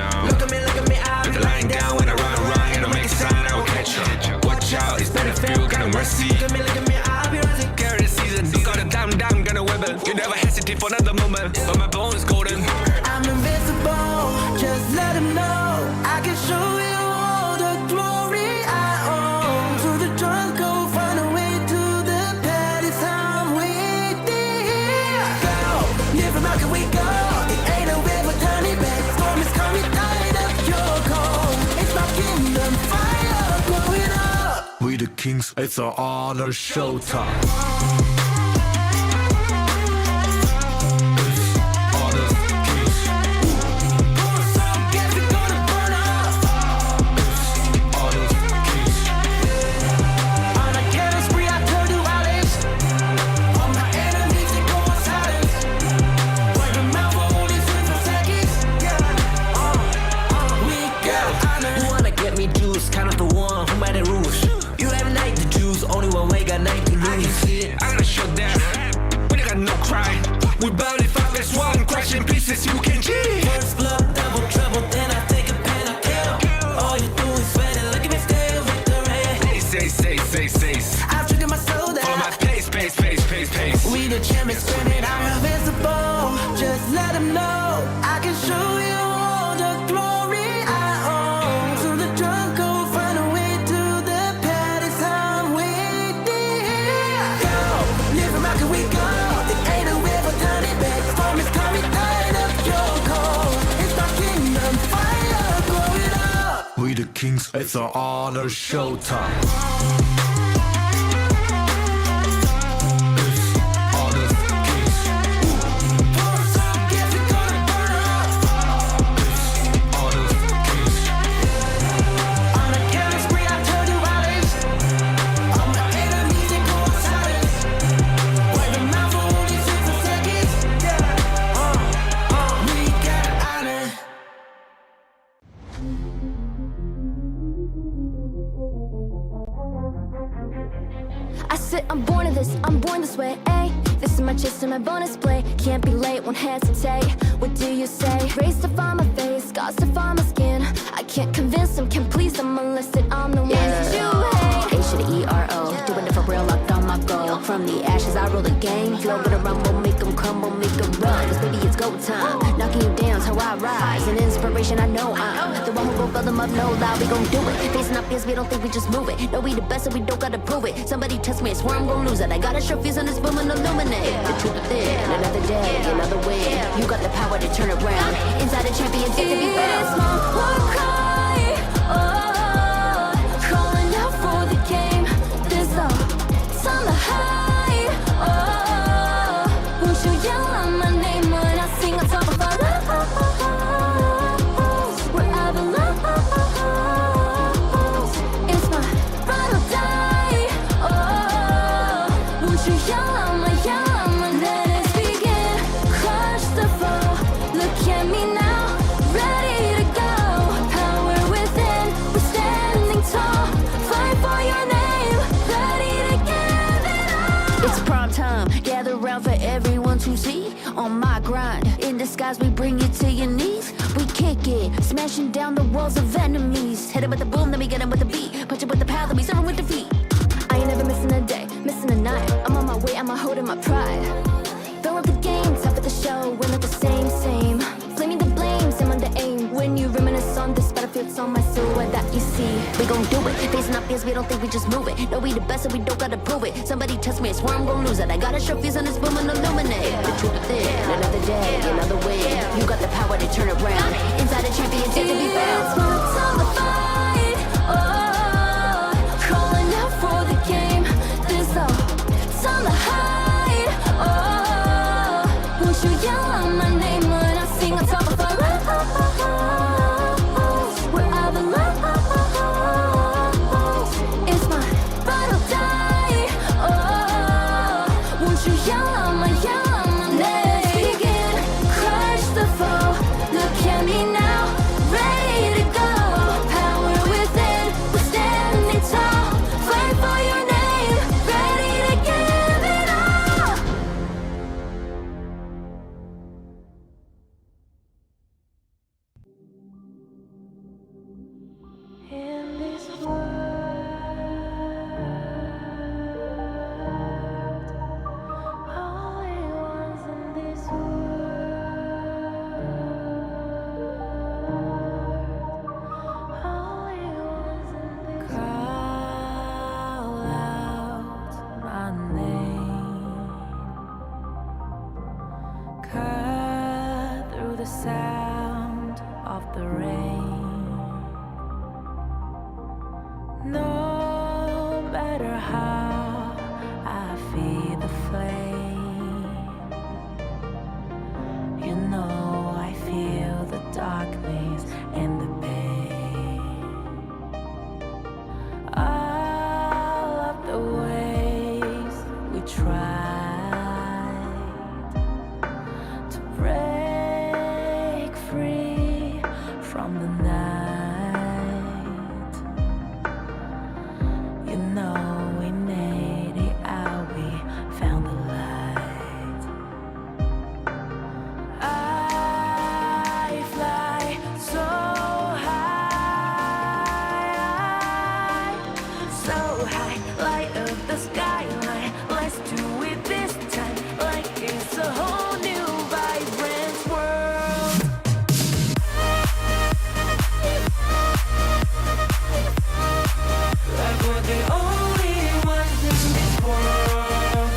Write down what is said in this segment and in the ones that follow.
down. Look at me, I'll be lying down. When I run, and I'll make a sign, I will catch you. Watch out, it's better feel, got no mercy. Look at me, I'll be rising. Carry the season, you got a damn, gonna wibble. You never hesitate for another moment, but my bone is golden. I'm invincible, just let him know. I can show you all the glory I own. To the drunk, go find a way to the pad, it's time we did. Go, live from how can we go? It ain't a river, turn it back. Storm is coming, tired of your cold. It's my kingdom, fire, blowing up. We the kings, it's our honor, showtime. We barely fight, there's one question pieces you can cheat. First blood, double trouble, then I take a pen, I kill. All you do is sweat and look at me stay with the rain. Say. I've triggered my soul down. Follow my pace. We the champions, screaming, I'm invincible. Just let them know, I can show you all the glory I own. To the drunk, go find a way to the pad, it's time we did. Go, live from how can we go? It ain't a river, turn it back. Storm is coming, tired of your cold. It's my kingdom, fire, blow it up. We the kings, it's our honor, showtime. I'm born of this, I'm born this way, ayy. This is my chest and my bonus play. Can't be late, won't hesitate. What do you say? Race to find my face, scars to find my skin. I can't convince them, can't please them unless that I'm the one that you hate. H to the E-R-O, doing it for real, locked on my goal. From the ashes, I roll the game. Flow with a rumble, make them crumble, make them run. Cause baby, it's go time. Knocking you down's how I rise. An inspiration, I know I'm the one who gon' fill them up, no lie, we gon' do it. Facing up fears, we don't think we just move it. No, we the best, and we don't gotta prove it. Somebody test me, I swear I'm gon' lose it. I got a sure fuse on this boom and illuminate. The truth is there, another day, another win. You got the power to turn around. Inside a champion, to be found. It's my war cry, oh, calling out for the game. This it's on the high, oh, won't you yell out my name when I sing on top of our lungs? Where I belong. It's my ride or die, oh, won't you yell out my let us begin. Crush the foe, look at me now, ready to go. Power within, we're standing tall. Fight for your name, ready to give it all. It's prime time, gather round for everyone to see. On my grind, in disguise we bring you to your knees. We kick it, smashing down the walls of enemies. Hit 'em with the boom, then we get 'em with the beat. Punch it with the power, then we serve 'em with defeat. I ain't never missing a day, missing a night. I'm on my way, I'm holding my pride. Fill up the game, top of the show, we're not the same. Flaming the blame, same on the aim. When you reminisce on this battlefield, it's on my silhouette that you see. We gon' do it, facing up fears, we don't think we just move it. No, we the best, and we don't gotta prove it. Somebody test me, I swear I'm gon' lose it. I got a sure fuse on this boom and illuminate. The truth is there, another day, another win. You got the power to turn around. Inside a champion, to be found. It's my time to fight, oh, calling out for the game. This it's on the high, oh, won't you yell out my name when I sing on top of our lungs? Where I belong. It's my ride or die, oh, won't you yell out my let us begin. Crush the foe, look at me now, ready to go. Power within, we're standing tall. Fight for your name, ready to give it all. the sound of the rain. No matter how I feel the flame, you know I feel the darkness and the pain. All of the ways we tried to break free from the night, you know we made it out, we found the light. I fly so high, so high, light up the skyline. Let's do it this time, like it's a whole new vibrant world. Like we're the only ones in this world.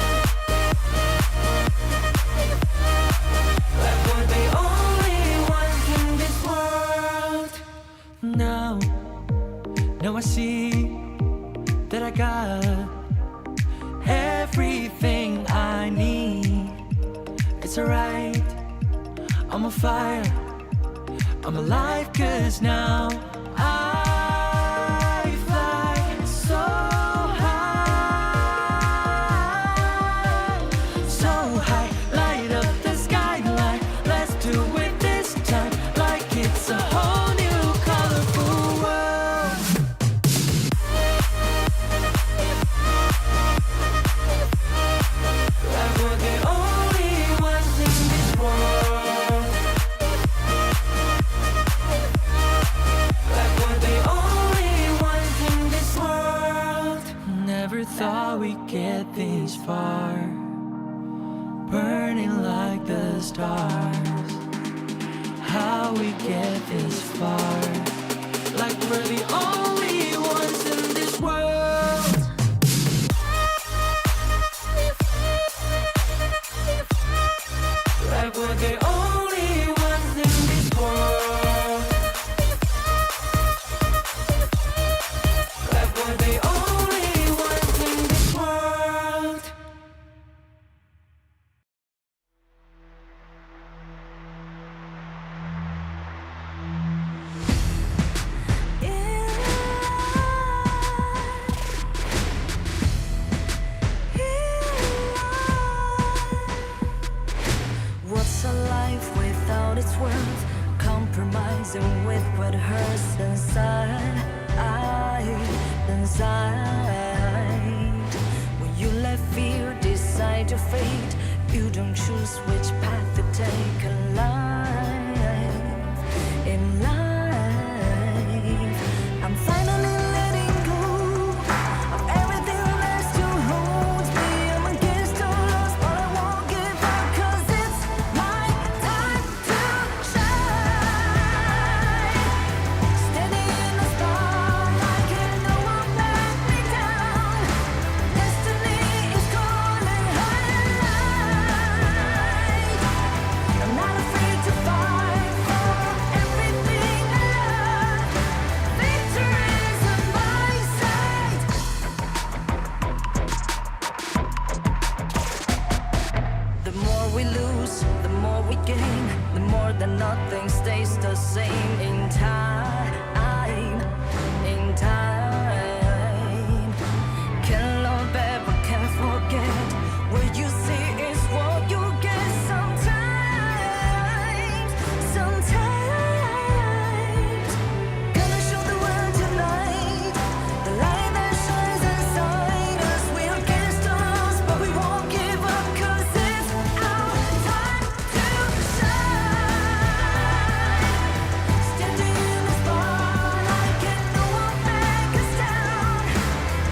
Like we're the only ones in this world. Now I see that I got everything I need. It's alright, I'm on fire, I'm alive, 'cause now I fly so high, so high, light up the skyline. Let's do it this time, like it's a whole new colorful world. Like we're the only ones in this world. Like we're the only ones in this world. Never thought we'd get this far, burning like the stars. How we get this far, like we're the only ones in this world. Like we're the only ones in this world. Like we're the only ones in this world. What's a life without its worth? Compromising with what hurts inside. When you let fear decide your fate, you don't choose which path to take in life. In life, I'm finally letting go of everything that still holds me. I'm against all odds, but I won't give up, 'cause it's my time to shine. Standing in the spotlight, and no one back me down. Destiny is calling highlight. I'm not afraid to fight for everything I love. Victory's on my side. The more we lose, the more we gain. The more that nothing stays the same. In time, can't love ever, can't forget. What you see is what you get. Sometimes gonna show the world tonight the light that shines inside us. We're against all odds, but we won't give up, 'cause it's our time to shine. Standing in the spotlight, can no one back us down.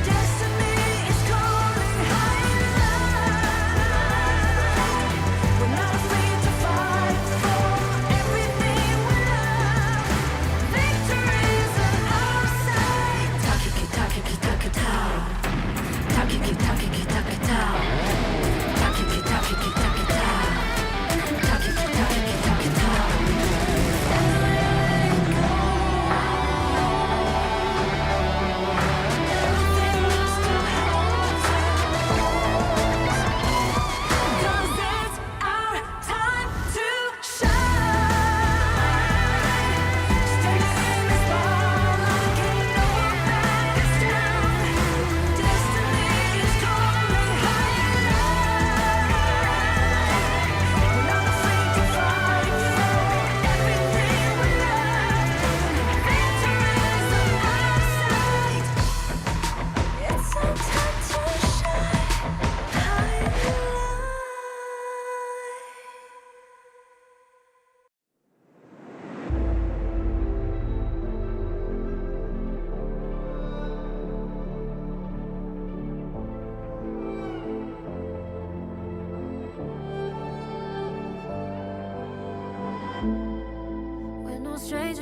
Destiny is calling highlight.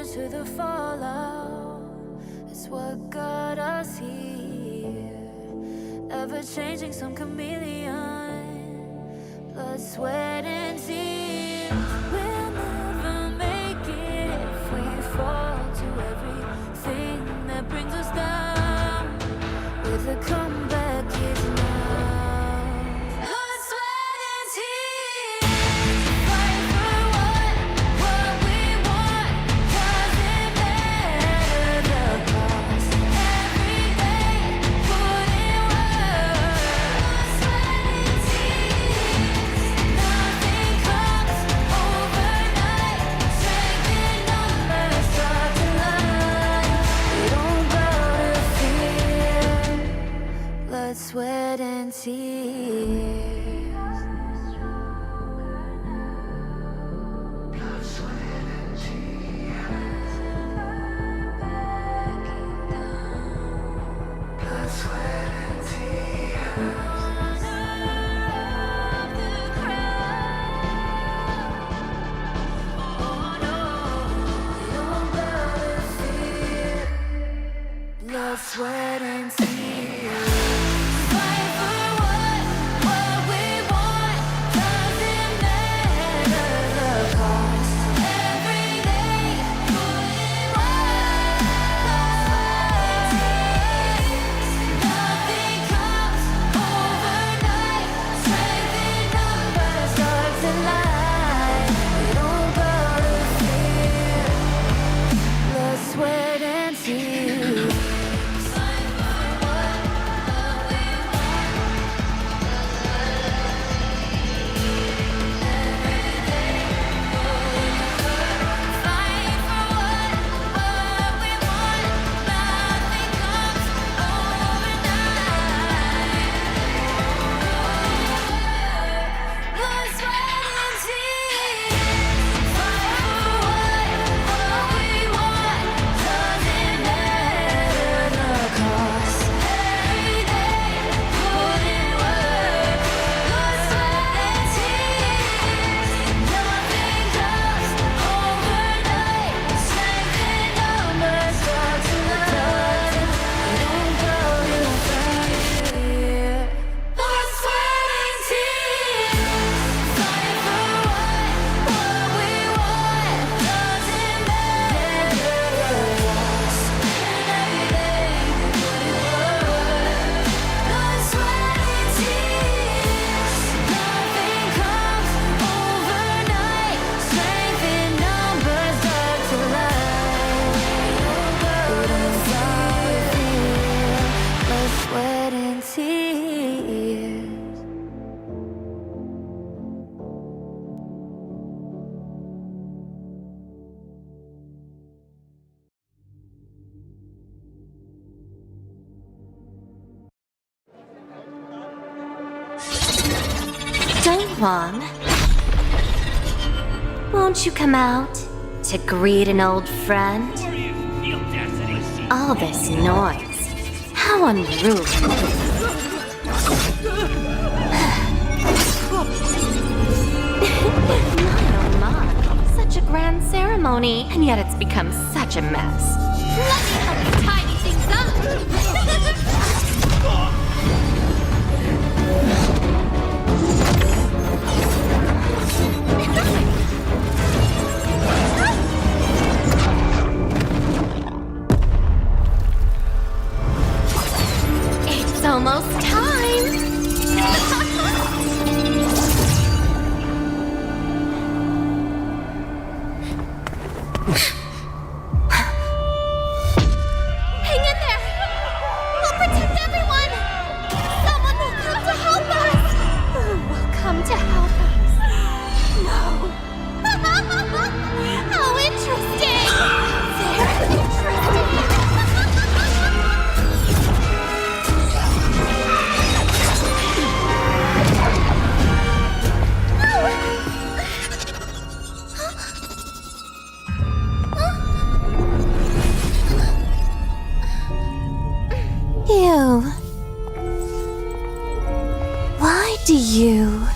exposure to the fallout is what got us here. Ever changing, some chameleon. Blood, sweat, and tears. We'll never make it if we fall to everything that brings us down. With a comeback is now. Blood, sweat, and tears. Fight for what we want. Doesn't matter the cost. Every day, put in work. Blood, sweat, and tears. Nothing comes overnight. Strength in numbers start to line. We don't bow to fear. Blood, sweat, and tears. Blood, sweat, and tears. Fight for what we want. Doesn't matter the cost. Every day, put in work. Nothing comes overnight. Strength in numbers start to lie. We don't bow to fear. Blood, sweat, and tears. Sweat and tears. Dongwon, won't you come out to greet an old friend? All this noise, how unruly. My, such a grand ceremony, and yet it's become such a mess. Let me help you tidy things up. It's almost time! Hang in there. We'll protect everyone. Someone will come to help us. Who will come to help us? No. How interesting. Very interesting. You. Why do you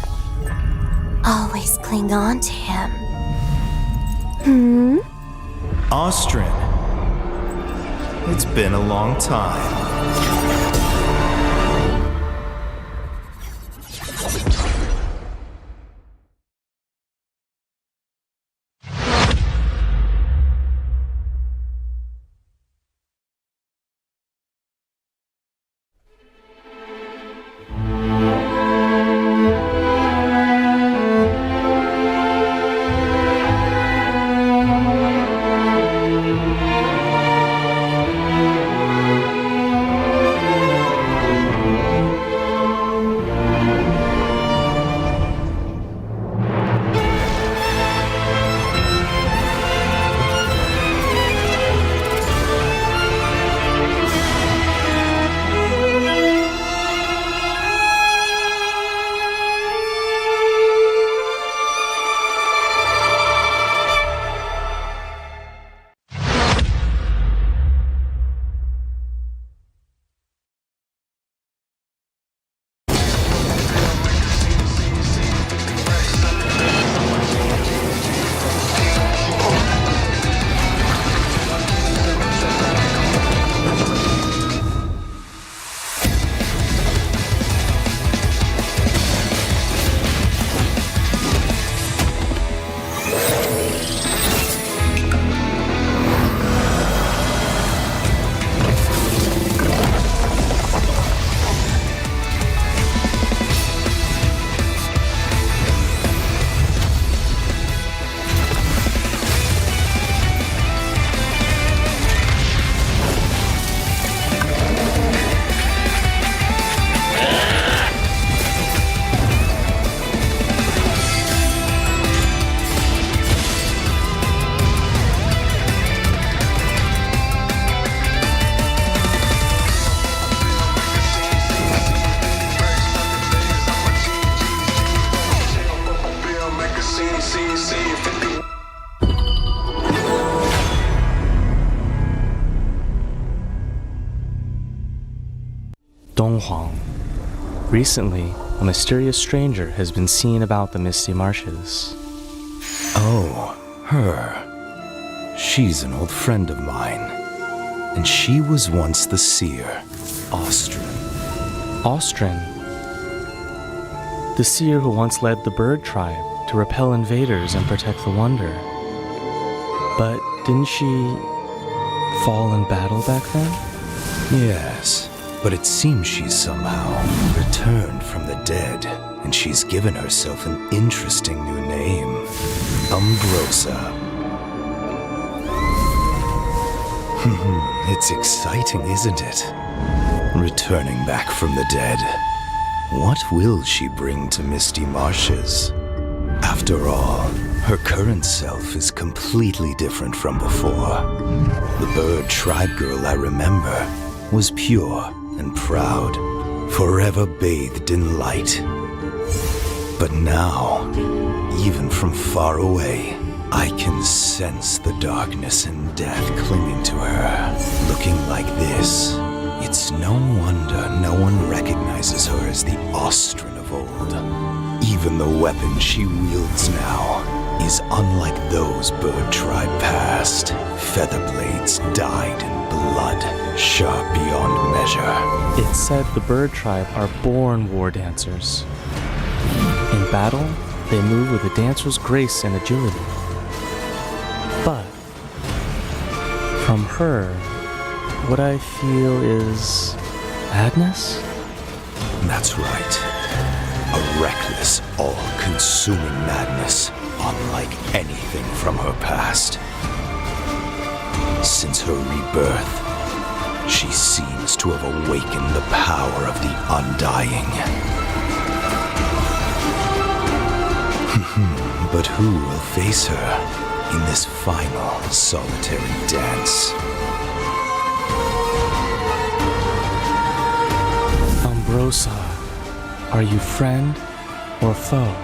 always cling on to him? Austrin. It's been a long time. Donghuang. Recently, a mysterious stranger has been seen about the Misty Marshes. Oh, her. She's an old friend of mine. And she was once the seer, Austrin. Austrin, the seer who once led the bird tribe to repel invaders and protect the Wonder. But didn't she fall in battle back then? Yes, but it seems she's somehow returned from the dead, and she's given herself an interesting new name, Umbrosa. It's exciting, isn't it? Returning back from the dead. What will she bring to Misty Marshes? After all, her current self is completely different from before. The bird tribe girl I remember was pure and proud, forever bathed in light. But now, even from far away, I can sense the darkness and death clinging to her. Looking like this, it's no wonder no one recognizes her as the Austrin of old. Even the weapon she wields now is unlike those bird tribe past. Feather blades dyed in blood, sharp beyond measure. It's said the bird tribe are born war dancers. In battle, they move with a dancer's grace and agility. But from her, what I feel is madness? That's right. A reckless, all-consuming madness, unlike anything from her past. Since her rebirth, she seems to have awakened the power of the Undying. But who will face her in this final solitary dance? Umbrosa, are you friend or foe?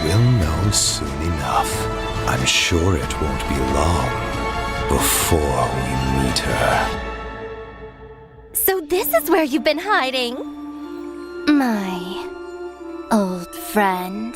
We'll know soon enough. I'm sure it won't be long before we meet her. So this is where you've been hiding? My old friend.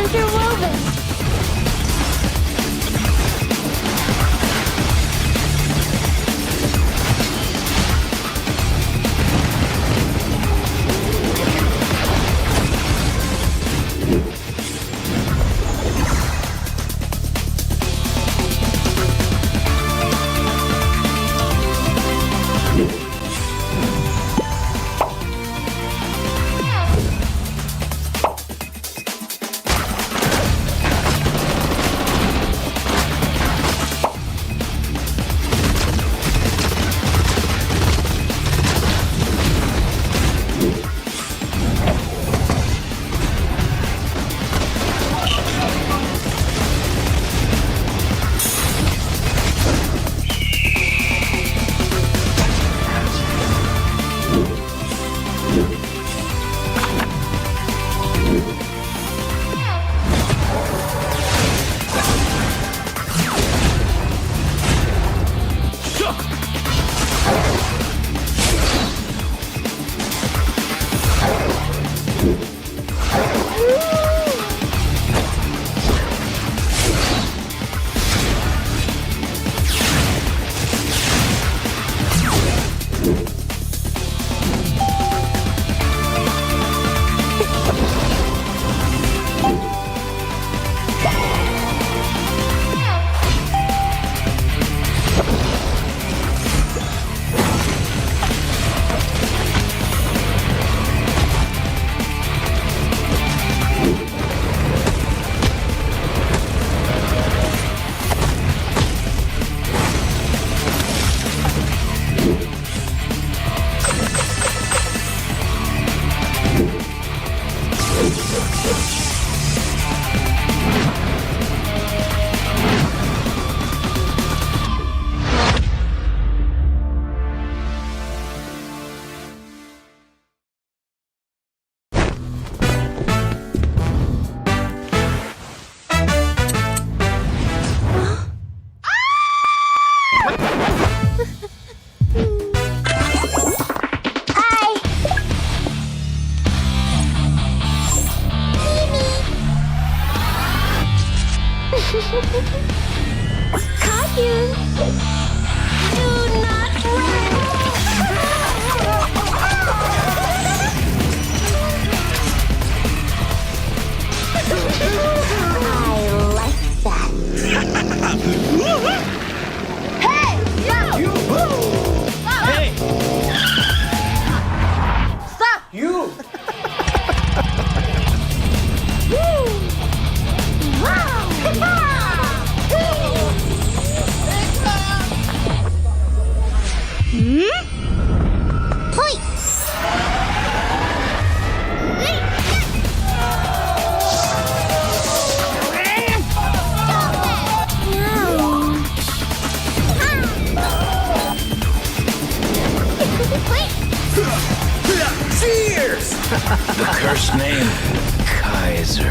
Interwoven. Caught you. Do not I like that. Hey! You! Hey! Stop! You! Cheers! The cursed name, Kaiser.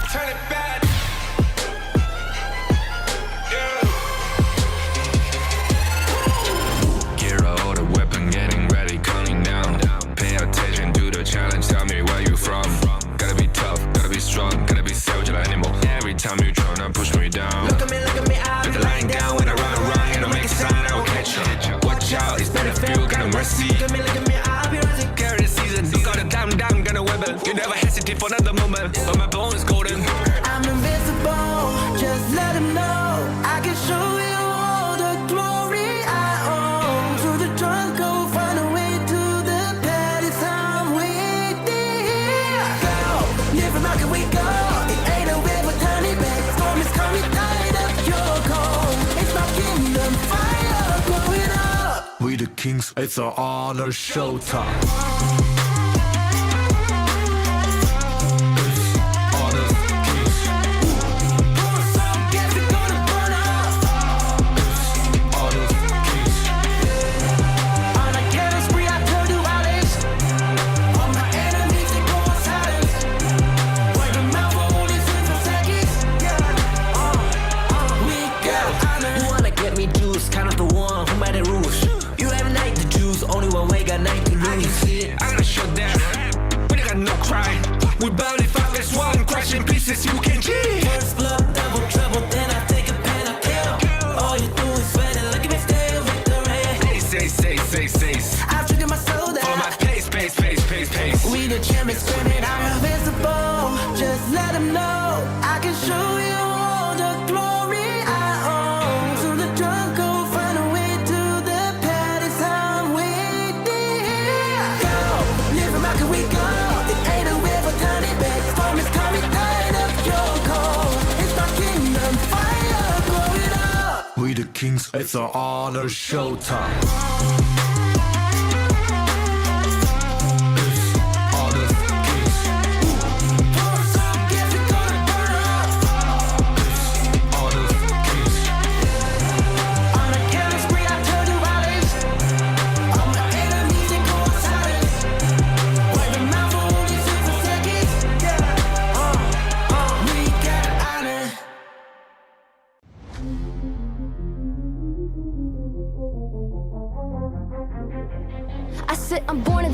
Turn it back. Gear out the weapon, getting ready, counting down. Pay attention to the challenge, tell me where you from. Gotta be tough, gotta be strong, gotta be savage like animal. Every time you tryna push me down. Look at me, I'll be lying down when I run, and I make a sign, I will catch you. Watch out, it's better feel, kind of mercy. Look at me, I'll be rising. Carry the season, you got a damn, gonna weapon. You never hesitate for another moment, but my bone is golden. I'm invincible, just let him know I can show you all the glory I own. Through the jungle, find a way to kings, it's an honor showtime. We bout it, 5 as 1, crashing pieces, you can cheat. First blood, double trouble, then I take a pen, I kill. All you do is sweat and look at me still victory. Say. I've triggered my soul down. On my pace. We the champions, screaming, I'm invincible. Just let them know, I can show you all the glory I own. So the drunk go find a way to the pad, it's how we did. Go, live and rock and we go. We the kings, it's an honor showtime. I said I'm born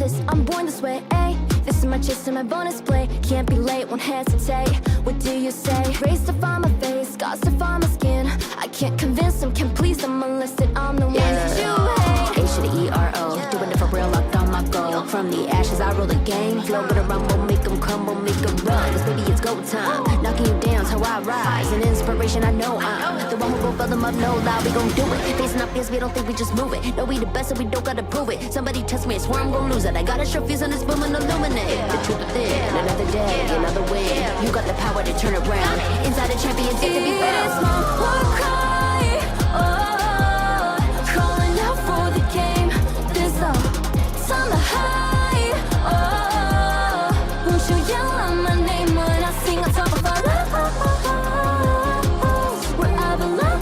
this way, ayy. This is my chest and my bonus play. Can't be late, won't hesitate. What do you say? Rays to find my face, scars to find my skin. I can't convince them, can't please them unless that I'm the one that you hate. H to the E-R-O, doing it for real, locked on my goal. From the ashes, I roll the game. Flow with a rumble, make them crumble, make them run. Cause baby, it's go time. Knocking you down's how I rise. An inspiration, I know I'm the one who gon' fill them up, no lie, we gon' do it. Facing up fears, we don't think we just move it. No, we the best and we don't gotta prove it. Somebody test me, I swear I'm gon' lose it. I got a sure fuse on this boom and illuminate the truth within. Another day, another win. You got the power to turn around. Inside a champion's yet to be found. It's my war cry, oh, calling out for the game. There's no time to hide, oh, won't you yell out my name when I sing on top of our lungs, where I belong.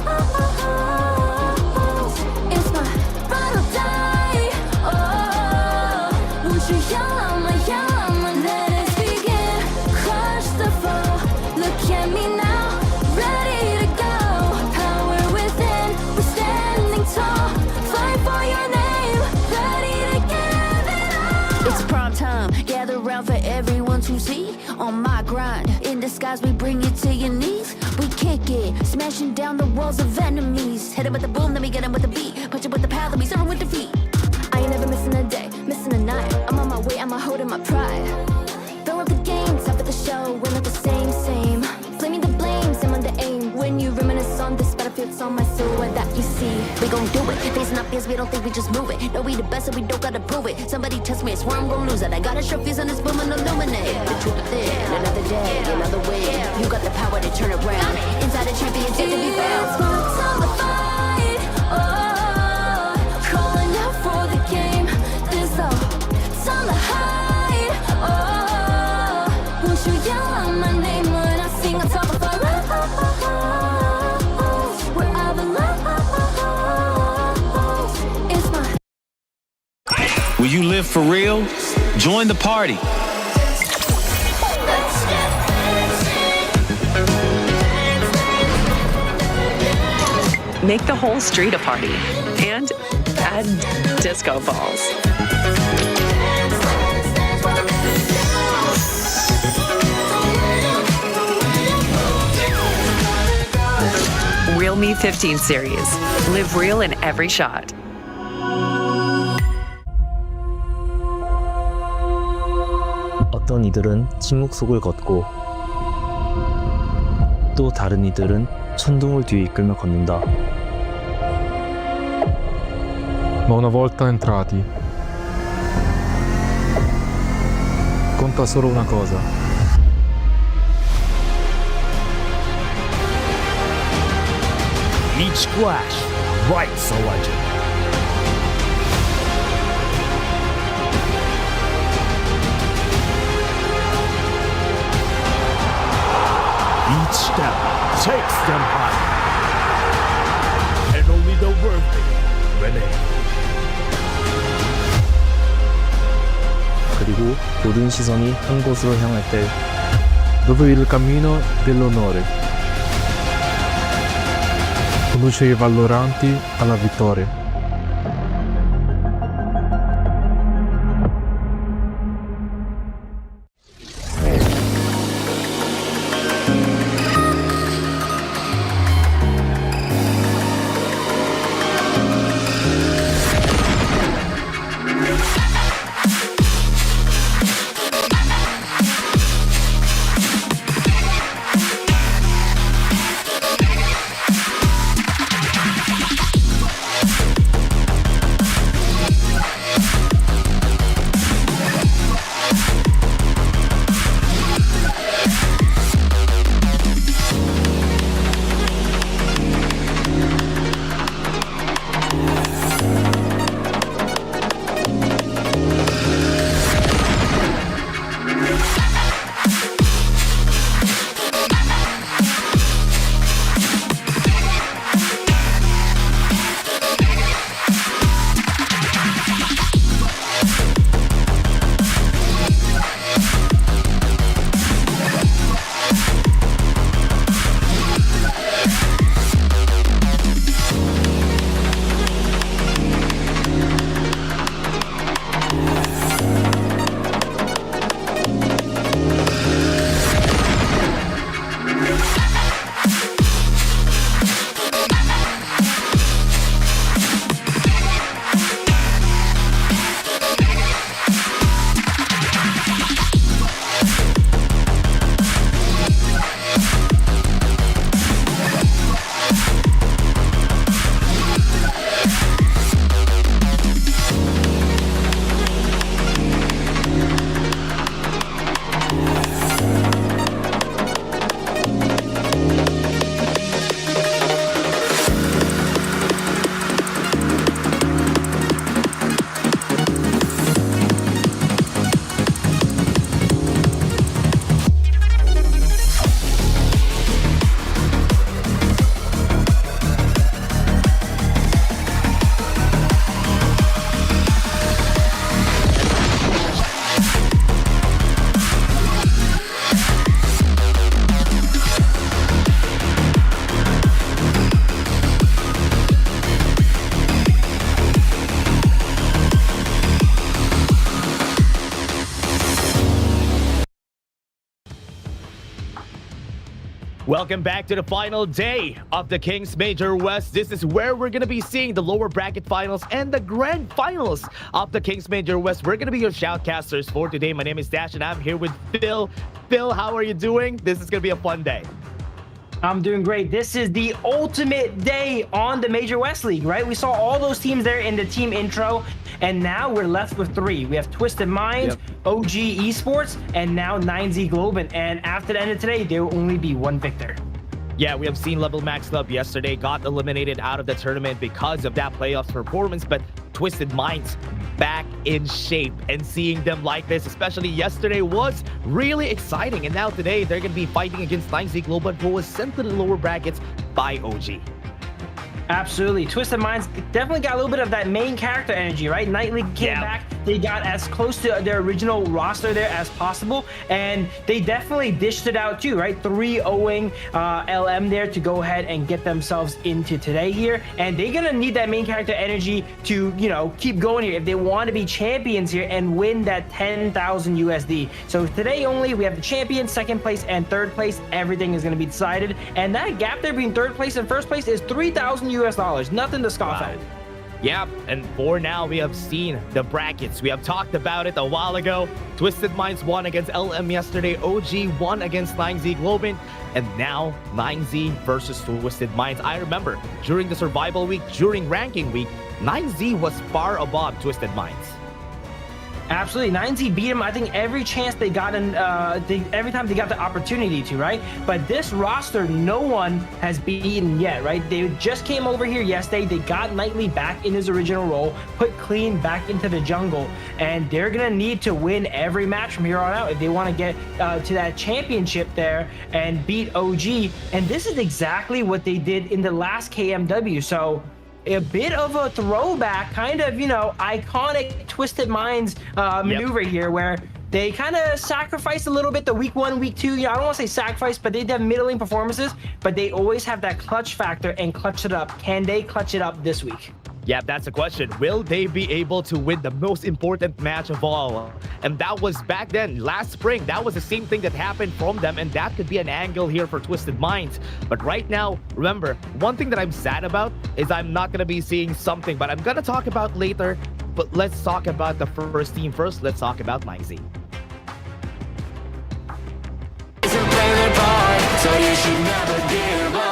It's my ride or die, oh, won't you yell out my let us begin, crush the foe, look at me now, ready to go, power within, we're standing tall, fight for your name, ready to give it all. It's prime time, gather round for everyone to see. On my grind, in disguise we bring you to your knees. We kick it, smashing down the walls of enemies. Hit it with the boom, then we get him with the beat. Punch it with the power, then we serve him with defeat. I ain't never missing a day, missing a night. I'm on my way, I'm holding my pride. Fill up the game, top of the show, we're not the same. Flaming the blame, same on the aim. When you reminisce on this battlefield, it's on my silhouette that you see. We gon' do it, facing up fears, we don't think we just move it. No, we the best and we don't gotta prove it. Somebody test me, I swear I'm gon' lose it. I got a sure fuse on this boom and illuminate the truth within. Another day, another win. You got the power to turn around. Inside a champion's yet to be found. It's my time to fight, oh, calling out for the game. There's no time to hide, oh, won't you yell out my name when I sing on top of our lungs, where I belong. It's my Will you live for real? Join the party. Make the whole street a party and add disco balls. Real Me 15 series. Live real in every shot. 어떤 이들은 침묵 속을 걷고 또 다른 이들은 천둥을 뒤에 이끌며 걷는다. Ma una volta entrati, conta solo una cosa. Each splash writes a legend. Each step takes them higher. And only the worthy remain. 그리고 모든 시선이 한 곳으로 향할 때 Dove il cammino dell'onore. Conduce i valloranti alla vittoria. Welcome back to the final day of the Kings Major West. This is where we're going to be seeing the lower bracket finals and the grand finals of the Kings Major West. We're going to be your shoutcasters for today. My name is Dash and I'm here with Phil. Phil, how are you doing? This is going to be a fun day. I'm doing great. This is the ultimate day on the Major West League, right? We saw all those teams there in the team intro, and now we're left with three. We have Twisted Minds, OG Esports, and now 9Z Globant. And after the end of today, there will only be one victor. Yeah, we have seen Level Max Club yesterday got eliminated out of the tournament because of that playoff performance, but Twisted Minds back in shape, and seeing them like this, especially yesterday, was really exciting. And now today, they're going to be fighting against 9Z Global, who was sent to the lower brackets by OG. Absolutely. Twisted Minds definitely got a little bit of that main character energy, right? Night League came back. They got as close to their original roster there as possible, and they definitely dished it out too, right? 3-0ing LM there to go ahead and get themselves into today here. And they're going to need that main character energy to, you know, keep going here if they want to be champions here and win that 10,000 USD. So today only, we have the champion, second place, and third place. Everything is going to be decided. And that gap there between third place and first place is 3,000 US dollars. Nothing to scoff at. Yeah, and for now, we have seen the brackets. We have talked about it a while ago. Twisted Minds won against LM yesterday. OG won against 9Z Globant. And now 9Z versus Twisted Minds. I remember during the survival week, during ranking week, 9Z was far above Twisted Minds. Absolutely, 9Z beat him. I think every chance they got in, every time they got the opportunity to, right? But this roster, no one has beaten yet, right? They just came over here yesterday. They got Nightly back in his original role, put Clean back into the jungle, and they're gonna need to win every match from here on out if they want to get to that championship there and beat OG. And this is exactly what they did in the last KMW. So a bit of a throwback, kind of, you know, iconic Twisted Minds maneuver here, where they kind of sacrificed a little bit the week 1, week 2. You know, I don't want to say sacrifice, but they have middling performances, but they always have that clutch factor and clutch it up. Can they clutch it up this week? Yeah, that's the question. Will they be able to win the most important match of all? And that was back then, last spring. That was the same thing that happened from them, and that could be an angle here for Twisted Minds. But right now, remember, one thing that I'm sad about is I'm not going to be seeing something, but I'm going to talk about later. But let's talk about the first team first. Let's talk about 9Z. So you should never give up.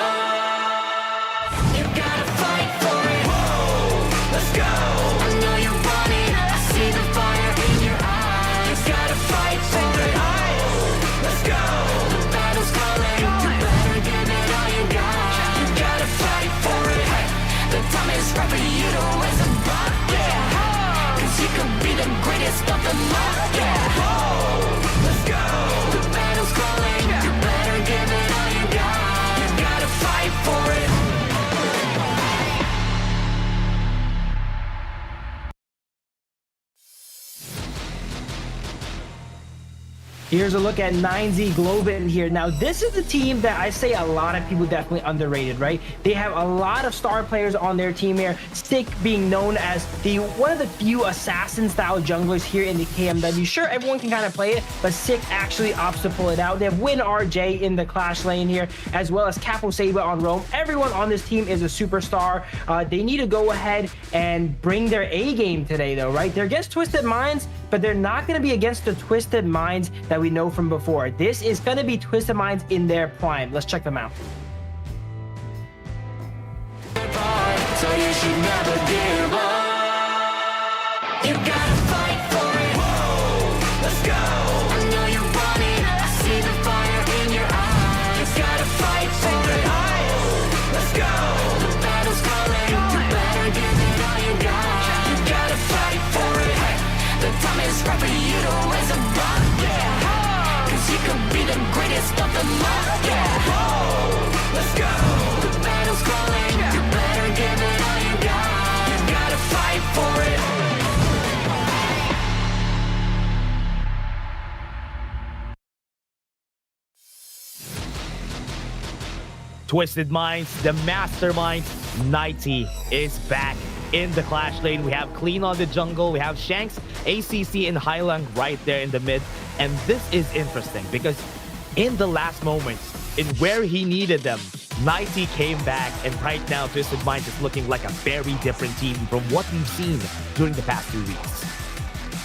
You gotta fight for it. Whoa, let's go. I know you want it. I see the fire in your eyes. You gotta fight for it. Let's go. The battle's calling. You better give it all you got. You gotta fight for it. The time is right for you to raise a bar. Yeah. Cause you could be the greatest of them all. Yeah. Whoa, let's go. The battle's calling. You better give it all you got. You gotta fight for it. Here's a look at 9Z Globant here. Now, this is the team that I say a lot of people definitely underrated, right? They have a lot of star players on their team here. Stick being known as one of the few assassin-style junglers here in the KMW. Sure, everyone can kind of play it, but Sick actually opts to pull it out. They have Win RJ in the Clash lane here, as well as Capo Saber on Roam. Everyone on this team is a superstar. They need to go ahead and bring their A game today, though, right? They're against Twisted Minds, but they're not going to be against the Twisted Minds that we know from before. This is going to be Twisted Minds in their prime. Let's check them out. So you should never give up. You gotta fight for it. Whoa, let's go. I know you want it. I see the fire in your eyes. You gotta fight for it. Let's go. The battle's calling. You better give it all you got. You gotta fight for it. The time is right for you to raise a bar. Yeah. Cause you could be the greatest of them all. Yeah. Whoa, let's go. The battle's calling. You better give it all you got. You gotta fight for it. Twisted Minds, the mastermind, 90 is back in the Clash lane. We have Clean on the jungle. We have Shanks, ACC, and Highlang right there in the mid. And this is interesting because in the last moments, in where he needed them, 90 came back, and right now Twisted Minds is looking like a very different team from what we've seen during the past 2 weeks.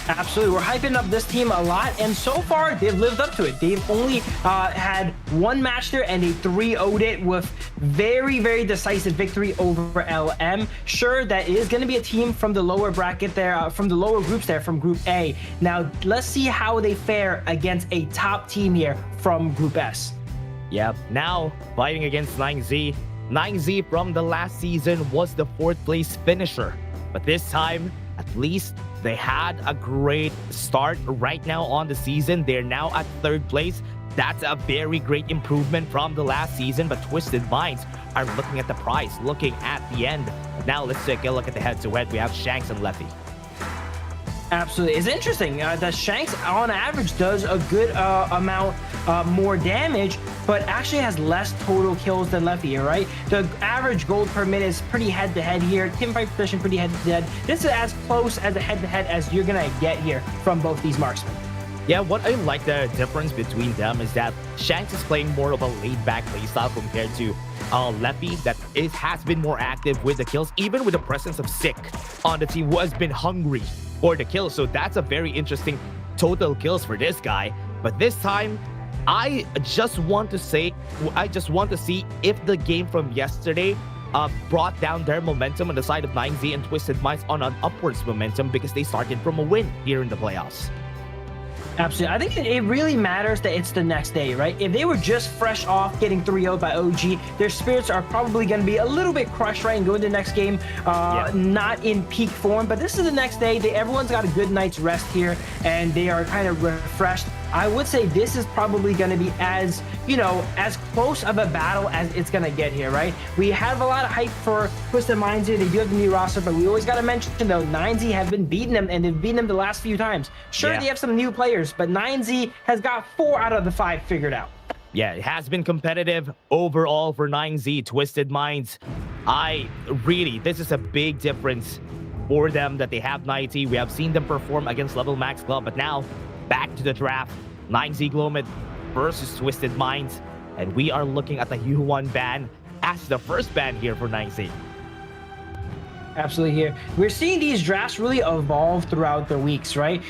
Absolutely. We're hyping up this team a lot, and so far they've lived up to it. They've only had one match there, and they 3-0'd it with very, very decisive victory over LM. Sure, that is going to be a team from the lower bracket there, from the lower groups there, from Group A. Now, let's see how they fare against a top team here from Group S. Yep, now fighting against 9Z. 9Z from the last season was the 4th place finisher, but this time, at least they had a great start right now on the season. They're now at 3rd place. That's a very great improvement from the last season, but Twisted Minds are looking at the prize, looking at the end. Now let's take a look at the head-to-head. We have Shanks and Leffy. Absolutely. It's interesting that Shanks on average does a good amount more damage, but actually has less total kills than Leffy here, right? The average gold per minute is pretty head-to-head here. Teamfight position pretty head-to-head. This is as close as a head-to-head as you're gonna get here from both these marksmen. Yeah, what I like the difference between them is that Shanks is playing more of a laid-back playstyle compared to Leffy that has been more active with the kills, even with the presence of Sick on the team, who has been hungry for the kills. So that's a very interesting total kills for this guy. But this time, I just want to see if the game from yesterday brought down their momentum on the side of 9Z and Twisted Minds on an upwards momentum because they started from a win here in the playoffs. Absolutely. I think it really matters that it's the next day, right? If they were just fresh off getting 3-0 by OG, their spirits are probably going to be a little bit crushed, right? And go into the next game not in peak form. But this is the next day. Everyone's got a good night's rest here, and they are kind of refreshed. I would say this is probably going to be as, as close of a battle as it's going to get here, right? We have a lot of hype for Twisted Minds here. They do have the new roster, but we always got to mention, though, 9Z have been beating them, and they've beaten them the last few times. Sure, they have some new players, but 9Z has got 4 out of the 5 figured out. Yeah, it has been competitive overall for 9Z. Twisted Minds, this is a big difference for them that they have 9Z. We have seen them perform against Level Max Club, but now back to the draft. 9Z Globant versus Twisted Minds, and we are looking at the U1 ban as the first ban here for 9Z. Absolutely here. We're seeing these drafts really evolve throughout the weeks, right?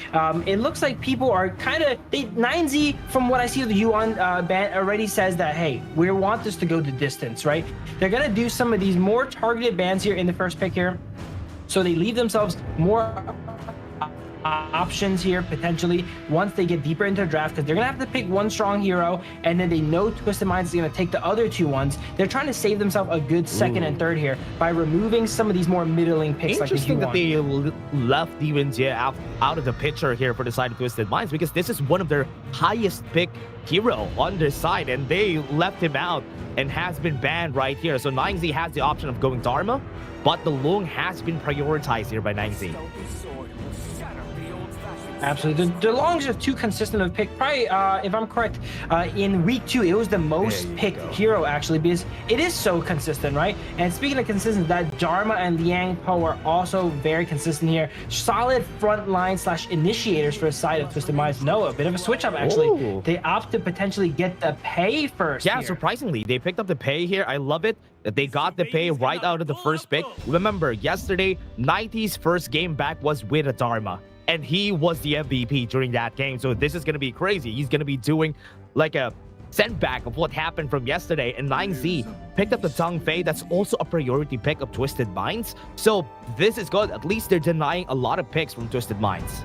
It looks like people are kind of... 9Z, from what I see of the U1 ban, already says that, hey, we want this to go the distance, right? They're going to do some of these more targeted bans here in the first pick here. So they leave themselves more options here potentially once they get deeper into the draft, because they're gonna have to pick one strong hero, and then they know Twisted Minds is gonna take the other 2 ones. They're trying to save themselves a good second and third here by removing some of these more middling picks. Interesting that they left Divenjie out of the picture here for the side of Twisted Minds, because this is one of their highest pick hero on their side, and they left him out and has been banned right here. So 9Z has the option of going Dharma, but the Lung has been prioritized here by 9Z. Absolutely. The Longs are too consistent of pick. Probably, if I'm correct, in week 2, it was the most picked hero, actually, because it is so consistent, right? And speaking of consistent, that Dharma and Liang Po are also very consistent here. Solid front line / initiators for the side of Twisted Minds. No, a bit of a switch up, actually. Ooh. They opt to potentially get the pay first. Yeah, here. Surprisingly, they picked up the pay here. I love it that they got the pay right out of the first pick. Remember, yesterday, 90's first game back was with a Dharma, and he was the MVP during that game. So this is going to be crazy. He's going to be doing like a send back of what happened from yesterday. And 9Z picked up the Zhang Fei. That's also a priority pick of Twisted Minds. So this is good. At least they're denying a lot of picks from Twisted Minds.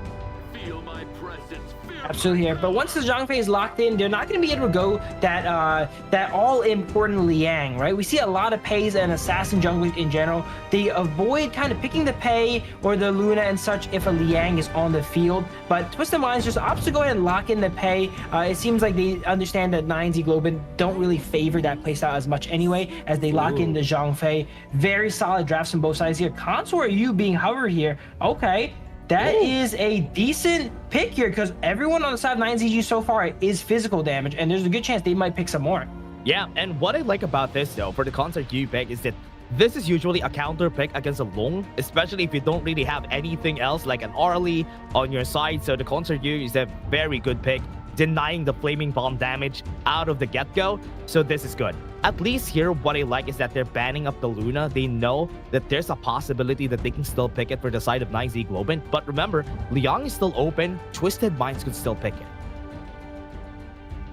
Feel my presence. Absolutely here. But once the Zhang Fei is locked in, they're not going to be able to go that all-important Liang, right? We see a lot of Peis and assassin junglers in general. They avoid kind of picking the Pei or the Luna and such if a Liang is on the field. But Twisted Minds just opts to go ahead and lock in the Pei. It seems like they understand that 9Z Globant don't really favor that playstyle as much anyway, as they lock in the Zhang Fei. Very solid drafts on both sides here. Consort you being hover here. Okay. That is a decent pick here, because everyone on the side of 9ZG so far is physical damage, and there's a good chance they might pick some more. Yeah, and what I like about this, though, for the Consort you pick is that this is usually a counter pick against a Long, especially if you don't really have anything else like an Arlie on your side. So the Consort you is a very good pick, denying the Flaming Bomb damage out of the get-go. So this is good. At least here, what I like is that they're banning up the Luna. They know that there's a possibility that they can still pick it for the side of 9Z Globant. But remember, Liang is still open. Twisted Minds could still pick it.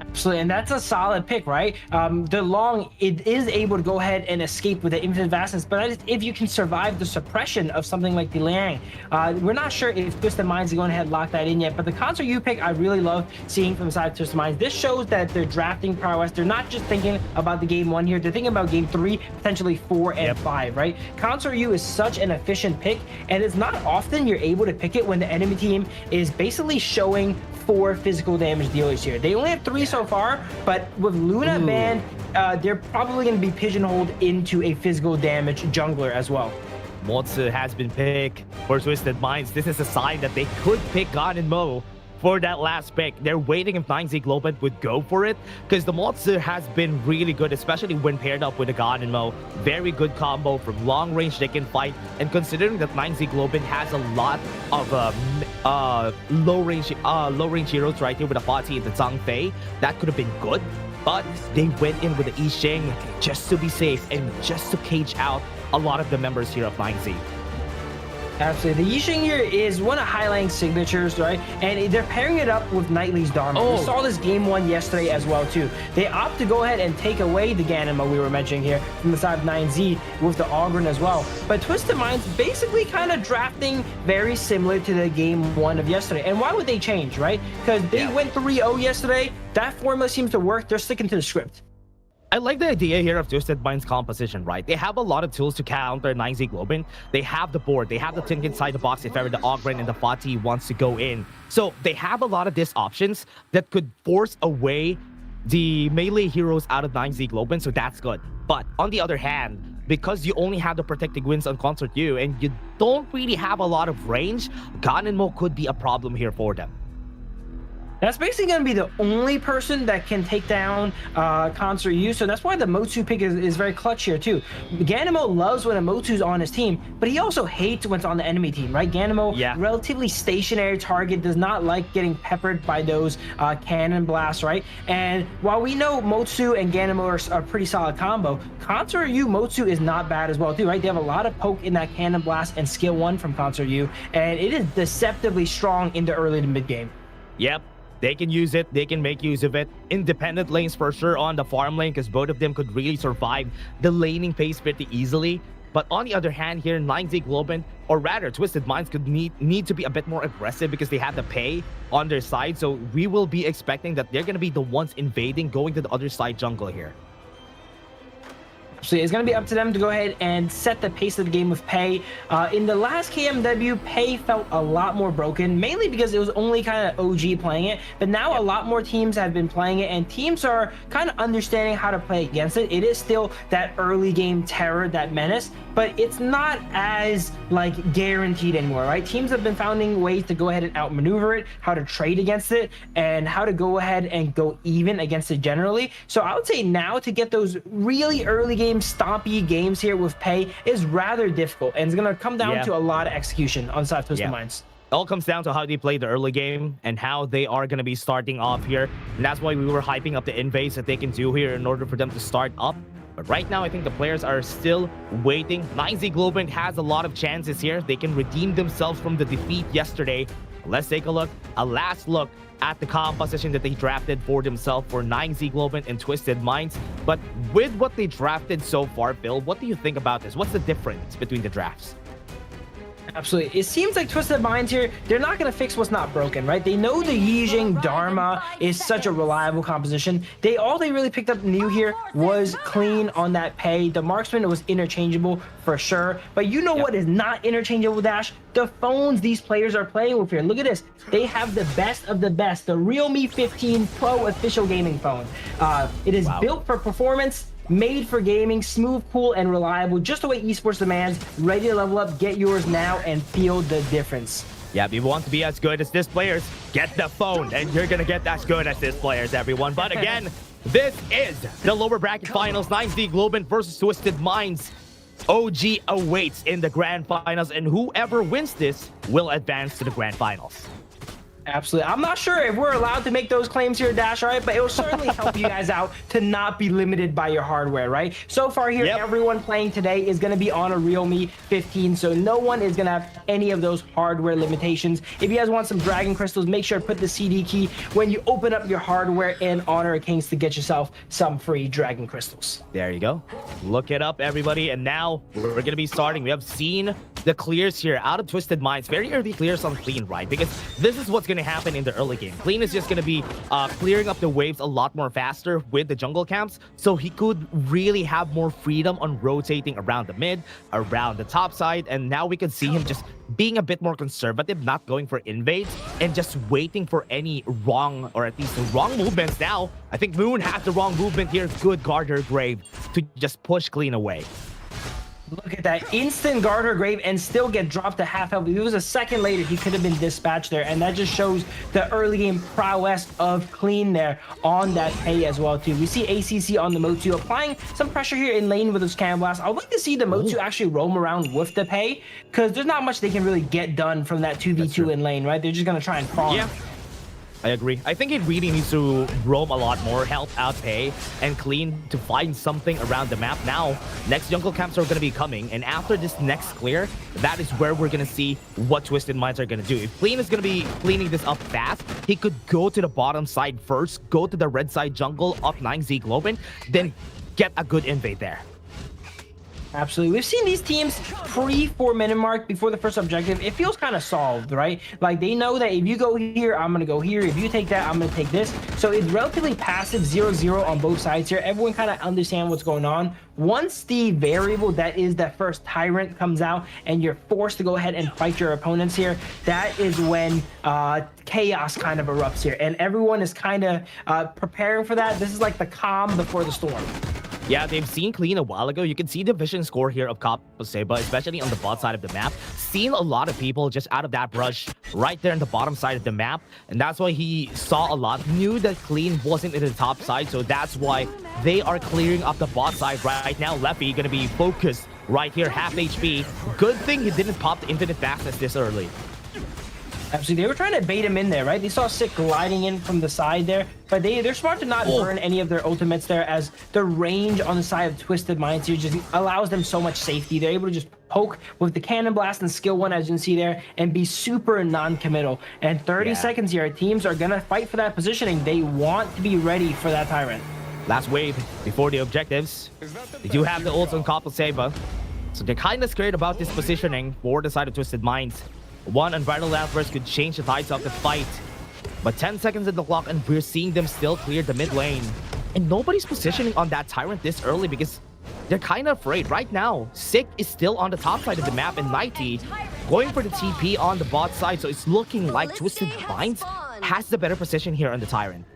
Absolutely, and that's a solid pick, right? The Long, it is able to go ahead and escape with the infinite vastness, but that is if you can survive the suppression of something like the Liang. We're not sure if Twisted Minds are going ahead and lock that in yet, but the Consort you pick, I really love seeing from the side of Twisted Minds. This shows that they're drafting prowess. They're not just thinking about the game 1 here. They're thinking about game 3, potentially 4 and 5, right? Consort you is such an efficient pick, and it's not often you're able to pick it when the enemy team is basically showing 4 physical damage dealers here. They only have 3 so far, but with Luna banned, they're probably going to be pigeonholed into a physical damage jungler as well. Motsu has been picked for Twisted Minds. This is a sign that they could pick Gan and Mo for that last pick. They're waiting if 9Z Globant would go for it, because the Motsu has been really good, especially when paired up with the Gan and Mo. Very good combo from long range they can fight, and considering that 9Z Globant has a lot of low range heroes right here with the Fati and the Zhang Fei, that could have been good. But they went in with the I Ching just to be safe and just to cage out a lot of the members here of 9Z. Absolutely. The Yixing here is one of highlighting signatures, right? And they're pairing it up with Knightly's Dharma. We saw this game one yesterday as well, too. They opt to go ahead and take away the Ganima we were mentioning here from the side of 9Z with the Ogren as well. But Twisted Minds basically kind of drafting very similar to the game one of yesterday. And why would they change, right? Because they went 3-0 yesterday. That formula seems to work. They're sticking to the script. I like the idea here of Twisted Minds composition, right? They have a lot of tools to counter 9Z Globant. They have the board. They have the think inside the box if ever the Ogren and the Fati wants to go in. So they have a lot of these options that could force away the melee heroes out of 9Z Globant, so that's good. But on the other hand, because you only have the protecting winds on Concert U and you don't really have a lot of range, Ganenmo could be a problem here for them. That's basically going to be the only person that can take down Concert U, so that's why the Motsu pick is very clutch here too. Ganemo loves when a Motsu's on his team, but he also hates when it's on the enemy team, right? Ganemo, relatively stationary target, does not like getting peppered by those cannon blasts, right? And while we know Motsu and Ganemo are a pretty solid combo, Concert U Motsu is not bad as well too, right? They have a lot of poke in that cannon blast and skill 1 from Concert U, and it is deceptively strong in the early to mid game. Yep. They can use it. They can make use of it. Independent lanes for sure on the farm lane because both of them could really survive the laning pace pretty easily. But on the other hand here, 9Z Globant, or rather Twisted Minds, could need to be a bit more aggressive because they have the pay on their side. So we will be expecting that they're going to be the ones invading, going to the other side jungle here. So it's going to be up to them to go ahead and set the pace of the game with Pei. In the last KMW, Pei felt a lot more broken, mainly because it was only kind of OG playing it. But now a lot more teams have been playing it, and teams are kind of understanding how to play against it. It is still that early game terror, that menace, but it's not as like guaranteed anymore, right? Teams have been finding ways to go ahead and outmaneuver it, how to trade against it, and how to go ahead and go even against it generally. So I would say now to get those really early game stompy games here with Pei is rather difficult, and it's going to come down to a lot of execution on side of Twisted Minds. It all comes down to how they play the early game and how they are going to be starting off here, and that's why we were hyping up the invades that they can do here in order for them to start up. But right now, I think the players are still waiting. 9Z Globant has a lot of chances here. They can redeem themselves from the defeat yesterday. Let's take a look, a last look at the composition that they drafted for themselves for 9Z Globant and Twisted Minds. But with what they drafted so far, Bill, what do you think about this? What's the difference between the drafts? Absolutely. It seems like Twisted Minds here, they're not going to fix what's not broken, right? They know the Yixing Dharma is such a reliable composition. All they really picked up new here was clean on that Pei. The marksman was interchangeable for sure. But you know what is not interchangeable, Dash? The phones these players are playing with here. Look at this. They have the best of the best. The Realme 15 Pro official gaming phone. It is built for performance, made for gaming, smooth, cool, and reliable, just the way esports demands. Ready to level up, get yours now, and feel the difference. Yeah, if you want to be as good as this players, get the phone, and you're gonna get as good as this players, everyone. But again, this is the lower bracket finals. 9Z Globant versus Twisted Minds. OG awaits in the grand finals, and whoever wins this will advance to the grand finals. Absolutely. I'm not sure if we're allowed to make those claims here, Dash, all right? But it will certainly help you guys out to not be limited by your hardware, right? So far here, everyone playing today is going to be on a Realme 15, so no one is going to have any of those hardware limitations. If you guys want some Dragon Crystals, make sure to put the CD key when you open up your hardware in Honor of Kings to get yourself some free Dragon Crystals. There you go. Look it up, everybody. And now we're going to be starting. We have seen the clears here out of Twisted Minds. Very early clears on Clean, right? Because this is what's going to happen in the early game. Clean is just going to be clearing up the waves a lot more faster with the jungle camps, so he could really have more freedom on rotating around the mid, around the top side, and now we can see him just being a bit more conservative, not going for invades, and just waiting for any wrong, or at least the wrong movements. Now, I think Moon has the wrong movement here. Good Garter Grave to just push Clean away. Look at that instant Garter Grave and still get dropped to half health. If it was a second later, he could have been dispatched there, and that just shows the early game prowess of Clean there on that Pei as well too. We see ACC on the Motsu applying some pressure here in lane with those cannon blasts. I would like to see the Motsu actually roam around with the Pei, because there's not much they can really get done from that 2v2 in lane, right? They're just gonna try and farm. I agree. I think it really needs to roam a lot more, help out Pei and Clean to find something around the map. Now, next jungle camps are going to be coming, and after this next clear, that is where we're going to see what Twisted Minds are going to do. If Clean is going to be cleaning this up fast, he could go to the bottom side first, go to the red side jungle, up 9Z Globant, then get a good invade there. Absolutely. We've seen these teams pre-4-minute mark before the first objective. It feels kind of solved, right? Like they know that if you go here, I'm going to go here. If you take that, I'm going to take this. So it's relatively passive 0-0 on both sides here. Everyone kind of understands what's going on. Once the variable that is that first tyrant comes out and you're forced to go ahead and fight your opponents here, that is when chaos kind of erupts here. And everyone is kind of preparing for that. This is like the calm before the storm. Yeah, they've seen Clean a while ago. You can see the vision score here of KMW, especially on the bot side of the map. Seen a lot of people just out of that brush right there in the bottom side of the map. And that's why he saw a lot. Knew that Clean wasn't in the top side. So that's why they are clearing up the bot side right now. Leffy going to be focused right here, half HP. Good thing he didn't pop the infinite fastness this early. Absolutely, they were trying to bait him in there, right? They saw Sick gliding in from the side there, but they're smart to not burn any of their ultimates there, as the range on the side of Twisted Minds here just allows them so much safety. They're able to just poke with the Cannon Blast and Skill 1, as you can see there, and be super non-committal. And 30 seconds here, teams are going to fight for that positioning. They want to be ready for that Tyrant. Last wave before the objectives. They do have the ults on KMW, so they're kind of scared about this positioning for the side of Twisted Minds. One unbridled outburst could change the tides of the fight. But 10 seconds in the clock and we're seeing them still clear the mid lane. And nobody's positioning on that Tyrant this early because they're kind of afraid. Right now, Sick is still on the top side of the map and Nighty going for the TP on the bot side. So it's looking like Twisted Minds has the better position here on the Tyrant.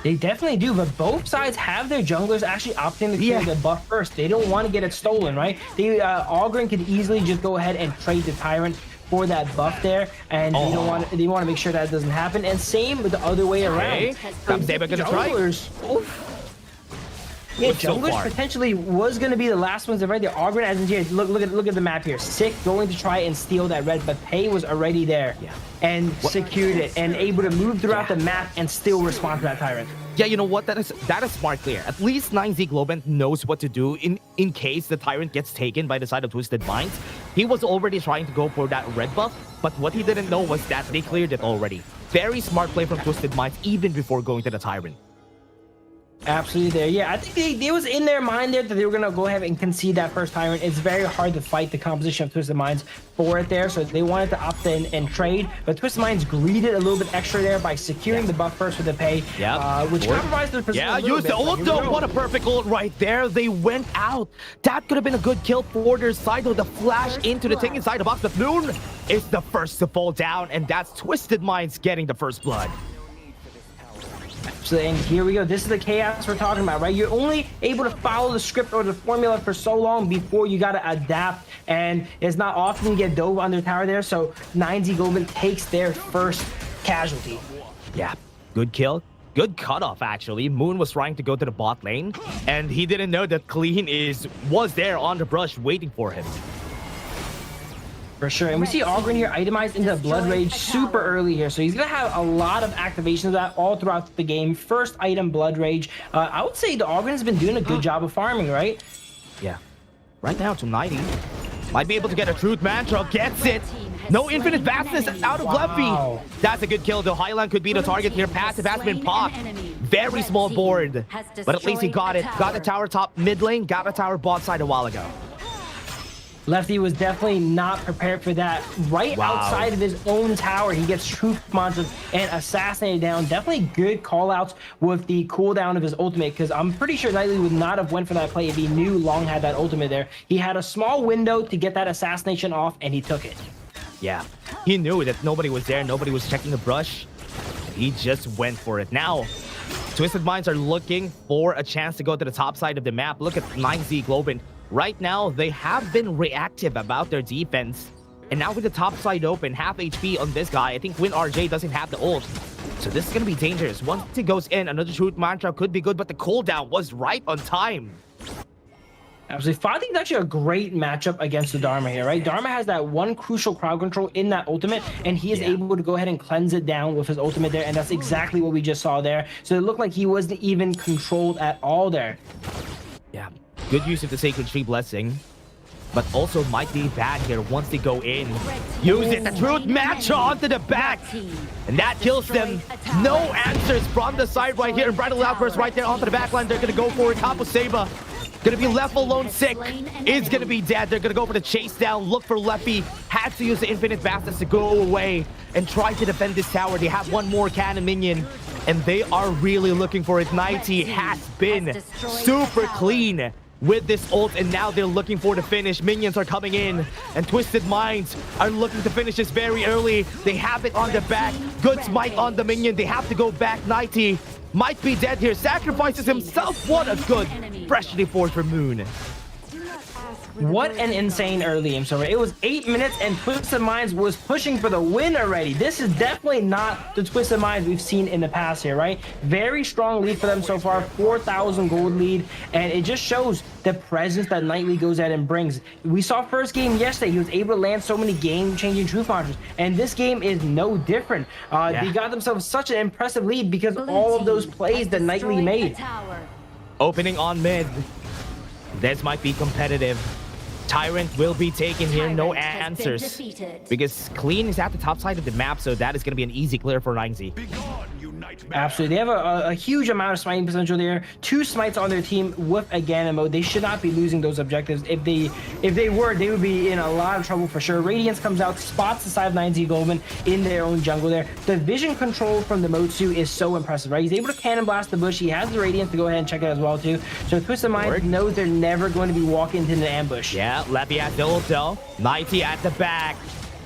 They definitely do, but both sides have their junglers actually opting to clear the buff first. They don't want to get it stolen, right? They Ogren could easily just go ahead and trade the Tyrant for that buff there, and they want to make sure that doesn't happen. And same with the other way around. KMW gonna try. Yeah, junglers potentially was going to be the last ones to right there. Ogren, as in here, look at the map here. Sick going to try and steal that red, but Pei was already there and secured it and able to move throughout the map and still respond to that Tyrant. Yeah, you know what? That is smart clear. At least 9Z Globant knows what to do in case the Tyrant gets taken by the side of Twisted Minds. He was already trying to go for that red buff, but what he didn't know was that they cleared it already. Very smart play from Twisted Minds even before going to the Tyrant. Absolutely there. Yeah, I think they was in their mind there that they were going to go ahead and concede that first Tyrant. It's very hard to fight the composition of Twisted Minds for it there, so they wanted to opt in and trade, but Twisted Minds greeded a little bit extra there by securing the buff first with the Pei, which compromised their position. Yeah, use the ult though. What a perfect ult right there. They went out. That could have been a good kill for their side though. The flash into the thing inside the box. The Noon is the first to fall down, and that's Twisted Minds getting the first blood. So, and here we go. This is the chaos we're talking about, right? You're only able to follow the script or the formula for so long before you got to adapt. And it's not often you get dove under tower there. So 9Z Globant takes their first casualty. Yeah, good kill. Good cutoff, actually. Moon was trying to go to the bot lane, and he didn't know that Clean was there on the brush waiting for him. For sure. And we see Ogren here itemized into Blood Rage super early here. So he's going to have a lot of activations of that all throughout the game. First item, Blood Rage. I would say the Ogren has been doing a good job of farming, right? Yeah. Right now to 90. Might be able to get a Truth Mantra. Gets it. No infinite vastness out of Leffy. That's a good kill, though. Highland could be the target here. Passive has been popped. Very small board. But at least he got it. Got the tower top mid lane. Got the tower bot side a while ago. Lefty was definitely not prepared for that. Right outside of his own tower, he gets Truth Mantra and assassinated down. Definitely good callouts with the cooldown of his ultimate, because I'm pretty sure Knightley would not have went for that play if he knew Long had that ultimate there. He had a small window to get that assassination off, and he took it. Yeah, he knew that nobody was there, nobody was checking the brush. He just went for it. Now, Twisted Minds are looking for a chance to go to the top side of the map. Look at 9Z Globant. Right now, they have been reactive about their defense. And now with the top side open, half HP on this guy, I think WinRJ doesn't have the ult. So this is going to be dangerous. Once it goes in, another Truth Mantra could be good, but the cooldown was right on time. Absolutely. I think it's actually a great matchup against the Dharma here, right? Dharma has that one crucial crowd control in that ultimate, and he is able to go ahead and cleanse it down with his ultimate there, and that's exactly what we just saw there. So it looked like he wasn't even controlled at all there. Yeah, good use of the Sacred Tree Blessing, but also might be bad here once they go in. Use it, the Truth Match onto the back, and that kills them. No answers from the side right here, and Bridal Outburst right there onto the back line. They're gonna go for it. Capo Seba gonna be left alone. Sick is gonna be dead. They're gonna go for the chase down, look for Leffy. Had to use the Infinite Vastness to go away and try to defend this tower. They have one more cannon minion, and they are really looking for it. 90 has been super clean with this ult, and now they're looking for the finish. Minions are coming in, and Twisted Minds are looking to finish this very early. They have it on the back. Good smite on the minion. They have to go back. 90 might be dead here. Sacrifices himself. What a good, freshly forged for Moon. What an insane early game. So it was 8 minutes, and Twisted Minds was pushing for the win already. This is definitely not the Twisted Minds we've seen in the past here, right? Very strong lead for them so far, 4,000 gold lead, and it just shows the presence that Nightly goes out and brings. We saw first game yesterday, he was able to land so many game-changing truth launchers, and this game is no different. They got themselves such an impressive lead because all of those plays that Nightly made. Opening on mid. This might be competitive. Tyrant will be taken here, no answers. Because Clean is at the top side of the map, so that is going to be an easy clear for 9Z. Absolutely. They have a huge amount of smiting potential there. 2 smites on their team with a Ganon mode. They should not be losing those objectives. If they were, they would be in a lot of trouble for sure. Radiance comes out, spots the side of 9Z Globant in their own jungle there. The vision control from the Motsu is so impressive, right? He's able to cannon blast the bush. He has the Radiance to go ahead and check it as well too. So Twisted Minds knows they're never going to be walking into the ambush. Yeah, Leffy at the ult though. 90 at the back.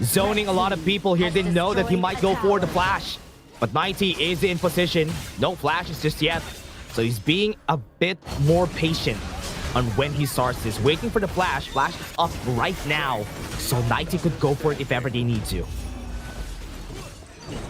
Zoning a lot of people here. Didn't know that he might go for the flash. But 90 is in position. No flashes just yet. So he's being a bit more patient on when he starts this. Waiting for the flash. Flash is up right now. So 90 could go for it if ever they need to.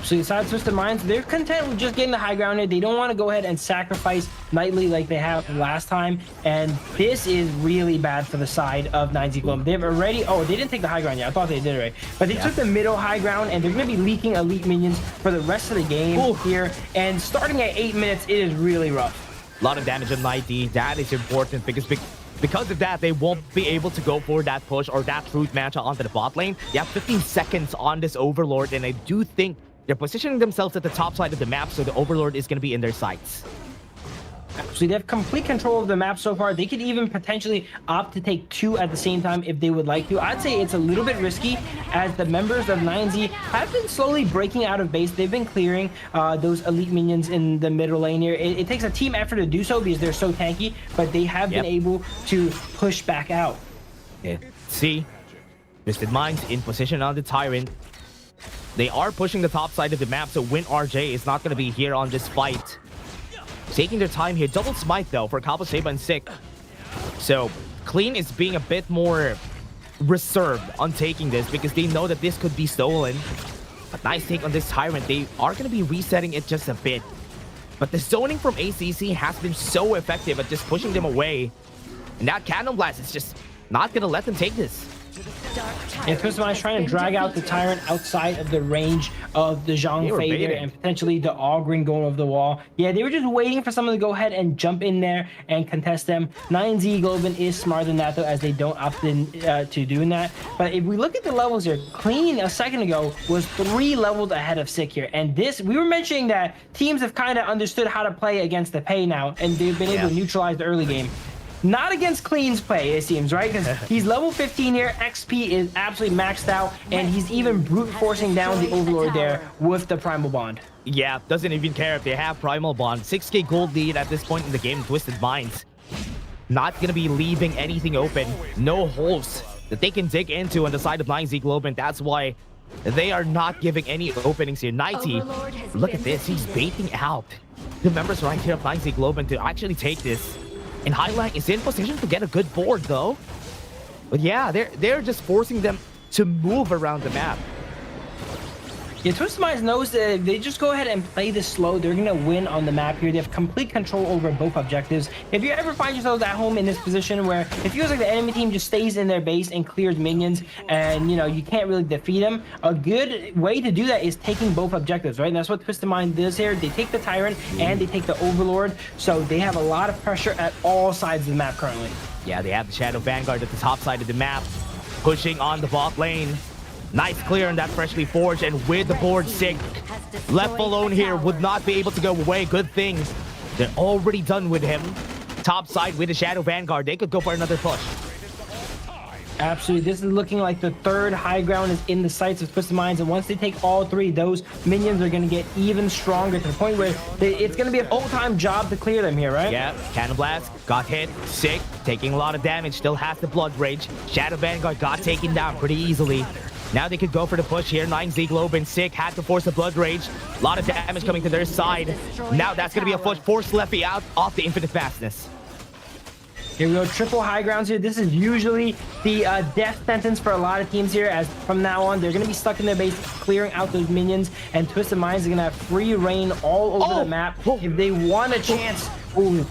So besides Twisted Minds, they're content with just getting the high ground here. They don't want to go ahead and sacrifice Nightly like they have last time. And this is really bad for the side of 9Z Globant. They've already... Oh, they didn't take the high ground yet. I thought they did, right? But they took the middle high ground, and they're going to be leaking elite minions for the rest of the game here. And starting at 8 minutes, it is really rough. A lot of damage on 90. That is important because of that, they won't be able to go for that push or that truth match onto the bot lane. They have 15 seconds on this Overlord, and I do think they're positioning themselves at the top side of the map, so the Overlord is going to be in their sights. So they have complete control of the map so far. They could even potentially opt to take 2 at the same time if they would like to. I'd say it's a little bit risky as the members of 9Z have been slowly breaking out of base. They've been clearing those elite minions in the middle lane here. It takes a team effort to do so because they're so tanky, but they have been able to push back out. Yeah. See, Twisted Minds in position on the Tyrant. They are pushing the top side of the map, so Win RJ is not going to be here on this fight. Taking their time here. Double smite, though, for Capo Seba and Sick. So, Clean is being a bit more reserved on taking this because they know that this could be stolen. But nice take on this Tyrant. They are going to be resetting it just a bit. But the zoning from ACC has been so effective at just pushing them away. And that Cannon Blast is just not going to let them take this. And Twisted Minds trying to drag out the Tyrant outside of the range of the Zhang Fei there, and potentially the Ogren going over the wall. Yeah, they were just waiting for someone to go ahead and jump in there and contest them. 9Z Globant is smarter than that, though, as they don't opt in to doing that. But if we look at the levels here, Clean a second ago was 3 levels ahead of Sick here. And this, we were mentioning that teams have kind of understood how to play against the Pei now, and they've been able to neutralize the early game. Not against Clean's play, it seems, right? Because he's level 15 here, XP is absolutely maxed out, and he's even brute forcing down the Overlord there with the Primal Bond. Yeah, doesn't even care if they have Primal Bond. 6k gold lead at this point in the game. Twisted Minds not going to be leaving anything open. No holes that they can dig into on the side of 9Z Globant. That's why they are not giving any openings here. 90, look at this. He's baiting out the members right here of 9Z Globant to actually take this. And Highlight is in position to get a good board, though. But yeah, they're just forcing them to move around the map. Yeah, Twisted Minds knows that if they just go ahead and play this slow, they're going to win on the map here. They have complete control over both objectives. If you ever find yourselves at home in this position where it feels like the enemy team just stays in their base and clears minions and, you know, you can't really defeat them, a good way to do that is taking both objectives, right? And that's what Twisted Mind does here. They take the Tyrant and they take the Overlord, so they have a lot of pressure at all sides of the map currently. Yeah, they have the Shadow Vanguard at the top side of the map, pushing on the bot lane. Nice clear on that freshly forged, and with the board sick, left alone here, would not be able to go away. Good thing they're already done with him. Top side with the Shadow Vanguard, they could go for another push. Absolutely. This is looking like the third high ground is in the sights of Twisted Minds, and once they take all three, those minions are going to get even stronger to the point where it's going to be an all-time job to clear them here, right? Yeah, Cannon Blast got hit, sick, taking a lot of damage, still has the Blood Rage. Shadow Vanguard got taken down pretty easily. Now they could go for the push here. 9Z Globant sick, had to force the Blood Rage. A lot of damage coming to their side. Now that's going to be a push, force Leffy out off the Infinite Fastness. Here we go, triple high grounds here. This is usually the death sentence for a lot of teams here, as from now on, they're going to be stuck in their base, clearing out those minions, and Twisted Minds are going to have free reign all over the map. If they want a chance,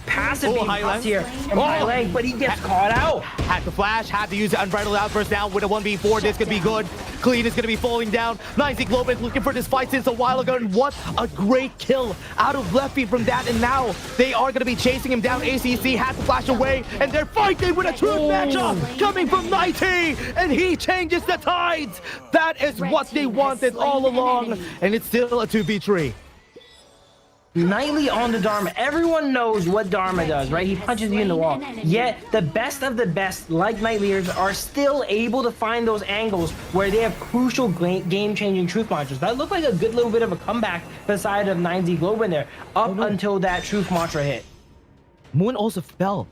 passive being caught here from high leg, but he gets caught out. Had to flash, had to use the Unbridled Outburst now with a 1v4. This could be good. Clean is going to be falling down. 9Z Globant looking for this fight since a while ago, and what a great kill out of Leffy from that, and now they are going to be chasing him down. ACC had to flash away, and they're fighting with a truth matchup coming from 90, and he changes the tides. That is what they wanted all along, and it's still a 2v3. Nightly on the Dharma. Everyone knows what Dharma does, right? He punches you in the wall. Yet, the best of the best, like Nightliers, are still able to find those angles where they have crucial game-changing truth launchers. That looked like a good little bit of a comeback for the side of 9Z Globant there, up until that truth mantra hit. Moon also fell.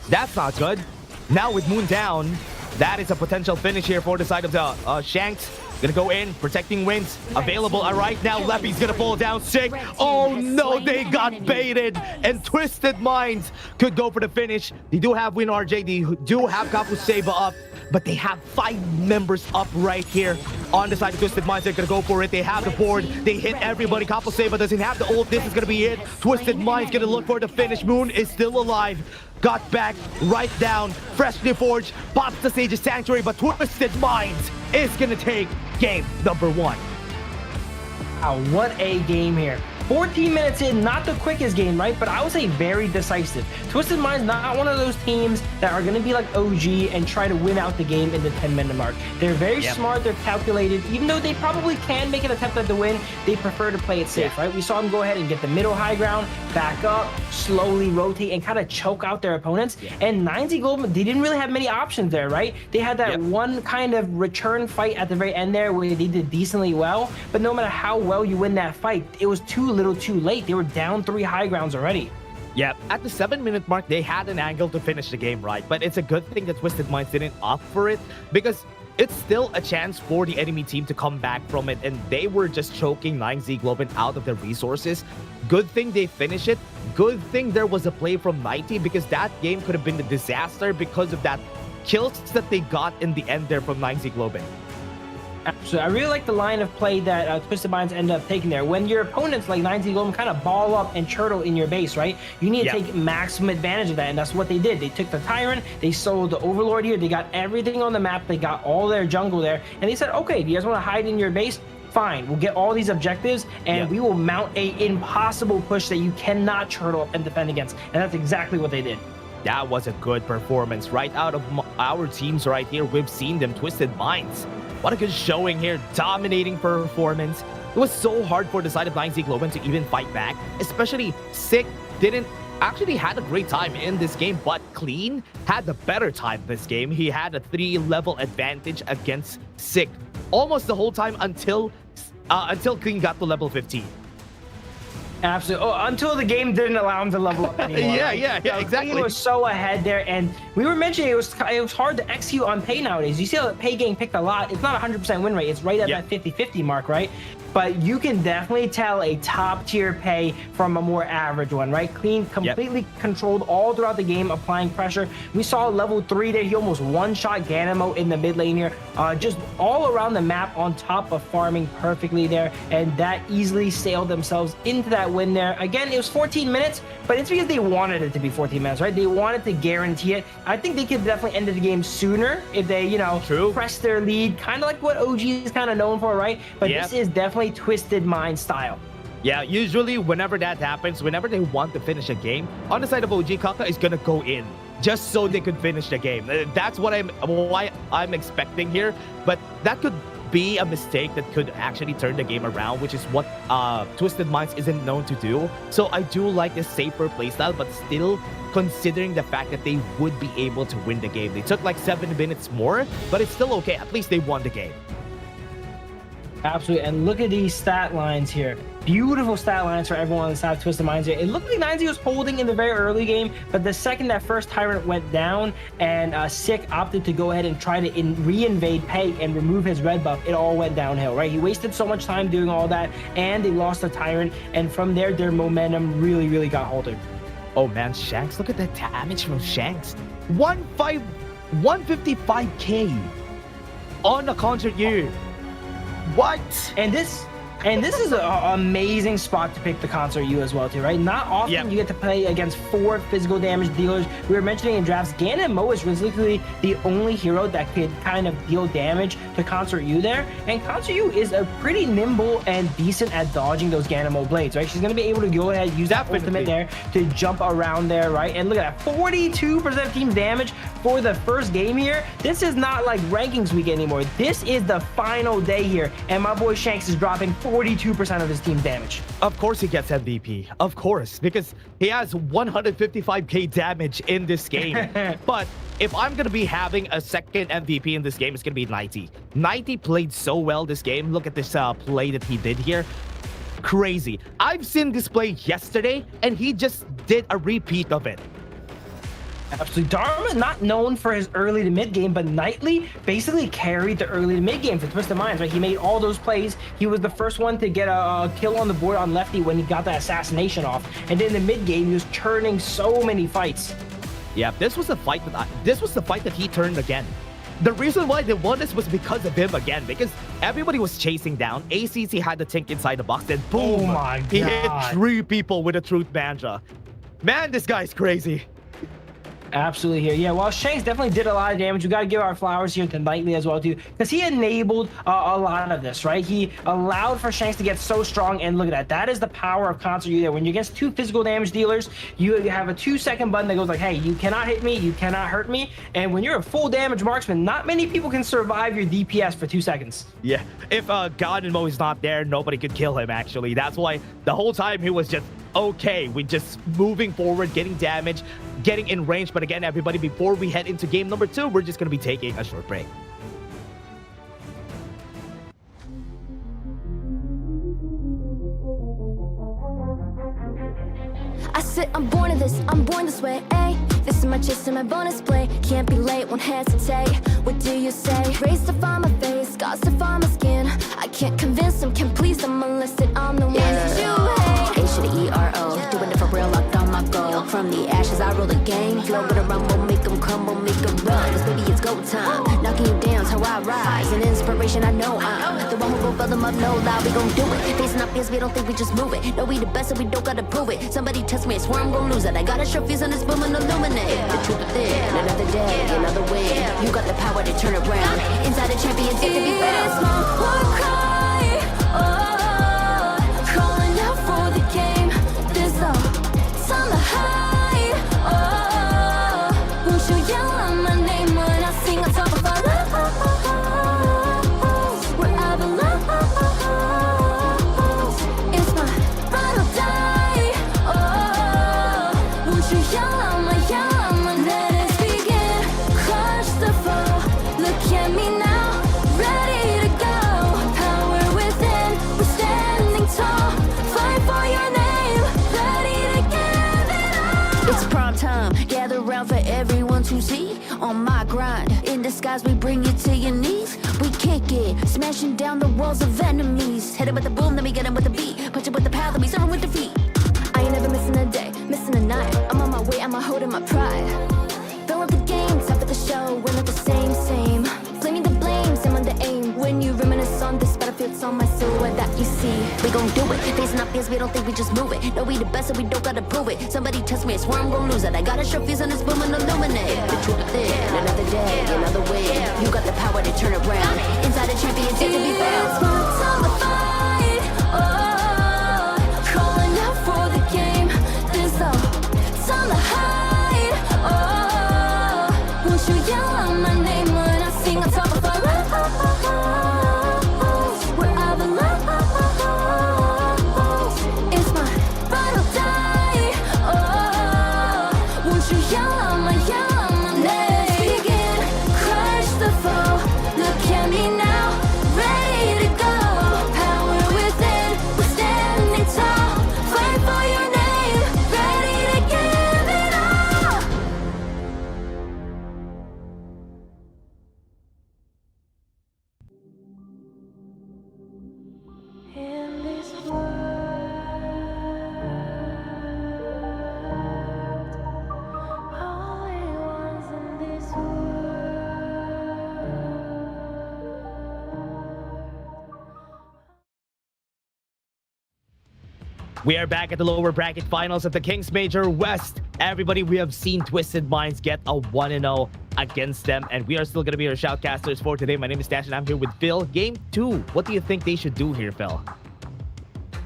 That's not good. Now with Moon down, that is a potential finish here for the side of the Shanks. Gonna go in, protecting wins available right now. Leffy's gonna fall down sick. Oh no, they got baited, and Twisted Minds could go for the finish. They do have Win RJ, they do have Kapu Seba up, but they have 5 members up right here on the side of Twisted Minds. They're gonna go for it. They have the board, they hit everybody. Kapu Seba doesn't have the ult. This is gonna be it. Twisted Minds gonna look for the finish. Moon is still alive. Got back, right down, freshly forged, pops the Sage's Sanctuary, but Twisted Minds is gonna take game number 1. Wow, what a game here. 14 minutes in, not the quickest game, right? But I would say very decisive. Twisted Minds not one of those teams that are going to be like OG and try to win out the game in the 10-minute mark. They're very smart, they're calculated. Even though they probably can make an attempt at the win, they prefer to play it safe, right? We saw them go ahead and get the middle high ground, back up, slowly rotate, and kind of choke out their opponents. And 9Z Globant, they didn't really have many options there, right? They had that one kind of return fight at the very end there where they did decently well, but no matter how well you win that fight, it was too little too late. They were down 3 high grounds already. Yep, at the 7-minute mark, they had an angle to finish the game, right? But it's a good thing that Twisted Minds didn't opt for it, because it's still a chance for the enemy team to come back from it, and they were just choking 9Z Globant out of their resources. Good thing they finished it. Good thing there was a play from 90, because that game could have been a disaster because of that kills that they got in the end there from 9Z Globant. Absolutely. I really like the line of play that Twisted Minds ended up taking there. When your opponents like 9Z Globant kind of ball up and turtle in your base, right? You need to take maximum advantage of that, and that's what they did. They took the Tyrant, they sold the Overlord here, they got everything on the map, they got all their jungle there, and they said, okay, do you guys want to hide in your base? Fine, we'll get all these objectives, and we will mount a impossible push that you cannot turtle up and defend against, and that's exactly what they did. That was a good performance right out of our teams right here. We've seen them, Twisted Minds. What a good showing here, dominating performance. It was so hard for the side of 9Z Globant to even fight back, especially Sick actually had a great time in this game, but Clean had the better time this game. He had a 3-level advantage against Sick almost the whole time until Clean got to level 15. Absolutely. Oh, until the game didn't allow him to level up anymore. yeah, exactly. He was so ahead there, and we were mentioning it was hard to execute on pay nowadays. You see how the pay game picked a lot. It's not 100% win rate. It's right at that 50-50 mark, right? but you can definitely tell a top tier Pei from a more average one, right? Clean, completely controlled all throughout the game, applying pressure. We saw level 3 there. He almost one-shot Ganemo in the mid lane here, just all around the map on top of farming perfectly there, and that easily sailed themselves into that win there. Again, it was 14 minutes, but it's because they wanted it to be 14 minutes, right? They wanted to guarantee it. I think they could definitely end the game sooner if they, you know, press their lead, kind of like what OG is kind of known for, right? But this is definitely Twisted Mind style. Yeah, usually whenever that happens, whenever they want to finish a game, on the side of OG, Kaka is gonna go in just so they could finish the game. That's why I'm expecting here. But that could be a mistake that could actually turn the game around, which is what Twisted Minds isn't known to do. So I do like this safer playstyle, but still considering the fact that they would be able to win the game. They took like 7 minutes more, but it's still okay. At least they won the game. Absolutely, and look at these stat lines here. Beautiful stat lines for everyone on the side of Twisted Minds here. It looked like 9Z was holding in the very early game, but the second that first Tyrant went down and Sick opted to go ahead and try to re-invade Pei and remove his red buff, it all went downhill, right? He wasted so much time doing all that, and they lost the Tyrant, and from there, their momentum really got halted. Oh man, Shanks, look at the damage from Shanks. 155k on a concert year. What? And this is an amazing spot to pick the Concert U as well too, right? Not often you get to play against 4 physical damage dealers. We were mentioning in drafts, Ganemo is literally the only hero that could kind of deal damage to Concert U there. And Concert U is a pretty nimble and decent at dodging those Ganemo blades, right? She's going to be able to go ahead, use that ultimate there to jump around there, right? And look at that, 42% of team's damage for the first game here. This is not like rankings week anymore. This is the final day here. And my boy Shanks is dropping 42% of his team's damage. Of course he gets MVP. Of course, because he has 155k damage in this game. But if I'm going to be having a second MVP in this game, it's going to be 90. 90 played so well this game. Look at this play that he did here. Crazy. I've seen this play yesterday, and he just did a repeat of it. Absolutely. Dharma, not known for his early to mid game, but Nightly basically carried the early to mid game for Twisted Minds, right? He made all those plays. He was the first one to get a kill on the board on Lefty when he got that assassination off. And then in the mid game, he was churning so many fights. Yeah, this was the fight that he turned again. The reason why they won this was because of him again, because everybody was chasing down. ACC had the tank inside the box, and boom, oh my God, he hit 3 people with a Truth Manja. Man, this guy's crazy. Absolutely here. Yeah, well, Shanks definitely did a lot of damage. We got to give our flowers here to Nightly as well, too, because he enabled a lot of this, right? He allowed for Shanks to get so strong, and look at that. That is the power of Concert U there. When you're against 2 physical damage dealers, you have a 2-second button that goes like, hey, you cannot hit me, you cannot hurt me. And when you're a full damage marksman, not many people can survive your DPS for 2 seconds. Yeah, if God and Mo is not there, nobody could kill him, actually. That's why the whole time he was just okay with just moving forward, getting damage, getting in range. But again, everybody, before we head into game number 2, we're just going to be taking a short break. I said I'm born of this, I'm born this way, ayy. This is my chest and my bonus play. Can't be late, won't hesitate. What do you say? Race to find my face, scars to find my skin. I can't convince them, can't please them unless that I'm the one that you hate. H to the E-R-O, doing it for real, locked on my goal. From the ashes, I roll the game. Flow with a rumble, make them crumble, make them run. Cause baby, it's go time. Knocking you down's how I rise. An inspiration, I know I'm the one who will fill them up, no lie, we gon' do it. Facing our fears, we don't think we just move it. No, we the best and we don't gotta prove it. Somebody test me, I swear I'm gon' lose it. I got a sure fuse on this boom and illuminate. The truth within, another day, another win. You got the power to turn around. Inside the champions, yet to be found. It's my war cry, oh, calling out for the game. There's no time to hide, oh, won't you yell out my name when I sing on top of our lungs, wherever lost. It's my ride or die, oh, won't you yell out my let us begin, crush the foe, look at me now, ready to go, power within, we're standing tall, fight for your name, ready to give it all. It's prime time, gather round for everyone to see. On my grind, in disguise we bring you to your knees. we kick it. Smashing down the walls of enemies. Hit it with the boom, then we get it with the beat. Punch it with the power, then we serve it with defeat. I ain't never missing a day, missing a night. I'm on my way, I'm holding my pride. Fill up the game, top of the show, we're not the same. Blaming the blame, same on the aim. When you reminisce on this battlefield, it's on my silhouette that you see. We gon' do it, facing our fears, we don't think we just move it. No, we the best, so we don't gotta prove it. Somebody test me, I swear I'm gon' lose it. I got a sharp fuse on this boom and illuminate. The truth within, another day, another way. You got the power to turn it around. Inside a champion, yet to be found. It's my time to fight. Oh, calling out for the game. There's no time to hide. Oh, won't you yell out my name when I sing on top of our lungs? We're out of love. It's my ride or die. Oh, won't you yell out my name? Let's begin. Crush the foe. Look at me now. Ready to go. Power within. We're standing tall. Fight for your name. Ready to give it all. In this We are back at the lower bracket finals at the Kings Major West. Everybody, we have seen Twisted Minds get a 1-0 against them, and we are still going to be your shoutcasters for today. My name is Dash, and I'm here with Phil. Game 2, what do you think they should do here, Phil?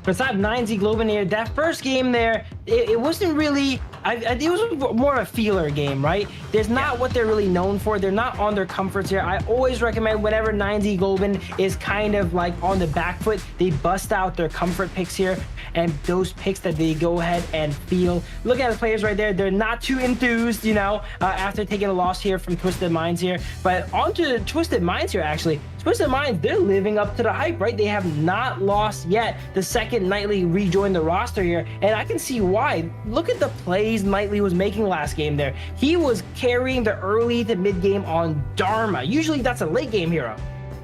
Besides 9Z Globant here, that first game there, it wasn't really, it was more of a feeler game, right? There's not what they're really known for. They're not on their comforts here. I always recommend whenever 9Z Globant is kind of like on the back foot, they bust out their comfort picks here, and those picks that they go ahead and feel. Look at the players right there. They're not too enthused, you know, after taking a loss here from Twisted Minds here. But on to Twisted Minds here, actually. Twisted Minds, they're living up to the hype, right? They have not lost yet. The second Knightley rejoined the roster here, and I can see why. Look at the plays Knightley was making last game there. He was carrying the early to mid game on Dharma. Usually that's a late game hero.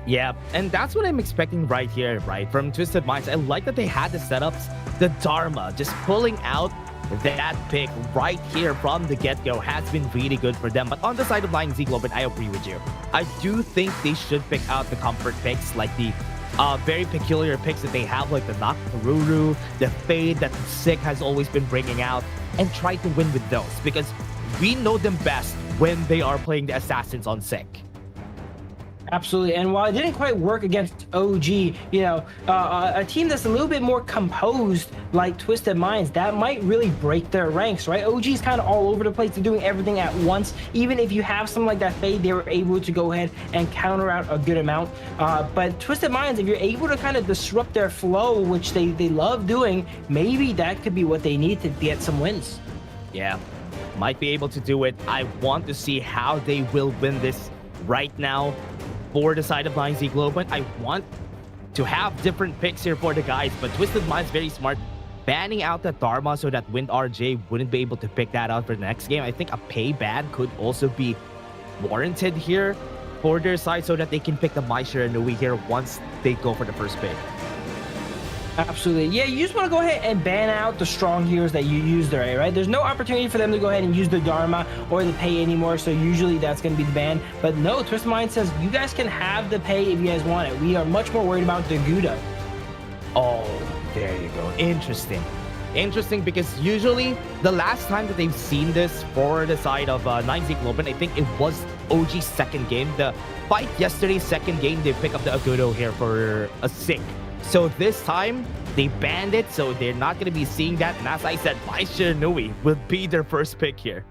Yeah, and that's what I'm expecting right here, right? From Twisted Minds. I like that they had the setups, the Dharma, just pulling out that pick right here from the get-go has been really good for them. But on the side of 9Z Globant, I agree with you. I do think they should pick out the comfort picks, like the very peculiar picks that they have, like the Nakaruru, the Fade that Sick has always been bringing out, and try to win with those, because we know them best when they are playing the Assassins on Sick. Absolutely, and while it didn't quite work against OG, you know, a team that's a little bit more composed like Twisted Minds, that might really break their ranks, right? OG's kind of all over the place. They're doing everything at once. Even if you have something like that Fade, they were able to go ahead and counter out a good amount. But Twisted Minds, if you're able to kind of disrupt their flow, which they love doing, maybe that could be what they need to get some wins. Yeah, might be able to do it. I want to see how they will win this right now. For the side of 9Z Globant, I want to have different picks here for the guys, but Twisted Minds very smart, banning out the Dharma so that Wind RJ wouldn't be able to pick that out for the next game. I think a pay ban could also be warranted here for their side so that they can pick the Mai Shiranui here once they go for the first pick. Absolutely. Yeah, you just want to go ahead and ban out the strong heroes that you use there, right? There's no opportunity for them to go ahead and use the Dharma or the pay anymore, so usually that's going to be the ban. But no, Twisted Mind says you guys can have the pay if you guys want it. We are much more worried about the Gudo. Oh, there you go. Interesting. Interesting, because usually the last time that they've seen this for the side of 9Z Globant, I think it was OG's second game. The fight yesterday's second game, they pick up the Agudo here for a Sick. So this time, they banned it, so they're not going to be seeing that. And as I said, Mai Shiranui will be their first pick here.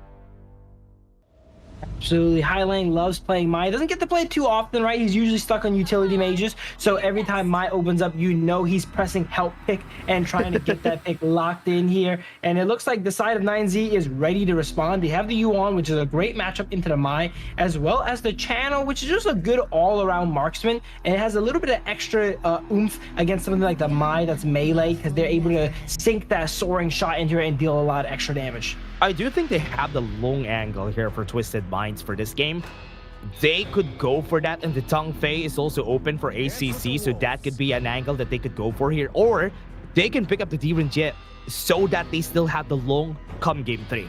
Absolutely. Highline loves playing Mai. Doesn't get to play it too often, right? He's usually stuck on utility mages. So every time Mai opens up, you know he's pressing help pick and trying to get that pick locked in here. And it looks like the side of 9Z is ready to respond. They have the Yuan, which is a great matchup into the Mai, as well as the Channel, which is just a good all-around marksman. And it has a little bit of extra oomph against something like the Mai that's melee, because they're able to sink that soaring shot into it and deal a lot of extra damage. I do think they have the long angle here for Twisted Minds for this game. they could go for that, and the Tong Fei is also open for ACC, so that could be an angle that they could go for here. Or they can pick up the D-Ren Jet so that they still have the long come game 3.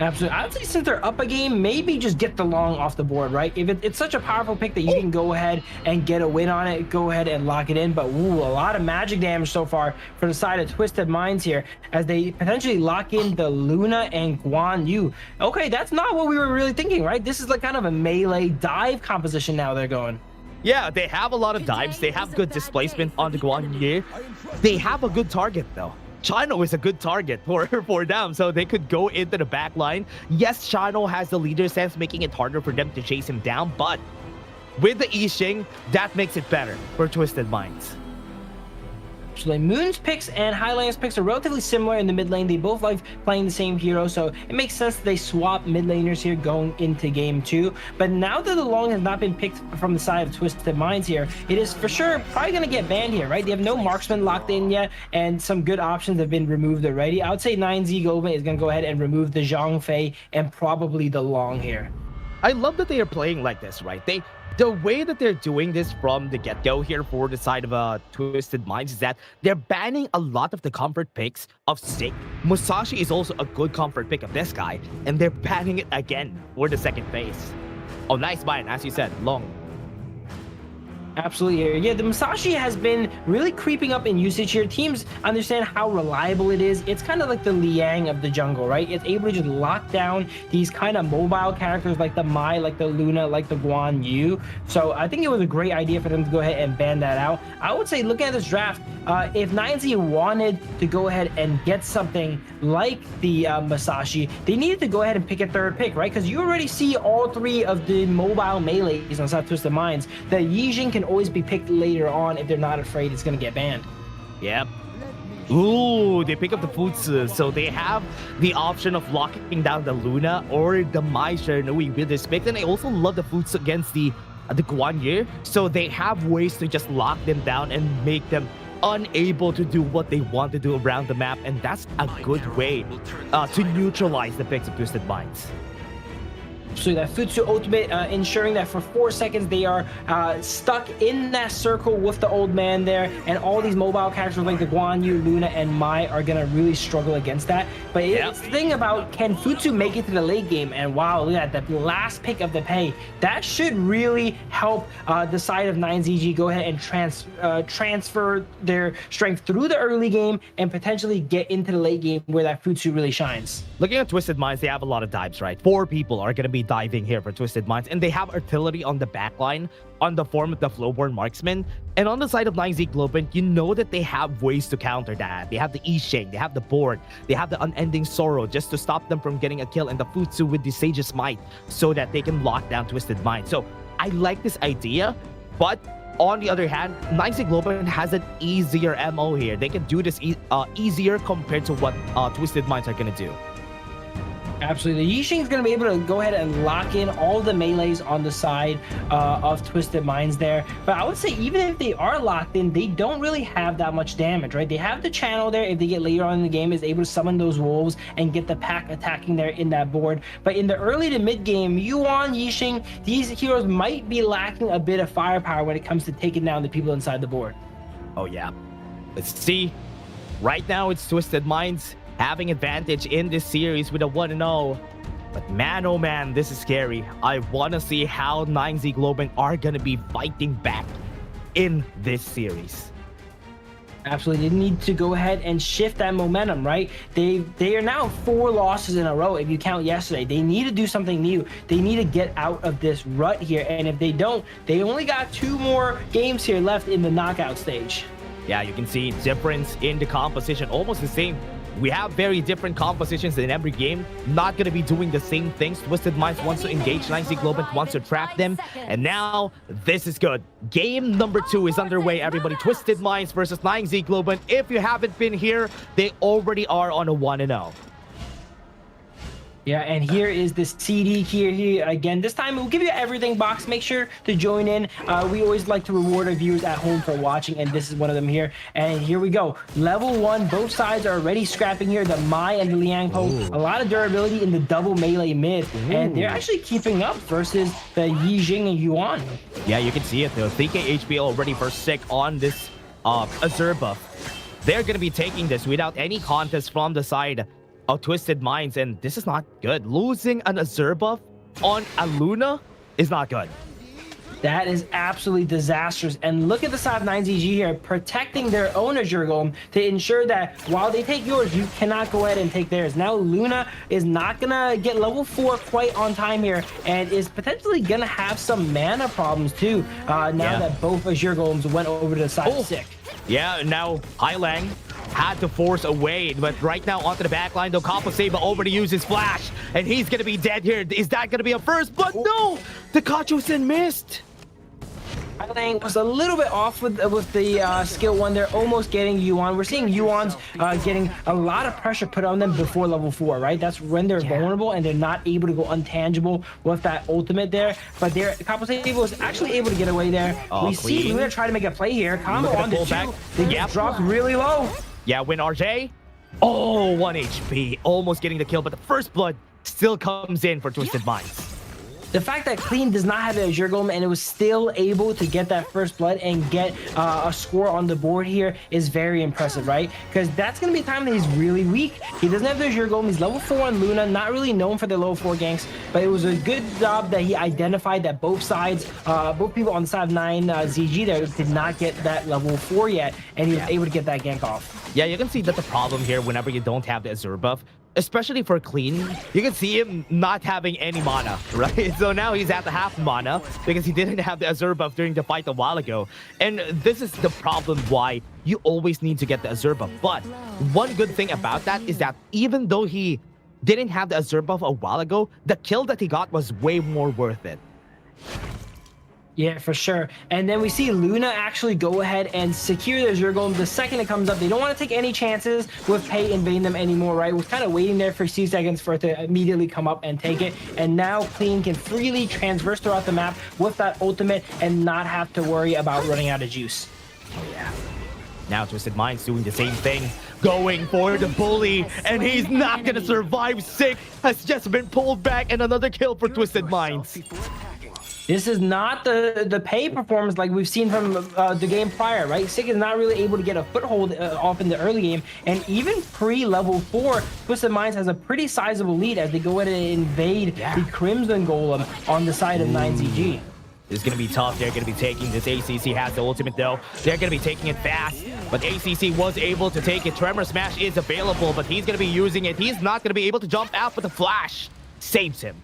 Absolutely. I would say since they're up a game, maybe just get the long off the board, right? If it's such a powerful pick that you can go ahead and get a win on it, go ahead and lock it in. But ooh, a lot of magic damage so far for the side of Twisted Minds here as they potentially lock in the Luna and Guan Yu. Okay, that's not what we were really thinking, right? This is like kind of a melee dive composition now they're going. Yeah, they have a lot of dives. They have good displacement on the Guan Yu. They have a good target, though. Chino is a good target for them, so they could go into the back line. Yes, Chino has the leader sense, making it harder for them to chase him down, but with the Yixing, that makes it better for Twisted Minds. Actually, Moon's picks and Highland's picks are relatively similar in the mid lane. They both like playing the same hero, so it makes sense that they swap mid laners here going into game 2. But now that the long has not been picked from the side of Twisted Minds here, it is for sure probably going to get banned here, right? They have no marksman locked in yet, and some good options have been removed already. I would say 9Z Globant is going to go ahead and remove the Zhang Fei and probably the long here. I love that they are playing like this, right? The way that they're doing this from the get-go here for the side of Twisted Minds is that they're banning a lot of the comfort picks of Stick. Musashi is also a good comfort pick of this guy, and they're banning it again for the second phase. Oh, nice ban, as you said, long. Absolutely. Yeah, the Musashi has been really creeping up in usage here. Teams understand how reliable it is. It's kind of like the Liang of the jungle, right? It's able to just lock down these kind of mobile characters like the Mai, like the Luna, like the Guan Yu. So I think it was a great idea for them to go ahead and ban that out. I would say, looking at this draft, if 9Z wanted to go ahead and get something like the Musashi, they needed to go ahead and pick a third pick, right? Because you already see all 3 of the mobile melees on South Twisted Minds. The Yixing can always be picked later on if they're not afraid it's going to get banned. Yep. Ooh, they pick up the Futsu, so they have the option of locking down the Luna or the Mai Shernui with this pick. And I also love the Futsu against the Guan Yu, so they have ways to just lock them down and make them unable to do what they want to do around the map, and that's a good way to neutralize the picks of Twisted Minds. So that Futsu ultimate ensuring that for 4 seconds they are stuck in that circle with the old man there, and all these mobile characters like the Guan Yu, Luna, and Mai are gonna really struggle against that. But it's the thing about, can Futsu make it to the late game? And wow, look at that, the last pick of the pay. That should really help the side of 9ZG go ahead and transfer their strength through the early game and potentially get into the late game where that Futsu really shines. Looking at Twisted Minds, they have a lot of dives, right? 4 people are going to be diving here for Twisted Minds, and they have artillery on the backline on the form of the Flowborn Marksman. And on the side of 9Z Globant, you know that they have ways to counter that. They have the Yixing, they have the board, they have the Unending Sorrow just to stop them from getting a kill, and the Futsu with the Sage's Might so that they can lock down Twisted Minds. So I like this idea, but on the other hand, 9Z Globant has an easier MO here. They can do this easier compared to what Twisted Minds are going to do. Absolutely. The Yixing is going to be able to go ahead and lock in all the melees on the side of Twisted Minds there. But I would say even if they are locked in, they don't really have that much damage, right? They have the channel there. If they get later on in the game, is able to summon those wolves and get the pack attacking there in that board. But in the early to mid game, Yuan, Yixing, these heroes might be lacking a bit of firepower when it comes to taking down the people inside the board. Oh yeah. Let's see. Right now it's Twisted Minds having advantage in this series with a 1-0. But man, oh man, this is scary. I want to see how 9Z Globant are going to be fighting back in this series. Absolutely. They need to go ahead and shift that momentum, right? They are now 4 losses in a row if you count yesterday. They need to do something new. They need to get out of this rut here. And if they don't, they only got 2 more games here left in the knockout stage. Yeah, you can see difference in the composition, almost the same. We have very different compositions in every game. Not going to be doing the same things. Twisted Minds wants to engage. 9Z Globant wants to trap them. And now, this is good. Game number 2 is underway, everybody. Twisted Minds versus 9Z Globant. If you haven't been here, they already are on a 1-0. Yeah, and here is the CD here again. This time we'll give you everything box. Make sure to join in. We always like to reward our viewers at home for watching, and this is one of them here. And here we go. Level 1, both sides are already scrapping here. The Mai and the Liang Po. A lot of durability in the double melee mid, and they're actually keeping up versus the Yi Jing and Yuan. Yeah, you can see it though. 3K HP already for Sick on this Azure buff. They're going to be taking this without any contest from the side of Twisted Minds, and this is not good. Losing an Azure buff on a Luna is not good. That is absolutely disastrous. And look at the side of 9ZG here, protecting their own Azure Golem to ensure that while they take yours, you cannot go ahead and take theirs. Now Luna is not gonna get level 4 quite on time here, and is potentially gonna have some mana problems too, now that both Azure Golems went over to the side of Sick. Yeah, now Hailang had to force away, but right now onto the back line, though, Compo Saber over to use his flash, and he's gonna be dead here. Is that gonna be a first? But no! The Kacho-sen missed! Hailang was a little bit off with the skill 1. They're almost getting Yuan. We're seeing Yuan's getting a lot of pressure put on them before level 4, right? That's when they're vulnerable and they're not able to go untangible with that ultimate there. But their Compo Saber was actually able to get away there. We see Luna try to make a play here. Combo on the 2. They just dropped really low. Yeah, win RJ. Oh, 1 HP. Almost getting the kill, but the first blood still comes in for Twisted Minds. The fact that Clean does not have the Azure Golem and it was still able to get that first blood and get a score on the board here is very impressive, right? Because that's going to be a time that he's really weak. He doesn't have the Azure Golem. He's level 4 on Luna, not really known for the level 4 ganks, but it was a good job that he identified that both sides, both people on the side of 9ZG there did not get that level 4 yet, and he was able to get that gank off. Yeah, you can see that the problem here whenever you don't have the Azure buff, especially for Clean, you can see him not having any mana, right? So now he's at the half mana because he didn't have the Azure buff during the fight a while ago. And this is the problem why you always need to get the Azure buff. But one good thing about that is that even though he didn't have the Azure buff a while ago, the kill that he got was way more worth it. Yeah, for sure. And then we see Luna actually go ahead and secure the Azure Golem the second it comes up. They don't want to take any chances with Pei invading them anymore, right? We're kind of waiting there for 2 seconds for it to immediately come up and take it. And now Clean can freely transverse throughout the map with that ultimate and not have to worry about running out of juice. Oh, yeah. Now Twisted Minds doing the same thing, going for the bully, and he's not going to survive. Sick has just been pulled back, and another kill for Twisted Minds. This is not the Pei performance like we've seen from the game prior, right? Sick is not really able to get a foothold off in the early game, and even pre-level 4, Twisted Minds has a pretty sizable lead as they go ahead and invade the Crimson Golem on the side of 9ZG. It's going to be tough. They're going to be taking this. ACC has the ultimate, though. They're going to be taking it fast, but ACC was able to take it. Tremor Smash is available, but he's going to be using it. He's not going to be able to jump out, but the flash saves him.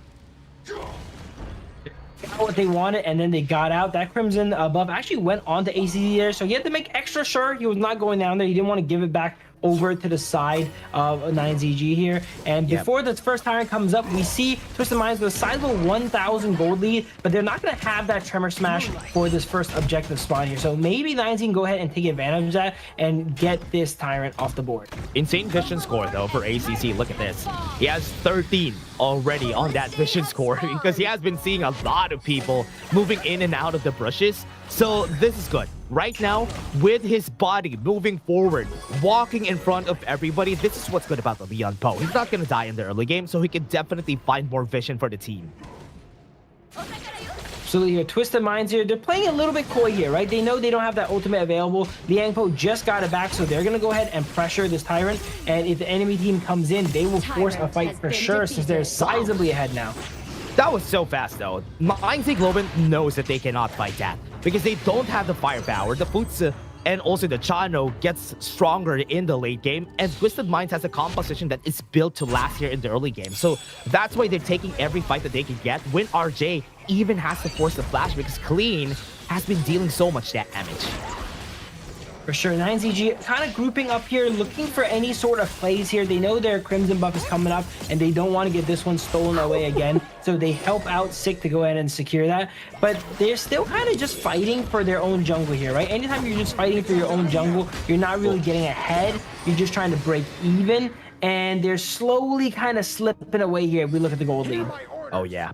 Got what they wanted, and then they got out. That Crimson buff actually went on to ACC there, so he had to make extra sure he was not going down there. He didn't want to give it back over to the side of 9ZG here. And before this first tyrant comes up, we see Twisted Minds with a sizable 1,000 gold lead, but they're not going to have that Tremor Smash for this first objective spawn here. So maybe 9Z can go ahead and take advantage of that and get this tyrant off the board. Insane vision score, though, for ACC. Look at this. He has 13 already on that vision score because he has been seeing a lot of people moving in and out of the brushes. So this is good. Right now, with his body moving forward, walking in front of everybody, this is what's good about the Leon Po. He's not going to die in the early game, so he can definitely find more vision for the team. Absolutely here. Twisted Minds here. They're playing a little bit coy here, right? They know they don't have that ultimate available. Liang Po just got it back, so they're going to go ahead and pressure this Tyrant. And if the enemy team comes in, they will force a fight for sure since they're sizably ahead now. That was so fast, though. Mindset Globant knows that they cannot fight that because they don't have the firepower. The Futsu and also the Chano gets stronger in the late game, and Twisted Minds has a composition that is built to last here in the early game. So that's why they're taking every fight that they can get. When RJ even has to force the flash because Clean has been dealing so much damage. For sure, 9ZG kind of grouping up here, looking for any sort of plays here. They know their Crimson buff is coming up, and they don't want to get this one stolen away again. So they help out Sick to go ahead and secure that. But they're still kind of just fighting for their own jungle here, right? Anytime you're just fighting for your own jungle, you're not really getting ahead. You're just trying to break even. and they're slowly kind of slipping away here if we look at the gold lead. Oh, yeah.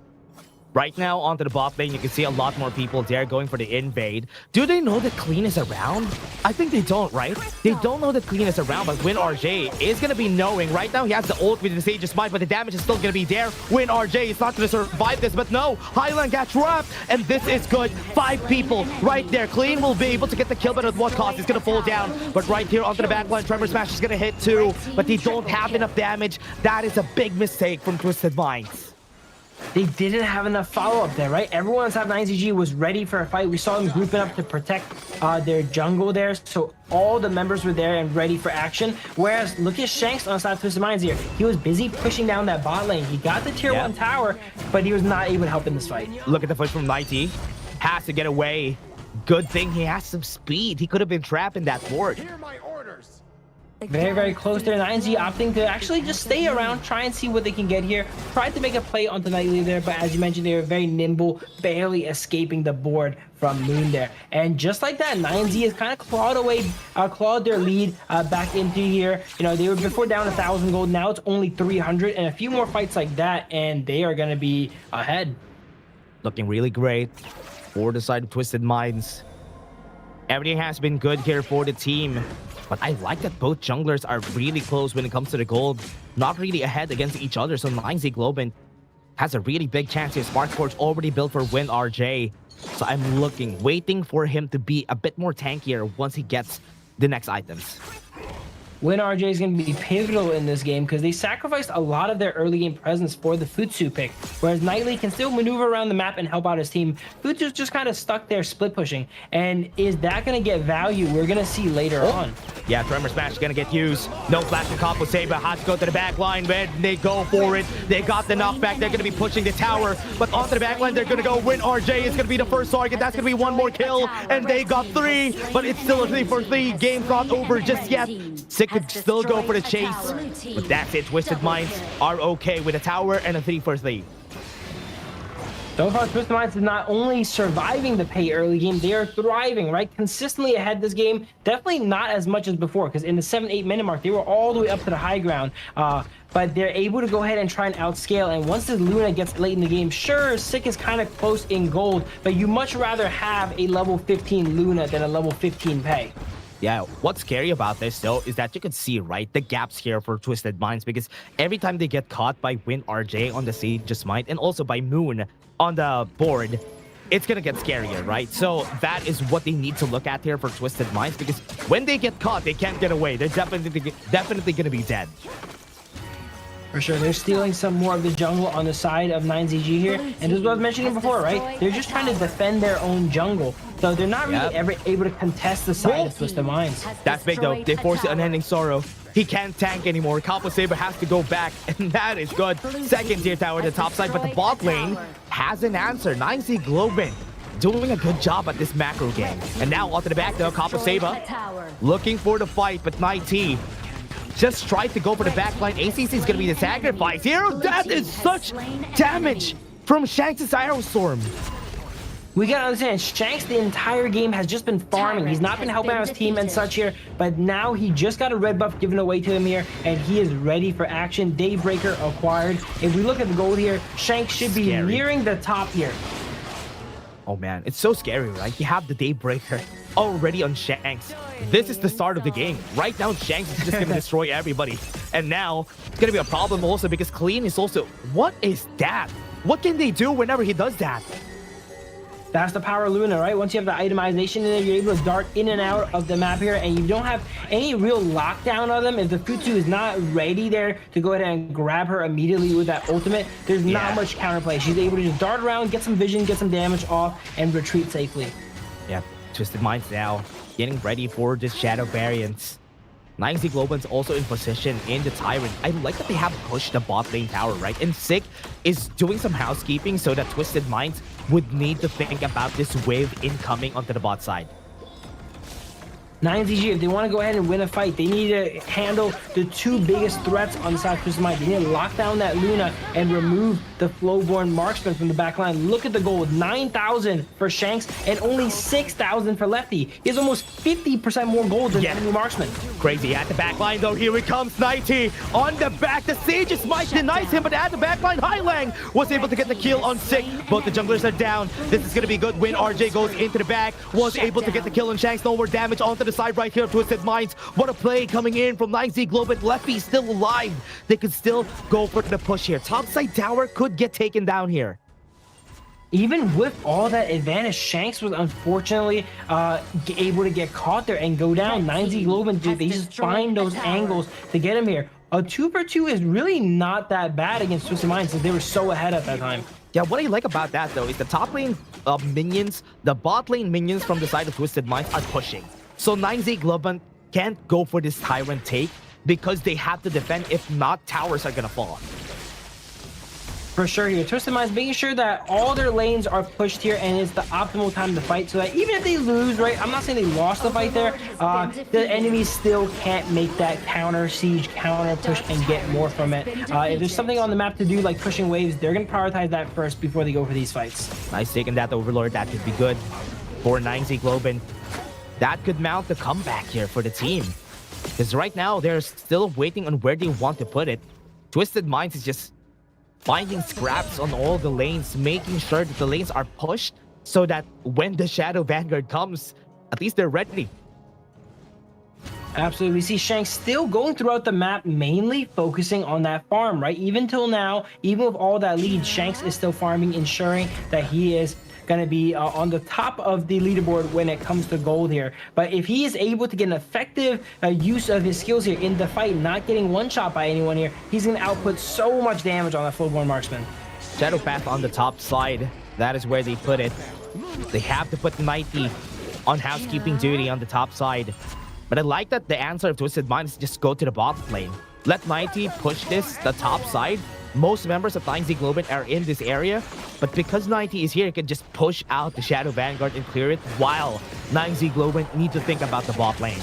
Right now, onto the bot lane, you can see a lot more people there going for the invade. Do they know that Clean is around? I think they don't, right? They don't know that Clean is around, but WinRJ is going to be knowing. Right now, he has the ult with the Sage's Might, but the damage is still going to be there. WinRJ is not going to survive this, but no, Highland got trapped, and this is good. 5 people right there. Clean will be able to get the kill, but at what cost? It's going to fall down. But right here onto the backline, Tremor Smash is going to hit too, but they don't have enough damage. That is a big mistake from Twisted Minds. They didn't have enough follow-up there, right? Everyone on top of 9ZG was ready for a fight. We saw them grouping up to protect their jungle there, so all the members were there and ready for action. Whereas, look at Shanks on the side of Twisted Minds here. He was busy pushing down that bot lane. He got the tier 1 tower, but he was not able to help in this fight. Look at the push from 90. Has to get away. Good thing he has some speed. He could have been trapped in that ward. Very, very close there. 9Z opting to actually just stay around, try and see what they can get here. Tried to make a play onto Nightly there, but as you mentioned, they were very nimble, barely escaping the board from Moon there. And just like that, 9Z has kind of clawed their lead back into here. You know, they were before down 1,000 gold. Now it's only 300, and a few more fights like that, and they are going to be ahead. Looking really great for the side of Twisted Minds. Everything has been good here for the team. But I like that both junglers are really close when it comes to the gold. Not really ahead against each other. So 9Z Globant has a really big chance here. Spark Forge already built for WinRJ. So I'm waiting for him to be a bit more tankier once he gets the next items. WinRJ is going to be pivotal in this game because they sacrificed a lot of their early game presence for the Futsu pick, whereas Nightly can still maneuver around the map and help out his team. Futsu's just kind of stuck there split pushing, and is that going to get value? We're going to see later on. Yeah, Tremor Smash is going to get used. No flash and combo Saber has to go to the back line. When they go for it, they got the knockback. They're going to be pushing the tower, but onto the back line, they're going to go. WinRJ is going to be the first target. That's going to be one more kill, and they got 3, but it's still a 3-for-3. Game's not over just yet. Sick could still go for the chase, but that's it. Twisted Minds are okay with a tower and a 3-for-3. So far, Twisted Minds is not only surviving the pay early game, they are thriving, right? Consistently ahead this game. Definitely not as much as before, because in the 7-8 minute mark, they were all the way up to the high ground. But they're able to go ahead and try and outscale. And once the Luna gets late in the game, sure, Sick is kind of close in gold, but you much rather have a level 15 Luna than a level 15 pay. Yeah, what's scary about this, though, is that you can see, right, the gaps here for Twisted Minds, because every time they get caught by WinRJ on the Sage's Might and also by Moon on the board, it's going to get scarier, right? So that is what they need to look at here for Twisted Minds, because when they get caught, they can't get away. They're definitely going to be dead. For sure, they're stealing some more of the jungle on the side of 9ZG here. And this is what I was mentioning before, right? They're just trying to defend their own jungle. So they're not really ever able to contest the side of Twisted Minds. That's big, though. They force the Unending Sorrow. He can't tank anymore. Capo Saber has to go back, and that is good. Second tier tower to the top side, but the bot lane has an answer. 9Z Globant doing a good job at this macro game. And now onto the back, though, Capo Saber looking for the fight, but 9T just tried to go for the backline. ACC is going to be the sacrifice here. That is such damage from Shanks' Aerostorm. We gotta understand, Shanks the entire game has just been farming. He's not been helping out his team and such here, but now he just got a red buff given away to him here, and he is ready for action. Daybreaker acquired. If we look at the gold here, Shanks should be nearing the top here. Oh man, it's so scary, right? You have the Daybreaker already on Shanks. This is the start of the game. Right now, Shanks is just gonna destroy everybody. And now, it's gonna be a problem also because Clean is also... What is that? What can they do whenever he does that? That's the power of Luna, right? Once you have the itemization in there, you're able to dart in and out of the map here, and you don't have any real lockdown on them. If the Futsu is not ready there to go ahead and grab her immediately with that ultimate, there's not much counterplay. She's able to just dart around, get some vision, get some damage off, and retreat safely. Yeah, Twisted Minds now getting ready for this Shadow variant. 9Z Globant's also in position in the Tyrant. I like that they have pushed the bot lane tower, right? And Sick is doing some housekeeping so that Twisted Minds would need to think about this wave incoming onto the bot side. 9ZG, if they want to go ahead and win a fight, they need to handle the two biggest threats on the side of Twisted Mind. They need to lock down that Luna and remove the Flowborn Marksman from the back line. Look at the gold, 9,000 for Shanks and only 6,000 for Lefty. He has almost 50% more gold than enemy Marksman. Crazy at the back line though. Here it comes, 90 on the back. The Sage's Might denies him, but at the back line, Highlang was able to get the kill on Sick. Both the junglers are down. This is going to be good. Win RJ goes into the back, was able to get the kill on Shanks. No more damage onto the side right here of Twisted Minds. What a play coming in from 9Z Globant. Lefty still alive. They could still go for the push here. Topside tower could get taken down here. Even with all that advantage, Shanks was unfortunately able to get caught there and go down. 9Z Globant, they just find those angles to get him here. A 2-for-2 is really not that bad against Twisted Minds since they were so ahead at that time. Yeah, what I like about that though is the top lane minions, the bot lane minions from the side of Twisted Minds are pushing. So 9Z Globant can't go for this Tyrant take because they have to defend. If not, towers are gonna fall. For sure here, Twisted Minds making sure that all their lanes are pushed here and it's the optimal time to fight so that even if they lose, right, I'm not saying they lost the fight there, the enemies still can't make that counter siege, counter push and get more from it. If there's something on the map to do like pushing waves, they're going to prioritize that first before they go for these fights. Nice taking that Overlord. That could be good for 9Z Globant. That could mount the comeback here for the team. Because right now, they're still waiting on where they want to put it. Twisted Minds is just finding scraps on all the lanes, making sure that the lanes are pushed so that when the Shadow Vanguard comes, at least they're ready. Absolutely. We see Shanks still going throughout the map, mainly focusing on that farm, right? Even till now, even with all that lead, Shanks is still farming, ensuring that he is going to be on the top of the leaderboard when it comes to gold here. But if he is able to get an effective use of his skills here in the fight, not getting one shot by anyone here, he's going to output so much damage on that Flowborn Marksman. Shadow Path on the top side. That is where they put it. They have to put 90 on housekeeping duty on the top side. But I like that the answer of Twisted Minds is just go to the bottom lane. Let 90 push this, the top side. Most members of 9Z Globant are in this area, but because 90 is here, it can just push out the Shadow Vanguard and clear it, while 9Z Globant need to think about the bot lane.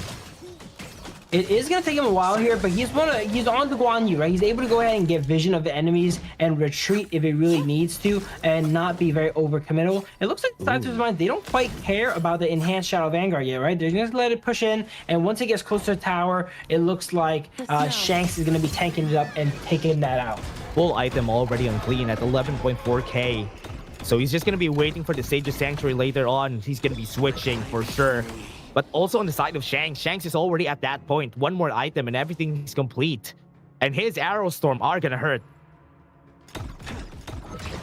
It is going to take him a while here, but he's on the Guan Yu, right? He's able to go ahead and get vision of the enemies and retreat if it really needs to and not be very overcommittal. It looks like the side of mind, they don't quite care about the enhanced Shadow Vanguard yet, right? They're just let it push in, and once it gets close to the tower, it looks like Shanks is going to be tanking it up and taking that out. Full item already on clean at 11.4k. So he's just going to be waiting for the Sage's Sanctuary later on. He's going to be switching for sure. But also on the side of Shanks, Shanks is already at that point. One more item and everything is complete. And his Arrow Storm are going to hurt.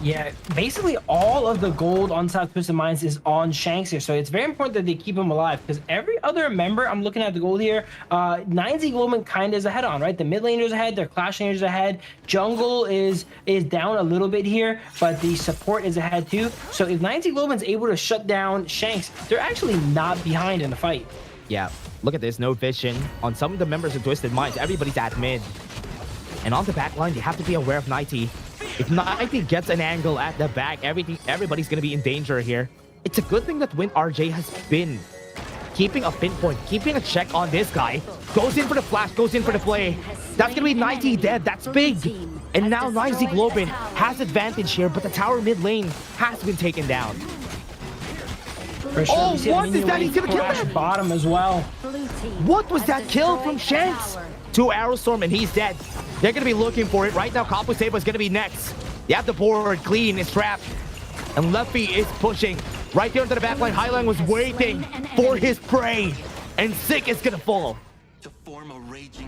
Yeah, basically all of the gold on South Twisted Minds is on Shanks here, so it's very important that they keep him alive because every other member, I'm looking at the gold here, 9Z Globant kind of is ahead on, right? The mid laners ahead, their Clash laners ahead, jungle is down a little bit here, but the support is ahead too. So if 9Z Globant's able to shut down Shanks, they're actually not behind in the fight. Yeah, look at this, no vision on some of the members of Twisted Minds. Everybody's at mid. And on the back line, they have to be aware of 90. If 90 gets an angle at the back, everybody's going to be in danger here. It's a good thing that Win RJ has been keeping a pinpoint, keeping a check on this guy. Goes in for the flash, goes in for the play. That's going to be 90 dead. That's big. And now 9Z Globant has advantage here, but the tower mid lane has been taken down. Sure, oh, what is that? He's going to kill that him. Bottom as well. What was that kill from Shanks? 2 Arrow Storm and he's dead. They're going to be looking for it. Right now, Capo Sabo is going to be next. They have the board clean, is trapped. And Luffy is pushing. Right here into the backline, Highline was waiting for his prey. And Sick is going to fall.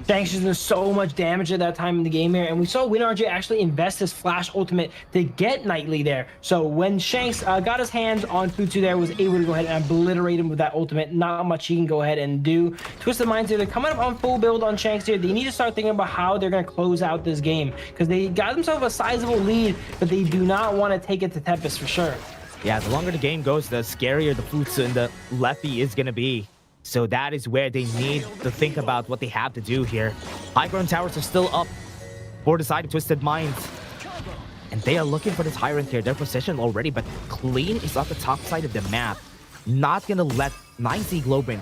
Shanks is doing so much damage at that time in the game here, and we saw WinRJ actually invest his flash ultimate to get Nightly there. So when Shanks got his hands on Futsu there, was able to go ahead and obliterate him with that ultimate. Not much he can go ahead and do. Twisted Minds here, they're coming up on full build on Shanks here. They need to start thinking about how they're going to close out this game because they got themselves a sizable lead, but they do not want to take it to Tempest for sure. Yeah, the longer the game goes, the scarier the Futsu and the Lefty is going to be. So that is where they need to think about what they have to do here. High ground towers are still up for the side of Twisted Minds. And they are looking for the Tyrant here. They're positioned already, but Clean is on the top side of the map. Not going to let 9Z Globant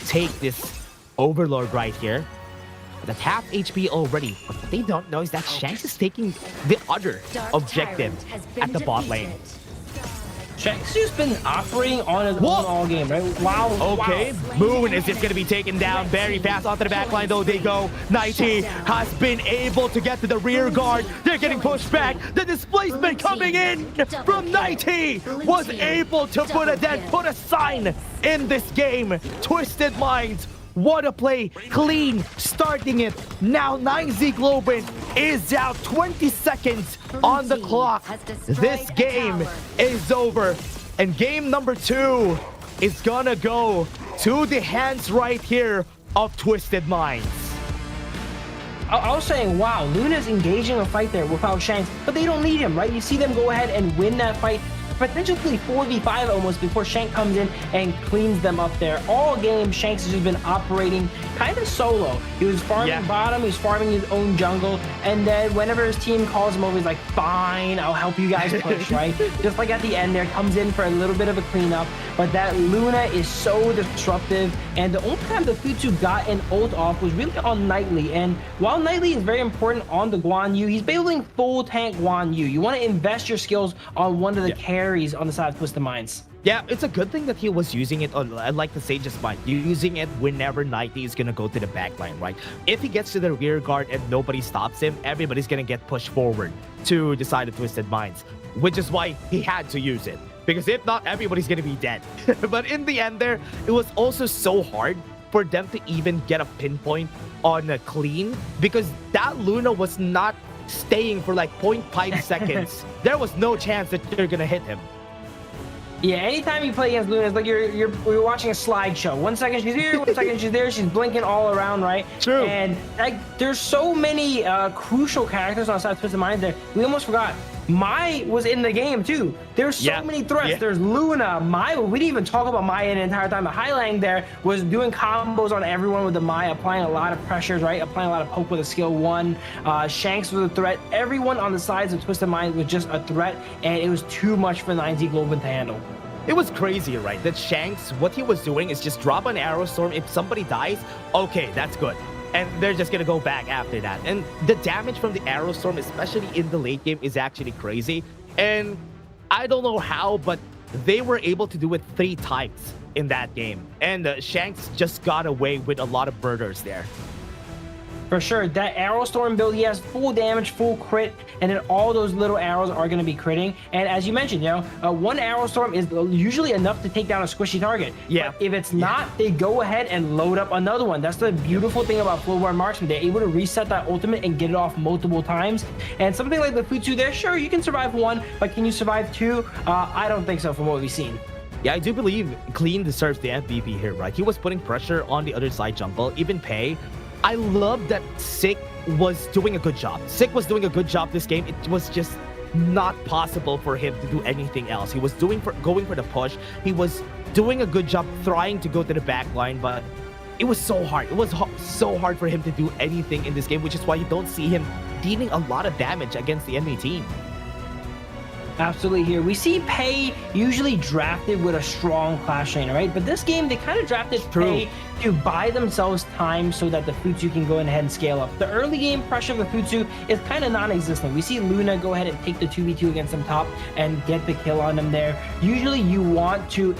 take this Overlord right here. That's half HP already. But what they don't know is that Shanks is taking the other objective at the bot lane. Shanks has been operating on his own all game, right? Wow. Okay, wow. Moon is just going to be taken down very fast onto the backline, though they go. 90 has been able to get to the rear guard. They're getting pushed back. The displacement coming in from 90 was able to put a sign in this game. Twisted Minds. What a play. Clean. Starting it. Now 9Z Globant is out. 20 seconds on the clock. This game is over. And game number 2 is gonna go to the hands right here of Twisted Minds. I was saying, wow, Luna's engaging a fight there without Shanks, but they don't need him, right? You see them go ahead and win that fight. Potentially 4v5 almost before Shank comes in and cleans them up there. All game, Shanks has just been operating kind of solo. He was farming bottom, he was farming his own jungle, and then whenever his team calls him over, he's like, fine, I'll help you guys push, right? Just like at the end there, comes in for a little bit of a cleanup, but that Luna is so disruptive, and the only time the Futsu got an ult off was really on Nightly, and while Nightly is very important on the Guan Yu, he's building full tank Guan Yu. You want to invest your skills on one of the carries on the side of Twisted Minds. Yeah, it's a good thing that he was using it on, like the Sage's Mind, using it whenever Nighty is going to go to the backline, right? If he gets to the rear guard and nobody stops him, everybody's going to get pushed forward to the side of Twisted Minds, which is why he had to use it. Because if not, everybody's going to be dead. But in the end there, it was also so hard for them to even get a pinpoint on a clean, because that Luna was not staying for like 0.5 seconds. There was no chance that you're gonna hit him. Yeah, anytime you play against Luna, it's like you're watching a slideshow. 1 second she's here, 1 second she's there, she's blinking all around, right? True. And like, there's so many crucial characters on side of Twisted Minds there. We almost forgot. Mai was in the game too. There's so many threats. There's Luna, Mai. We didn't even talk about Mai the entire time. The Highlang there was doing combos on everyone with the Mai, applying a lot of pressures, right? Applying a lot of poke with a skill 1. Shanks was a threat. Everyone on the sides of Twisted Minds was just a threat, and it was too much for 9Z Globant to handle. It was crazy, right? That Shanks, what he was doing is just drop an arrow storm. If somebody dies, okay, that's good. And they're just gonna go back after that. And the damage from the arrow storm, especially in the late game, is actually crazy. And I don't know how, but they were able to do it 3 times in that game. And Shanks just got away with a lot of murders there. For sure, that arrow storm build, he has full damage, full crit, and then all those little arrows are going to be critting. And as you mentioned, you know, 1 arrow storm is usually enough to take down a squishy target. Yeah. But if it's not, they go ahead and load up another one. That's the beautiful thing about Flowborn Marksman. They're able to reset that ultimate and get it off multiple times. And something like the Futsu there, sure, you can survive 1, but can you survive 2? I don't think so from what we've seen. Yeah, I do believe Clean deserves the MVP here, right? He was putting pressure on the other side jungle, even Pei. I love that Sick was doing a good job. Sick was doing a good job this game. It was just not possible for him to do anything else. He was going for the push. He was doing a good job trying to go to the back line, but it was so hard. It was so hard for him to do anything in this game, which is why you don't see him dealing a lot of damage against the enemy team. Absolutely here. We see Pei usually drafted with a strong Clash laner, right? But this game, they kind of drafted Pei to buy themselves time so that the Futsu can go ahead and scale up. The early game pressure of the Futsu is kind of non-existent. We see Luna go ahead and take the 2v2 against them top and get the kill on them there. Usually you want to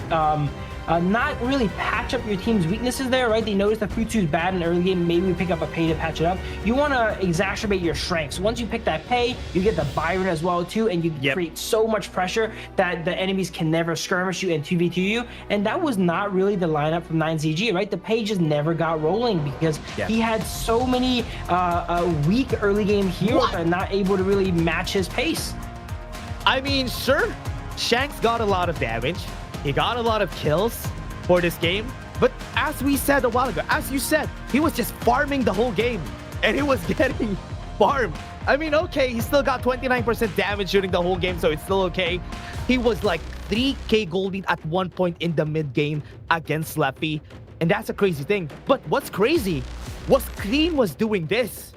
not really patch up your team's weaknesses there, right? They notice the Futsu's bad in the early game, maybe we pick up a Pei to patch it up. You want to exacerbate your strengths. Once you pick that Pei, you get the Byron as well too, and you create so much pressure that the enemies can never skirmish you and 2v2 you. And that was not really the lineup from 9ZG, right? The Pei just never got rolling because he had so many weak early game heroes that are not able to really match his pace. I mean, sure, Shanks got a lot of damage. He got a lot of kills for this game, but as we said a while ago, as you said, he was just farming the whole game, and he was getting farmed. I mean, okay, he still got 29% damage during the whole game, so it's still okay. He was like 3k gold lead at one point in the mid game against Leffy, and that's a crazy thing. But what's crazy was Clean was doing this.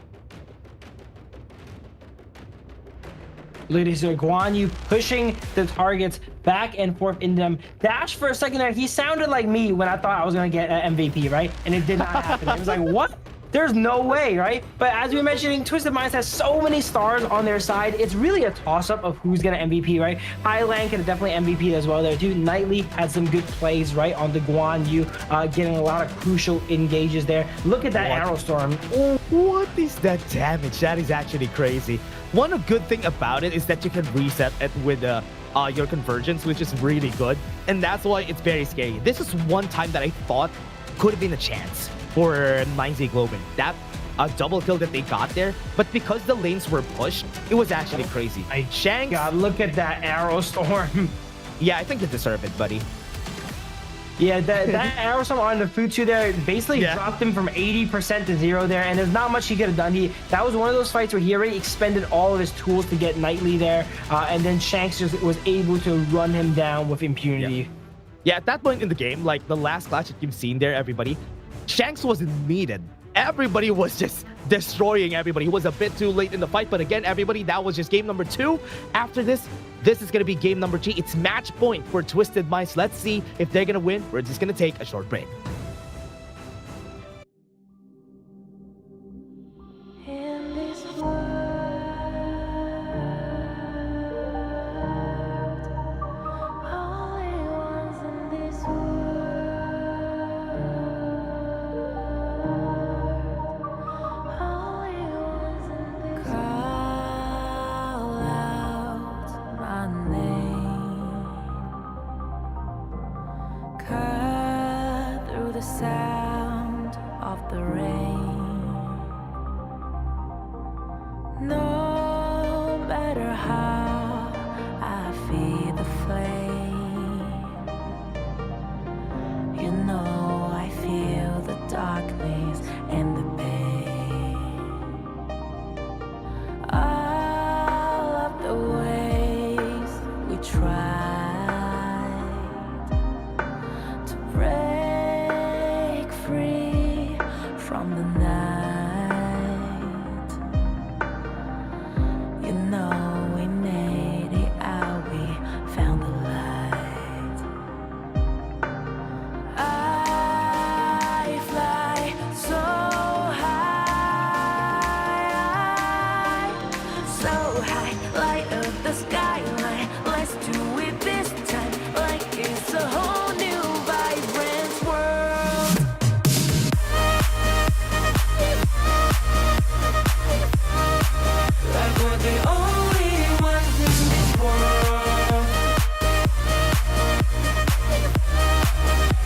Ladies and Guan Yu pushing the targets back and forth in them. Dash for a second there, he sounded like me when I thought I was gonna get an MVP, right? And it did not happen. It was like, what? There's no way, right? But as we were mentioning, Twisted Minds has so many stars on their side. It's really a toss-up of who's gonna MVP, right? Highland can definitely MVP as well there too. Knightley had some good plays, right, on the Guan Yu, getting a lot of crucial engages there. Look at that Arrow Storm. Oh, what is that damage? That is actually crazy. One good thing about it is that you can reset it with your convergence, which is really good. And that's why it's very scary. This is one time that I thought could have been a chance for 9Z Globant. That double kill that they got there, but because the lanes were pushed, it was actually crazy. Shanks, God, look at that Arrow Storm. Yeah, I think you deserve it, buddy. Yeah, that Arrow Storm on the Futsu there basically dropped him from 80% to 0 there, and there's not much he could have done. That was one of those fights where he already expended all of his tools to get Knightley there, and then Shanks just was able to run him down with impunity. Yeah, at that point in the game, like the last clash that you've seen there, everybody, Shanks wasn't needed. Everybody was just destroying everybody. He was a bit too late in the fight, but again, everybody, that was just game number 2. After this is going to be game number 3. It's match point for Twisted Minds. Let's see if they're going to win. We're just going to take a short break. In this world, only ones in this call out my name, cut through the sound of the rain. No matter how I feed the flame, you know I feel the darkness and the pain. All of the ways we tried to break free from the night. You know we made it out, we found the light. I fly so high, light up the skyline. Let's do it this time, like it's a whole new vibrant world. Like we're the only ones in this world.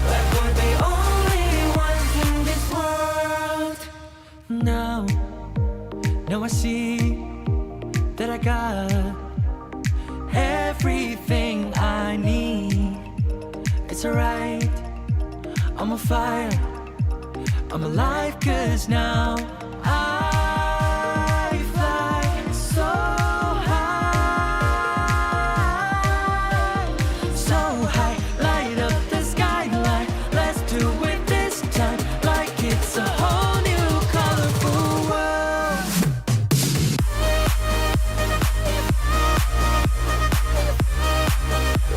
Like we're the only ones in this world. Now I see that I got everything I need. It's alright, I'm on fire, I'm alive, 'cause now I fly so high, light up the skyline. Let's do it this time, like it's a whole new colorful world.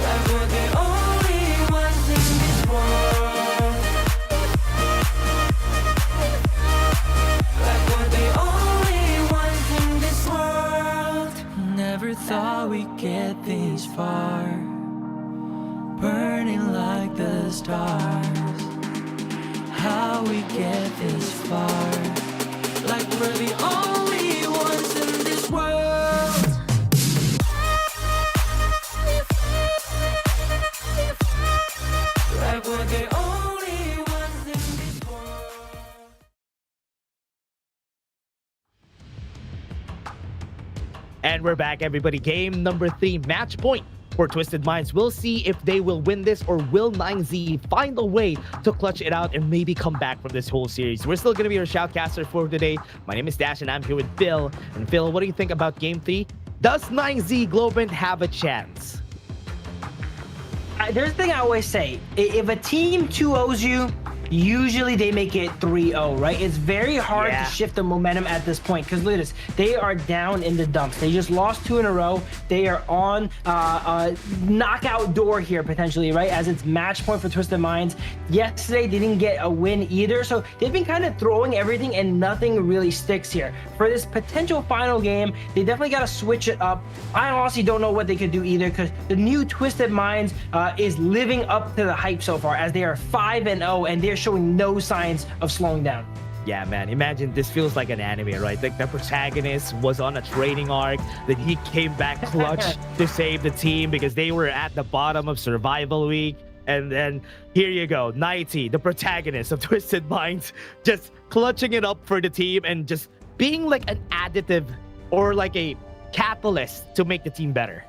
Like we're the only ones in this world. Like we're the only ones in this world. Never thought we'd get this far, burning like the stars. How we get this far, like we're the only ones in this world. Like we're the only ones in this world. And we're back, everybody. Game number 3, match point for Twisted Minds. We'll see if they will win this, or will 9Z find a way to clutch it out and maybe come back from this whole series. We're still going to be your shoutcaster for today. My name is Dash, and I'm here with Phil. And Phil, what do you think about Game 3? Does 9Z Globant have a chance? There's a thing I always say. If a team 2-0s you, usually they make it 3-0, right? It's very hard to shift the momentum at this point because look at this. They are down in the dumps. They just lost 2 in a row. They are on a knockout door here potentially, right? As it's match point for Twisted Minds. Yesterday, they didn't get a win either. So they've been kind of throwing everything and nothing really sticks here. For this potential final game, they definitely got to switch it up. I honestly don't know what they could do either because the new Twisted Minds is living up to the hype so far as they are 5-0 and they're showing no signs of slowing down. Yeah, man, imagine this feels like an anime, right? Like the protagonist was on a training arc, then he came back clutch to save the team because they were at the bottom of survival week. And then here you go, 90, the protagonist of Twisted Minds, just clutching it up for the team and just being like an additive or like a catalyst to make the team better.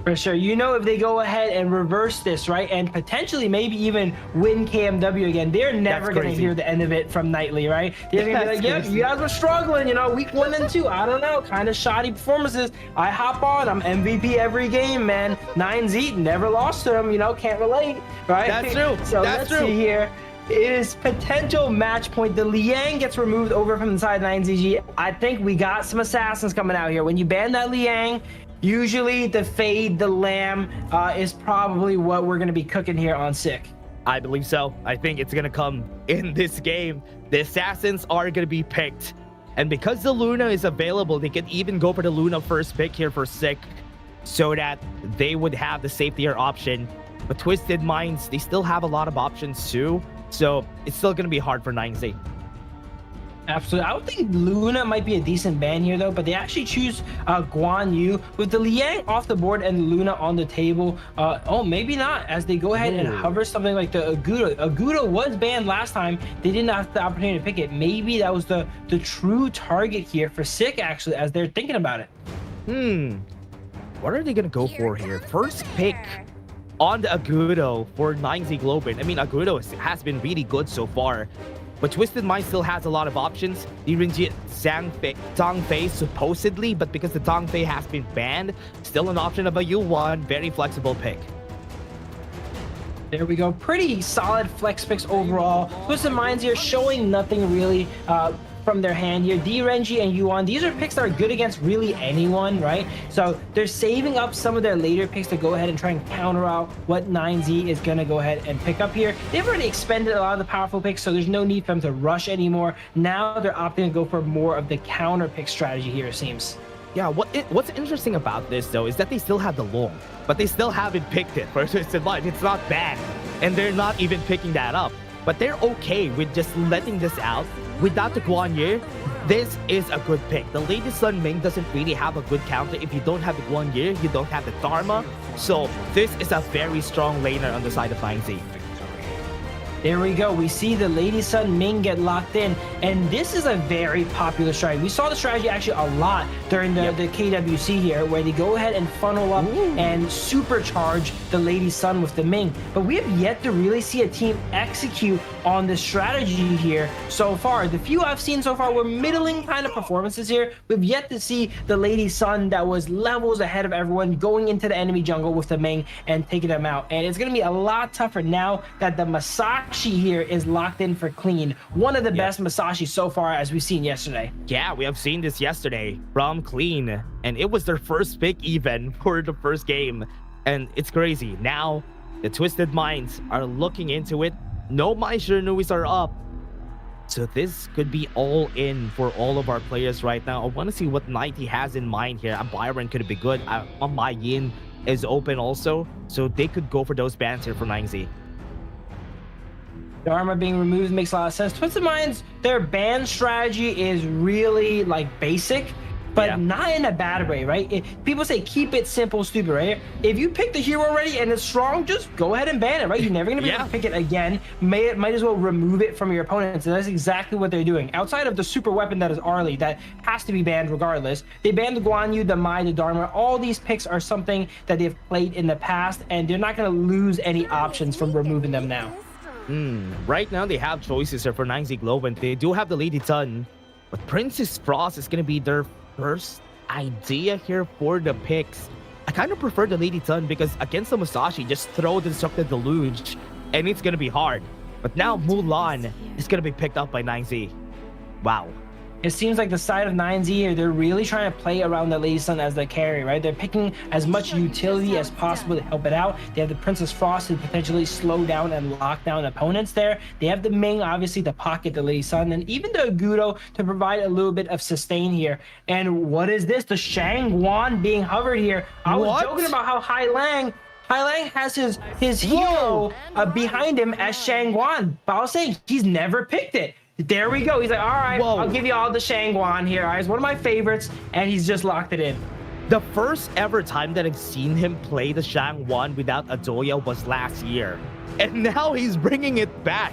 For sure. You know, if they go ahead and reverse this, right, and potentially maybe even win KMW again, they're never going to hear the end of it from Nightly, right? They're going to be like, yep, you guys were struggling, you know, week 1 and 2. I don't know, kind of shoddy performances. I hop on, I'm MVP every game, man. 9Z, never lost to them, you know, can't relate, right? That's true. So let's see here. It is potential match point. The Liang gets removed over from inside 9ZG. I think we got some assassins coming out here. When you ban that Liang, usually the Fade, the Lamb is probably what we're going to be cooking here on Sick. I believe so. I think it's going to come in this game. The Assassins are going to be picked. And because the Luna is available, they can even go for the Luna first pick here for Sick so that they would have the safetier option. But Twisted Minds, they still have a lot of options too. So it's still going to be hard for 9Z. Absolutely. I would think Luna might be a decent ban here, though, but they actually choose Guan Yu with the Liang off the board and Luna on the table. Oh, maybe not, as they go ahead and hover something like the Agudo. Agudo was banned last time. They didn't have the opportunity to pick it. Maybe that was the true target here for Sick, actually, as they're thinking about it. What are they going to go for here? First pick on the Agudo for 9Z Globant. I mean, Agudo has been really good so far. But Twisted Mind still has a lot of options. Direnji Zhangfei supposedly, but because the Zhangfei has been banned, still an option of a U1, very flexible pick. There we go. Pretty solid flex picks overall. Twisted Minds here showing nothing really from their hand here. Direnji and Yuan, these are picks that are good against really anyone, right? So they're saving up some of their later picks to go ahead and try and counter out what 9Z is going to go ahead and pick up here. They've already expended a lot of the powerful picks, so there's no need for them to rush anymore. Now they're opting to go for more of the counter pick strategy here, it seems. Yeah, what's interesting about this, though, is that they still have the long, but they still haven't picked it for Twisted Minds. It's not bad, and they're not even picking that up. But they're okay with just letting this out without the Guan Yu. This is a good pick. The Lady Sun Ming doesn't really have a good counter. If you don't have the Guan Yu, you don't have the Dharma. So this is a very strong laner on the side of 9Z. There we go. We see the Lady Sun Ming get locked in, and this is a very popular strategy. We saw the strategy actually a lot during the KWC here, where they go ahead and funnel up and supercharge the Lady Sun with the Ming. But we have yet to really see a team execute on this strategy here so far. The few I've seen so far were middling kind of performances here. We've yet to see the Lady Sun that was levels ahead of everyone going into the enemy jungle with the Ming and taking them out. And it's going to be a lot tougher now that the Masashi here is locked in for Clean. One of the best Masashi so far as we've seen yesterday. Yeah, we have seen this yesterday from Clean, and it was their first pick even for the first game. And it's crazy. Now, the Twisted Minds are looking into it. No Mai Shinuis are up. So this could be all in for all of our players right now. I want to see what Nighty has in mind here. Byron could be good. My Yin is open also. So they could go for those bans here for 9Z. Dharma being removed makes a lot of sense. Twisted Minds, their ban strategy is really like basic, but not in a bad way, right? People say keep it simple, stupid, right? If you pick the hero already and it's strong, just go ahead and ban it, right? You're never gonna be able to pick it again. Might as well remove it from your opponents, and that's exactly what they're doing. Outside of the super weapon that is Arlie, that has to be banned regardless. They banned the Guan Yu, the Mai, the Dharma. All these picks are something that they've played in the past, and they're not gonna lose any options from removing them now. Right now they have choices here for 9Z Globant. They do have the Lady Sun, but Princess Frost is going to be their first idea here for the picks. I kind of prefer the Lady Sun because against the Musashi, just throw the Destructive Deluge and it's going to be hard. But now Mulan is going to be picked up by 9Z. Wow. It seems like the side of 9Z here, they're really trying to play around the Lady Sun as the carry, right? They're picking as much utility as possible to help it out. They have the Princess Frost to potentially slow down and lock down opponents there. They have the Ming, obviously, to pocket the Lady Sun, and even the Agudo to provide a little bit of sustain here. And what is this? The Shangguan being hovered here. I was joking about how Hai Lang has his hero behind him as Shangguan, but I was saying he's never picked it. There we go. He's like, all right, I'll give you all the Shangguan here. It's one of my favorites, and he's just locked it in. The first ever time that I've seen him play the Shangguan without Adoya was last year. And now he's bringing it back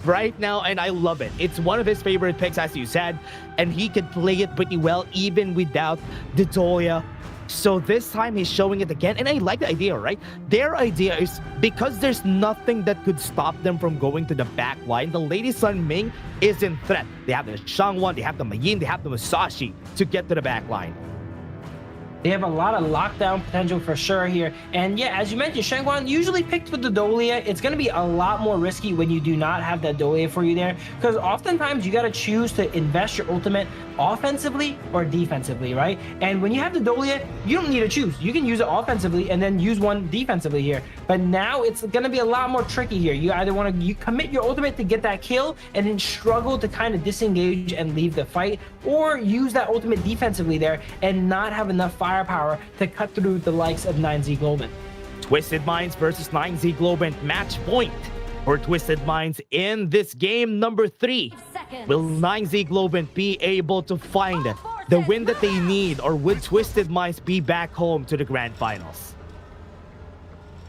right now, and I love it. It's one of his favorite picks, as you said, and he could play it pretty well even without the Doya. So this time he's showing it again, and I like the idea, right? Their idea is because there's nothing that could stop them from going to the back line, the Lady Sun Ming is in threat. They have the Shangguan, they have the Mayin, they have the Musashi to get to the back line. They have a lot of lockdown potential for sure here. And yeah, as you mentioned, Shangguan usually picked with the Dolia. It's going to be a lot more risky when you do not have that Dolia for you there, because oftentimes you got to choose to invest your ultimate offensively or defensively, right? And when you have the Dolia, you don't need to choose. You can use it offensively and then use one defensively here. But now it's going to be a lot more tricky here. You either want to commit your ultimate to get that kill and then struggle to kind of disengage and leave the fight, or use that ultimate defensively there and not have enough firepower to cut through the likes of 9Z Globant. Twisted Minds versus 9Z Globant, match point for Twisted Minds in this game number 3. Will 9Z Globant be able to find the win that they need, or would Twisted Minds be back home to the grand finals?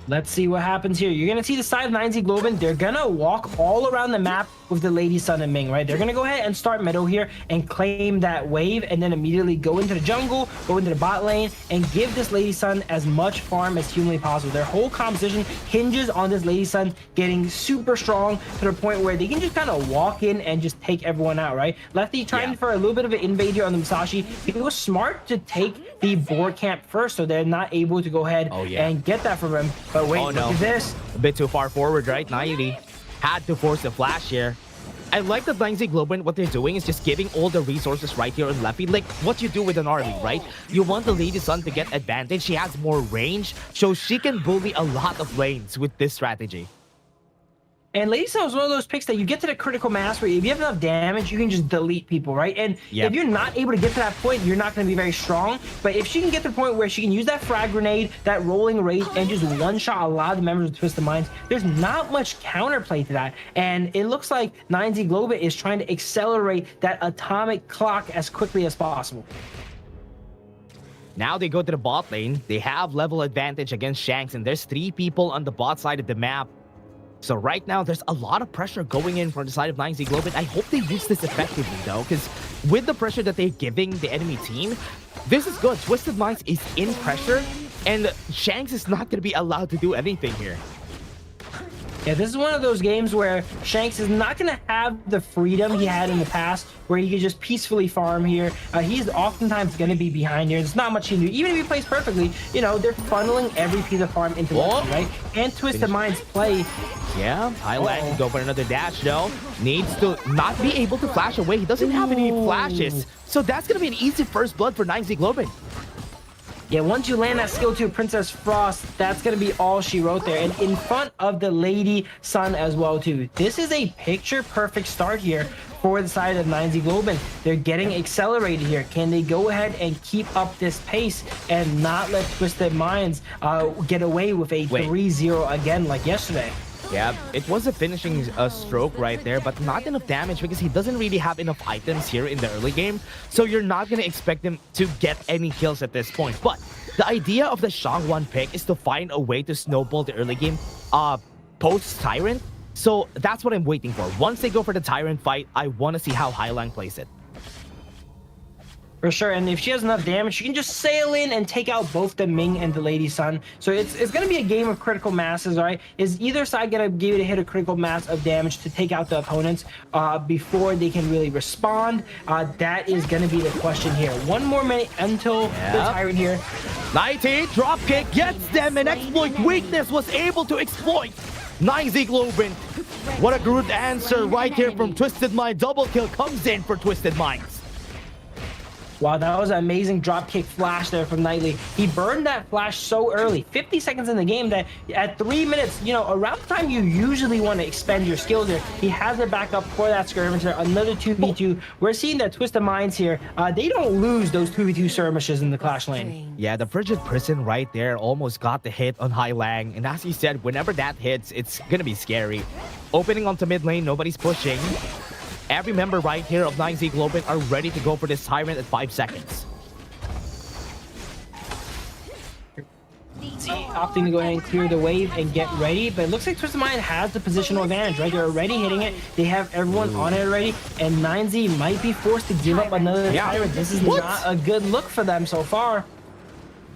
Let's see what happens here. You're going to see the side of 9Z Globant. They're going to walk all around the map with the Lady Sun and Ming, right? They're going to go ahead and start middle here and claim that wave, and then immediately go into the jungle, go into the bot lane, and give this Lady Sun as much farm as humanly possible. Their whole composition hinges on this Lady Sun getting super strong to the point where they can just kind of walk in and just take everyone out, right? Lefty trying for a little bit of an invade here on the Musashi. It was smart to take the board camp first, so they're not able to go ahead and get that from him. But wait, look at this. A bit too far forward, right? 90 had to force the flash here. I like that 9Z Globant, what they're doing is just giving all the resources right here on Lefty, like what you do with an army, right? You want the Lady Sun to get advantage. She has more range, so she can bully a lot of lanes with this strategy. And Lady Sun is one of those picks that you get to the critical mass where if you have enough damage, you can just delete people, right? And if you're not able to get to that point, you're not going to be very strong. But if she can get to the point where she can use that frag grenade, that rolling rage, and just one-shot a lot of the members of Twisted Minds, there's not much counterplay to that. And it looks like 9Z Globant is trying to accelerate that atomic clock as quickly as possible. Now they go to the bot lane. They have level advantage against Shanks, and there's 3 people on the bot side of the map. So right now, there's a lot of pressure going in from the side of 9Z Globant. I hope they use this effectively, though, because with the pressure that they're giving the enemy team, this is good. Twisted Minds is in pressure, and Shanks is not going to be allowed to do anything here. Yeah, this is one of those games where Shanks is not going to have the freedom he had in the past, where he could just peacefully farm here. He's oftentimes going to be behind here. There's not much he can do. Even if he plays perfectly, you know, they're funneling every piece of farm into one, right? And Twisted Minds play. Yeah, Highland can go for another dash, though. Needs to not be able to flash away. He doesn't have any flashes. So that's going to be an easy first blood for 9Z Globant. Yeah, once you land that skill to Princess Frost, that's going to be all she wrote there. And in front of the Lady Sun as well, too. This is a picture-perfect start here for the side of 9Z Globant. They're getting accelerated here. Can they go ahead and keep up this pace and not let Twisted Minds get away with a 3-0 again like yesterday? Yeah, it was a finishing stroke right there, but not enough damage because he doesn't really have enough items here in the early game. So you're not going to expect him to get any kills at this point. But the idea of the Shangguan pick is to find a way to snowball the early game post-Tyrant. So that's what I'm waiting for. Once they go for the Tyrant fight, I want to see how Highline plays it. For sure, and if she has enough damage, she can just sail in and take out both the Ming and the Lady Sun. So it's going to be a game of critical masses, all right? Is either side going to give it a hit a critical mass of damage to take out the opponents before they can really respond? That is going to be the question here. 1 more minute until the Tyrant here. 90, dropkick gets them, and exploit weakness was able to exploit 9Z Globant. What a good answer right here from Twisted Mind. Double kill comes in for Twisted Minds. Wow, that was an amazing dropkick flash there from Knightley. He burned that flash so early, 50 seconds in the game, that at 3 minutes, you know, around the time you usually want to expend your skills there, he has it back up for that skirmisher. Another 2v2. We're seeing that Twisted Minds here, they don't lose those 2v2 skirmishes in the Clash lane. Yeah, the Frigid Prison right there almost got the hit on Hai Lang. And as you said, whenever that hits, it's gonna be scary. Opening onto mid lane, nobody's pushing. Every member right here of 9Z Globant are ready to go for this Tyrant at 5 seconds. Opting to go ahead and clear the wave and get ready, but it looks like Twisted Mind has the positional advantage, right? They're already hitting it. They have everyone on it already, and 9Z might be forced to give up another Tyrant. This is not a good look for them so far.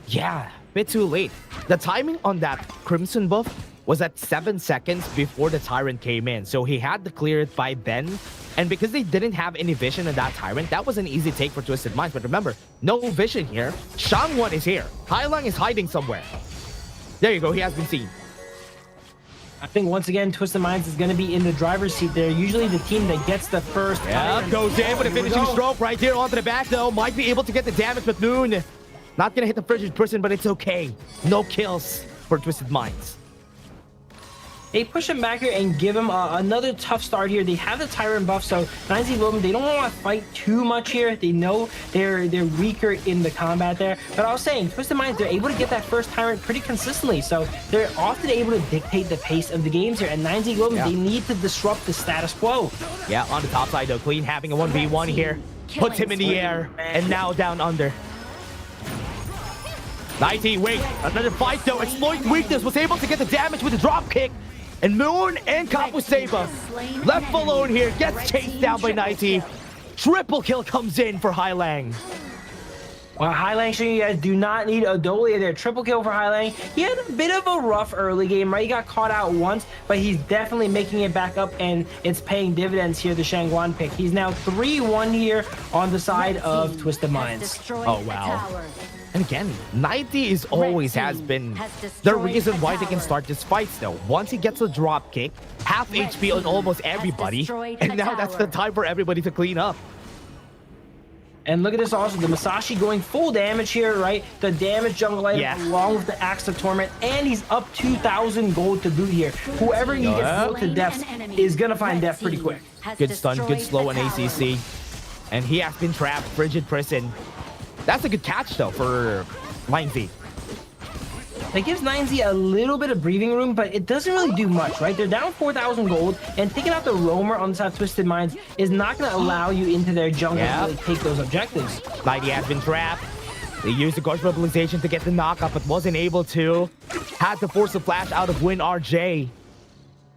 Yeah, bit too late. The timing on that Crimson buff was at 7 seconds before the Tyrant came in, so he had to clear it by then. And because they didn't have any vision in that Tyrant, that was an easy take for Twisted Minds. But remember, no vision here. Shangwon is here. Hai Lang is hiding somewhere. There you go, he has been seen. I think once again, Twisted Minds is going to be in the driver's seat. They're usually the team that gets the first. Yeah, goes in with a finishing stroke right here onto the back though. Might be able to get the damage, but Noon not gonna hit the Frigid Prison, but it's okay. No kills for Twisted Minds. They push him back here and give him another tough start here. They have the Tyrant buff, so 9Z Globant, they don't want to fight too much here. They know they're weaker in the combat there. But I was saying, Twisted Minds, they're able to get that first Tyrant pretty consistently, so they're often able to dictate the pace of the games here. And 9Z Globant, they need to disrupt the status quo. Yeah, on the top side though, Clean having a 1v1 here. Puts him in the air, and now down under. 90, wait, another fight though. Exploit weakness, was able to get the damage with the drop kick. And Moon and Kapuseva left alone here, gets chased down by 90. Triple kill comes in for Hai Lang. Well, Hai Lang showing you guys do not need Adolia there. Triple kill for Hai Lang. He had a bit of a rough early game, right? He got caught out once, but he's definitely making it back up, and it's paying dividends here, the Shangwon pick. He's now 3-1 here on the side of Twisted Minds. Oh, wow. And again, 90 is always has been the reason why they can start these fights though. Once he gets a drop kick, half HP on almost everybody, and now that's the time for everybody to clean up. And look at this also, the Masashi going full damage here, right? The damage jungle item along with the Axe of Torment, and he's up 2,000 gold to boot here. Whoever he gets put to death is gonna find death pretty quick. Good stun, good slow on ACC. And he has been trapped, Frigid Prison. That's a good catch though for 9Z. That gives 9Z a little bit of breathing room, but it doesn't really do much, right? They're down 4,000 gold, and taking out the roamer on the side of Twisted Minds is not going to allow you into their jungle to really take those objectives. 90 has been trapped. They used the Ghost Mobilization to get the knockup, but wasn't able to. Had to force a flash out of Win RJ.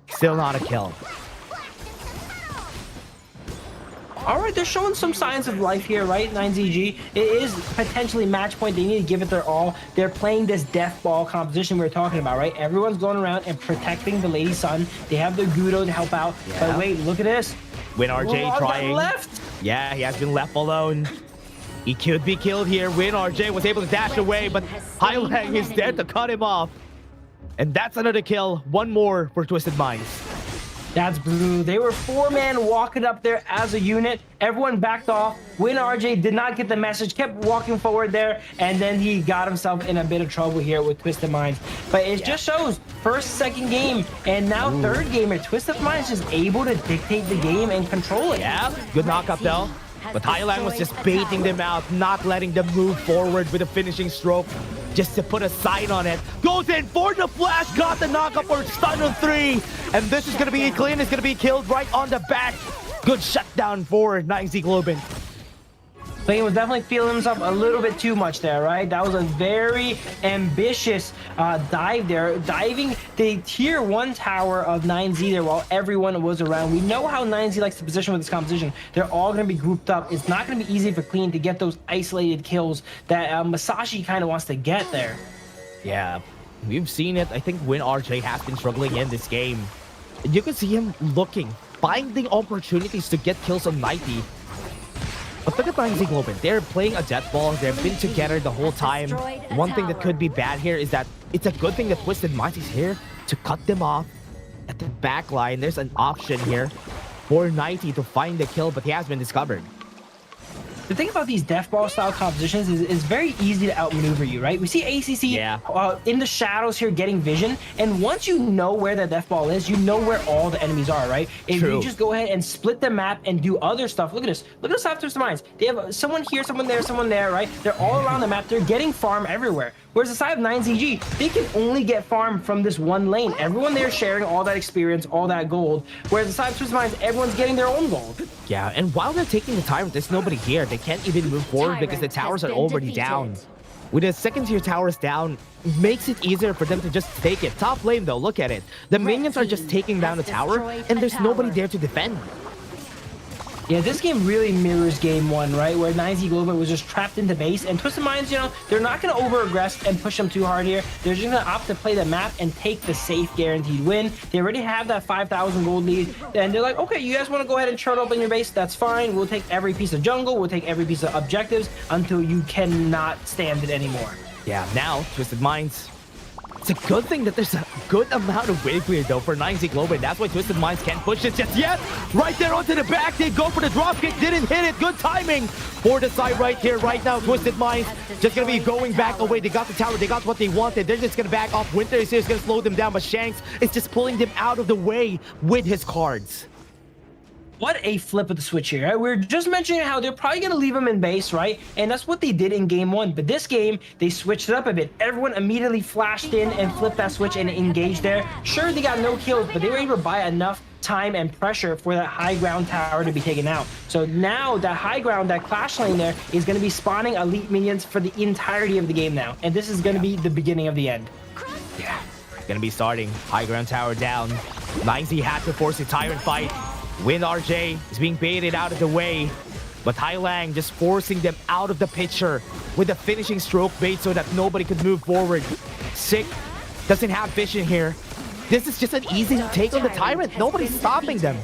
Still not a kill. All right, they're showing some signs of life here, right? 9ZG. It is potentially match point. They need to give it their all. They're playing this death ball composition we were talking about, right? Everyone's going around and protecting the Lady Sun. They have the Gudo to help out. But wait, look at this. Win RJ trying. Left. Yeah, he has been left alone. He could be killed here. Win RJ was able to dash away, but Hai Lang is there to cut him off. And that's another kill. One more for Twisted Minds. That's blue. They were 4-man walking up there as a unit. Everyone backed off. Win RJ did not get the message, kept walking forward there, and then he got himself in a bit of trouble here with Twisted Minds. But it just shows first, second game, and now third game here. Twisted Minds is able to dictate the game and control it. Yeah, good knockup though. But Hai Lang was just baiting them out, not letting them move forward with a finishing stroke, just to put a sign on it. Goes in for the flash, got the knockup for stun on 3. And this is going to be clean, is going to be killed right on the back. Good shutdown for 9Z Globant. So he was definitely feeling himself a little bit too much there, right? That was a very ambitious dive there, diving the tier 1 tower of 9Z there while everyone was around. We know how 9Z likes to position with this composition. They're all going to be grouped up. It's not going to be easy for Clean to get those isolated kills that Masashi kind of wants to get there. Yeah, we've seen it. I think Win RJ has been struggling in this game. You can see him looking, finding opportunities to get kills on 90. But look at 9Z Globant. They're playing a death ball. They've been together the whole time. One thing that could be bad here is that it's a good thing that Twisted Minds is here to cut them off at the back line. There's an option here for 90 to find the kill, but he has been discovered. The thing about these death ball style compositions is it's very easy to outmaneuver you, right? We see ACC in the shadows here getting vision, and once you know where the death ball is, you know where all the enemies are, right? If you just go ahead and split the map and do other stuff, look at this. Look at the South Twist Mines. They have someone here, someone there, right? They're all around the map. They're getting farm everywhere. Whereas the side of 9ZG, they can only get farm from this one lane. Everyone there sharing all that experience, all that gold. Whereas the side of Twist Mines, everyone's getting their own gold. Yeah, and while they're taking the time, there's nobody here. They can't even move forward because the towers are already down. With the second tier towers down, makes it easier for them to just take it. Top lane though, look at it. The minions are just taking down the tower, and there's nobody there to defend. Yeah, this game really mirrors game 1, right? Where 9Z Globant was just trapped into base, and Twisted Minds, you know, they're not going to over-aggress and push them too hard here. They're just going to opt to play the map and take the safe guaranteed win. They already have that 5,000 gold lead, and they're like, okay, you guys want to go ahead and turtle up in your base? That's fine. We'll take every piece of jungle. We'll take every piece of objectives until you cannot stand it anymore. Yeah, now, Twisted Minds, it's a good thing that there's a good amount of wave clear though for 9Z Globant. That's why Twisted Minds can't push it just yet. Right there onto the back, they go for the dropkick, didn't hit it. Good timing for the side right here, right now. Twisted Minds just gonna be going back away. They got the tower, they got what they wanted. They're just gonna back off. Winter is here, gonna slow them down, but Shanks is just pulling them out of the way with his cards. What a flip of the switch here, right? We were just mentioning how they're probably going to leave him in base, right? And that's what they did in game 1. But this game, they switched it up a bit. Everyone immediately flashed in and flipped that switch and engaged there. Sure, they got no kills, but they were able to buy enough time and pressure for that high ground tower to be taken out. So now that high ground, that clash lane there is going to be spawning elite minions for the entirety of the game now. And this is going to be the beginning of the end. Yeah, it's going to be starting. High ground tower down. 9Z had to force a tyrant fight. Win RJ is being baited out of the way, but Thailand just forcing them out of the picture with a finishing stroke bait so that nobody could move forward. Sick doesn't have vision here. This is just an easy take on the tyrant. Nobody's stopping them.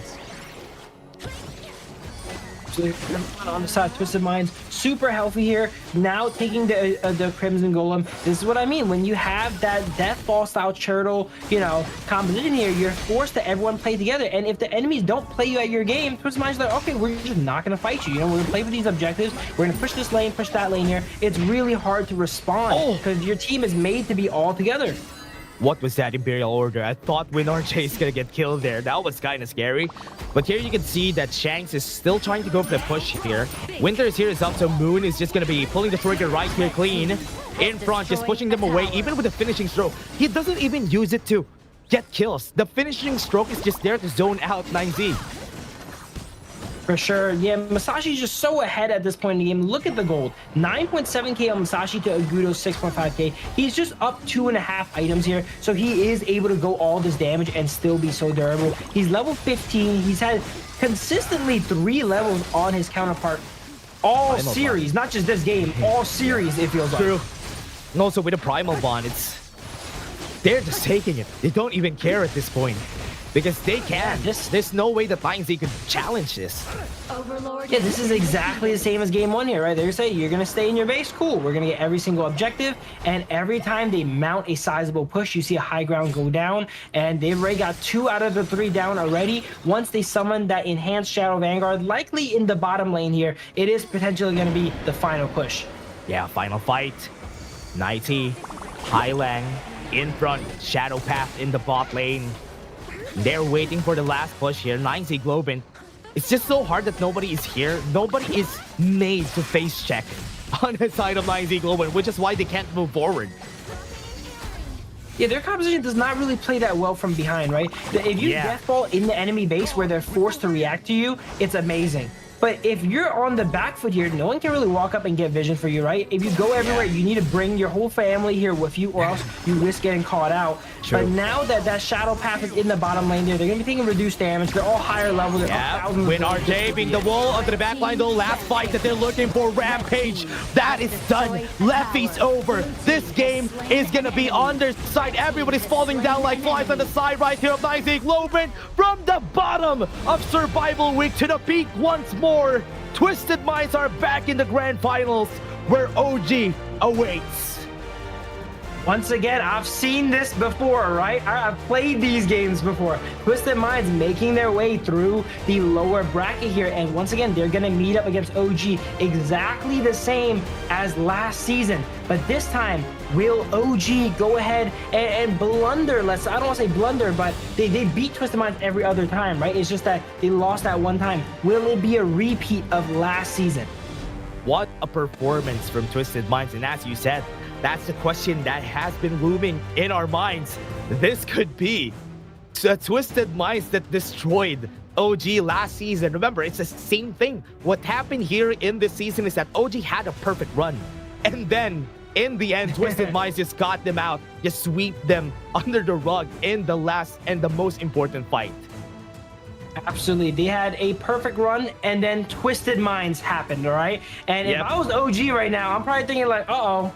On the side, Twisted Minds, super healthy here. Now taking the Crimson Golem. This is what I mean. When you have that Death Ball style turtle, you know, composition here, you're forced to everyone play together. And if the enemies don't play you at your game, Twisted Minds are like, okay, we're just not going to fight you. You know, we're going to play for these objectives. We're going to push this lane, push that lane here. It's really hard to respond because your team is made to be all together. What was that Imperial Order? I thought WinRJ is gonna get killed there. That was kind of scary. But here you can see that Shanks is still trying to go for the push here. Winter is here is up, so Moon is just gonna be pulling the trigger right here clean. In front, just pushing them away, even with the finishing stroke. He doesn't even use it to get kills. The finishing stroke is just there to zone out 9Z. For sure. Yeah, Masashi's just so ahead at this point in the game. Look at the gold. 9.7k on Masashi to Agudo's 6.5k. He's just up 2.5 items here. So he is able to go all this damage and still be so durable. He's level 15. He's had consistently 3 levels on his counterpart all series. Not just this game. All series, it feels like. True. And also with a Primal Bond, they're just taking it. They don't even care at this point. Because they can. There's no way that 9Z could challenge this. Yeah, this is exactly the same as game 1 here, right? They say you're going to stay in your base. Cool. We're going to get every single objective. And every time they mount a sizable push, you see a high ground go down. And they've already got 2 out of the 3 down already. Once they summon that enhanced Shadow Vanguard, likely in the bottom lane here, it is potentially going to be the final push. Yeah, final fight. 90, Highlang in front, Shadow Path in the bot lane. They're waiting for the last push here. 9Z Globant. It's just so hard that nobody is here. Nobody is made to face check on the side of 9Z Globant, which is why they can't move forward. Yeah, their composition does not really play that well from behind, right? If you death ball in the enemy base where they're forced to react to you, it's amazing. But if you're on the back foot here, no one can really walk up and get vision for you, right? If you go everywhere, you need to bring your whole family here with you, or else you risk getting caught out. True. But now that that Shadow Path is in the bottom lane there, they're going to be taking reduced damage. They're all higher level. They're Win RJ being the wall onto the back line, though. Last fight that they're looking for, Rampage. That is done. Lefty's over. This game is going to be on their side. Everybody's falling down like flies on the side right here of 9Z Globant. From the bottom of Survival Week to the peak once more. Twisted Minds are back in the grand finals where OG awaits. Once again, I've seen this before, right? I've played these games before. Twisted Minds making their way through the lower bracket here. And once again, they're going to meet up against OG exactly the same as last season. But this time, will OG go ahead and blunder? I don't want to say blunder, but they beat Twisted Minds every other time, right? It's just that they lost that one time. Will it be a repeat of last season? What a performance from Twisted Minds. And as you said, that's the question that has been looming in our minds. This could be the Twisted Minds that destroyed OG last season. Remember, it's the same thing. What happened here in this season is that OG had a perfect run. And then, in the end, Twisted Minds just got them out, just sweep them under the rug in the last and the most important fight. Absolutely. They had a perfect run, and then Twisted Minds happened, all right? And if I was OG right now, I'm probably thinking like, uh-oh,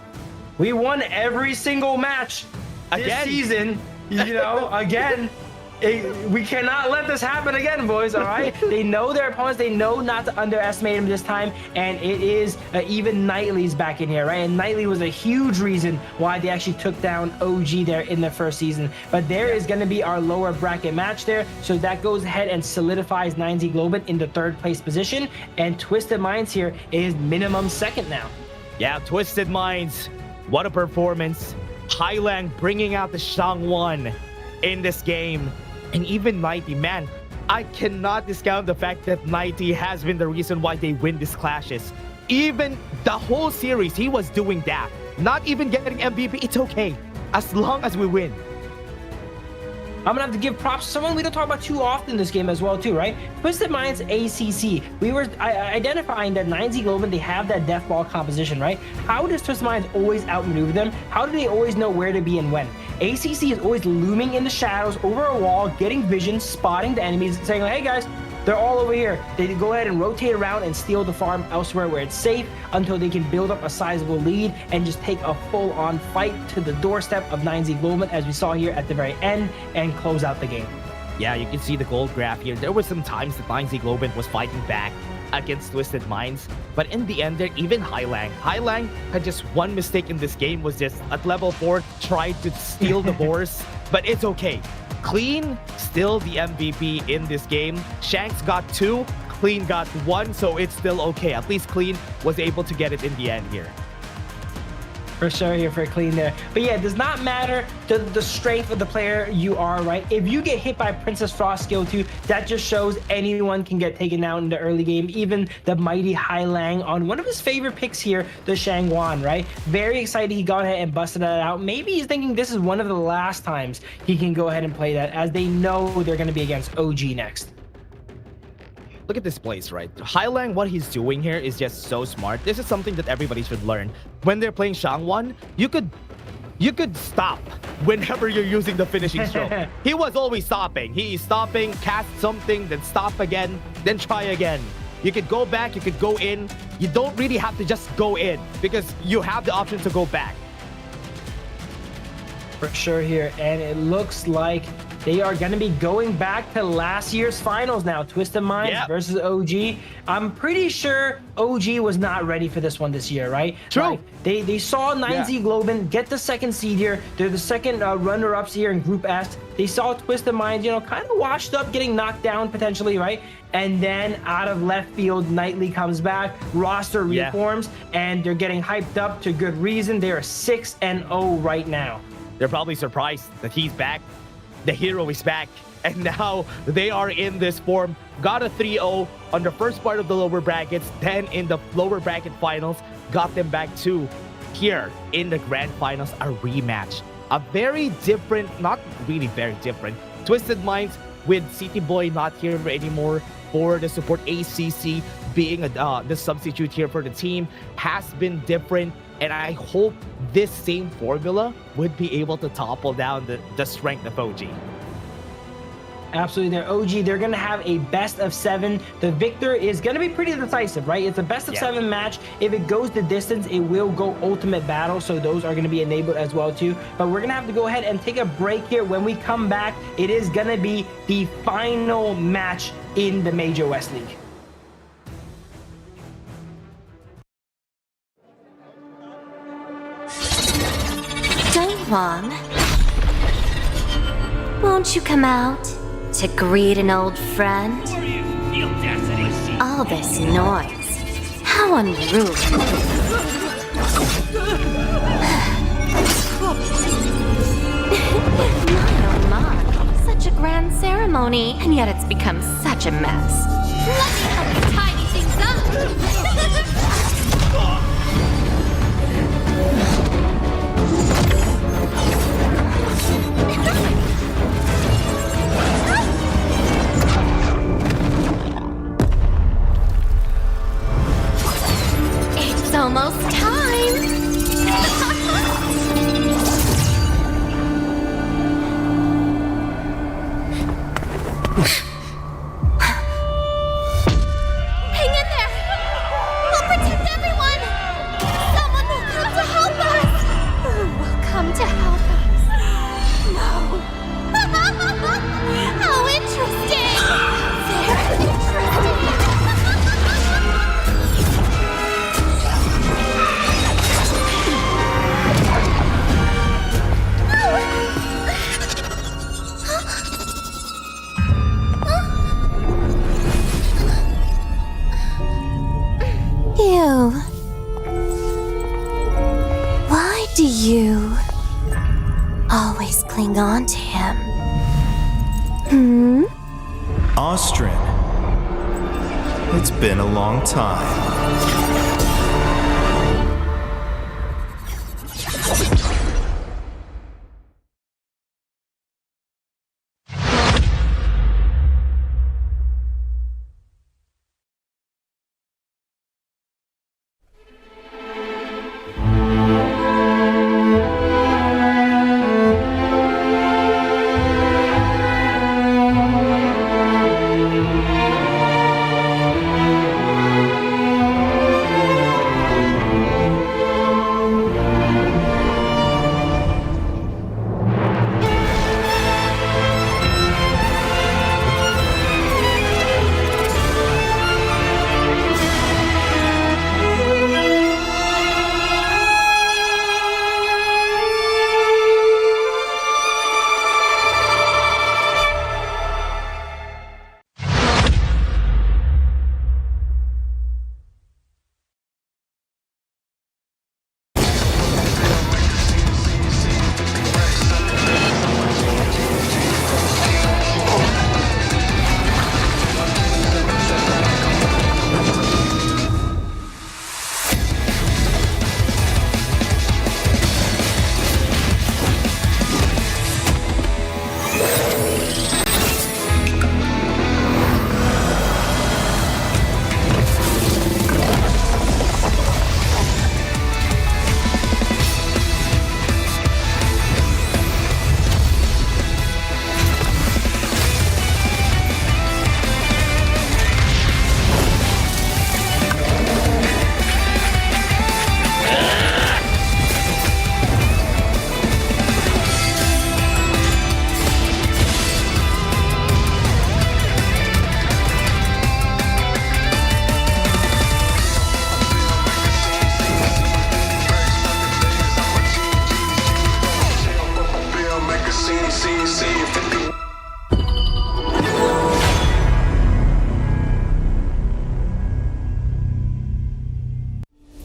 we won every single match this season, you know, again. We cannot let this happen again, boys, all right? They know their opponents. They know not to underestimate them this time, and it is even Knightley's back in here, right? And Knightley was a huge reason why they actually took down OG there in the first season. But there is going to be our lower bracket match there, so that goes ahead and solidifies 9Z Globant in the third place position, and Twisted Minds here is minimum second now. Yeah, Twisted Minds, what a performance. Highlang bringing out the Shangwan in this game. And even 90, man, I cannot discount the fact that 90 has been the reason why they win these clashes. Even the whole series, he was doing that. Not even getting MVP, it's okay. As long as we win. I'm gonna have to give props to someone we don't talk about too often in this game as well too, right? Twisted Minds ACC. We were identifying that 9Z Globant, they have that death ball composition, right? How does Twisted Minds always outmaneuver them? How do they always know where to be and when? ACC is always looming in the shadows over a wall, getting vision, spotting the enemies, saying, hey guys, they're all over here. They go ahead and rotate around and steal the farm elsewhere where it's safe until they can build up a sizable lead and just take a full-on fight to the doorstep of 9Z Globant, as we saw here at the very end, and close out the game. Yeah, you can see the gold graph here. There were some times that 9Z Globant was fighting back against Twisted Minds, but in the end there, even Highlang had just one mistake in this game, was just at level 4 tried to steal the boars, but it's okay. Clean still the MVP in this game. Shanks got 2, Clean got 1, so it's still okay. At least Clean was able to get it in the end here. For sure here for Clean there. But yeah, it does not matter the strength of the player you are, right? If you get hit by Princess Frost skill 2, that just shows anyone can get taken out in the early game. Even the mighty Highlang on one of his favorite picks here, the Shangwan, right? Very excited he got ahead and busted that out. Maybe he's thinking this is one of the last times he can go ahead and play that, as they know they're going to be against OG next. Look at this place, right? Highlang, what he's doing here is just so smart. This is something that everybody should learn. When they're playing Shangwan, you could stop whenever you're using the finishing stroke. He was always stopping. He's stopping, cast something, then stop again, then try again. You could go back, you could go in. You don't really have to just go in, because you have the option to go back. For sure here, and it looks like they are going to be going back to last year's finals now. Twisted Minds versus OG. I'm pretty sure OG was not ready for this one this year, right? True. Like, they saw 9Z Globant get the second seed here. They're the second runner-ups here in Group S. They saw Twisted Minds, you know, kind of washed up, getting knocked down potentially, right? And then out of left field, Knightley comes back, roster reforms, and they're getting hyped up to good reason. They're 6-0 right now. They're probably surprised that he's back. The hero is back, and now they are in this form. Got a 3-0 on the first part of the lower brackets, then in the lower bracket finals, got them back to here in the grand finals, a rematch. A very different, not really very different, Twisted Minds with City Boy not here anymore for the support. ACC being the substitute here for the team has been different. And I hope this same formula would be able to topple down the strength of OG. Absolutely. They're OG. They're going to have a best of 7. The victor is going to be pretty decisive, right? It's a best of 7 match. If it goes the distance, it will go ultimate battle. So those are going to be enabled as well too. But we're going to have to go ahead and take a break here. When we come back, it is going to be the final match in the Major West League. Don't Huang. Won't you come out to greet an old friend? All this noise. How unruly. My, such a grand ceremony, and yet it's become such a mess. Let me help you tidy things up. It's almost time. Hang in there. We'll protect everyone. Someone will come to help us. Who will come to help us? No. How interesting. Very interesting. You. Why do you always cling on to him? Austrin. It's been a long time.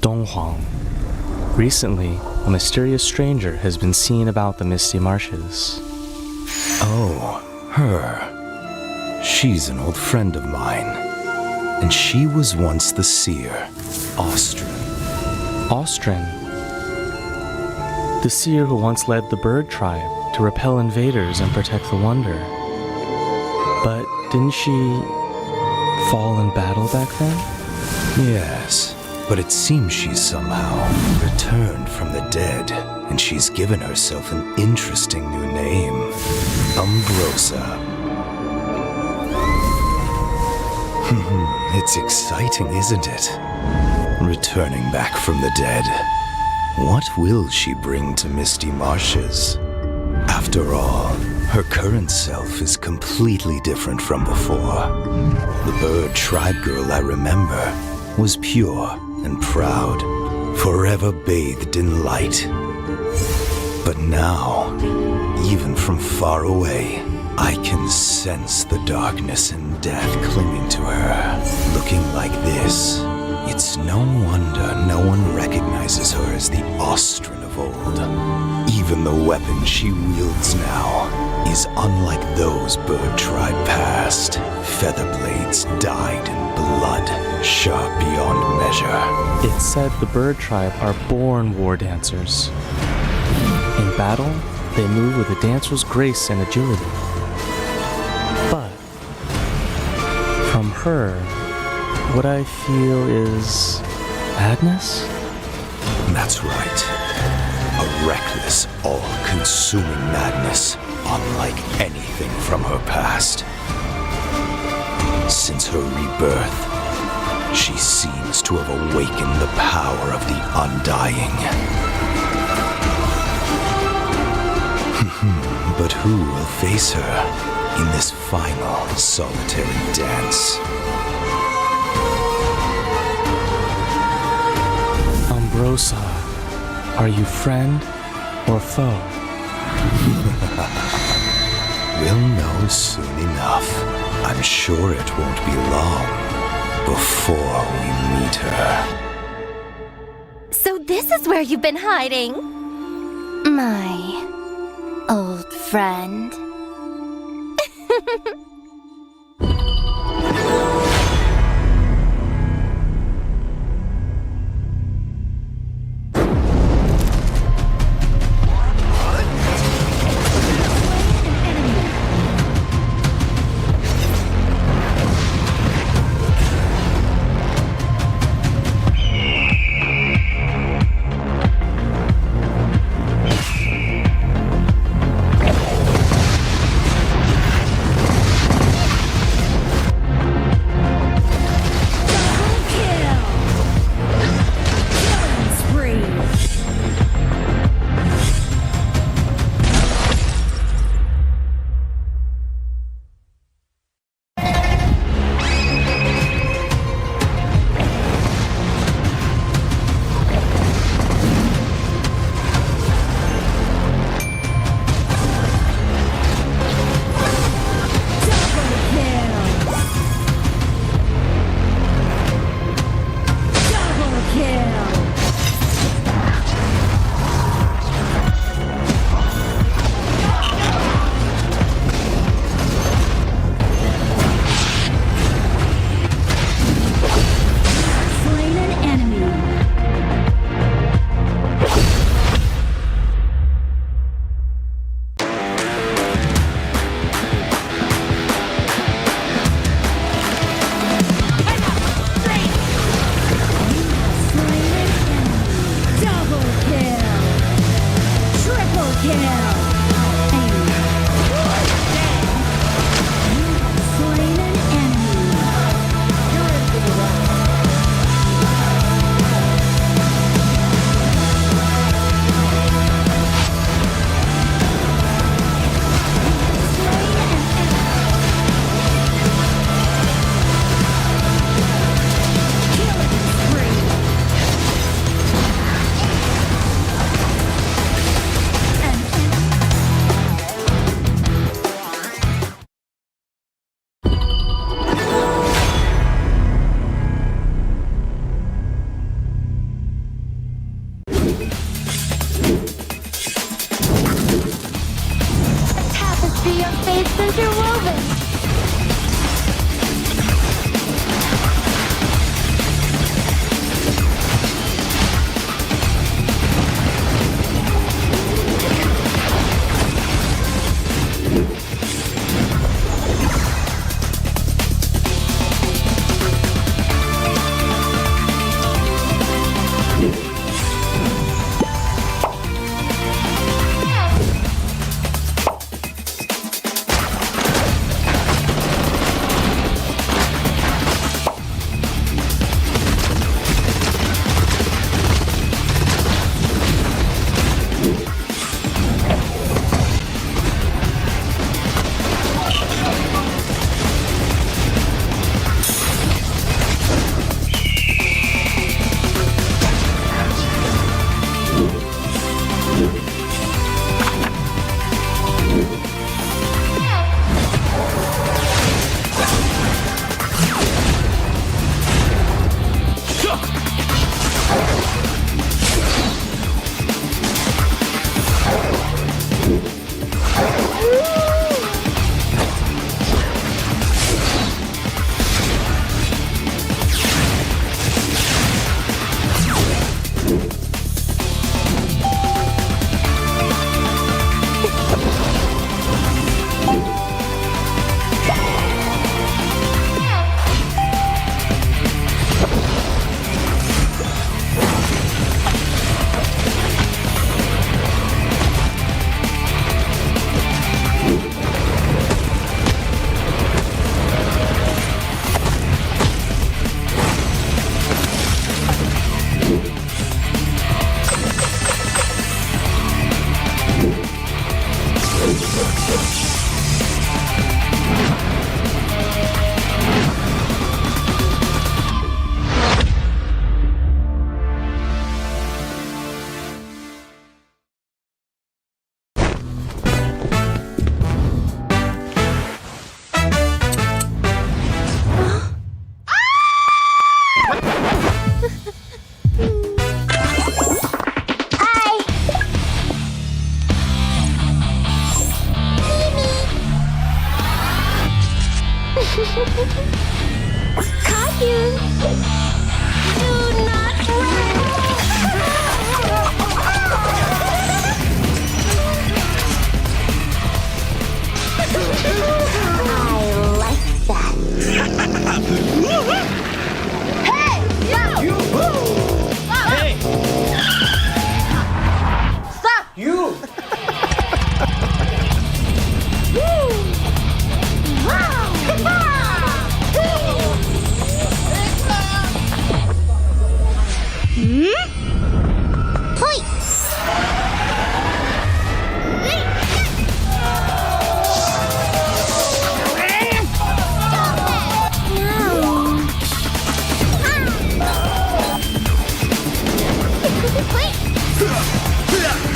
Donghuang. Recently, a mysterious stranger has been seen about the Misty Marshes. Oh, her. She's an old friend of mine. And she was once the seer, Austrin. Austrin? The seer who once led the bird tribe to repel invaders and protect the Wonder. But didn't she fall in battle back then? Yes, but it seems she's somehow returned from the dead, and she's given herself an interesting new name, Umbrosa. It's exciting, isn't it? Returning back from the dead. What will she bring to Misty Marshes? After all, her current self is completely different from before. The bird tribe girl I remember was pure and proud, forever bathed in light. But now, even from far away, I can sense the darkness and death clinging to her. Looking like this, it's no wonder no one recognizes her as the Austrian of old. Even the weapon she wields now is unlike those bird tribe past. Feather blades dyed in blood, sharp beyond measure. It's said the bird tribe are born war dancers. In battle, they move with a dancer's grace and agility. But from her, what I feel is madness? That's right. A reckless, all-consuming madness, unlike anything from her past. Since her rebirth, she seems to have awakened the power of the undying. But who will face her in this final solitary dance? Ambrosa, are you friend or foe? We'll know soon enough. I'm sure it won't be long before we meet her. So this is where you've been hiding, my old friend. Caillou! Do not I like that. Hey! You! Hey! Stop! You!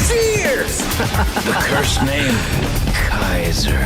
Cheers! The cursed name, Kaiser.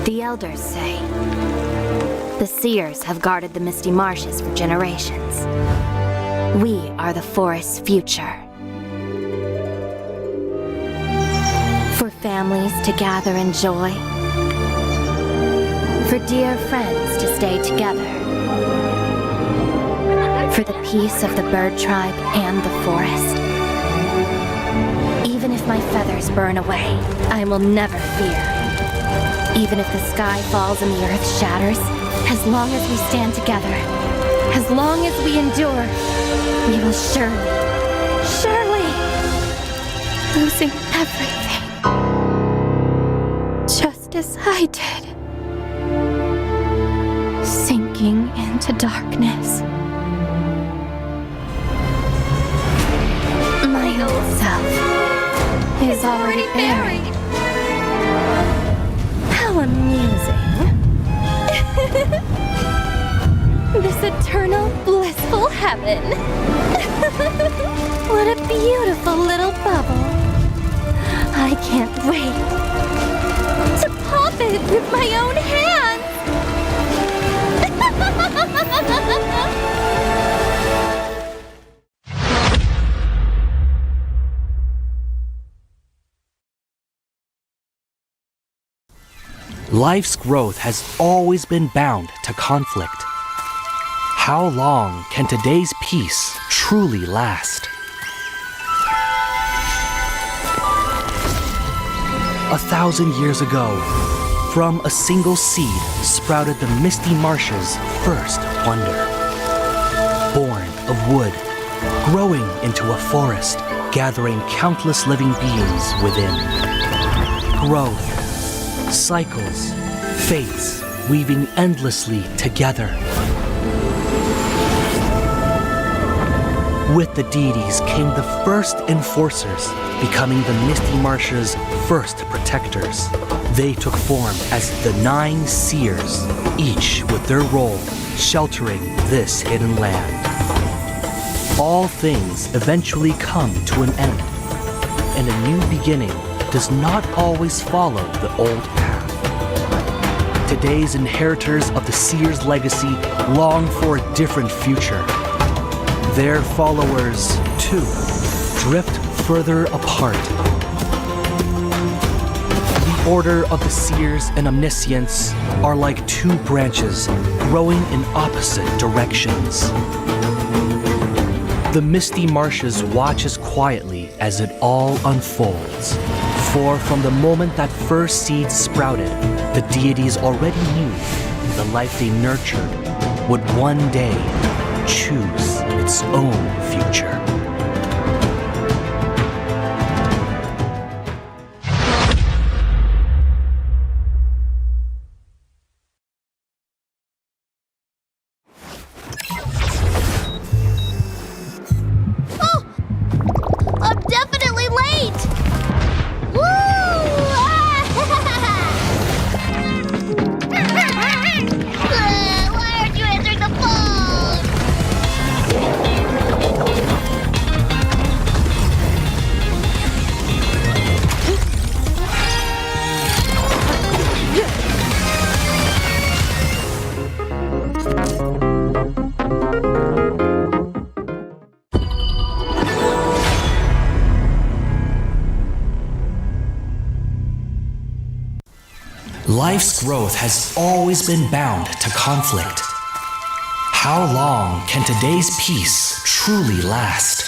The elders say the seers have guarded the misty marshes for generations. We are the forest's future. For families to gather in joy. For dear friends to stay together. For the peace of the bird tribe and the forest. Even if my feathers burn away, I will never fear. Even if the sky falls and the earth shatters, as long as we stand together, as long as we endure, we will surely, losing everything. Just as I did. Sinking into darkness. My old self is already buried. How amusing. This eternal, blissful heaven. What a beautiful little bubble. I can't wait to pop it with my own hands. Life's growth has always been bound to conflict. How long can today's peace truly last? 1,000 years ago, from a single seed sprouted the misty marshes' first wonder. Born of wood, growing into a forest, gathering countless living beings within. Growth, cycles, fates weaving endlessly together. With the deities came the first enforcers, becoming the Misty Marsh's first protectors. They took form as the 9 seers, each with their role sheltering this hidden land. All things eventually come to an end, and a new beginning does not always follow the old path. Today's inheritors of the seer's legacy long for a different future. Their followers, too, drift further apart. The Order of the Seers and Omniscients are like 2 branches growing in opposite directions. The Misty Marshes watches quietly as it all unfolds. For from the moment that first seed sprouted, the deities already knew the life they nurtured would one day choose its own future. I'm definitely late! Woo! Why aren't you answering the phone? Life's growth has always been bound to conflict. How long can today's peace truly last?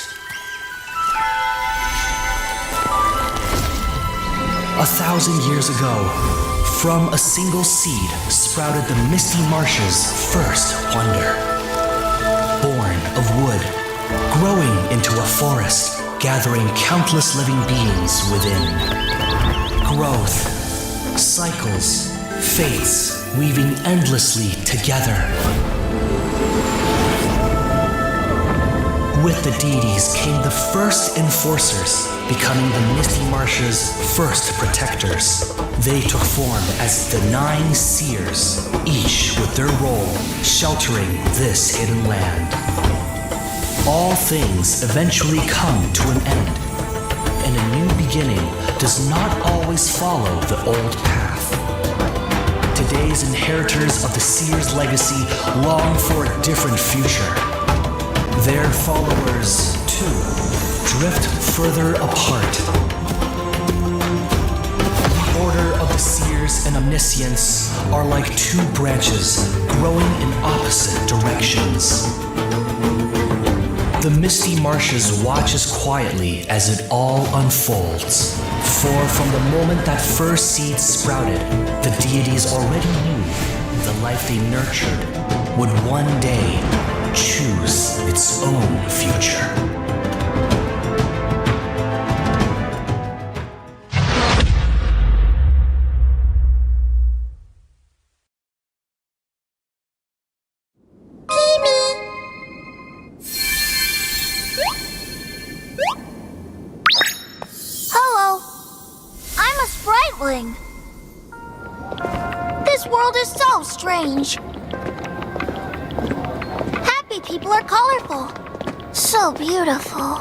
1,000 years ago, from a single seed sprouted the Misty Marsh's first wonder. Born of wood, growing into a forest, gathering countless living beings within. Growth, cycles, fates weaving endlessly together. With the deities came the first enforcers, becoming the Misty Marsh's first protectors. They took form as the 9 seers, each with their role sheltering this hidden land. All things eventually come to an end, and a new beginning does not always follow the old path. Today's inheritors of the seer's legacy long for a different future. Their followers, too, drift further apart. The Order of the Seers and Omniscients are like 2 branches growing in opposite directions. The Misty Marshes watches quietly as it all unfolds. For from the moment that first seed sprouted, the deities already knew the life they nurtured would one day choose its own future. Hello. I'm a spriteling. This world is so strange. Happy people are colorful. So beautiful.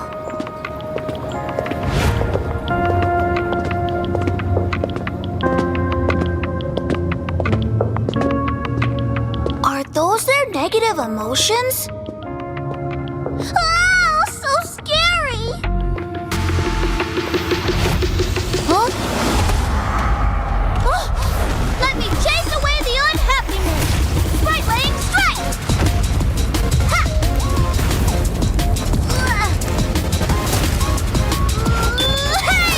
Are those their negative emotions? Ah, so scary! Huh? Oh, let me chase away the unhappiness! Sprite-laying strike! Ha! Hey!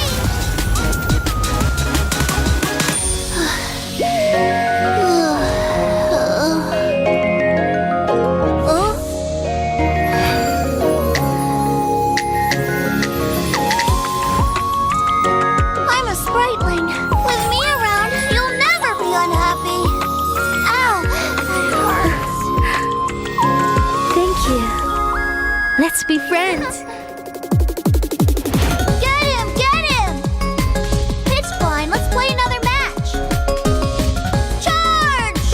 Let's be friends. Get him! Get him! Pitch blind, let's play another match. Charge!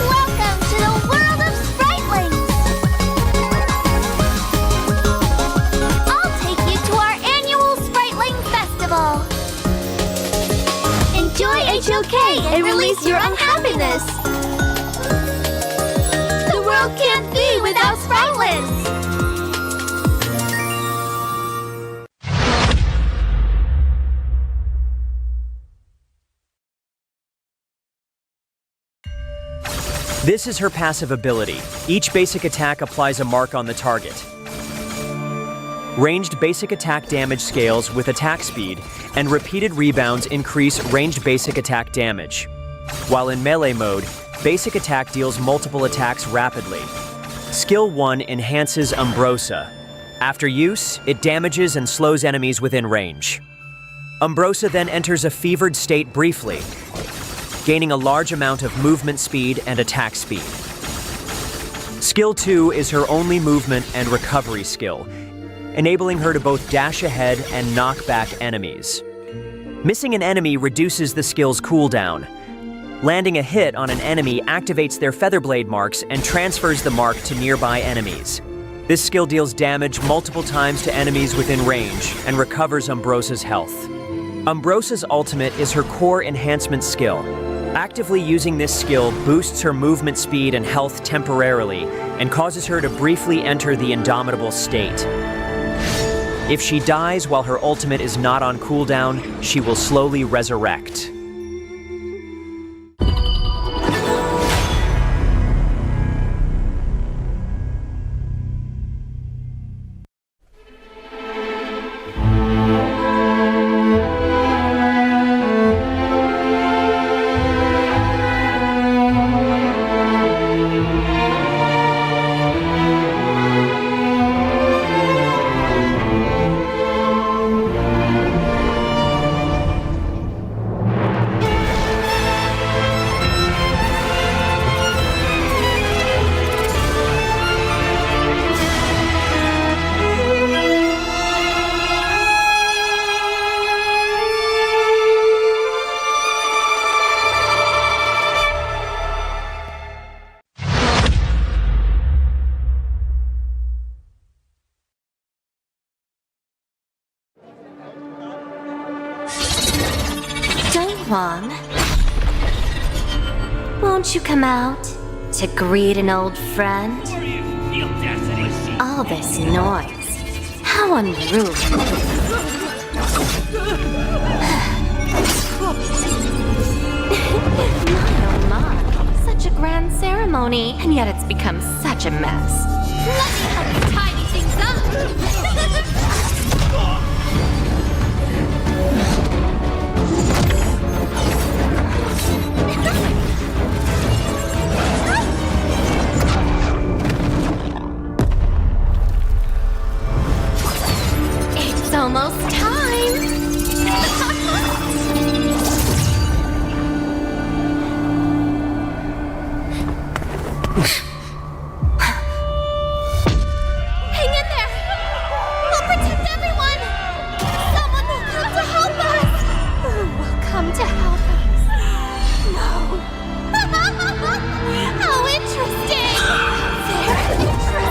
Welcome to the world of Spritelings. I'll take you to our annual Spriteling Festival. Enjoy HOK and release your unhappiness. The world can't be without Spritelings. This is her passive ability. Each basic attack applies a mark on the target. Ranged basic attack damage scales with attack speed, and repeated rebounds increase ranged basic attack damage. While in melee mode, basic attack deals multiple attacks rapidly. Skill 1 enhances Umbrosa. After use, it damages and slows enemies within range. Umbrosa then enters a fevered state briefly, gaining a large amount of movement speed and attack speed. Skill 2 is her only movement and recovery skill, enabling her to both dash ahead and knock back enemies. Missing an enemy reduces the skill's cooldown. Landing a hit on an enemy activates their Featherblade marks and transfers the mark to nearby enemies. This skill deals damage multiple times to enemies within range and recovers Umbrosa's health. Umbrosa's ultimate is her core enhancement skill. Actively using this skill boosts her movement speed and health temporarily and causes her to briefly enter the Indomitable state. If she dies while her ultimate is not on cooldown, she will slowly resurrect. Dong, won't you come out to greet an old friend? All this noise, how unruly. My, such a grand ceremony, and yet it's become such a mess. Let me help you tidy things up. It's almost time! Hang in there! We'll protect everyone! Someone will come to help us! Who will come to help us? No. How interesting! Very interesting.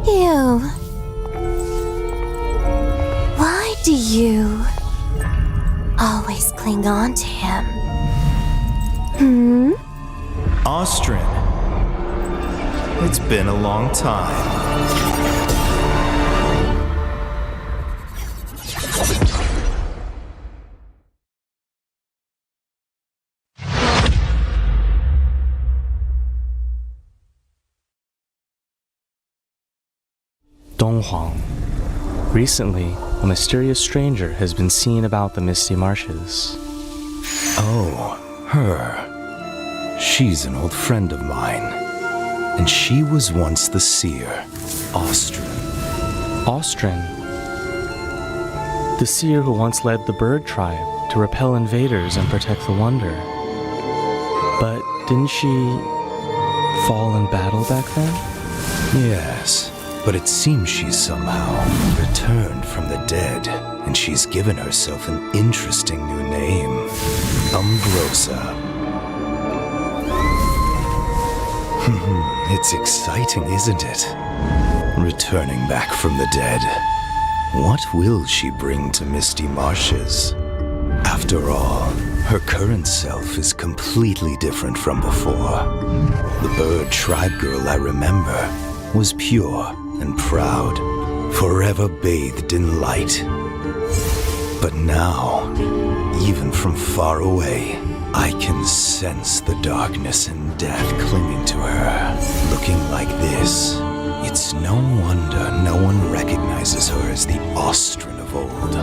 You. Why do you always cling on to him? Austrian. It's been a long time. Donghuang. Recently, a mysterious stranger has been seen about the Misty Marshes. Oh, her. She's an old friend of mine, and she was once the seer, Austrin. Austrin? The seer who once led the bird tribe to repel invaders and protect the Wonder. But didn't she fall in battle back then? Yes, but it seems she's somehow returned from the dead, and she's given herself an interesting new name, Umbrosa. It's exciting, isn't it? Returning back from the dead. What will she bring to Misty Marshes? After all, her current self is completely different from before. The bird tribe girl I remember was pure and proud, forever bathed in light. But now, even from far away, I can sense the darkness and death clinging to her. Looking like this, it's no wonder no one recognizes her as the Austrin of old.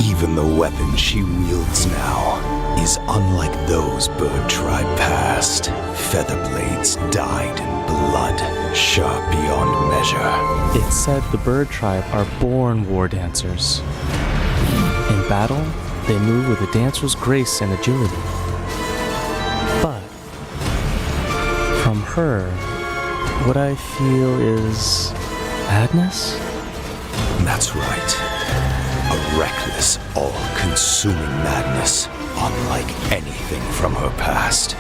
Even the weapon she wields now is unlike those bird tribe past. Feather blades dyed in blood, sharp beyond measure. It's said the bird tribe are born war dancers. In battle, they move with a dancer's grace and agility. But from her, what I feel is madness? That's right. A reckless, all-consuming madness, unlike anything from her past.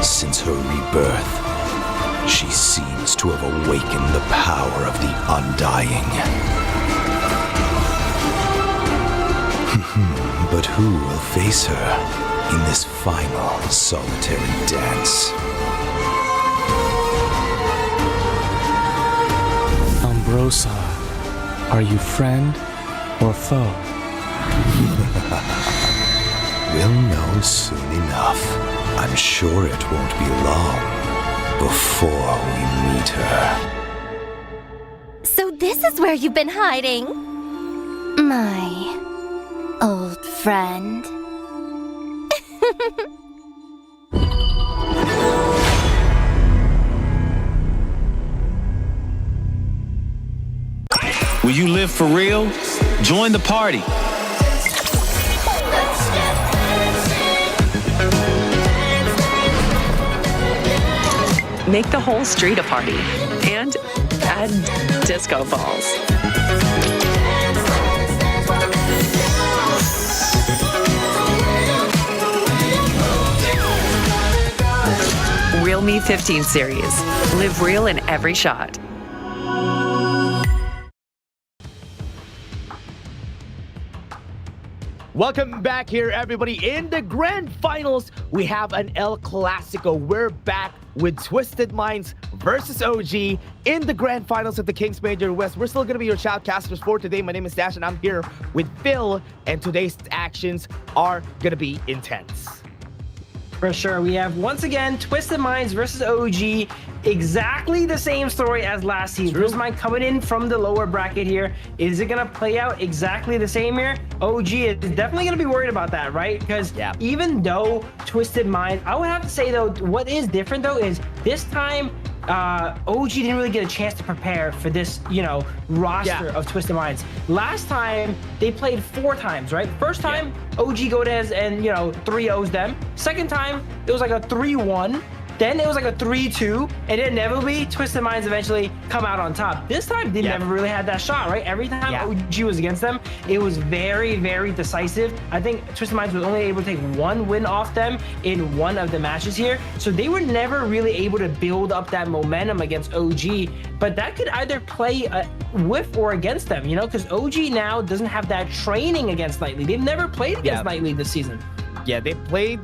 Since her rebirth, she seems to have awakened the power of the Undying. But who will face her in this final solitary dance? Umbrosa, are you friend or foe? We'll know soon enough. I'm sure it won't be long before we meet her. So this is where you've been hiding? My old friend. Will you live for real? Join the party. Make the whole street a party and add disco balls. Real Me 15 series. Live real in every shot. Welcome back here, everybody. In the grand finals, we have an El Clasico. We're back with Twisted Minds versus OG in the grand finals of the Kings Major West. We're still going to be your shoutcasters for today. My name is Dash, and I'm here with Phil, and today's actions are going to be intense. For sure. We have, once again, Twisted Minds versus OG. Exactly the same story as last season. Twisted Mind coming in from the lower bracket here. Is it going to play out exactly the same here? OG is definitely going to be worried about that, right? Because even though Twisted Mind, I would have to say, though, what is different, though, is this time OG didn't really get a chance to prepare for this, roster of Twisted Minds. Last time, they played 4 times, right? First time, OG Godez and, 3-0s them. Second time, it was like a 3-1. Then it was like a 3-2, and inevitably, Twisted Minds eventually come out on top. This time, they never really had that shot, right? Every time OG was against them, it was very, very decisive. I think Twisted Minds was only able to take 1 win off them in one of the matches here. So they were never really able to build up that momentum against OG, but that could either play with or against them, because OG now doesn't have that training against Nightly. They've never played against Nightly this season. Yeah, they played...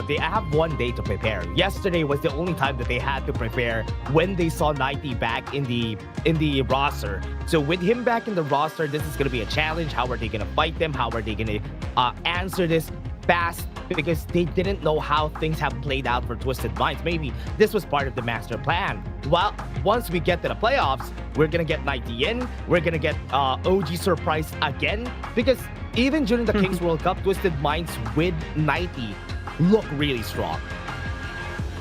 they have 1 day to prepare. Yesterday was the only time that they had to prepare when they saw 90 back in the roster. So with him back in the roster, this is going to be a challenge. How are they going to fight them? How are they going to answer this fast? Because they didn't know how things have played out for Twisted Minds. Maybe this was part of the master plan. Well, once we get to the playoffs, we're going to get 90 in. We're going to get OG surprise again. Because even during the Kings World Cup, Twisted Minds with 90 look really strong.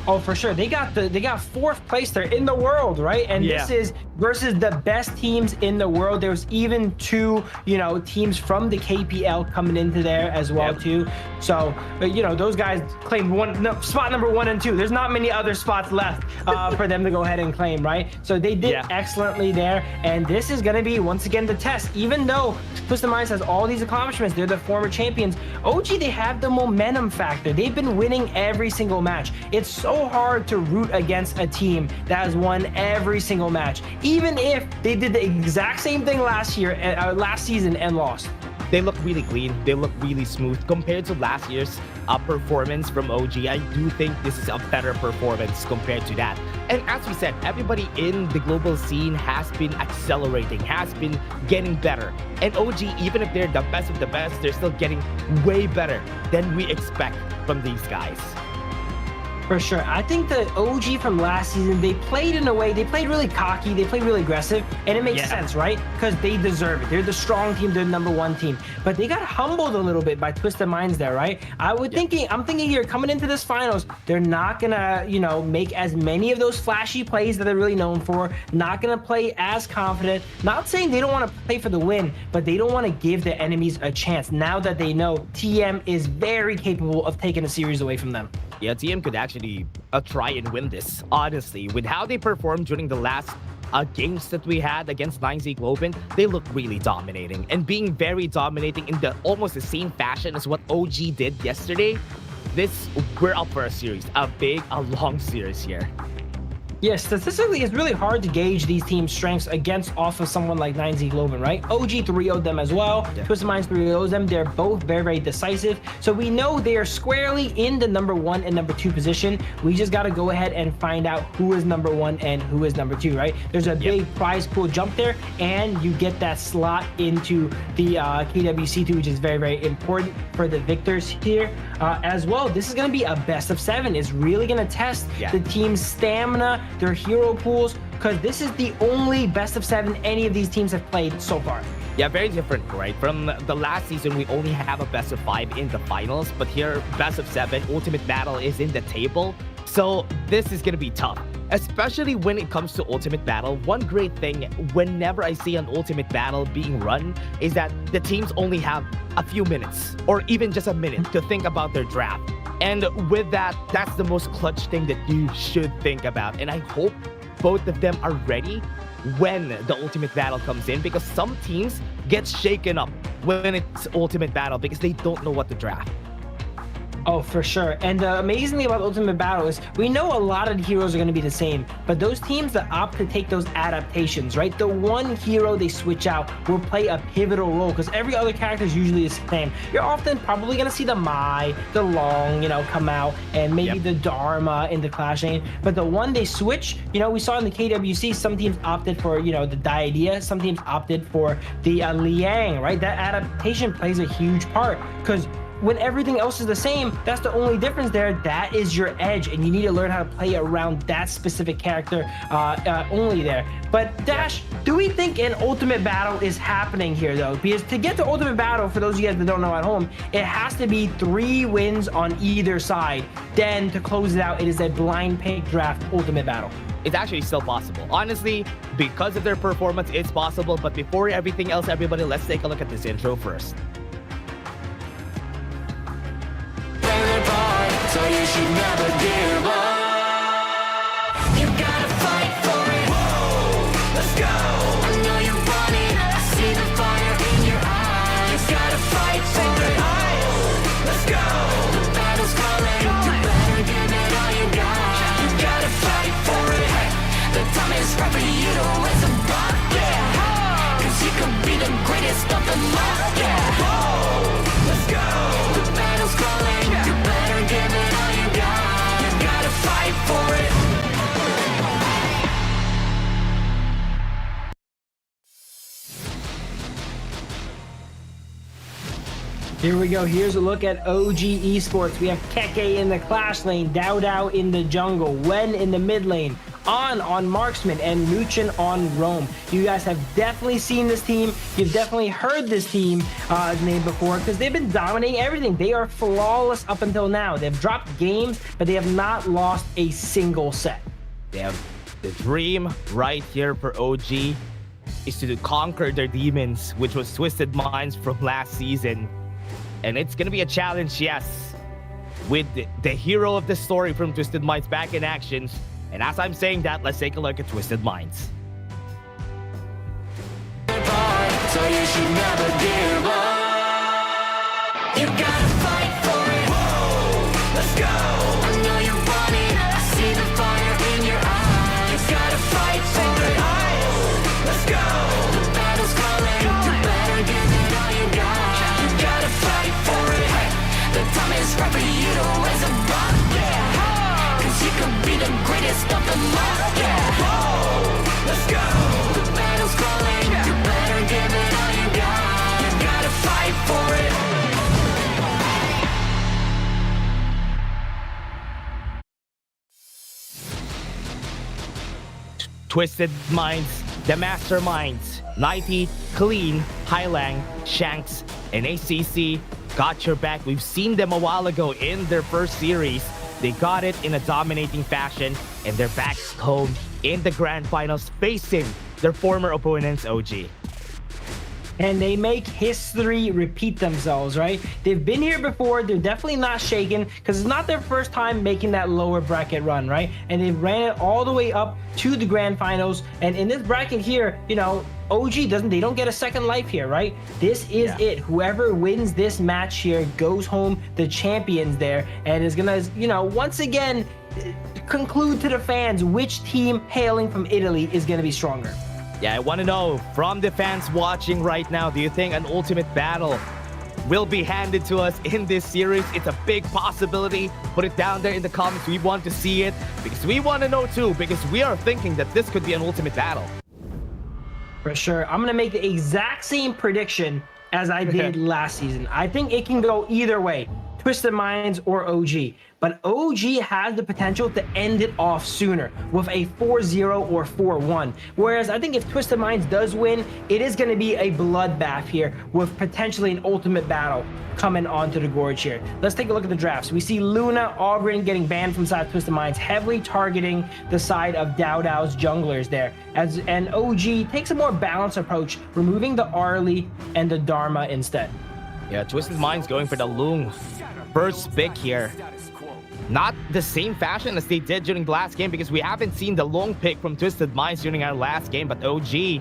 Oh, for sure. They got 4th place there in the world, right? And this is versus the best teams in the world. There's even 2, teams from the KPL coming into there as well too. So, those guys claimed spot number 1 and 2. There's not many other spots left for them to go ahead and claim, right? So they did excellently there. And this is going to be, once again, the test. Even though Twisted Minds has all these accomplishments, they're the former champions. OG, they have the momentum factor. They've been winning every single match. It's so hard to root against a team that has won every single match, even if they did the exact same thing last season and lost. They look really clean. They look really smooth compared to last year's performance from OG. I do think this is a better performance compared to that. And as we said, everybody in the global scene has been accelerating, has been getting better. And OG, even if they're the best of the best, they're still getting way better than we expect from these guys. For sure. I think the OG from last season, they played in a way, they played really cocky, they played really aggressive, and it makes sense, right? Because they deserve it. They're the strong team, they're the #1 team. But they got humbled a little bit by Twisted Minds there, right? I'm thinking here, coming into this finals, they're not gonna, make as many of those flashy plays that they're really known for, not gonna play as confident. Not saying they don't want to play for the win, but they don't want to give their enemies a chance now that they know TM is very capable of taking a series away from them. Yeah, TM could actually try and win this, honestly. With how they performed during the last games that we had against 9Z Globant, they look really dominating. And being very dominating in almost the same fashion as what OG did yesterday, we're up for a series. A long series here. Yeah, statistically, it's really hard to gauge these teams' strengths off of someone like 9Z Globant, right? OG 3-0'd them as well. Twisted Minds 3-0'd them. They're both very, very decisive. So we know they are squarely in the #1 and #2 position. We just got to go ahead and find out who is #1 and who is #2, right? There's a big prize pool jump there, and you get that slot into the KWC2, which is very, very important for the victors here as well. This is going to be a best of 7. It's really going to test the team's stamina, their hero pools, because this is the only best of 7 any of these teams have played so far. Yeah, very different, right? From the last season, we only have a best of 5 in the finals, but here, best of 7, Ultimate Battle is in the table. So this is going to be tough, especially when it comes to Ultimate Battle. One great thing whenever I see an Ultimate Battle being run is that the teams only have a few minutes or even just a minute to think about their draft. And with that, that's the most clutch thing that you should think about. And I hope both of them are ready when the Ultimate Battle comes in, because some teams get shaken up when it's Ultimate Battle because they don't know what to draft. Oh, for sure. And the amazing thing about Ultimate Battle is we know a lot of the heroes are going to be the same, but those teams that opt to take those adaptations, right? The one hero they switch out will play a pivotal role because every other character is usually the same. You're often probably going to see the Mai, the Long, come out, and maybe the Dharma in the clashing. But the one they switch, we saw in the KWC, some teams opted for, the Diadea, some teams opted for the Liang, right? That adaptation plays a huge part because when everything else is the same, that's the only difference there. That is your edge, and you need to learn how to play around that specific character only there. But Dash, do we think an Ultimate Battle is happening here though? Because to get to Ultimate Battle, for those of you guys that don't know at home, it has to be 3 wins on either side. Then to close it out, it is a blind pick draft Ultimate Battle. It's actually still possible. Honestly, because of their performance, it's possible. But before everything else, everybody, let's take a look at this intro first. So you should never give up. You gotta fight for it. Whoa, let's go. I know you want it. I see the fire in your eyes. You gotta fight for it. Let's go. The battle's calling. You better give it all you got. You gotta fight for it. The time is right for you to raise a bar. Yeah. Cause you could be the greatest of them all. Yeah. Whoa, let's go. The battle's calling. You better give it all you got. You gotta fight for it. Here we go. Here's a look at OG Esports. We have Keke in the Clash lane, Dao Dao in the jungle, Wen in the mid lane, on Marksman and Nuchin on Roam. You guys have definitely seen this team. You've definitely heard this team name before because they've been dominating everything. They are flawless up until now. They've dropped games, but they have not lost a single set. They have the dream right here for OG is to conquer their demons, which was Twisted Minds from last season. And it's going to be a challenge, yes, with the hero of the story from Twisted Minds back in action. And as I'm saying that, let's take a look at Twisted Minds. So you should never give up. You gotta fight for it. Whoa, let's go. I know you want it. I see the fire in your eyes. You gotta fight for it. Let's go. The battle's calling. You better give it all you got. You gotta fight for it. The time is right for you to raise a bar. Yeah. Cause you could be the greatest of them all. Yeah. Whoa, let's go. The battle's calling. You better give it all you got. You gotta fight for it. Twisted Minds, the Masterminds, Nighty, Clean, Highlang, Shanks, and ACC got your back. We've seen them a while ago in their first series. They got it in a dominating fashion, and they're back home in the grand finals facing their former opponents, OG. And they make history repeat themselves, right? They've been here before. They're definitely not shaken because it's not their first time making that lower bracket run, right? And they ran it all the way up to the grand finals. And in this bracket here, you know, OG they don't get a second life here, right? This is it. Whoever wins this match here goes home the champions there and is gonna, you know, once again, conclude to the fans which team hailing from Italy is gonna be stronger. Yeah, I want to know from the fans watching right now, do you think an ultimate battle will be handed to us in this series? It's a big possibility. Put it down there in the comments. We want to see it because we want to know too, because we are thinking that this could be an ultimate battle. For sure. I'm going to make the exact same prediction as I did last season. I think it can go either way, Twisted Minds or OG. But OG has the potential to end it off sooner with a 4-0 or 4-1. Whereas I think if Twisted Minds does win, it is going to be a bloodbath here with potentially an ultimate battle coming onto the gorge here. Let's take a look at the drafts. We see Luna, Auburn getting banned from side of Twisted Minds, heavily targeting the side of Dao Dao's junglers there. And OG takes a more balanced approach, removing the Arlie and the Dharma instead. Yeah, Twisted Minds going for the Lung first pick here. Not the same fashion as they did during the last game because we haven't seen the long pick from Twisted Minds during our last game, but OG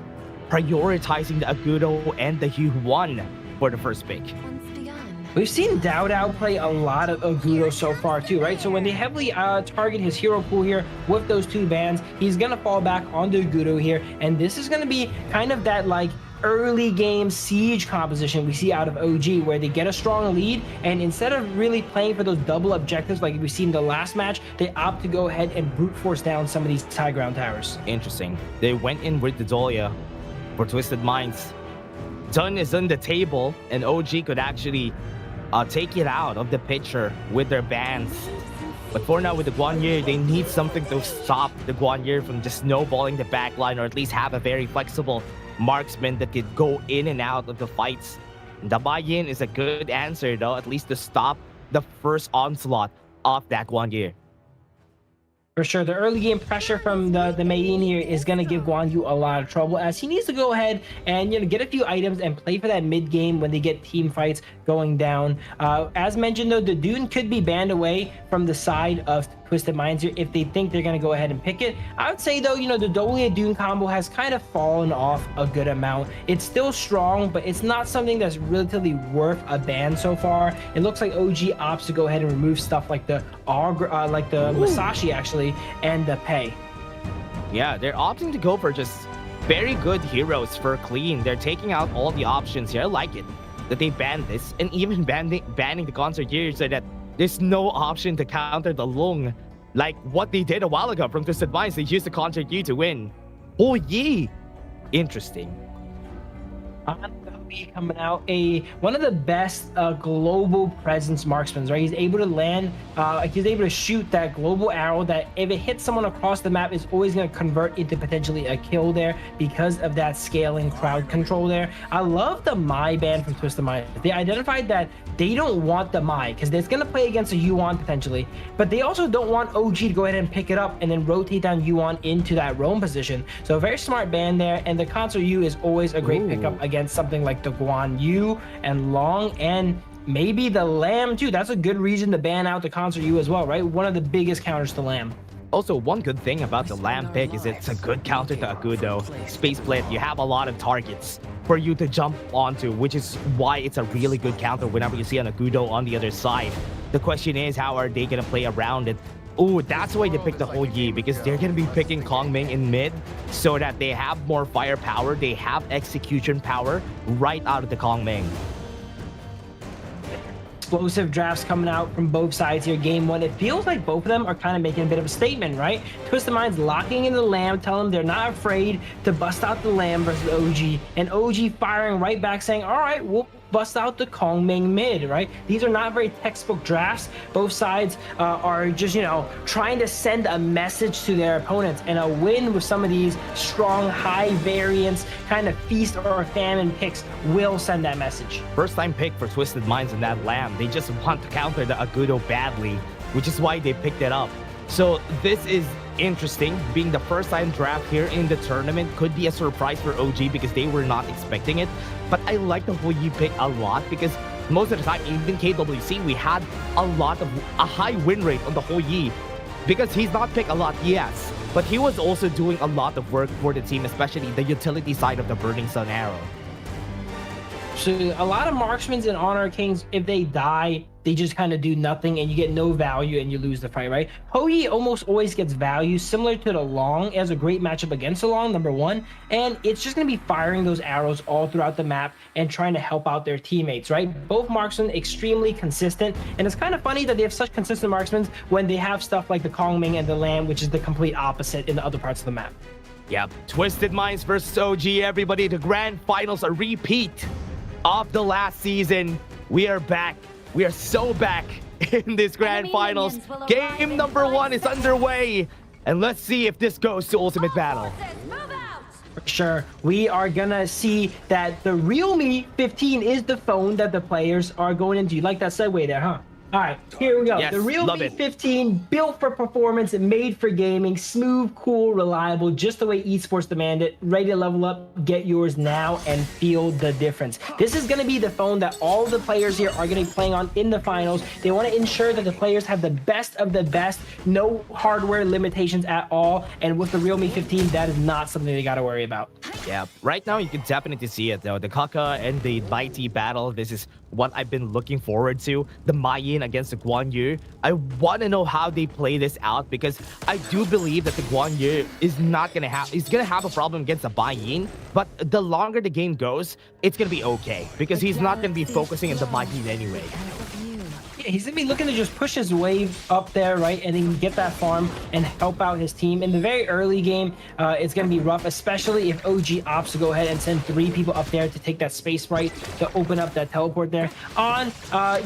prioritizing the Agudo and the Yu1 for the first pick. We've seen Dao Dao play a lot of Agudo so far too, right? So when they heavily target his hero pool here with those two bans, he's going to fall back onto Agudo here, and this is going to be kind of that like early game siege composition we see out of OG where they get a strong lead and instead of really playing for those double objectives like we seen in the last match, they opt to go ahead and brute force down some of these high ground towers. Interesting. They went in with the Dahlia for Twisted Minds. Dun is on the table and OG could actually take it out of the picture with their bans. But for now with the Guanyu, they need something to stop the Guanyu from just snowballing the backline or at least have a very flexible marksman that could go in and out of the fights. The buy-in is a good answer though, at least to stop the first onslaught of that Guanyu. For sure, the early game pressure from the main here is going to give Guan Yu a lot of trouble as he needs to go ahead and, you know, get a few items and play for that mid game when they get team fights going down. As mentioned though, the Dune could be banned away from the side of Twisted Minds here if they think they're going to go ahead and pick it. I would say though, you know, the Dahlia Dune combo has kind of fallen off a good amount. It's still strong, but it's not something that's relatively worth a ban so far. It looks like OG opts to go ahead and remove stuff like the Masashi actually and the Pei. Yeah, they're opting to go for just very good heroes for clean. They're taking out all the options here. I like it that they banned this and even banning the concert here so that there's no option to counter the Lung like what they did a while ago from Twisted Minds. They used the concert you to win. Oh yeah, interesting. On the be coming out, one of the best global presence marksmen, right? He's able to land, he's able to shoot that global arrow that if it hits someone across the map is always going to convert into potentially a kill there because of that scaling crowd control there. I love the Mai ban from Twisted Minds. They identified that they don't want the Mai because it's going to play against a Yuan potentially, but they also don't want OG to go ahead and pick it up and then rotate down Yuan into that roam position. So a very smart ban there, and the Console U is always a great pickup against something like the Guan Yu and Long, and maybe the Lamb too. That's a good reason to ban out the Console U as well, right? One of the biggest counters to Lamb. Also, one good thing about the Lamb pick is it's a good counter to Agudo. Space Split, you have a lot of targets for you to jump onto, which is why it's a really good counter whenever you see an Agudo on the other side. The question is, how are they going to play around it? Oh, that's why they picked the Ho Yi, because they're going to be picking Kong Ming in mid so that they have more firepower, they have execution power right out of the Kong Ming. Explosive drafts coming out from both sides here. Game one, it feels like both of them are kind of making a bit of a statement, right? Twisted Minds locking in the Lamb, telling them they're not afraid to bust out the Lamb versus OG, and OG firing right back saying, all right, we'll bust out the Kong Ming mid, right? These are not very textbook drafts. Both sides are just, you know, trying to send a message to their opponents, and a win with some of these strong, high variance, kind of feast or famine picks will send that message. First time pick for Twisted Minds in that Lamb. They just want to counter the Agudo badly, which is why they picked it up. So this is interesting. Being the first time draft here in the tournament could be a surprise for OG because they were not expecting it. But I like the Ho Yi pick a lot because most of the time, even KWC, we had a high win rate on the Ho Yi because he's not picked a lot, yes, but he was also doing a lot of work for the team, especially the utility side of the Burning Sun Arrow. So a lot of marksmen in Honor Kings, if they die, they just kind of do nothing and you get no value and you lose the fight, right? Ho Yi almost always gets value, similar to the Long. It has a great matchup against the Long, number one, and it's just going to be firing those arrows all throughout the map and trying to help out their teammates, right? Both marksmen extremely consistent, and it's kind of funny that they have such consistent marksmen when they have stuff like the Kong Ming and the Lamb, which is the complete opposite in the other parts of the map. Yep, Twisted Minds versus OG, everybody. The grand finals, a repeat of the last season. We are back. We are so back in this grand finals. Game number 1 is underway, and let's see if this goes to Ultimate Battle. For sure, we are gonna see that the Realme 15 is the phone that the players are going into. You like that segue there, huh? All right, here we go. Yes, the Realme 15, built for performance, made for gaming, smooth, cool, reliable, just the way esports demand it. Ready to level up? Get yours now and feel the difference. This is going to be the phone that all the players here are going to be playing on in the finals. They want to ensure that the players have the best of the best, no hardware limitations at all. And with the Realme 15, that is not something they got to worry about. Yeah, right now you can definitely see it though. The Kaka and the Mighty battle, this is what I've been looking forward to. The Mayin against the Guan Yu. I want to know how they play this out because I do believe that the Guan Yu is not going to have, he's going to have a problem against the Mayin, but the longer the game goes, it's going to be okay because he's not going to be focusing on the Mayin anyway. He's gonna be looking to just push his wave up there, right, and then get that farm and help out his team. In the very early game, it's gonna be rough, especially if OG opts to go ahead and send 3 people up there to take that space right to open up that teleport there. On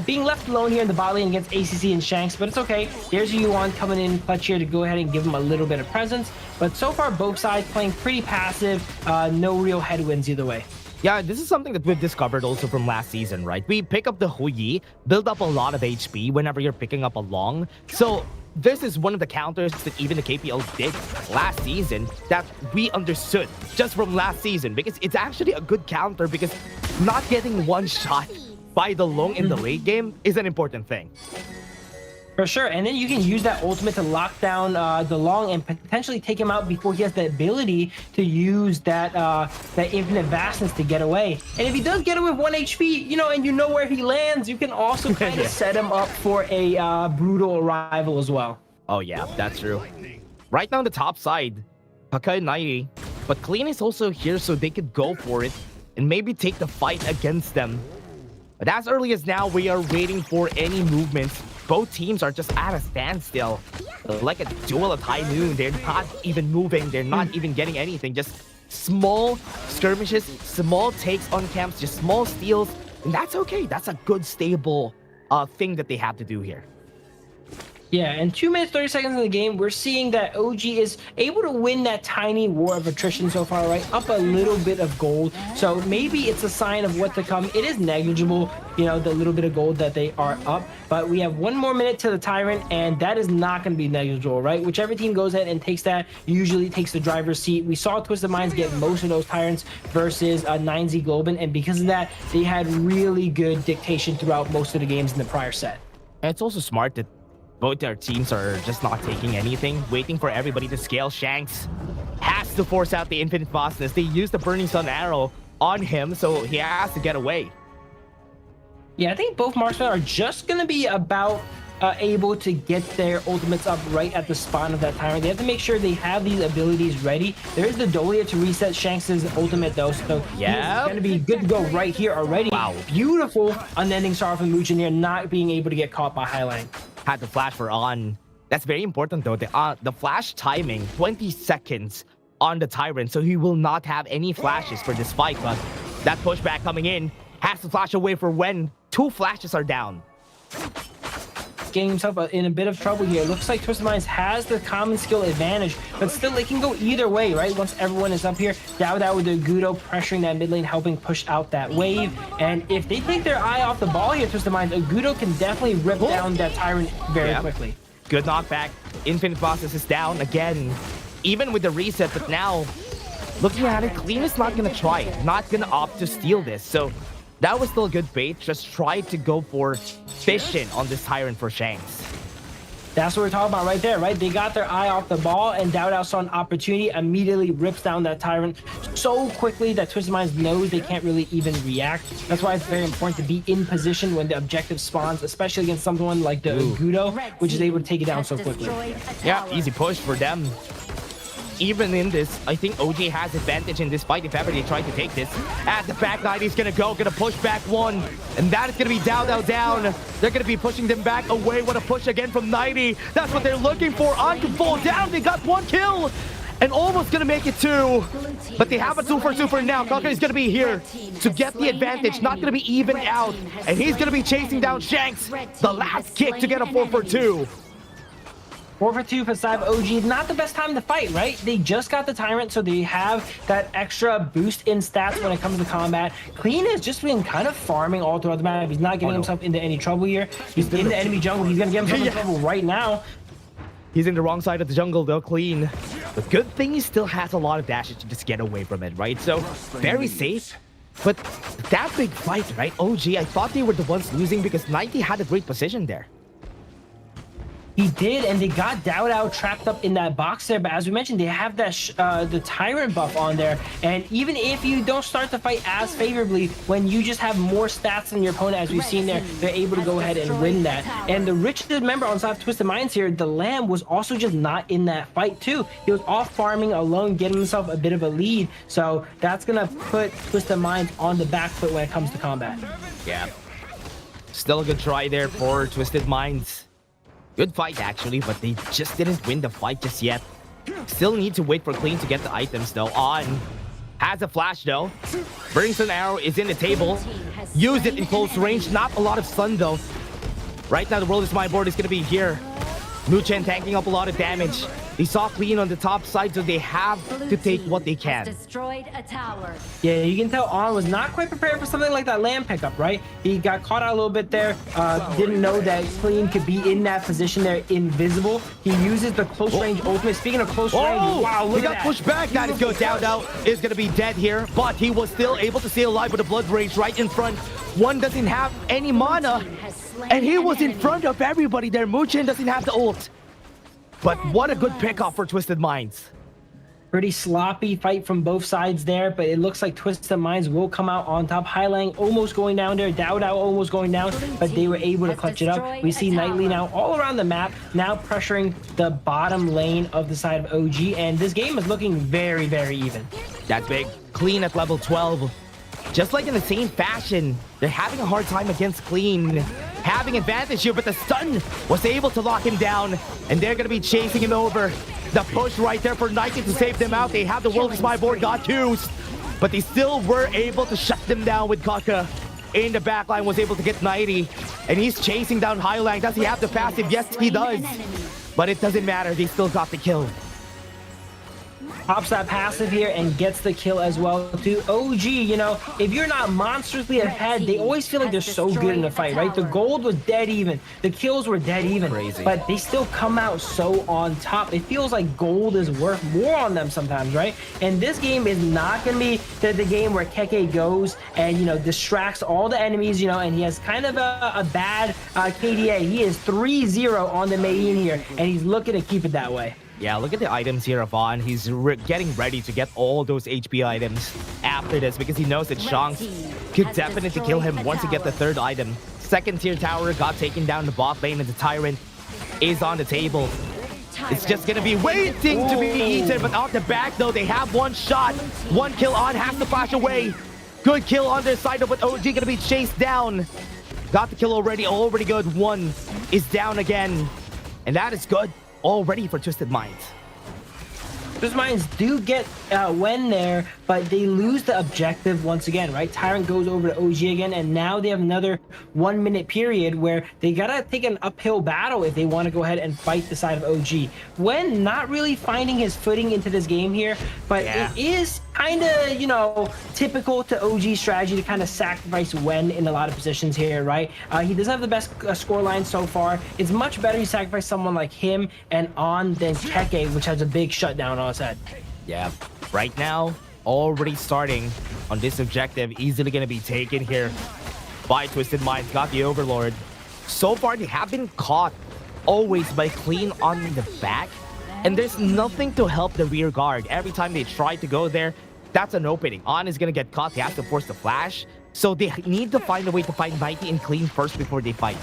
being left alone here in the bot lane against ACC and Shanks, but it's okay. There's Yuan coming in clutch here to go ahead and give him a little bit of presence. But so far, both sides playing pretty passive, no real headwinds either way. Yeah, this is something that we've discovered also from last season, right? We pick up the Ho Yi, build up a lot of HP whenever you're picking up a Long. So this is one of the counters that even the KPL did last season that we understood just from last season, because it's actually a good counter because not getting one shot by the Long in the late game is an important thing. For sure, and then you can use that ultimate to lock down the Long and potentially take him out before he has the ability to use that that infinite vastness to get away. And if he does get away with 1 HP, you know, and you know where he lands, you can also kind of set him up for a brutal arrival as well. Oh yeah, that's true. Right now on the top side, Kaka and 90, but Clean is also here so they could go for it and maybe take the fight against them. But as early as now, we are waiting for any movements. Both teams are just at a standstill. Like a duel of high noon. They're not even moving. They're not even getting anything. Just Small skirmishes, small takes on camps, just small steals, and that's okay. That's a good, stable thing that they have to do here. Yeah, and 2 minutes 30 seconds in the game, we're seeing that OG is able to win that tiny war of attrition so far, right? Up a little bit of gold. So maybe it's a sign of what to come. It is negligible, you know, the little bit of gold that they are up. But we have 1 more minute to the Tyrant, and that is not going to be negligible, right? Whichever team goes ahead and takes that usually takes the driver's seat. We saw Twisted Minds get most of those Tyrants versus 9Z Globant, and because of that, they had really good dictation throughout most of the games in the prior set. And it's also smart that both their teams are just not taking anything, waiting for everybody to scale. Shanks has to force out the infinite fastness. They used the Burning Sun arrow on him, so he has to get away. Yeah, I think both marksmen are just going to be about able to get their ultimates up right at the spawn of that Tyrant. They have to make sure they have these abilities ready. There is the Dolia to reset Shanks' ultimate though, so yeah, he's going to be good to go right here already. Wow. Beautiful unending sorrow from Muchin here, not being able to get caught by Highline. Had the flash for on. That's very important though. The flash timing, 20 seconds on the Tyrant, so he will not have any flashes for this fight. But that pushback coming in has to flash away for when 2 flashes are down. Getting himself in a bit of trouble here. Looks like Twisted Minds has the common skill advantage, but still it can go either way, right? Once everyone is up here, Dao with the Gudo pressuring that mid lane, helping push out that wave. And if they take their eye off the ball here, Twisted Minds, Gudo can definitely rip down that Tyrant very quickly. Good knockback. Infinite Fastness is down again, even with the reset. But now, looking at it, Clean is not going to try it, not going to opt to steal this. So that was still a good bait. Just try to go for fishing on this Tyrant for Shanks. That's what we're talking about right there, right? They got their eye off the ball, and Dao saw an opportunity, immediately rips down that Tyrant so quickly that Twisted Minds knows they can't really even react. That's why it's very important to be in position when the objective spawns, especially against someone like the Gudo, which is able to take it down so quickly. Yeah, easy push for them. Even in this, I think OG has advantage in this fight if ever they try to take this. At the back, 90's gonna push back 1, and that is gonna be down. They're gonna be pushing them back away. What a push again from 90. That's what they're looking for. On to fall down. They got 1 kill and almost gonna make it 2, but they have a 2-for-2 for now. Kalka is gonna be here to get the advantage, not gonna be even out, and he's gonna be chasing down Shanks. The last kick to get a 4-for-2. 4-for-2 for side of OG. Not the best time to fight, right? They just got the Tyrant, so they have that extra boost in stats when it comes to combat. Clean has just been kind of farming all throughout the map. He's not getting himself into any trouble here. He's in the enemy jungle. He's gonna get himself in trouble right now. He's in the wrong side of the jungle though, Clean. The good thing he still has a lot of dashes to just get away from it, right? So very safe. But that big fight, right? OG, I thought they were the ones losing because 90 had a great position there. He did, and they got Dao trapped up in that box there, but as we mentioned, they have that the Tyrant buff on there, and even if you don't start the fight as favorably, when you just have more stats than your opponent, as we've seen there, they're able to go ahead and win that. And the richest member on side of Twisted Minds here, the Lamb, was also just not in that fight too. He was off farming alone, getting himself a bit of a lead, so that's gonna put Twisted Minds on the back foot when it comes to combat. Yeah. Still a good try there for Twisted Minds. Good fight actually, but they just didn't win the fight just yet. Still need to wait for Clean to get the items though. On has a flash though. Burning Sun arrow is in the table. Use it in close range. Not a lot of stun though. Right now the World is My Board is gonna be here. Muchen tanking up a lot of damage. They saw Clean on the top side, so they have to take what they can. Destroyed a tower. Yeah, you can tell On was not quite prepared for something like that Lamb pickup, right? He got caught out a little bit there. Didn't know that Clean could be in that position there, invisible. He uses the close range ultimate. Speaking of close range, wow, look he got pushed back. That is good. Dao is going to be dead here, but he was still able to stay alive with a blood rage right in front. One doesn't have any mana, and he was in front of everybody there. Muchen doesn't have the ult. But what a good pickup for Twisted Minds. Pretty sloppy fight from both sides there, but it looks like Twisted Minds will come out on top. Highline almost going down there, Dao almost going down, but they were able to clutch it up. We see Nightly now all around the map, now pressuring the bottom lane of the side of OG, and this game is looking very, very even. That's big. Clean at level 12. Just like in the same fashion, they're having a hard time against Clean. Having advantage here, but the stun was able to lock him down, and they're going to be chasing him over. The push right there for Nike to save them out. They have the World Spy board, got used. But they still were able to shut them down with Kaka. In the backline, was able to get 90. And he's chasing down Highline. Does he have the passive? Yes, he does. But it doesn't matter. They still got the kill. Pops that passive here and gets the kill as well too. OG, you know, if you're not monstrously ahead, they always feel like they're so good in the fight, right? The gold was dead even. The kills were dead even. Crazy. But they still come out so on top. It feels like gold is worth more on them sometimes, right? And this game is not going to be the game where Keke goes and, you know, distracts all the enemies, you know, and he has kind of a bad KDA. He is 3-0 on the main here, and he's looking to keep it that way. Yeah, look at the items here of On. He's getting ready to get all those HP items after this because he knows that Shanks could definitely kill him once he gets the third item. Second tier tower got taken down the bot lane and the Tyrant is on the table. It's just gonna be waiting to be eaten, but off the back though, they have one shot. One kill On, has to flash away. Good kill on their side, but OG gonna be chased down. Got the kill already good. One is down again, and that is good. Already for Twisted Minds. Twisted Minds do get win there, but they lose the objective once again, right? Tyrant goes over to OG again, and now they have another 1 minute period where they gotta take an uphill battle if they want to go ahead and fight the side of OG. Wen not really finding his footing into this game here, but it is kind of, you know, typical to OG strategy to kind of sacrifice Wen in a lot of positions here, right? He doesn't have the best score line so far. It's much better you sacrifice someone like him and On than Keke, which has a big shutdown on his head. Yeah, right now, already starting on this objective, easily going to be taken here by Twisted Minds. Got the Overlord. So far, they have been caught always by Clean on the back, and there's nothing to help the rear guard. Every time they try to go there, that's an opening. On is going to get caught. He has to force the flash. So they need to find a way to find Mighty and Clean first before they fight.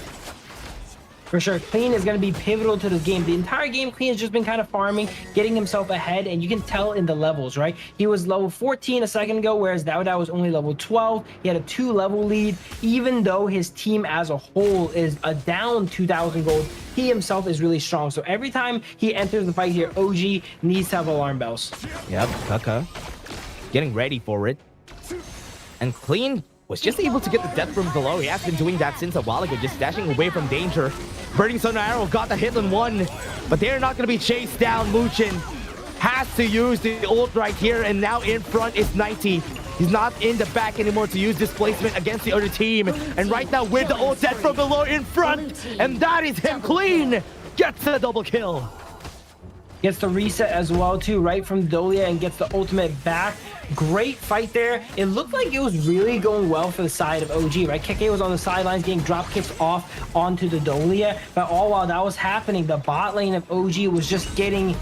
For sure, Clean is going to be pivotal to this game. The entire game, Clean has just been kind of farming, getting himself ahead, and you can tell in the levels, right? He was level 14 a second ago, whereas Dao was only level 12. He had a 2-level lead, even though his team as a whole is down 2,000 gold. He himself is really strong. So every time he enters the fight here, OG needs to have alarm bells. Yep, Kaka getting ready for it. And Clean was just able to get the death from below. He has been doing that since a while ago, just dashing away from danger. Burning Sun Arrow got the hit on one, but they're not going to be chased down. Muchin has to use the ult right here, and now in front is 90. He's not in the back anymore to use displacement against the other team. And right now with the ult death from below in front, and that is him. Clean gets a double kill. Gets the reset as well too, right from Dolia, and gets the ultimate back. Great fight there. It looked like it was really going well for the side of OG, right? Keke was on the sidelines getting drop kicks off onto the Dolia, but all while that was happening, the bot lane of OG was just getting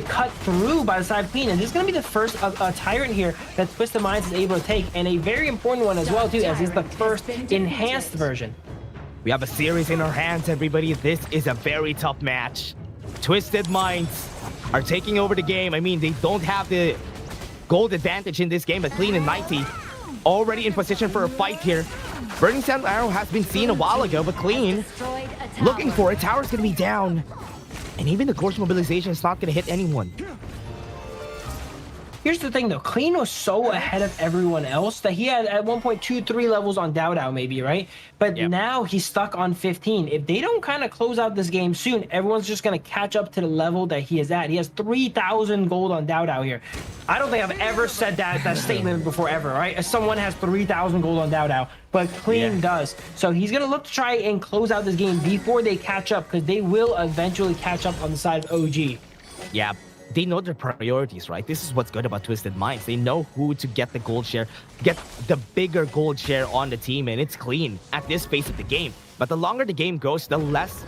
cut through by the side of Clean. And this is going to be the first Tyrant here that Twisted Minds is able to take, and a very important one as well too, as it's the first enhanced version. We have a series in our hands, everybody. This is a very tough match. Twisted Minds are taking over the game. I mean, they don't have the gold advantage in this game, but Clean and 90 already in position for a fight here. Burning Sun Arrow has been seen a while ago, but Clean looking for it. Tower's gonna be down, and even the Gorge mobilization is not gonna hit anyone. Here's the thing though, Clean was so ahead of everyone else that he had at 1.23 levels on Dao maybe, right? But now he's stuck on 15. If they don't kind of close out this game soon, everyone's just going to catch up to the level that he is at. He has 3,000 gold on Dao here. I don't think I've ever said that statement before ever, right? As someone has 3,000 gold on Dao, but Clean does. So he's going to look to try and close out this game before they catch up, because they will eventually catch up on the side of OG. Yeah. They know their priorities, right? This is what's good about Twisted Minds. They know who to get the gold share, get the bigger gold share on the team, and it's Clean at this phase of the game. But the longer the game goes, the less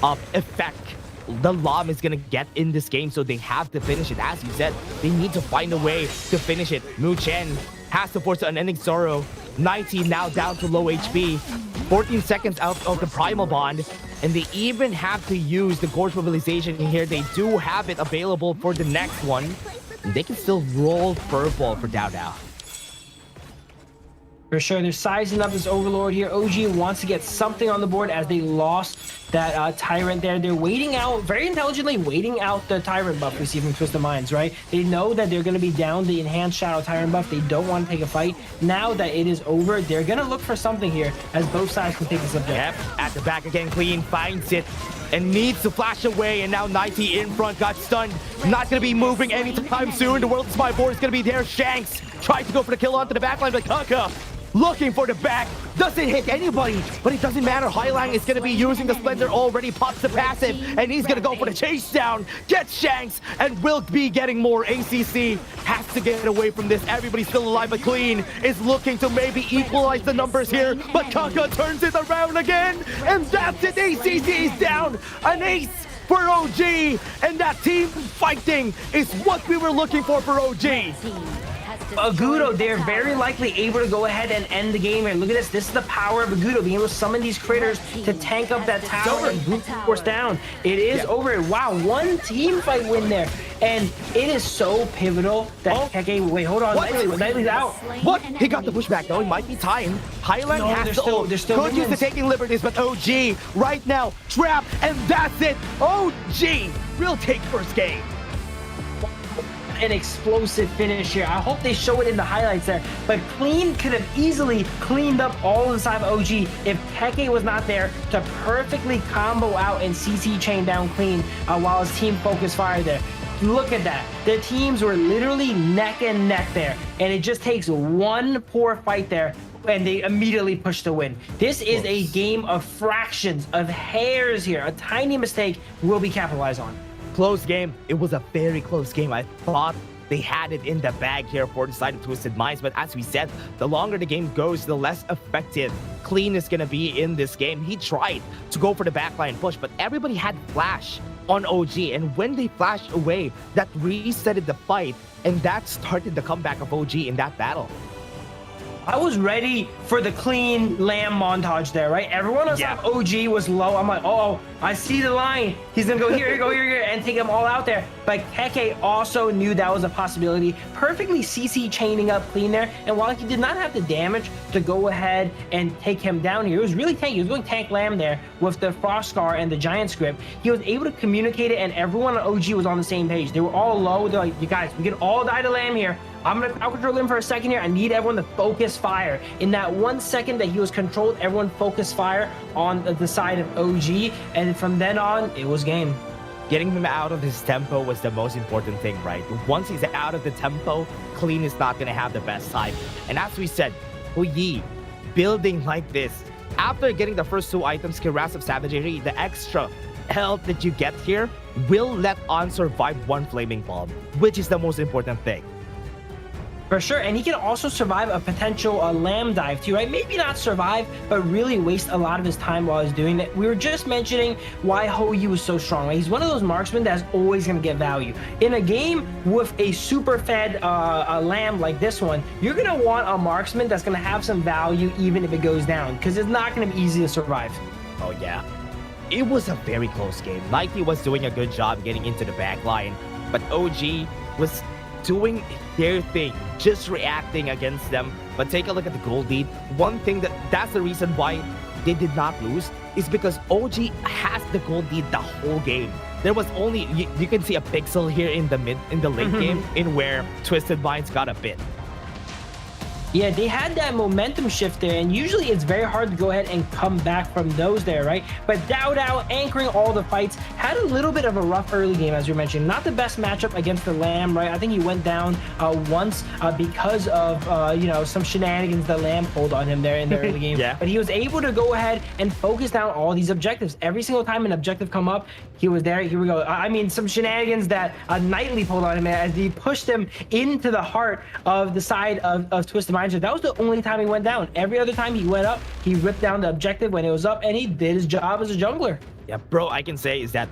effect the LOM is gonna get in this game, so they have to finish it. As you said, they need to find a way to finish it. Mu Chen has to force an Unending Sorrow. 90 now down to low HP. 14 seconds out of the Primal Bond. And they even have to use the Gorge mobilization here. They do have it available for the next one. And they can still roll Furball for Dao. For sure, they're sizing up this Overlord here. OG wants to get something on the board as they lost that Tyrant there. They're waiting out, very intelligently waiting out the Tyrant buff we see from Twisted Minds, right? They know that they're going to be down the Enhanced Shadow Tyrant buff. They don't want to take a fight. Now that it is over, they're going to look for something here as both sides can take this objective. Yep, at the back again, Clean finds it and needs to flash away, and now 90 in front got stunned. Not going to be moving anytime soon. The World's My Board is going to be there. Shanks tries to go for the kill onto the backline, but Kaka looking for the back, doesn't hit anybody, but it doesn't matter. Highline is going to be using the Splendor already, pops the passive, and he's going to go for the chase down, gets Shanks, and will be getting more. ACC has to get away from this. Everybody's still alive, but Clean is looking to maybe equalize the numbers here, but Kaka turns it around again, and that's it. ACC is down, an ace for OG, and that team fighting is what we were looking for OG. Agudo, they're very likely able to go ahead and end the game here. Look at this. This is the power of Agudo, being able to summon these critters to tank up that tower and brute force down. It is over. Wow, one team fight win there. And it is so pivotal that Keke, wait, hold on. Nightly's out. What? He got the pushback though. It might be time. Highland has to ult. Could use the taking liberties, but OG right now trapped, and that's it. OG will take first game. An explosive finish here. I hope they show it in the highlights there, but Clean could have easily cleaned up all of the side of OG if Keke was not there to perfectly combo out and CC chain down Clean while his team focused fire there. Look at that. The teams were literally neck and neck there, and it just takes one poor fight there and they immediately push to win. This is a game of fractions, of hairs here. A tiny mistake will be capitalized on. Close game. It was a very close game. I thought they had it in the bag here for the side of Twisted Minds, but as we said, the longer the game goes, the less effective Clean is going to be in this game. He tried to go for the backline push, but everybody had flash on OG, and when they flashed away, that resetted the fight, and that started the comeback of OG in that battle. I was ready for the Clean Lamb montage there, right? Everyone else on OG was low. I'm like, oh, I see the line. He's gonna go here, here, and take them all out there. But Keke also knew that was a possibility, perfectly CC chaining up Clean there. And while he did not have the damage to go ahead and take him down here, it was really tanky. He was going tank Lamb there with the Frost Scar and the Giant Script. He was able to communicate it, and everyone on OG was on the same page. They were all low. They're like, you guys, we can all die to Lamb here. I'm going to out control him for a second here. I need everyone to focus fire. In that 1 second that he was controlled, everyone focused fire on the side of OG. And from then on, it was game. Getting him out of his tempo was the most important thing, right? Once he's out of the tempo, Clean is not going to have the best time. And as we said, Yi building like this, after getting the first 2 items, Kiras of Savagery, the extra health that you get here will let On survive 1 Flaming Palm, which is the most important thing. For sure, and he can also survive a potential Lamb dive too, right? Maybe not survive, but really waste a lot of his time while he's doing that. We were just mentioning why Hou-Yi was so strong, right? He's one of those marksmen that's always going to get value. In a game with a super fed Lamb like this one, you're going to want a marksman that's going to have some value even if it goes down, because it's not going to be easy to survive. Oh yeah. It was a very close game. Nike was doing a good job getting into the back line, but OG was doing their thing, just reacting against them. But take a look at the gold lead. One thing that's the reason why they did not lose is because OG has the gold lead the whole game. There was only, you can see a pixel here in the late game in where Twisted Minds got a bit. Yeah, they had that momentum shift there, and usually it's very hard to go ahead and come back from those there, right? But Dao anchoring all the fights, had a little bit of a rough early game, as you mentioned. Not the best matchup against the Lamb, right? I think he went down once because of, some shenanigans that Lamb pulled on him there in the early game. Yeah. But he was able to go ahead and focus down all these objectives. Every single time an objective come up, he was there. Here we go. I mean, some shenanigans that Nightly pulled on him as he pushed him into the heart of the side of Twisted Minds. That was the only time he went down. Every other time he went up, he ripped down the objective when it was up, and he did his job as a jungler. Yeah, bro, I can say is that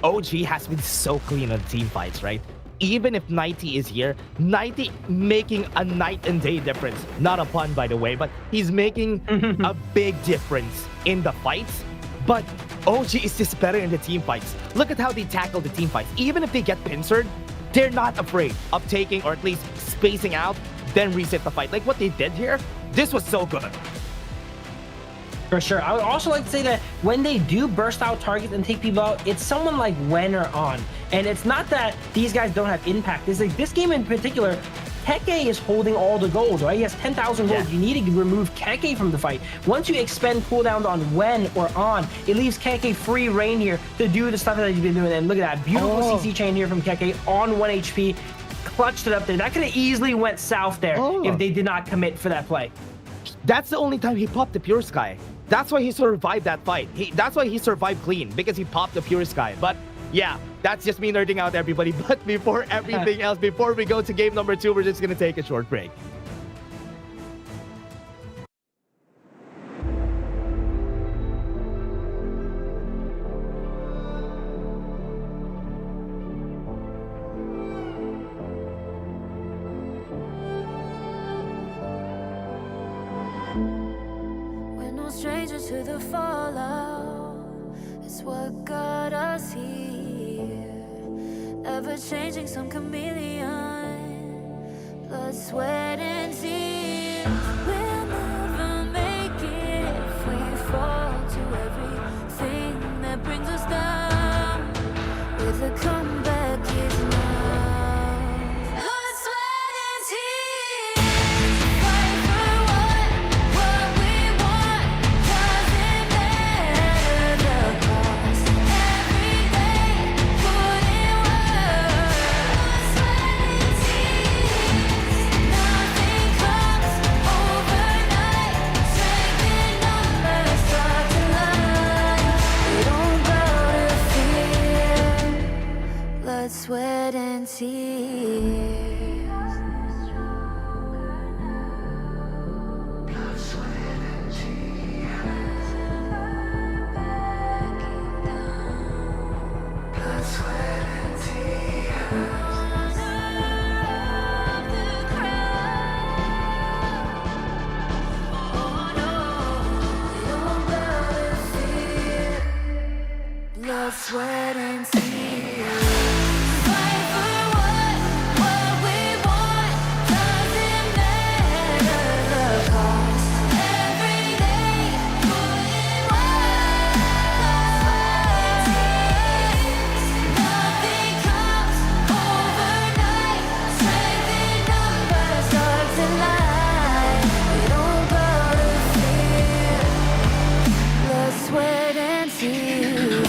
OG has been so clean on team fights, right? Even if 90 is here, 90 making a night and day difference. Not a pun, by the way, but he's making a big difference in the fights. But OG is just better in the team fights. Look at how they tackle the team fights. Even if they get pincered, they're not afraid of taking, or at least spacing out then reset the fight. Like what they did here, this was so good. For sure. I would also like to say that when they do burst out targets and take people out, it's someone like Wen or On. And it's not that these guys don't have impact. It's like this game in particular, Keke is holding all the gold, right? He has 10,000 gold. You need to remove Keke from the fight. Once you expend cooldowns on Wen or On, it leaves Keke free reign here to do the stuff that he's been doing. And look at that beautiful CC chain here from Keke on 1 HP. Clutched it up there. That could have easily went south there if they did not commit for that play. That's the only time he popped the Pure Sky. That's why he survived that fight. That's why he survived clean, because he popped the Pure Sky. But yeah, that's just me nerding out, everybody. But before everything else, before we go to game number 2, we're just going to take a short break. Strangers to the fallout, it's what got us here. Ever changing, some chameleon, blood, sweat, and tears. We'll never make it if we fall to everything that brings us down. With a comeback is now. Blood, sweat, and tears. Fight for what we want. Doesn't matter the cost. Every day, put in work. Blood, sweat, and tears. Nothing comes overnight. Strength in numbers, start to line. We don't bow to fear. Blood, sweat, and tears. Blood, sweat, and tears. Fight for what we want. Doesn't matter the cost. Every day, put in work. Blood, sweat, and tears. Nothing comes overnight. Strength in numbers, stars align. We don't bow to fear. Blood, sweat, and tears.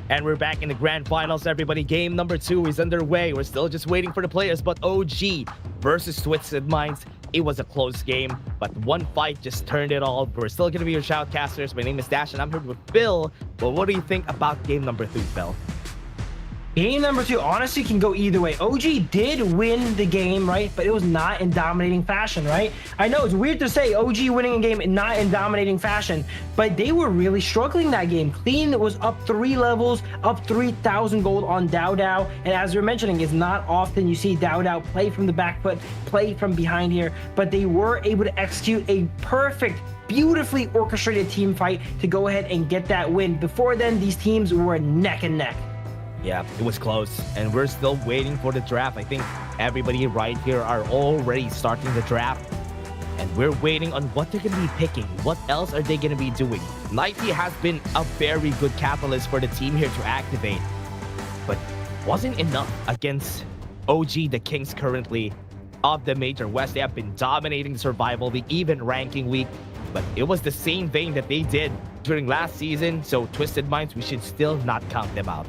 And we're back in the grand finals, everybody. Game number 2 is underway. We're still just waiting for the players, but OG versus Twisted Minds. It was a close game, but one fight just turned it all. We're still going to be your shoutcasters. My name is Dash, and I'm here with Phil. But what do you think about game number 3, Phil? Game number 2 honestly can go either way. OG did win the game, right? But it was not in dominating fashion, right? I know it's weird to say OG winning a game not in dominating fashion, but they were really struggling that game. Clean was up 3 levels, up 3,000 gold on Dao Dao. And as we're mentioning, it's not often you see Dao Dao play from the back foot, play from behind here, but they were able to execute a perfect, beautifully orchestrated team fight to go ahead and get that win. Before then, these teams were neck and neck. Yeah, it was close, and we're still waiting for the draft. I think everybody right here are already starting the draft, and we're waiting on what they're going to be picking. What else are they going to be doing? Nike has been a very good catalyst for the team here to activate, but wasn't enough against OG, the Kings currently. of the Major West. They have been dominating the Survival League, even Ranking Week. But it was the same vein that they did during last season. So Twisted Minds, we should still not count them out.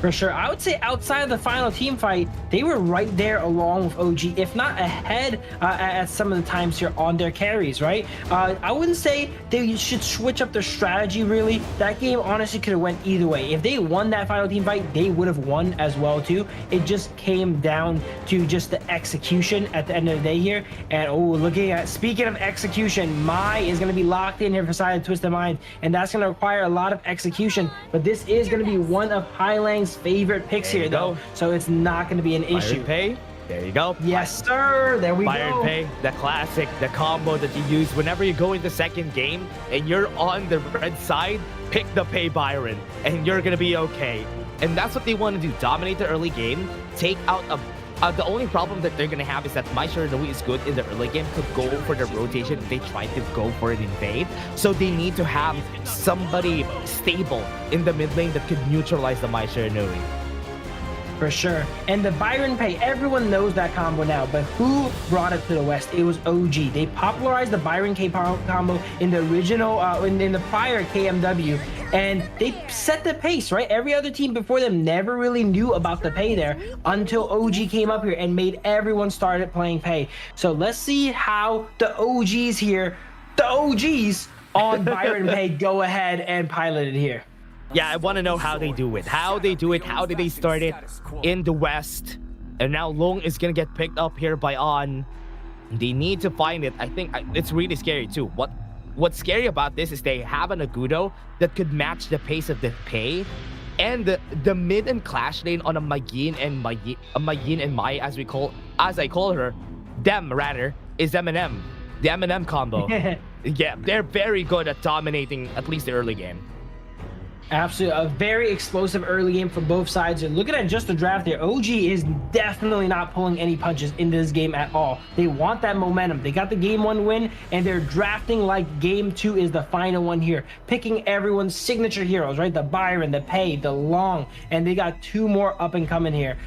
For sure. I would say outside of the final team fight, they were right there along with OG, if not ahead at some of the times here on their carries, right? I wouldn't say they should switch up their strategy, really. That game honestly could have went either way. If they won that final team fight, they would have won as well, too. It just came down to just the execution at the end of the day here. And, speaking of execution, Mai is going to be locked in here for side of Twisted Mind, and that's going to require a lot of execution. But this is going to be one of Highline's favorite picks here, though, so it's not going to be an issue. Pay, there you go. Yes, sir. There we go. Pay, the classic, the combo that you use whenever you go in the second game and you're on the red side. Pick the Pay Byron, and you're gonna be okay. And that's what they want to do: dominate the early game, take out a. The only problem that they're gonna have is that My Shiranui is good in the early game, could go for the rotation if they try to go for an invade. So they need to have somebody stable in the mid lane that could neutralize the My Shiranui. For sure. And the Byron Pay, everyone knows that combo now, but who brought it to the West? It was OG. They popularized the Byron K combo in the original, in the prior KMW, and they set the pace, right? Every other team before them never really knew about the Pay there until OG came up here and made everyone started playing Pay. So let's see how the OGs here, the OGs on Byron Pay, go ahead and pilot it here. Yeah, I want to know how they do it. How they do it. How did they start it in the West? And now Long is going to get picked up here by On. They need to find it. I think it's really scary too. What's scary about this is they have an Agudo that could match the pace of the Pay. And the mid and clash lane on a Magin and Mai, as I call her, them rather, is Eminem. The Eminem combo. Yeah, they're very good at dominating at least the early game. Absolutely, a very explosive early game from both sides. And looking at just the draft here, OG is definitely not pulling any punches in this game at all. They want that momentum. They got the game 1 win, and they're drafting like game 2 is the final one here, picking everyone's signature heroes, right? The Byron, the Pay, the Long, and they got 2 more up and coming here.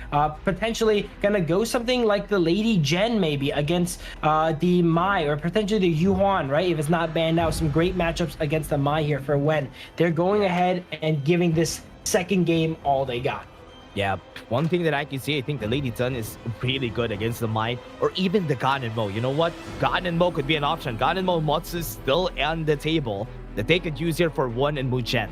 Potentially gonna go something like the Lady Jen maybe against the Mai, or potentially the Yuan, right? If it's not banned out, some great matchups against the Mai here for when they're going ahead and giving this second game all they got. Yeah, one thing that I can see, I think the Lady Tun is really good against the Mai, or even the Ganenmo. You know what? Ganenmo could be an option. Ganenmo Mots is still on the table that they could use here for One and Muchen.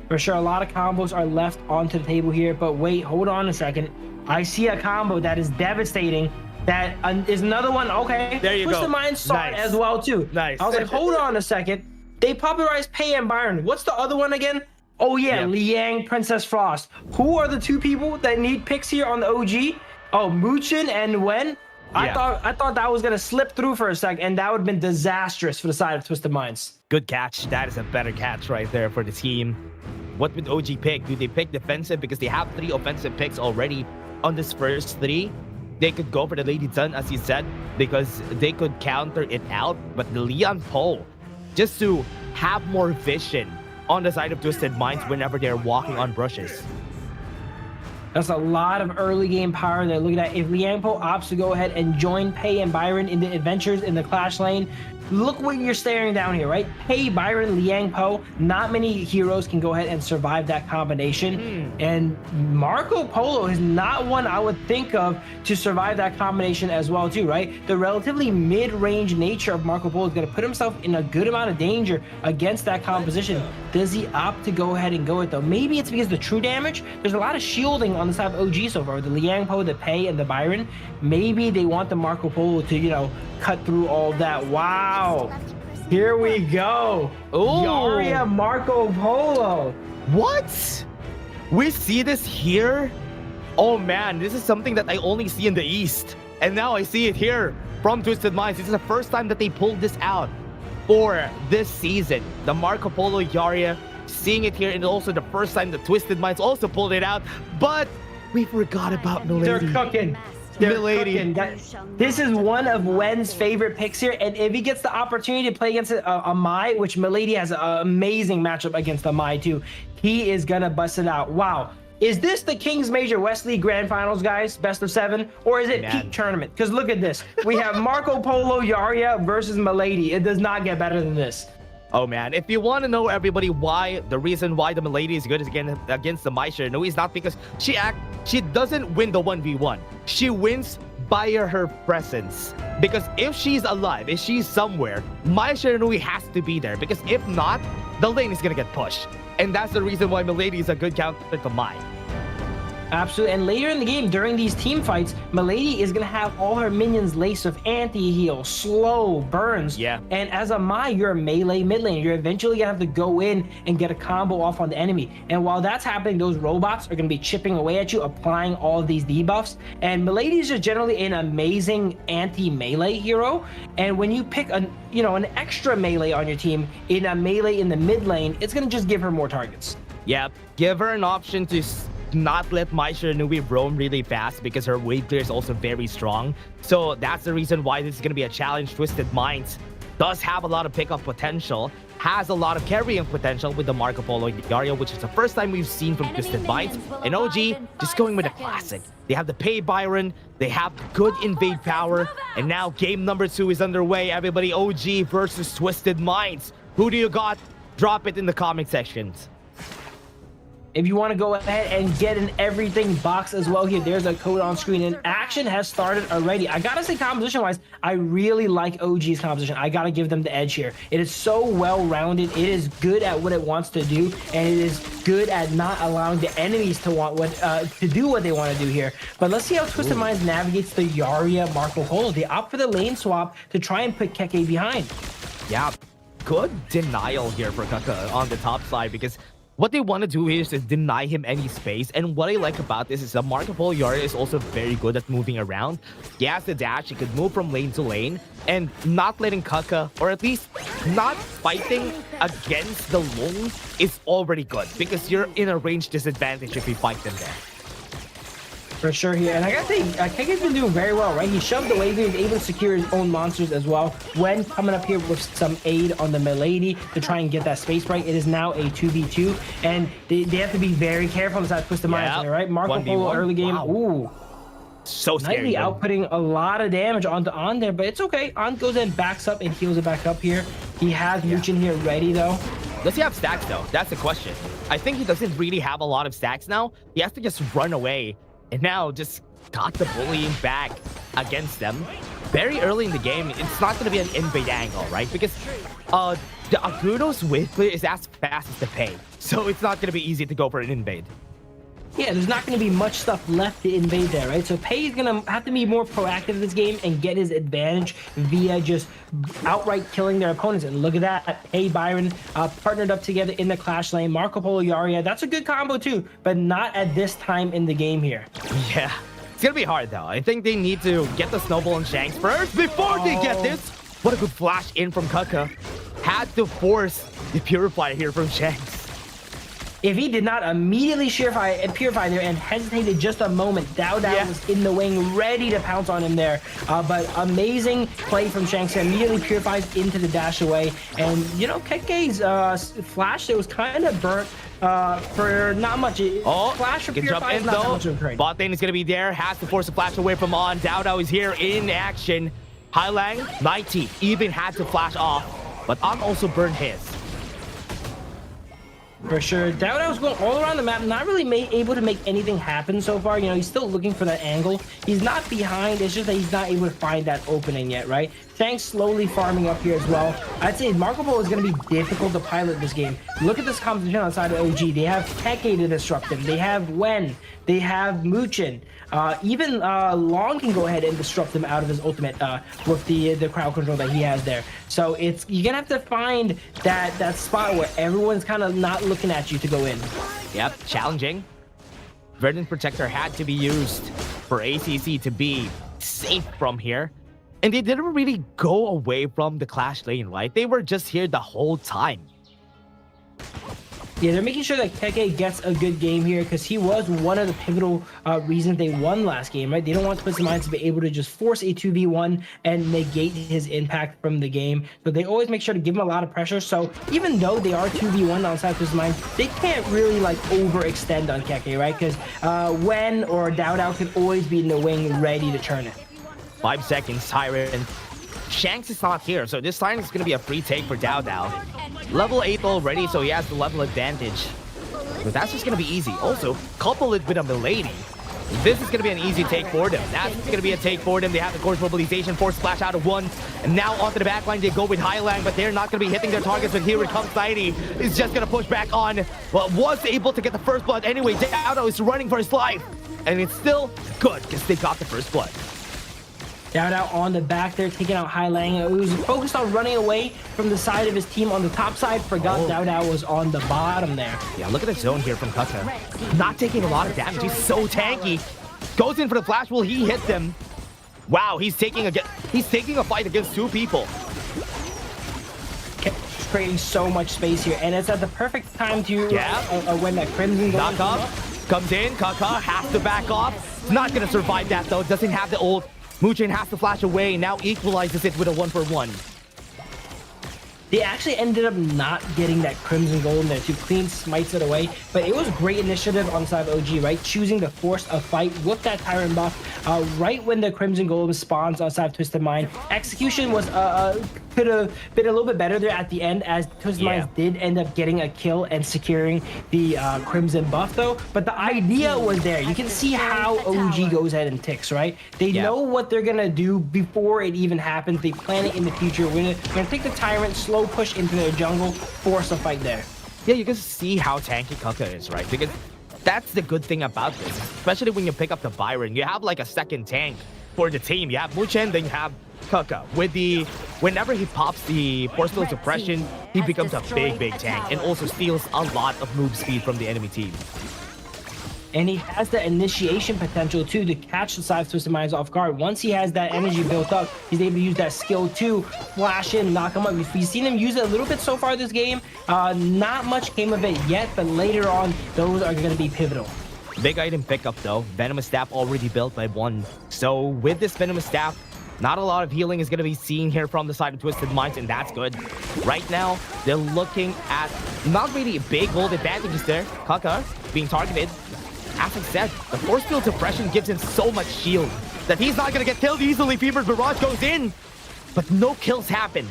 For sure, a lot of combos are left onto the table here, but wait, hold on a second. I see a combo that is devastating. That is another one. Okay, there you go. Twisted Mind saw it as well too. Nice. I was like, hold on a second. They popularized Pay and Byron. What's the other one again? Oh yeah, Liang, Princess Frost. Who are the 2 people that need picks here on the OG? Oh, Muchen and Wen. I thought that was gonna slip through for a sec, and that would have been disastrous for the side of Twisted Minds. Good catch. That is a better catch right there for the team. What would OG pick? Do they pick defensive because they have 3 offensive picks already on this first 3? They could go for the Lady Tun, as you said, because they could counter it out. But the Leon Poe, just to have more vision on the side of Twisted Minds whenever they're walking on brushes. That's a lot of early game power they're looking at. If Liang Po opts to go ahead and join Pei and Byron in the adventures in the Clash lane, look what you're staring down here, right? Pei, Byron, Liang Po, not many heroes can go ahead and survive that combination. And Marco Polo is not one I would think of to survive that combination as well too, right? The relatively mid-range nature of Marco Polo is going to put himself in a good amount of danger against that composition. Does he opt to go ahead and go it though? Maybe it's because the true damage, there's a lot of shielding on the side of OG so far, the Liang Po, the Pei, and the Byron. Maybe they want the Marco Polo to, you know, cut through all that. Wow. Here we go. Ooh. Yaria Marco Polo. What? We see this here? Oh man, this is something that I only see in the East. And now I see it here from Twisted Minds. This is the first time that they pulled this out for this season. The Marco Polo Yaria, seeing it here, and also the first time the Twisted Minds also pulled it out. But we forgot about Milady. They're cooking. Cooking. This is one of Wen's favorite picks here, and if he gets the opportunity to play against a Mai, which Milady has an amazing matchup against a Mai too, he is gonna bust it out. Wow. Is this the Kings Major West League Grand Finals, guys? Best of 7? Or is it peak tournament? Because look at this. We have Marco Polo Yaria versus Milady. It does not get better than this. Oh man, if you want to know, everybody, why the reason why the Milady is good is against the Mai Shiranui is not because she doesn't win the 1v1. She wins by her presence. Because if she's alive, if she's somewhere, Mai Shiranui has to be there. Because if not, the lane is gonna get pushed. And that's the reason why Milady is a good counter to Mai. Absolutely. And later in the game, during these team fights, Milady is going to have all her minions laced with anti-heal, slow, burns. Yeah. And as a Mai, you're a melee mid lane. You're eventually going to have to go in and get a combo off on the enemy. And while that's happening, those robots are going to be chipping away at you, applying all of these debuffs. And Milady is just generally an amazing anti-melee hero. And when you pick an extra melee on your team in a melee in the mid lane, it's going to just give her more targets. Yep. Give her an option to not let Mai Shiranui roam really fast because her wave clear is also very strong. So that's the reason why this is going to be a challenge. Twisted Minds does have a lot of pickup potential, has a lot of carrying potential with the Marco Polo Yaria, which is the first time we've seen from Twisted Minds. And OG just going with the classic. They have the Pay Byron, they have good invade power, and now game number 2 is underway. Everybody, OG versus Twisted Minds. Who do you got? Drop it in the comment sections. If you want to go ahead and get an everything box as well here, there's a code on screen and action has started already. I gotta say, composition wise, I really like OG's composition. I gotta give them the edge here. It is so well rounded. It is good at what it wants to do, and it is good at not allowing the enemies to do what they want to do here. But let's see how Twisted Minds navigates the Yaria Marco Polo. They opt for the lane swap to try and put Keke behind. Yeah, good denial here for Kaka on the top side, because what they want to do here is just deny him any space. And what I like about this is that Marco Polo Yaria is also very good at moving around. He has the dash, he could move from lane to lane, and not letting Kaka, or at least not fighting against the Lung, is already good, because you're in a range disadvantage if you fight them there. For sure here. And I gotta say, Keke's been doing very well, right? He shoved away, he's able to secure his own monsters as well. When coming up here with some aid on the Milady to try and get that space right, it is now a 2v2. And they have to be very careful on the side of Twisted Minds, right? Marco Polo early game. Wow. Ooh. So scary. Nightly outputting a lot of damage onto On there, but it's okay. On goes in, backs up, and heals it back up here. He has Muchin here ready, though. Does he have stacks, though? That's the question. I think he doesn't really have a lot of stacks now. He has to just run away. And now just got the bullying back against them. Very early in the game, it's not going to be an invade angle, right? Because the Agudo's wave clear is as fast as the Pay. So it's not going to be easy to go for an invade. Yeah, there's not going to be much stuff left to invade there, right? So Pei is going to have to be more proactive in this game and get his advantage via just outright killing their opponents. And look at that. Pei Byron partnered up together in the Clash lane. Marco Polo Yaria, that's a good combo too, but not at this time in the game here. Yeah, it's going to be hard though. I think they need to get the Snowball and Shanks first before they get this. What a good flash in from Kaka. Had to force the Purifier here from Shanks. If he did not immediately purify there and hesitated just a moment, Dao was in the wing, ready to pounce on him there. But amazing play from Shanks, immediately purifies into the dash away. And, you know, Keke's flash, it was kind of burnt for not much. Flash for Purify is not much of a trade. Bot lane is going to be there, has to force a flash away from On. Dao is here in action. Hailang, 90, even had to flash off, but On also burned his. For sure. Dao was going all around the map, not really able to make anything happen so far. You know, he's still looking for that angle. He's not behind. It's just that he's not able to find that opening yet, right? Shanks slowly farming up here as well. I'd say Marco Polo is going to be difficult to pilot this game. Look at this composition outside of OG. They have Keke to disrupt him. They have Wen. They have Muchin. Even Long can go ahead and disrupt him out of his ultimate with the crowd control that he has there. So you're gonna have to find that spot where everyone's kind of not looking at you to go in. Yep, challenging. Verdant Protector had to be used for ACC to be safe from here. And they didn't really go away from the Clash lane, right? They were just here the whole time. Yeah, they're making sure that Keke gets a good game here because he was one of the pivotal reasons they won last game, right? They don't want Twisted Minds to be able to just force a 2v1 and negate his impact from the game. So they always make sure to give him a lot of pressure. So even though they are 2v1 outside Twisted Minds, they can't really like overextend on Keke, right? Because Wen or Dao can always be in the wing ready to turn it. 5 seconds, Tyrant. Shanks is not here, so this time it's going to be a free take for Dao. Level 8 already, so he has the level advantage. But that's just going to be easy. Also, couple it with a Milady. This is going to be an easy take for them. That's going to be a take for them. They have the course mobilization, force splash out of 1. And now onto the backline, they go with Highland, but they're not going to be hitting their targets. But here it comes, Tidy. He's just going to push back on. Well, was able to get the first blood anyway. Dao is running for his life. And it's still good because they got the first blood. Dao on the back there, taking out Highlang. He was focused on running away from the side of his team on the top side. Forgot Dao was on the bottom there. Yeah, look at the zone here from Kaka. Not taking a lot of damage. He's so tanky. Goes in for the flash. Will he hit them? Wow, he's taking a fight against 2 people. Creating so much space here, and it's at the perfect time to when that Crimson Kaka comes in. Kaka has to back off. Not gonna survive that though. Doesn't have the ult. Muchen has to flash away, now equalizes it with a 1-for-1. They actually ended up not getting that Crimson Gold in there. Too clean smites it away, but it was great initiative on the side of OG, right? Choosing to force a fight with that Tyrant buff right when the Crimson Gold spawns outside of Twisted Mind. Execution was could have been a little bit better there at the end, as Twisted Minds did end up getting a kill and securing the Crimson buff though. But the idea was there. You can see how OG goes ahead and ticks, right? They know what they're gonna do before it even happens. They plan it in the future. We're gonna take the Tyrant, slow push into their jungle, force a fight there. Yeah, you can see how tanky Kaka is, right? Because that's the good thing about this, especially when you pick up the Byron. You have like a second tank for the team. You have Muchen, then you have Kaka. Whenever he pops the force field suppression, he becomes a big tank and also steals a lot of move speed from the enemy team. And he has the initiation potential too to catch the side of Twisted Minds off guard. Once he has that energy built up, he's able to use that skill to flash in, knock him up. We've seen him use it a little bit so far this game. Not much came of it yet, but later on, those are going to be pivotal. Big item pickup though. Venomous Staff already built by 1. So with this Venomous Staff, not a lot of healing is going to be seen here from the side of Twisted Minds, and that's good. Right now, they're looking at not really big gold advantages there. Kaka being targeted. As I said, the force field suppression gives him so much shield that he's not going to get killed easily. Fever's Barrage goes in, but no kills happen.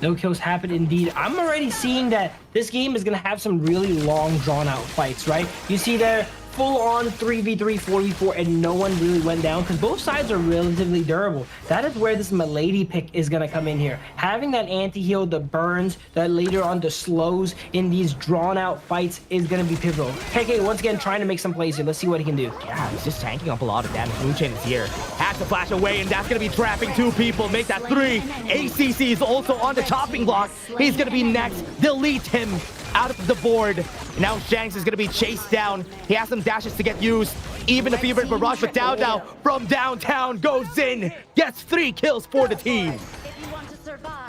No kills happen indeed. I'm already seeing that this game is going to have some really long, drawn-out fights, right? You see there, full-on 3v3, 4v4, and no one really went down because both sides are relatively durable. That is where this Milady pick is going to come in here. Having that anti-heal, the burns, that later on the slows in these drawn-out fights is going to be pivotal. KK, once again, trying to make some plays here. Let's see what he can do. Yeah, he's just tanking up a lot of damage. Muchen is here. Has to flash away, and that's going to be trapping 2 people. Make that 3. ACC is also on the chopping block. He's going to be next. Delete him out of the board. Now Shanks is going to be chased down. He has some dashes to get used. Even a Fever Barrage, but Dao from downtown goes in. Gets 3 kills for the team.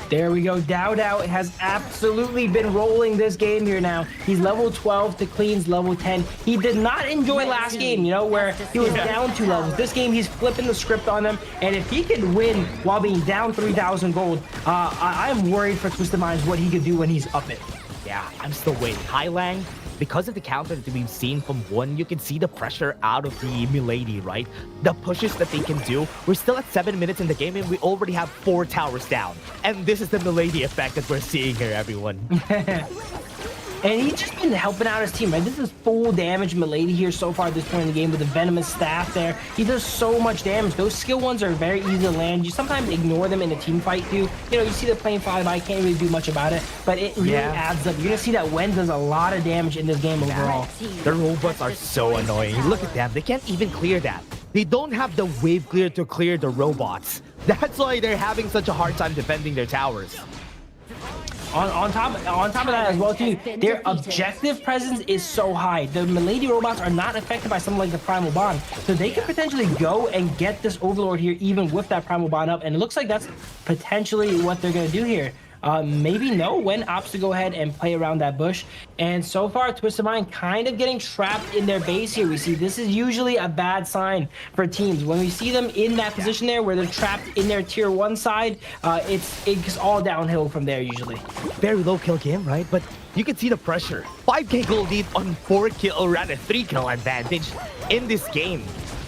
There we go. Dao has absolutely been rolling this game here now. He's level 12 to Clean's level 10. He did not enjoy last game, you know, where he was down 2 levels. This game, he's flipping the script on them. And if he could win while being down 3,000 gold, I'm worried for Twisted Minds what he could do when he's up it. Yeah, I'm still waiting. Highlang, because of the counter that we've seen from 1, you can see the pressure out of the Milady, right? The pushes that they can do. We're still at 7 minutes in the game and we already have 4 towers down. And this is the Milady effect that we're seeing here, everyone. And he's just been helping out his team, right? This is full damage Milady here so far at this point in the game with the Venomous Staff there. He does so much damage. Those skill ones are very easy to land. You sometimes ignore them in a team fight too. You know, you see the playing 5, I can't really do much about it, but it really adds up. You're gonna see that Wen does a lot of damage in this game overall. The robots are so annoying. Look at them. They can't even clear that. They don't have the wave clear to clear the robots. That's why they're having such a hard time defending their towers. On top of that as well too, their objective presence is so high. The Milady robots are not affected by something like the Primal Bond, so they could potentially go and get this Overlord here even with that Primal Bond up, and it looks like that's potentially what they're going to do here. maybe know when ops to go ahead and play around that bush. And so far, Twisted Mind kind of getting trapped in their base here. We see this is usually a bad sign for teams. When we see them in that position there where they're trapped in their tier 1 side, it's all downhill from there usually. Very low kill game, right? But you can see the pressure. 5k gold lead on 4 kill, or rather 3 kill advantage in this game.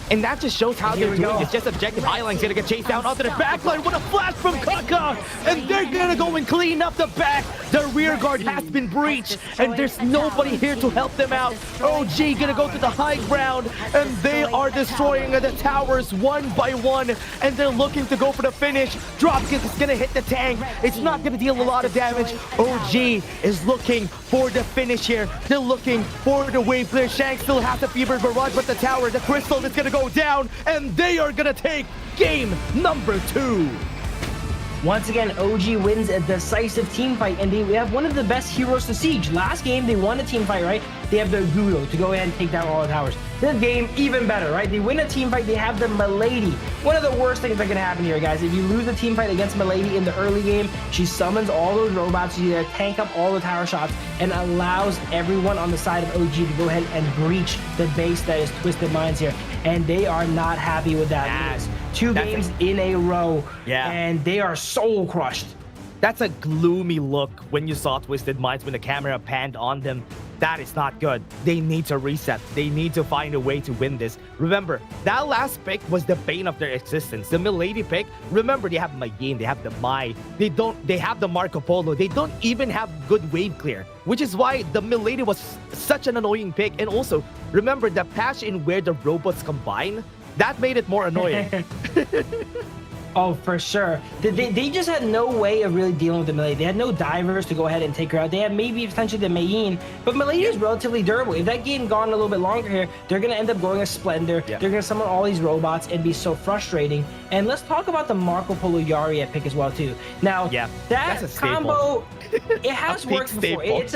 And that just shows how they're doing. It's just objective. Highline's gonna get chased down onto the backline. What a flash from Kaka! And they're gonna go and clean up the back. The rear guard has been breached, and there's nobody here to help them out. OG gonna go to the high ground, and they are destroying the towers one by one, and they're looking to go for the finish. Dropkick is gonna hit the tank. It's not gonna deal a lot of damage. OG is looking for the finish here. They're looking for the wave clear. Shank still has the fever barrage, but the tower, the crystal is gonna go down, and they are gonna take game number 2. Once again, OG wins a decisive team fight, and we have one of the best heroes to siege. Last game, they won a team fight, right? They have the Gudo to go ahead and take down all the towers. This game, even better, right? They win a team fight, they have the Milady. One of the worst things that can happen here, guys. If you lose a team fight against Milady in the early game, she summons all those robots, she's there, tank up all the tower shots, and allows everyone on the side of OG to go ahead and breach the base that is Twisted Minds here. And they are not happy with that. Two games in a row, and they are soul crushed. That's a gloomy look when you saw Twisted Minds when the camera panned on them. That is not good. They need to reset. They need to find a way to win this. Remember, that last pick was the bane of their existence. The Milady pick, remember, they have Mayane, they have the Mai. They have the Marco Polo. They don't even have good wave clear, which is why the Milady was such an annoying pick. And also, remember the patch in where the robots combine? That made it more annoying. Oh, for sure. They just had no way of really dealing with the Milady. They had no divers to go ahead and take her out. They had maybe potentially the Mayene, but Milady is relatively durable. If that game gone a little bit longer here, they're going to end up going a Splendor. They're going to summon all these robots and be so frustrating. And let's talk about the Marco Polo Yaria pick as well, too. Now, that combo, it has worked before. It's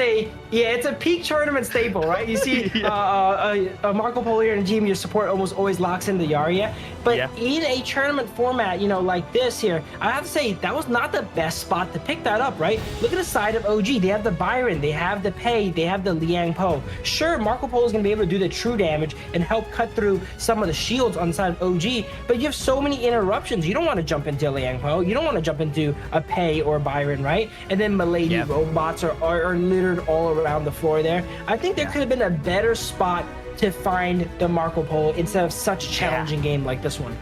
a peak tournament staple, right? You see a Marco Polo here in GM, your support almost always locks in the Yaria. But in a tournament format, you know, like this here, I have to say that was not the best spot to pick that up, right? Look at the side of OG. They have the Byron, they have the Pei, they have the Liang Po. Sure, Marco Polo is going to be able to do the true damage and help cut through some of the shields on the side of OG, but you have so many interruptions. You don't want to jump into Liang Po. You don't want to jump into a Pei or Byron, right? And then Milady robots are littered all around the floor there. I think there could have been a better spot to find the Marco Polo instead of such a challenging game like this one.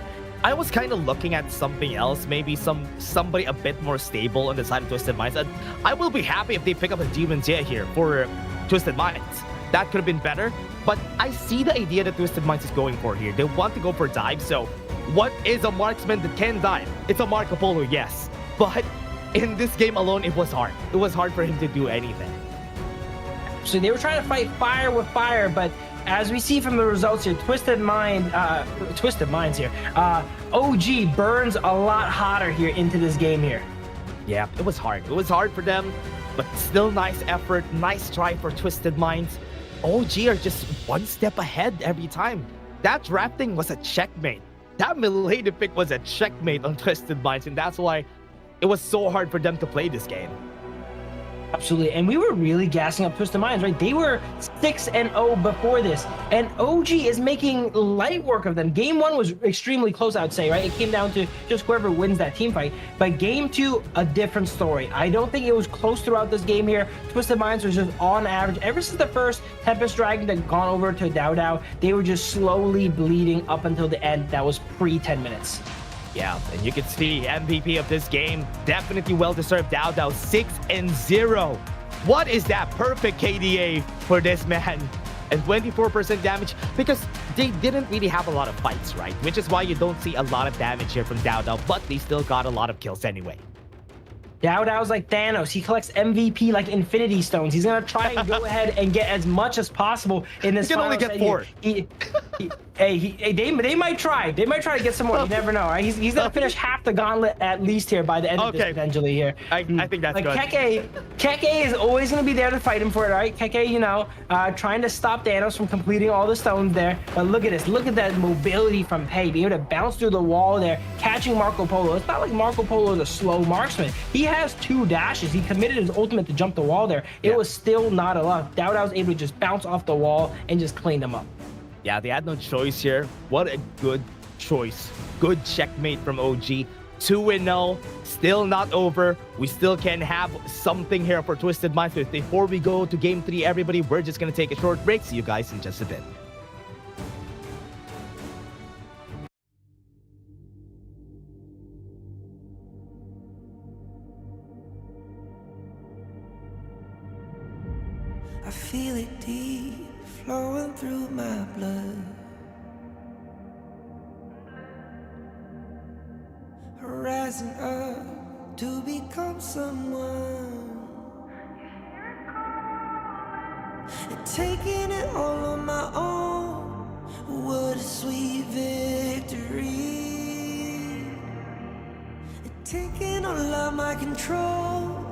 I was kind of looking at something else, maybe somebody a bit more stable on the side of Twisted Minds. I will be happy if they pick up a Demon Jia here for Twisted Minds. That could have been better, but I see the idea that Twisted Minds is going for here. They want to go for dive, so what is a marksman that can dive? It's a Marco Polo, yes, but in this game alone, it was hard. It was hard for him to do anything. So they were trying to fight fire with fire, but as we see from the results here, Twisted Minds here, OG burns a lot hotter here into this game here. Yeah, it was hard. It was hard for them, but still nice effort, nice try for Twisted Minds. OG are just one step ahead every time. That drafting was a checkmate. That Milady pick was a checkmate on Twisted Minds, and that's why it was so hard for them to play this game. Absolutely, and we were really gassing up Twisted Minds, right? They were 6-0 before this, and OG is making light work of them. Game 1 was extremely close, I would say, right? It came down to just whoever wins that team fight, but Game 2, a different story. I don't think it was close throughout this game here. Twisted Minds was just on average, ever since the first Tempest Dragon that gone over to Dao Dao, they were just slowly bleeding up until the end. That was pre-10 minutes. Yeah, and you can see MVP of this game, definitely well-deserved. Dao Dao 6-0. What is that perfect KDA for this man? And 24% damage, because they didn't really have a lot of fights, right? Which is why you don't see a lot of damage here from Dao Dao, but they still got a lot of kills anyway. Dao Dao's like Thanos. He collects MVP like Infinity Stones. He's going to try and go ahead and get as much as possible in this. He can only get 4. They might try. They might try to get some more. You never know, right? He's gonna finish half the gauntlet at least here by the end of this potentially here. I think that's like good. Keke is always gonna be there to fight him for it, right? Keke, you know, trying to stop Thanos from completing all the stones there. But look at this. Look at that mobility from Pei, being able to bounce through the wall there, catching Marco Polo. It's not like Marco Polo is a slow marksman. He has 2 dashes. He committed his ultimate to jump the wall there. It was still not enough. Dao was able to just bounce off the wall and just clean them up. Yeah, they had no choice here. What a good choice. Good checkmate from OG. 2-0, still not over. We still can have something here for Twisted Minds. But before we go to Game 3, everybody, we're just going to take a short break. See you guys in just a bit. I feel it deep flowing through my blood. Rising up to become someone. And taking it all on my own. What a sweet victory. And taking all of my control.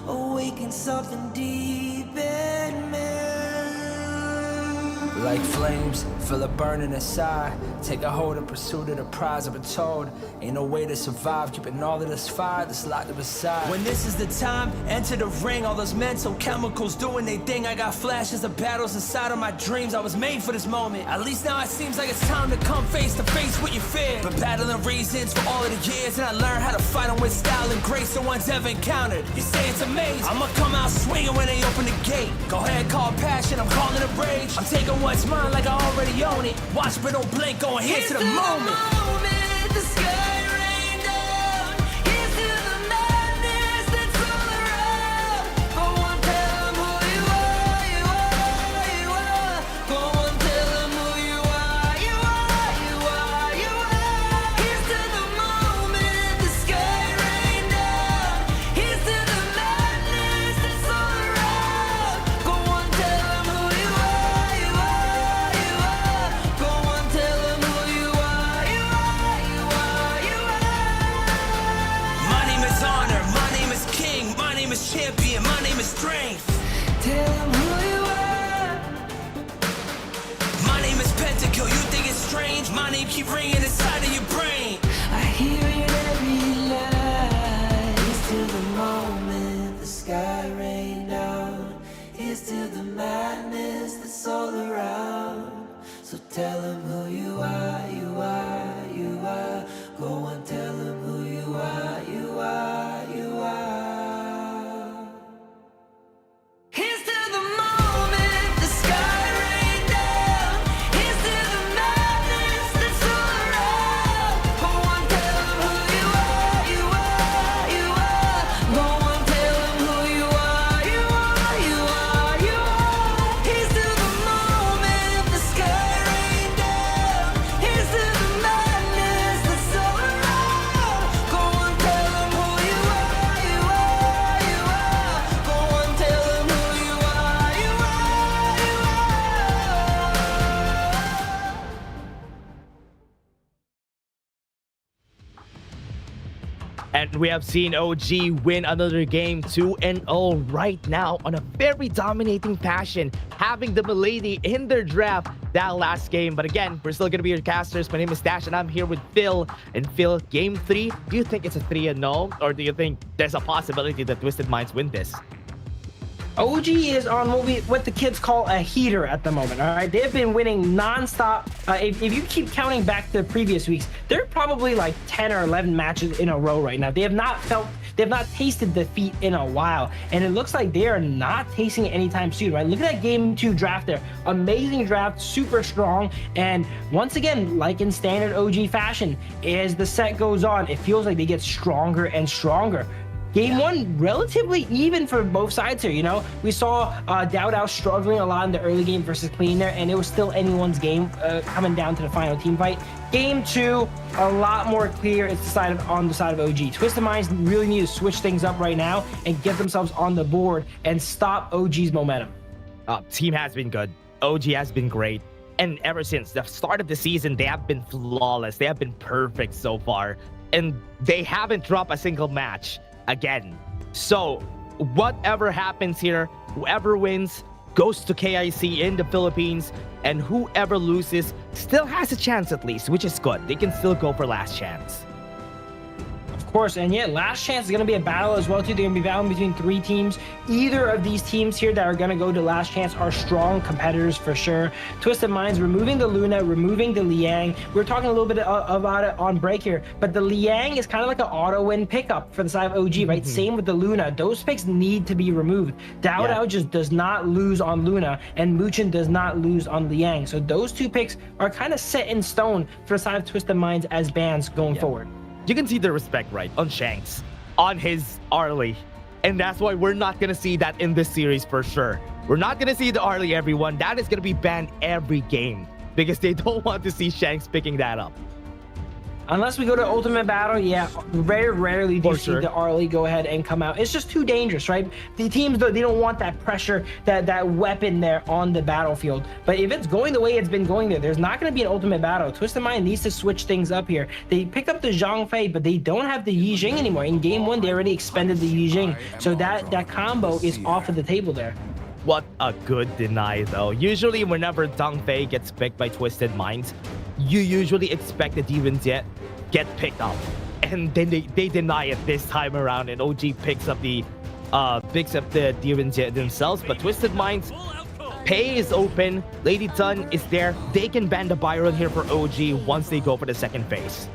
Awaken something deep in me. Like flames, feel it burning inside. Take a hold and pursuit of the prize. I've been told, ain't no way to survive. Keeping all of this fire that's locked up inside. When this is the time, enter the ring. All those mental chemicals doing their thing. I got flashes of battles inside of my dreams. I was made for this moment. At least now it seems like it's time to come face to face with your fear. But battling reasons for all of the years, and I learned how to fight them with style and grace no one's ever encountered. You say it's amazing. I'ma come out swinging when they open the gate. Go ahead, call passion, I'm calling it rage. I'm taking what's mine like I already own it. Watch but don't blink, going here to the moment. The sky rained down. Here's to the madness that's all around. Go on, tell them who you are, you are, you are. Go on, tell them who you are, you are, you are, you are. Here's to the moment. The sky rained down. Here's to the madness that's all around. Go on, tell them who you are, you are, you are. Go on, tell them who you are, you are, you are, you are. My name is honor, my name is king, my name is champion, my name is strength. Tell them who you are. My name is Pentakill, you think it's strange? My name keep ringing inside of your brain. I hear it every night. Here's to the moment the sky rained down. Here's to the madness that's all around. So tell them who you are, you are, you are. Go and tell them who you are, you are, you are. Here's to the moment the sky rained down. Here's to the madness that's all around. Go on, tell them who you are, you are, you are. Go on, tell them who you are, you are, you are, you are. Here's to the moment the sky rained down. Here's to the madness that's all around. Go on, tell them who you are, you are, you are. Go on, tell them who you are, you are, you are. And we have seen OG win another game 2-0 right now on a very dominating fashion, having the Milady in their draft that last game. But again, we're still going to be your casters. My name is Dash, and I'm here with Phil. And Phil, game 3, do you think it's a 3-0? Or do you think there's a possibility that Twisted Minds win this? OG is on what the kids call a heater at the moment, all right? They've been winning nonstop. If you keep counting back to the previous weeks, they're probably like 10 or 11 matches in a row right now. They have not tasted defeat in a while, and it looks like they are not tasting it anytime soon, right? Look at that game 2 draft there. Amazing draft, super strong, and once again, like in standard OG fashion, as the set goes on, it feels like they get stronger and stronger. Game 1, relatively even for both sides here, you know? We saw Dao struggling a lot in the early game versus Clean there, and it was still anyone's game coming down to the final team fight. Game 2, a lot more clear. It's decided on the side of OG. Twisted Minds really need to switch things up right now and get themselves on the board and stop OG's momentum. Team has been good. OG has been great. And ever since the start of the season, they have been flawless. They have been perfect so far. And they haven't dropped a single match again. So whatever happens here, whoever wins goes to KIC in the Philippines, and whoever loses still has a chance at least, which is good. They can still go for last chance. Of course, and yet last chance is going to be a battle as well too. They're going to be battling between 3 teams. Either of these teams here that are going to go to last chance are strong competitors for sure. Twisted Minds removing the Luna, removing the Liang. We were talking a little bit about it on break here, but the Liang is kind of like an auto win pickup for the side of OG, right? Same with the Luna. Those picks need to be removed. Dao just does not lose on Luna, and Muchin does not lose on Liang. So those 2 picks are kind of set in stone for the side of Twisted Minds as bans going forward. You can see the respect, right, on Shanks, on his Arlie. And that's why we're not going to see that in this series for sure. We're not going to see the Arlie, everyone. That is going to be banned every game because they don't want to see Shanks picking that up. Unless we go to Ultimate Battle, yeah, very rarely do you see the Arlie go ahead and come out. It's just too dangerous, right? The teams, though, they don't want that pressure, that weapon there on the battlefield. But if it's going the way it's been going there's not going to be an Ultimate Battle. Twisted Mind needs to switch things up here. They pick up the Zhang Fei, but they don't have the Yi Jing anymore. In Game 1, they already expended the Yi Jing. So that combo is off of the table there. What a good deny, though. Usually, whenever Zhang Fei gets picked by Twisted Minds, you usually expect the Demon Jet get picked up, and then they deny it this time around, and OG picks up the Demon Jet themselves. But Twisted Minds, Pei is open, Lady Tun is there. They can ban the Byron here for OG once they go for the second phase.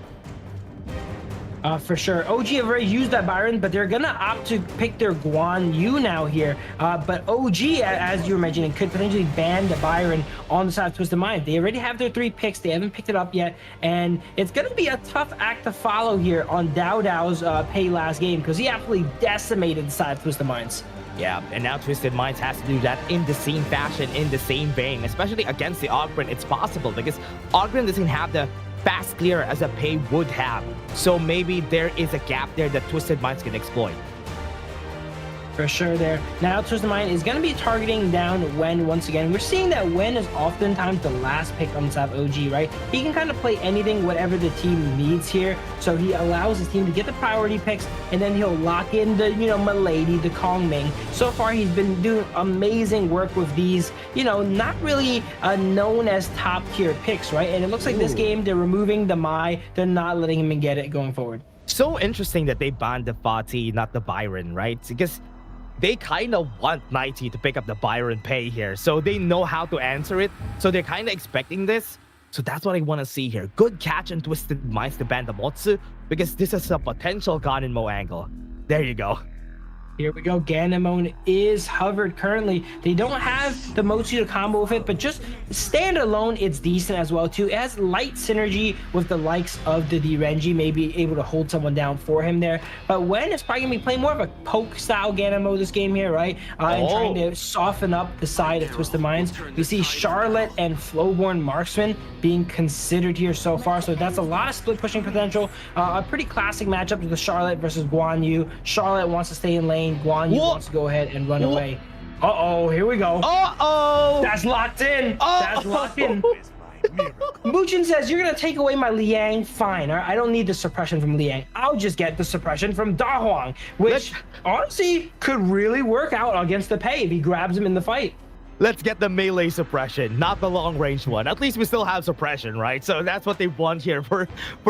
For sure. OG have already used that Byron, but they're going to opt to pick their Guan Yu now here. But OG, as you were mentioning, could potentially ban the Byron on the side of Twisted Mind. They already have their 3 picks. They haven't picked it up yet. And it's going to be a tough act to follow here on Dao's Pei last game, because he absolutely decimated the side of Twisted Minds. Yeah, and now Twisted Minds has to do that in the same fashion, in the same vein, especially against the Ogren. It's possible because Ogren doesn't have the fast clear as a Pei would have. So maybe there is a gap there that Twisted Minds can exploit. For sure there. Now Twisted Mind is going to be targeting down Wen once again. We're seeing that Wen is oftentimes the last pick on the side of OG, right? He can kind of play anything, whatever the team needs here. So he allows his team to get the priority picks, and then he'll lock in the, Milady, the Kong Ming. So far, he's been doing amazing work with these, not really known as top tier picks, right? And it looks like this game, they're removing the Mai. They're not letting him get it going forward. So interesting that they banned the Fati, not the Byron, right? Because they kind of want 90 to pick up the Byron Pei here. So they know how to answer it. So they're kind of expecting this. So that's what I want to see here. Good catch and Twisted Minds to ban the Motsu, because this is a potential Ganenmo angle. There you go. Here we go. Ganenmo is hovered currently. They don't have the Motsu to combo with it, but just standalone, it's decent as well too. It has light synergy with the likes of the Renji, maybe able to hold someone down for him there. But Wen is probably going to be playing more of a poke style Ganenmo this game here, right? And trying to soften up the side of Twisted Minds. We see Charlotte and Flowborn Marksman being considered here so far. So that's a lot of split pushing potential. A pretty classic matchup with the Charlotte versus Guan Yu. Charlotte wants to stay in lane. Guan Yu wants to go ahead and run away. Uh-oh, here we go. Uh-oh! That's locked in. That's locked in. Muchin says, you're going to take away my Liang? Fine. All right? I don't need the suppression from Liang. I'll just get the suppression from Da Huang, which honestly could really work out against the Pei if he grabs him in the fight. Let's get the melee suppression, not the long-range one. At least we still have suppression, right? So that's what they want here for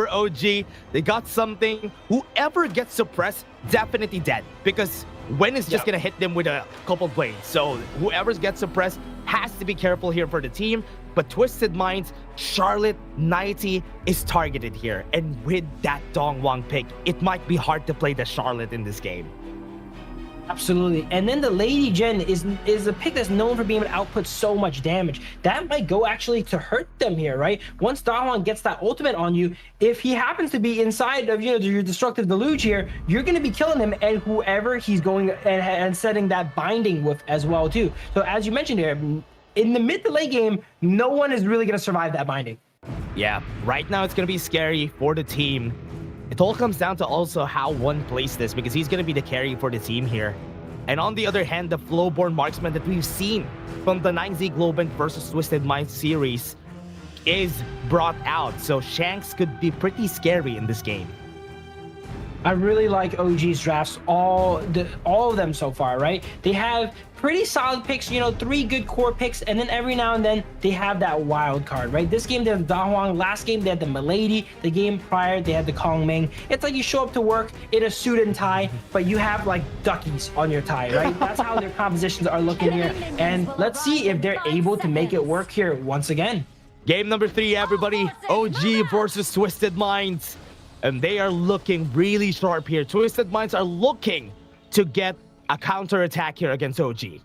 OG. They got something. Whoever gets suppressed, definitely dead. Because Wen is just going to hit them with a couple blades. So whoever gets suppressed has to be careful here for the team. But Twisted Minds, Charlotte, 90 is targeted here. And with that Dongwang pick, it might be hard to play the Charlotte in this game. Absolutely. And then the Lady Gen is a pick that's known for being able to output so much damage. That might go actually to hurt them here, right? Once Dahuan gets that ultimate on you, if he happens to be inside of, your destructive deluge here, you're going to be killing him and whoever he's going and setting that binding with as well too. So as you mentioned here, in the mid to late game, no one is really going to survive that binding. Yeah, right now it's going to be scary for the team. It all comes down to also how one plays this, because he's going to be the carry for the team here. And on the other hand, the Flowborn Marksman that we've seen from the 9Z Globant versus Twisted Minds series is brought out, so Shanks could be pretty scary in this game. I really like OG's drafts, all of them so far, right? They have pretty solid picks, 3 good core picks, and then every now and then they have that wild card, right? This game they had the Da Huang, last game they had the Milady, the game prior they had the Kong Ming. It's like you show up to work in a suit and tie, but you have like duckies on your tie, right? That's how their compositions are looking here, and let's see if they're able to make it work here once again. Game number 3, everybody. OG versus Twisted Minds. And they are looking really sharp here. Twisted Minds are looking to get a counter attack here against OG.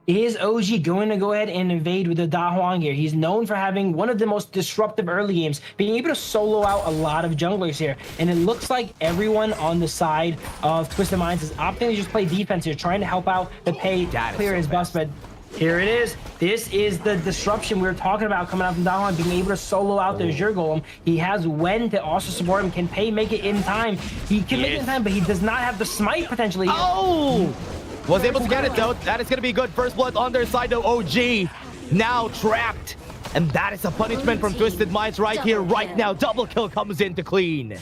Is OG going to go ahead and invade with the Da Huang here? He's known for having one of the most disruptive early games, being able to solo out a lot of junglers here. And it looks like everyone on the side of Twisted Minds is opting to just play defense here, trying to help out the Pei clear his bus. But here it is. This is the disruption we were talking about coming out from Da Huang, being able to solo out their Zhur Golem. He has Wen to also support him. Can Pei make it in time? He can make it in time, but he does not have the smite potentially. Oh! Was able to get it though. That is going to be good. First blood on their side though. OG now trapped. And that is a punishment from Twisted Minds right here, right now. Double kill comes in to clean.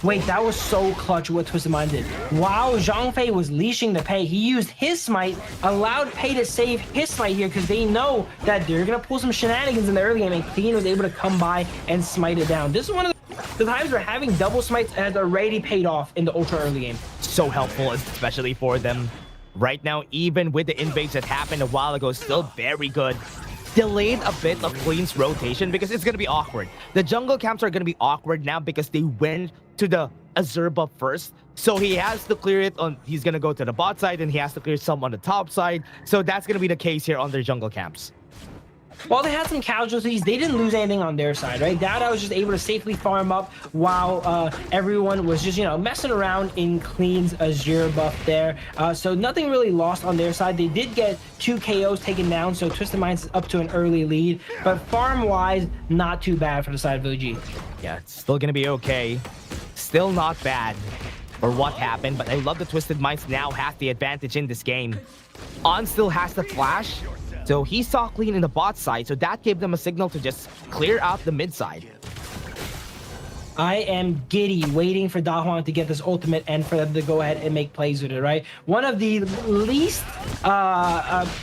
Wait, that was so clutch what Twisted Mind did. While Zhang Fei was leashing the Pei, he used his smite, allowed Pei to save his smite here because they know that they're going to pull some shenanigans in the early game, and Clean was able to come by and smite it down. This is one of the times where having double smites has already paid off in the ultra early game. So helpful, especially for them. Right now, even with the invades that happened a while ago, still very good. Delayed a bit of Clean's rotation because it's going to be awkward. The jungle camps are going to be awkward now because they went to the Azure buff first. So he has to clear it on, he's going to go to the bot side and he has to clear some on the top side. So that's going to be the case here on their jungle camps. While they had some casualties, they didn't lose anything on their side, right? Dada was just able to safely farm up while everyone was just, messing around in Clean's Azure buff there. So nothing really lost on their side. They did get 2 KOs taken down, so Twisted Minds is up to an early lead. But farm-wise, not too bad for the side of OG. Yeah, it's still going to be okay. Still not bad for what happened, but I love the Twisted Minds now have the advantage in this game. On still has the flash. So he saw Clean in the bot side, so that gave them a signal to just clear out the mid side. I am giddy waiting for Da Huang to get this ultimate and for them to go ahead and make plays with it, right? One of the least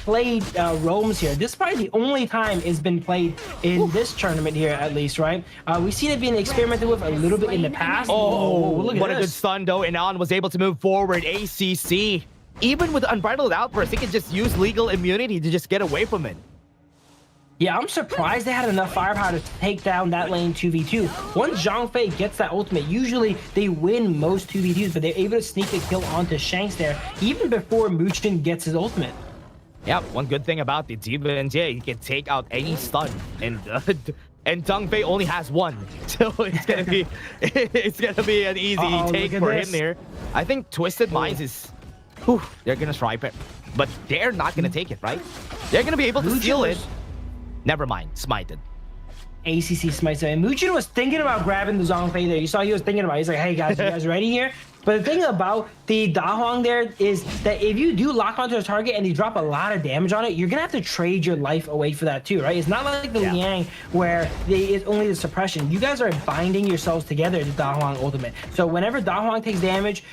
played roams here. This is probably the only time it's been played in this tournament here, at least, right? We've seen it being experimented with a little bit in the past. Oh, look at what this. A good stun, though, and On was able to move forward. ACC. Even with Unbridled Outburst, he can just use legal immunity to just get away from it. Yeah, I'm surprised they had enough firepower to take down that lane 2v2. Once Zhang Fei gets that ultimate, usually they win most 2v2s, but they're able to sneak a kill onto Shanks there, even before Muchin gets his ultimate. Yeah, one good thing about the demons, yeah, he can take out any stun, and Zhang Fei only has 1, so it's gonna be an easy take for him here. I think Twisted Minds is. Whew, they're gonna stripe it, but they're not gonna take it, right? They're gonna be able to steal it. Never mind, smited. ACC smites it. And Muchin was thinking about grabbing the Zhang Fei there. You saw he was thinking about it. He's like, hey guys, you guys ready here? But the thing about the Da Huang there is that if you do lock onto a target and you drop a lot of damage on it, you're gonna have to trade your life away for that too, right? It's not like the Liang where it's only the suppression. You guys are binding yourselves together to Da Huang ultimate. So whenever Da Huang takes damage,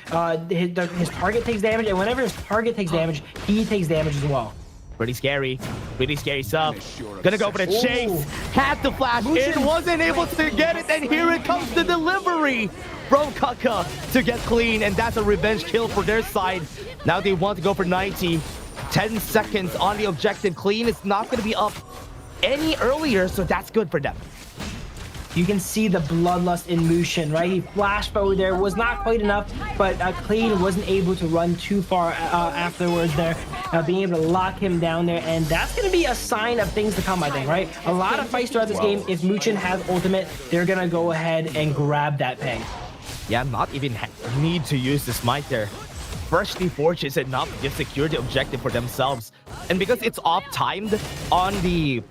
his target takes damage, and whenever his target takes damage, he takes damage as well. Pretty scary stuff. Gonna go for the chase. Had to flash in, wasn't able to get it, and here it comes the delivery from Kaka to get Clean, and that's a revenge kill for their side. Now they want to go for 90. 10 seconds on the objective. Clean is not gonna be up any earlier, so that's good for them. You can see the bloodlust in Muchin, right? He flashed over there, was not quite enough, but Clean wasn't able to run too far afterwards there, being able to lock him down there, and that's going to be a sign of things to come, I think, right? A lot of fights throughout this game, if Muchin has ultimate, they're going to go ahead and grab that Pei. Yeah, not even need to use the smite there. Freshly Forged is enough to just secure the objective for themselves, and because it's off-timed on the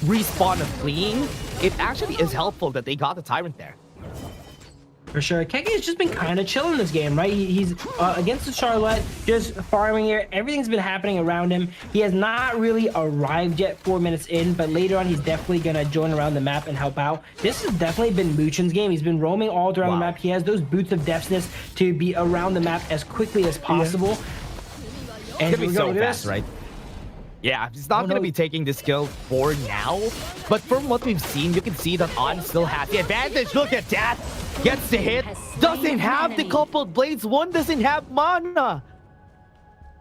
respawn of Clean, it actually is helpful that they got the Tyrant there. For sure. Keke has just been kind of chilling this game, right? He's against the Charlotte, just farming here. Everything's been happening around him. He has not really arrived yet 4 minutes in, but later on, he's definitely going to join around the map and help out. This has definitely been Muchin's game. He's been roaming all around the map. He has those boots of depthness to be around the map as quickly as possible. Yeah. And it's going to be so fast, right? Yeah, he's not going to be taking this kill for now. But from what we've seen, you can see that On still has the advantage. Look at that. Gets the hit. Doesn't have the coupled blades. One doesn't have mana.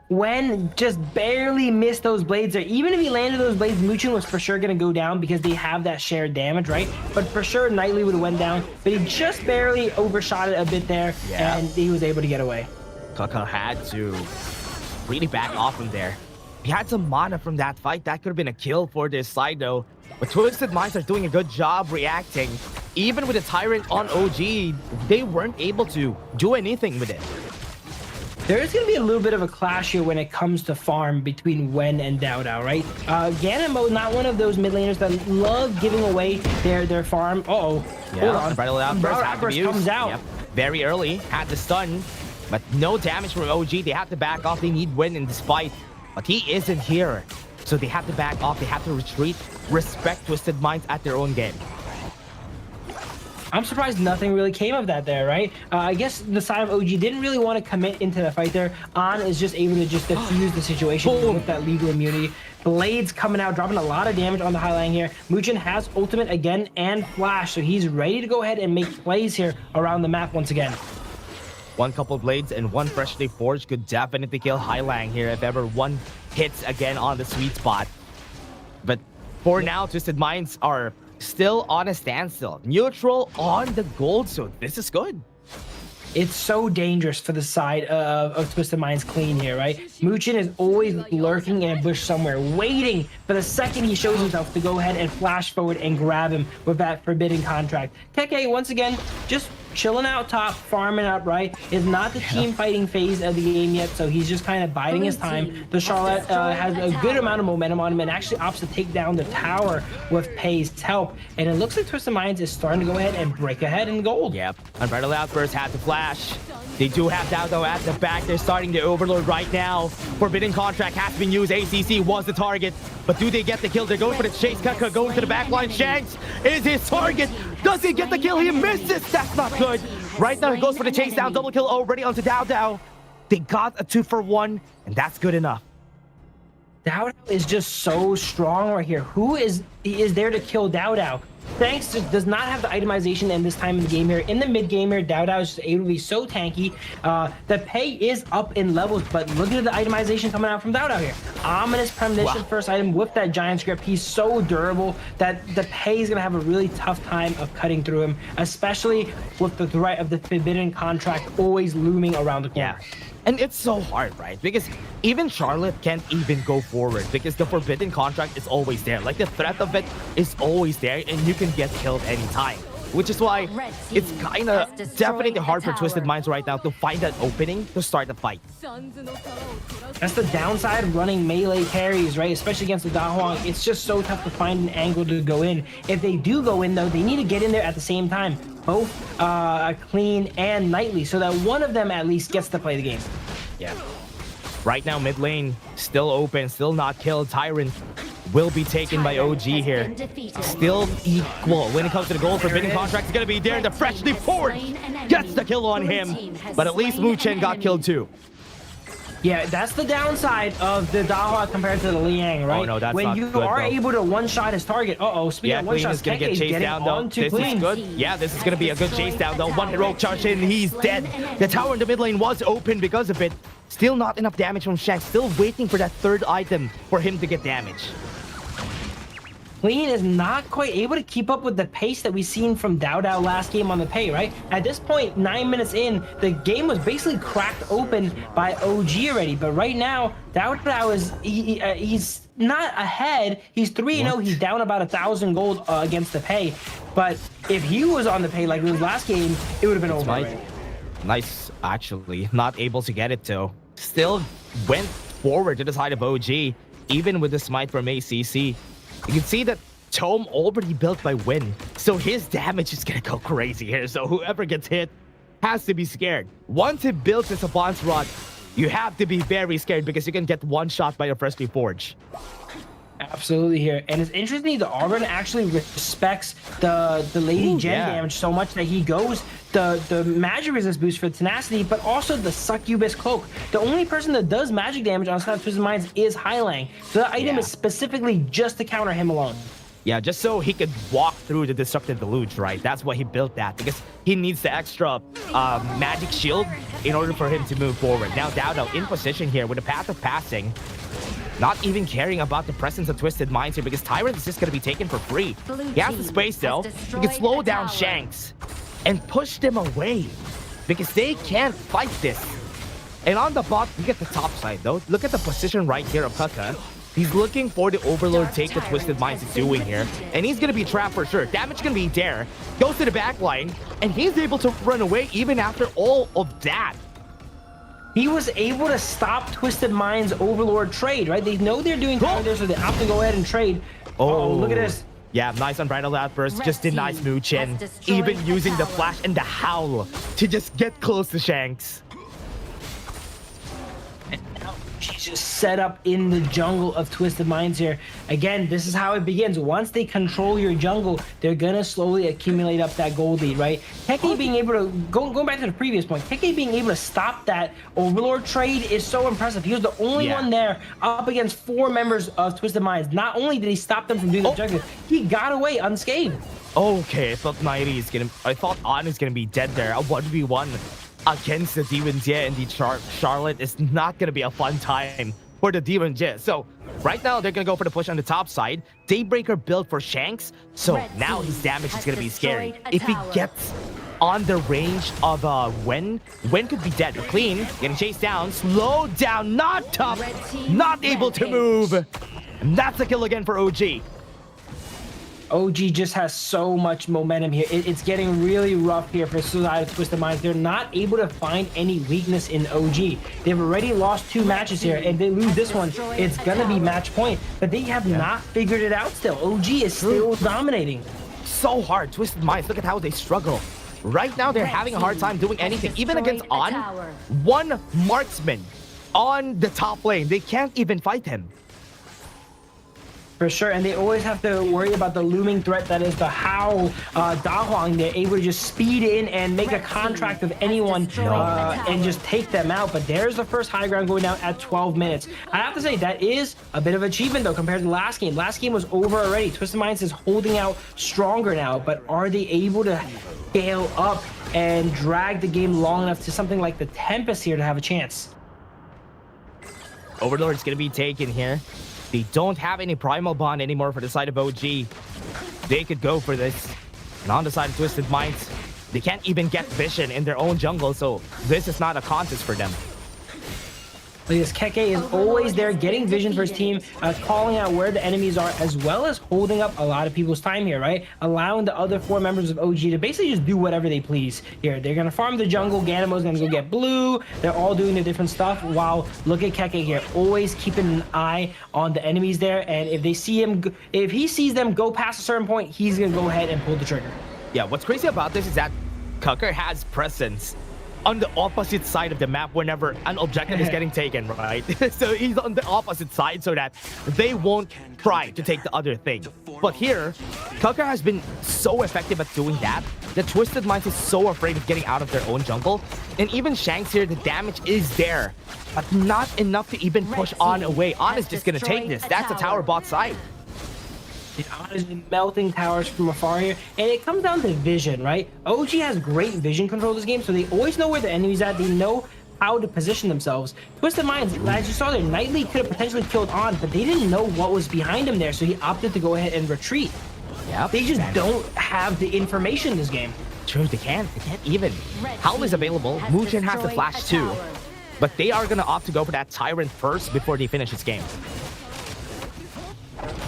When just barely missed those blades there. Even if he landed those blades, Muchin was for sure going to go down because they have that shared damage, right? But for sure, Knightley would have went down. But he just barely overshot it a bit there, and he was able to get away. Kaka had to really back off from there. He had some mana from that fight. That could have been a kill for this side, though. But Twisted Minds are doing a good job reacting. Even with a Tyrant on OG, they weren't able to do anything with it. There is going to be a little bit of a clash here when it comes to farm between Wen and Dao Dao, right? Ganamo, not one of those mid laners that love giving away their farm. Uh-oh. Yeah, hold on. Bridal Outburst comes out. Yep. Very early, had the stun, but no damage from OG. They have to back off. They need Wen in this fight. But he isn't here. So they have to back off. They have to retreat. Respect Twisted Minds at their own game. I'm surprised nothing really came of that there, right? I guess the side of OG didn't really want to commit into the fight there. On is just able to just defuse the situation with that legal immunity. Blades coming out, dropping a lot of damage on the high line here. Muchin has ultimate again and flash, so he's ready to go ahead and make plays here around the map once again. One couple blades and one freshly forged could definitely kill Hailang here if ever one hits again on the sweet spot. But for now, Twisted Minds are still on a standstill. Neutral on the gold, so this is good. It's so dangerous for the side of Twisted Minds clean here, right? Muchin is always lurking in a bush somewhere, waiting for the second he shows himself to go ahead and flash forward and grab him with that forbidden contract. Keke, once again, just chilling out top, farming up, right? Is not the team fighting phase of the game yet, so he's just kind of biding his time. The Charlotte has a good amount of momentum on him and actually opts to take down the tower with Pei's help. And it looks like Twisted Minds is starting to go ahead and break ahead in gold. Yep. Unbridled Outburst had to flash. They do have Dao Dao at the back. They're starting to overload right now. Forbidden contract has been used. ACC was the target. But do they get the kill? They're going for the chase. Kaka going to the back line. Shanks is his target. Does he get the kill? He misses. That's not good. Right now, he goes for the chase down. Double kill already onto Dao Dao. They got a 2-for-1, and that's good enough. Dao Dao is just so strong right here. Who is there to kill Dao Dao? Thanks does not have the itemization in this time in the game here. In the mid game here, Dao Dao is just able to be so tanky. The Pei is up in levels, but look at the itemization coming out from Dao Dao here. Ominous Premonition first item with that giant script. He's so durable that the Pei is going to have a really tough time of cutting through him, especially with the threat of the forbidden contract always looming around the corner. Yeah. And it's so hard, right? Because even Charlotte can't even go forward because the forbidden contract is always there. Like the threat of it is always there and you can get killed anytime. Which is why it's kind of definitely hard for Twisted Minds right now to find that opening to start the fight. That's the downside of running melee carries, right? Especially against the Da Huang. It's just so tough to find an angle to go in. If they do go in, though, they need to get in there at the same time. Both Clean and Knightley, so that one of them at least gets to play the game. Yeah. Right now, mid lane still open, still not killed. Tyrant will be taken by OG here. Still equal when it comes to the gold. Forbidden contract is going to be there. The freshly forged gets the kill on him. But at least Muchen got killed too. Yeah, that's the downside of the Dahua compared to the Liang, right? Oh, no, that's when not you good, are though. able to one-shot his target. Speaking of Clean one-shots, is going to Keke get is chased getting down, though. onto This Clean. is good. Yeah, this is going to be a good chase down, though. One heroic charge in, he's dead. The tower in the mid lane was open because of it. Still not enough damage from Shanks. Still waiting for that third item for him to get damage. Clean is not quite able to keep up with the pace that we've seen from Dao Dao last game on the Pei, right? At this point, 9 minutes in, the game was basically cracked open by OG already. But right now, Dao Dao is he's not ahead. He's 3-0. He's down about 1,000 gold against the Pei. But if he was on the Pei like his last game, it would have been over. Right? Nice, actually. Not able to get it, though. Still went forward to the side of OG, even with the smite from ACC. You can see that Tome already built by Win, so his damage is gonna go crazy here. So whoever gets hit has to be scared. Once he builds his Savant's Rod, you have to be very scared because you can get one shot by your first reforge. Absolutely here. And it's interesting, the Auburn actually respects the Lady Gen damage so much that he goes the magic resist boost for tenacity, but also the succubus cloak. The only person that does magic damage on Side of Twisted Minds is Hylang. So that item is specifically just to counter him alone. Yeah, just so he could walk through the Destructive Deluge, right? That's why he built that, because he needs the extra magic shield in order for him to move forward. Now Dowdo in position here with a Path of Passing, not even caring about the presence of Twisted Minds here, because Tyrant is just going to be taken for free. He has the space though. He can slow down Shanks and push them away, because they can't fight this. And on the bot, you get the top side though. Look at the position right here of Kaka. He's looking for the Overlord take that Twisted Minds is doing here. And he's going to be trapped for sure. Damage going to be there. Goes to the back line. And he's able to run away even after all of that. He was able to stop Twisted Minds' Overlord trade, right? They know they're doing there, so they opt to go ahead and trade. Oh, look at this. Yeah, nice Unbridled Outburst. Just denies Muchen. Even using the Flash and the Howl to just get close to Shanks. She's just set up in the jungle of Twisted Minds here. Again, this is how it begins. Once they control your jungle, they're gonna slowly accumulate up that gold lead, right? Keke being able to, going back to the previous point, Keke being able to stop that Overlord trade is so impressive. He was the only one there up against 4 members of Twisted Minds. Not only did he stop them from doing the objective, he got away unscathed. Okay, I thought Nairi is gonna, I thought An is gonna be dead there. A 1v1 against the Demon Jit and the Charlotte is not going to be a fun time for the Demon Jit. So right now they're going to go for the push on the top side. Daybreaker built for Shanks. So now his damage is going to be scary. If he gets on the range of Wen could be dead. Clean, getting chased down, slow down, not tough, not able to move. And that's a kill again for OG. OG just has so much momentum here. It's getting really rough here for Side of Twisted Minds. They're not able to find any weakness in OG. They've already lost 2 matches here, and they lose this one, it's gonna be match point. But they have not figured it out still. OG is still dominating. So hard. Twisted Minds, look at how they struggle. Right now, they're having a hard time doing anything. Even against An, 1 marksman on the top lane. They can't even fight him. For sure, and they always have to worry about the looming threat that is the Hao Da Huang. They're able to just speed in and make a contract of anyone and just take them out. But there's the first high ground going down at 12 minutes. I have to say, that is a bit of achievement, though, compared to last game. Last game was over already. Twisted Minds is holding out stronger now, but are they able to scale up and drag the game long enough to something like the Tempest here to have a chance? Overlord's going to be taken here. They don't have any Primal Bond anymore for the side of OG. They could go for this. And on the side of Twisted Minds, they can't even get vision in their own jungle, so this is not a contest for them. Because Keke is always there getting vision for his team, calling out where the enemies are, as well as holding up a lot of people's time here, right? Allowing the other 4 members of OG to basically just do whatever they please here. They're going to farm the jungle. Ganamo's going to go get blue. They're all doing their different stuff. While look at Keke here, always keeping an eye on the enemies there. And if they see him, if he sees them go past a certain point, he's going to go ahead and pull the trigger. Yeah, what's crazy about this is that Kucker has presence on the opposite side of the map whenever an objective is getting taken, right? So he's on the opposite side so that they won't try to take the other thing. But here, Kucker has been so effective at doing that. The Twisted Minds is so afraid of getting out of their own jungle. And even Shanks here, the damage is there, but not enough to even push An away. An is just gonna take this. That's a tower bot side. An is melting towers from afar here, and it comes down to vision, right? OG has great vision control this game, so they always know where the enemy's at. They know how to position themselves. Twisted Minds, as you saw there, Knightley could have potentially killed An, but they didn't know what was behind him there, so he opted to go ahead and retreat. Yeah, they just don't have the information in this game. True, they can't even. Howl is available. Muchen has the flash too, but they are gonna opt to go for that Tyrant first before they finish this game.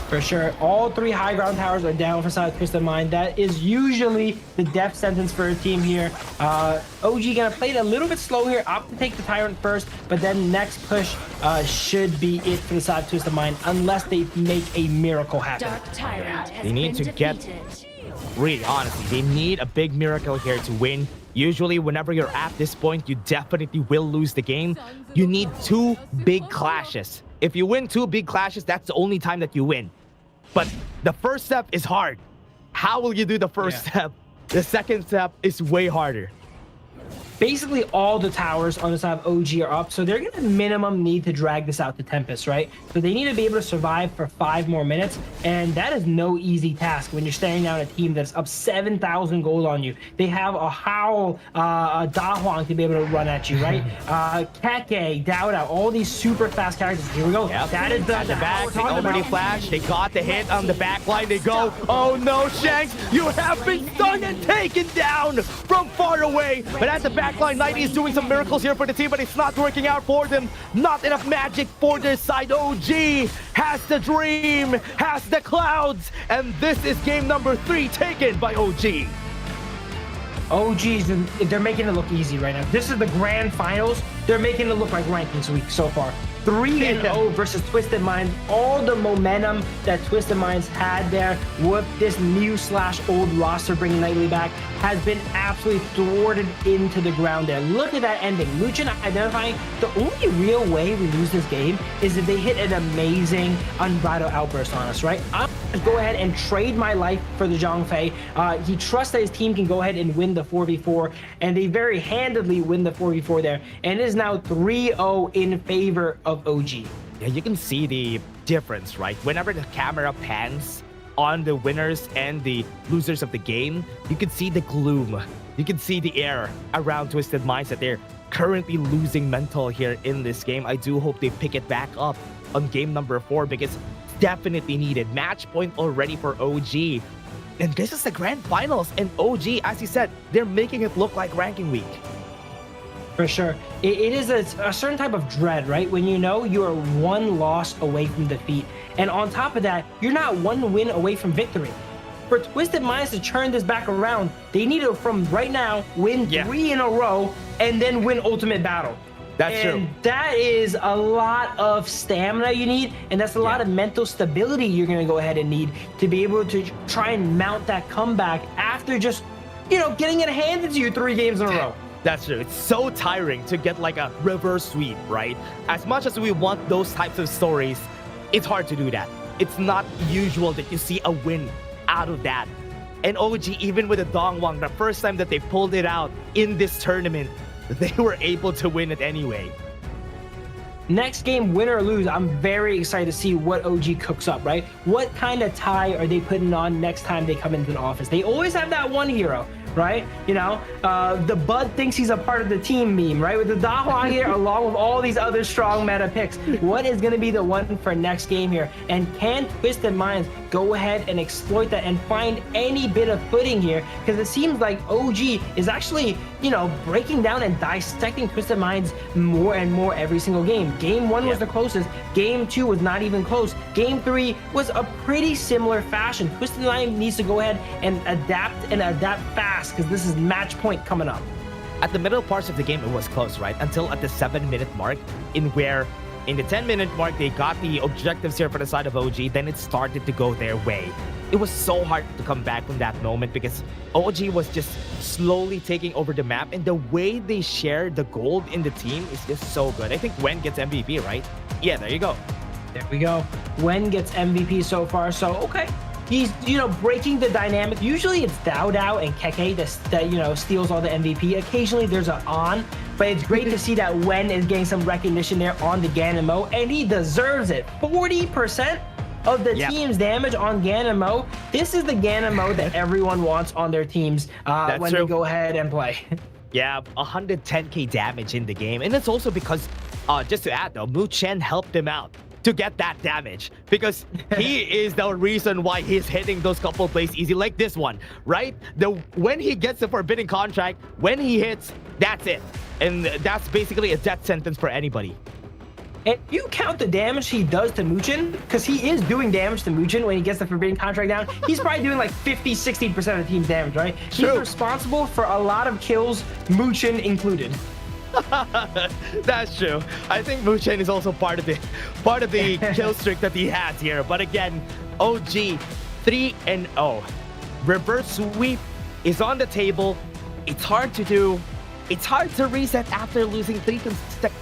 For sure, all 3 high ground towers are down for Side of Twisted Mind. That is usually the death sentence for a team here. OG gonna play it a little bit slow here, opt to take the Tyrant first, but then next push should be it for the Side of Twisted Mind, unless they make a miracle happen. They need to get, really honestly, they need a big miracle here to win Usually, whenever you're at this point, you definitely will lose the game. You need 2 big clashes. If you win 2 big clashes, that's the only time that you win. But the first step is hard. How will you do the first step? The second step is way harder. Basically, all the towers on the side of OG are up, so they're going to minimum need to drag this out to Tempest, right? So they need to be able to survive for 5 more minutes, and that is no easy task when you're staring down a team that's up 7,000 gold on you. They have a Howl, a Da Huang to be able to run at you, right? Keke, Dowda, all these super fast characters. Here we go. Yep. That is at the back. They already flashed. They got the hit on the back line. They go. Oh no, Shanks, you have been stung and taken down from far away. But at the back line, 90 is doing some miracles here for the team, but it's not working out for them. Not enough magic for their side. OG has the dream, has the clouds, and this is game number 3 taken by OG. OGs, they're making it look easy right now. This is the grand finals. They're making it look like rankings week so far. 3-0 versus Twisted Minds. All the momentum that Twisted Minds had there with this new / old roster bringing Nightly back has been absolutely thwarted into the ground there. Look at that ending. Muchen identifying the only real way we lose this game is if they hit an amazing unbridled outburst on us, right? I'm gonna go ahead and trade my life for the Zhongfei. He trusts that his team can go ahead and win the 4v4, and they very handedly win the 4v4 there. And it is now 3-0 in favor of OG. Yeah, you can see the difference, right? Whenever the camera pans on the winners and the losers of the game, you can see the gloom. You can see the air around Twisted Minds that they're currently losing mental here in this game. I do hope they pick it back up on game number 4 because it's definitely needed. Match point already for OG. And this is the grand finals. And OG, as you said, they're making it look like ranking week. For sure. It is a certain type of dread, right? When you know you are 1 loss away from defeat. And on top of that, you're not 1 win away from victory. For Twisted Minds to turn this back around, they need to, from right now, win 3 in a row and then win Ultimate Battle. That's true. That is a lot of stamina you need, and that's a lot of mental stability you're going to go ahead and need to be able to try and mount that comeback after just, getting it handed to you 3 games in a row. That's true. It's so tiring to get like a reverse sweep, right? As much as we want those types of stories, it's hard to do that. It's not usual that you see a win out of that. And OG, even with the Dongwang, the first time that they pulled it out in this tournament, they were able to win it anyway. Next game, win or lose, I'm very excited to see what OG cooks up, right? What kind of tie are they putting on next time they come into the office? They always have that one hero, right? The Bud thinks he's a part of the team meme, right? With the Da Huang here, along with all these other strong meta picks. What is going to be the one for next game here? And can Twisted Minds go ahead and exploit that and find any bit of footing here? Because it seems like OG is actually, breaking down and dissecting Twisted Minds more and more every single game. Game 1 was the closest. Game 2 was not even close. Game 3 was a pretty similar fashion. Twisted Minds needs to go ahead and adapt fast, because this is match point coming up. At the middle parts of the game, it was close, right? Until at the 7-minute mark, in the 10-minute mark, they got the objectives here for the side of OG, then it started to go their way. It was so hard to come back from that moment because OG was just slowly taking over the map, and the way they share the gold in the team is just so good. I think Wen gets MVP, right? Yeah, there you go. There we go. Wen gets MVP so far, so okay. He's, breaking the dynamic. Usually it's Dao and Keke that steals all the MVP. Occasionally there's an On, but it's great to see that Wen is getting some recognition there on the Ganon Mo, and he deserves it. 40% of the team's damage on Ganon Mo. This is the Ganon Mo that everyone wants on their teams when they go ahead and play. Yeah, 110k damage in the game. And it's also because, just to add though, Mu Chen helped him out to get that damage, because he is the reason why he's hitting those couple plays easy, like this one, right? When he gets the forbidden contract, when he hits, that's it. And that's basically a death sentence for anybody. And you count the damage he does to Muchen, because he is doing damage to Muchen when he gets the forbidden contract down. He's probably doing like 50-60% of the team's damage, right? He's responsible for a lot of kills, Muchen included. That's true. I think Muchen is also part of the kill streak that he has here. But again, OG 3-0. Reverse sweep is on the table. It's hard to do. It's hard to reset after losing 3 consecutive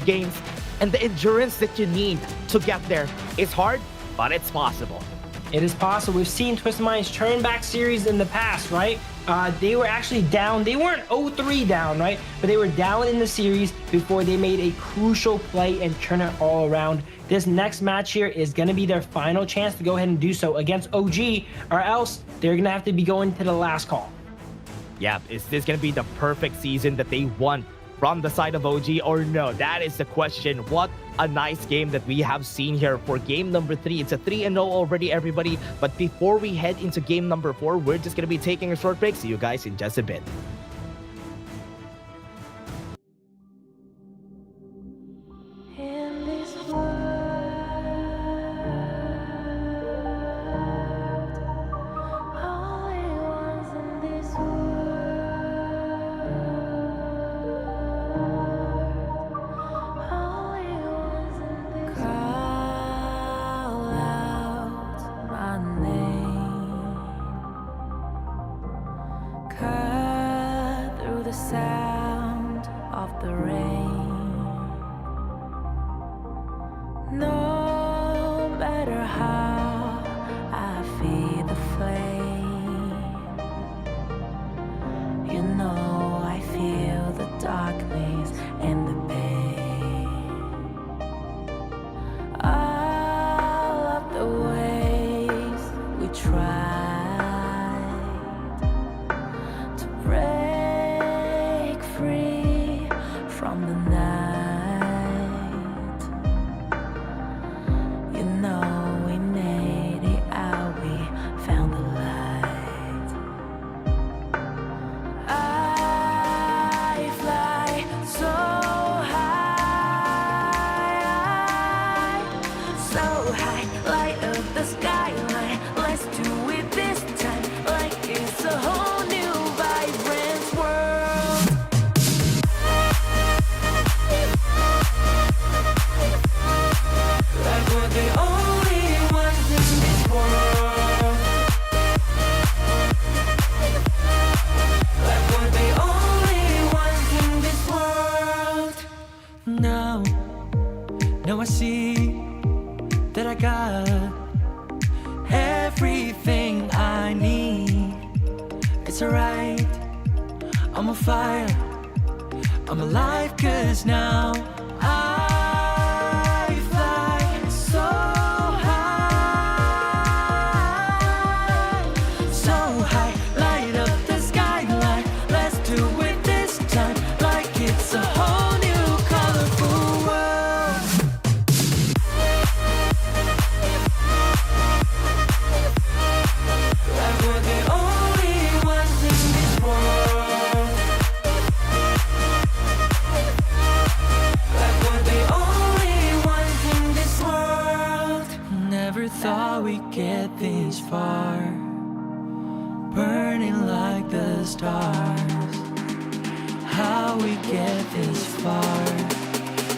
games, and the endurance that you need to get there is hard, but it's possible. It is possible. We've seen Twisted Minds turn back series in the past, right? They were actually down. They weren't 0-3 down, right? But they were down in the series before they made a crucial play and turn it all around. This next match here is going to be their final chance to go ahead and do so against OG, or else they're going to have to be going to the last call. Yeah, is this going to be the perfect season that they want from the side of OG or no? That is the question. What a nice game that we have seen here for game number 3. It's a 3-0 already, everybody. But before we head into game number 4, we're just going to be taking a short break. See you guys in just a bit. In this world, only ones in this call out my name, cut through the sound of the rain. No matter how I feed the flame, you know I feel the darkness and the pain. All of the ways we tried to break free from the night, you know we made it out, we found the light. I fly so high, light up the skyline. Let's do it this time, like it's a whole new vibrant world. Like we're the only ones in this world. Like we're the only ones in this world. Now I see that I got everything I need. It's alright, I'm on fire, I'm alive, 'cause now I fly so high, light up the skyline. Let's do it this time, like it's a whole new colorful world. Like we're the only ones in this world. Like we're the only ones in this world. Never thought we'd get this far, burning like the stars. How we get this far,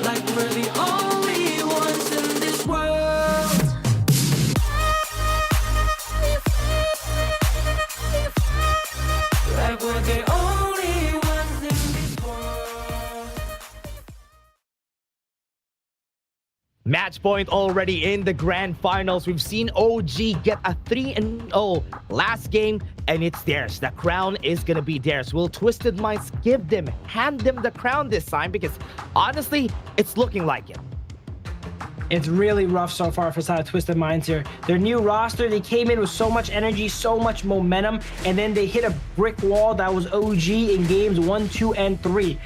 like we're the only ones in this world. Like we're the only ones in this world. Match point already in the grand finals. We've seen OG get a 3-0 last game, and it's theirs. The crown is gonna be theirs. Will Twisted Minds hand them the crown this time? Because honestly, it's looking like it. It's really rough so far for side of Twisted Minds here. Their new roster, they came in with so much energy, so much momentum, and then they hit a brick wall that was OG in games 1, 2, and 3.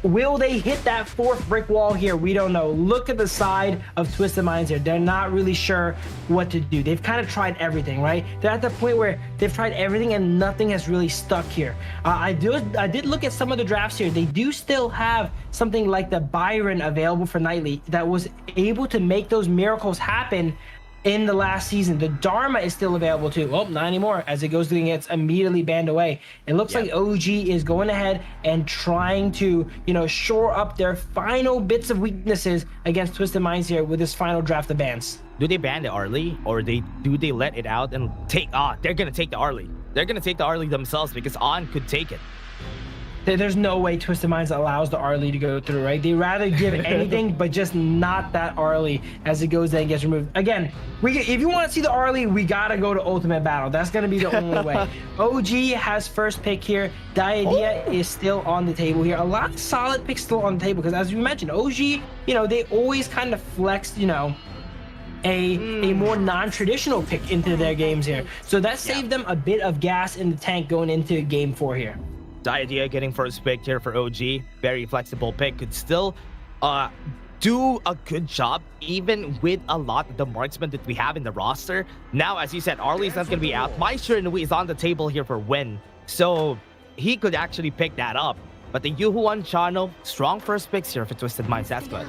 Will they hit that 4th brick wall here? We don't know. Look at the side of Twisted Minds here. They're not really sure what to do. They've kind of tried everything, right? They're at the point where they've tried everything and nothing has really stuck here. I did look at some of the drafts here. They do still have something like the Byron available for Nightly that was able to make those miracles happen in the last season. The Dharma is still available too. Oh, not anymore, as it goes to gets immediately banned away. It looks like OG is going ahead and trying to, shore up their final bits of weaknesses against Twisted Minds here with this final draft of bans. Do they ban the early, or do they let it out and take? They're gonna take the early. they're going to take the early themselves because On could take it. There's no way Twisted Minds allows the Arlie to go through, right? They rather give anything, but just not that Arlie as it goes and gets removed. Again, if you want to see the Arlie, we got to go to Ultimate Battle. That's going to be the only way. OG has first pick here. Diadea is still on the table here. A lot of solid picks still on the table because, as you mentioned, OG, you know, they always kind of flexed, you know, a more non-traditional pick into their games here. So that saved them a bit of gas in the tank going into game 4 here. Diadea getting first pick here for OG. Very flexible pick. Could still do a good job even with a lot of the marksmen that we have in the roster. Now, as you said, Arlie's not going to be out. Meister Nui is on the table here for win. So he could actually pick that up. But the Yuhuan Chano, strong first picks here for Twisted Minds. That's good.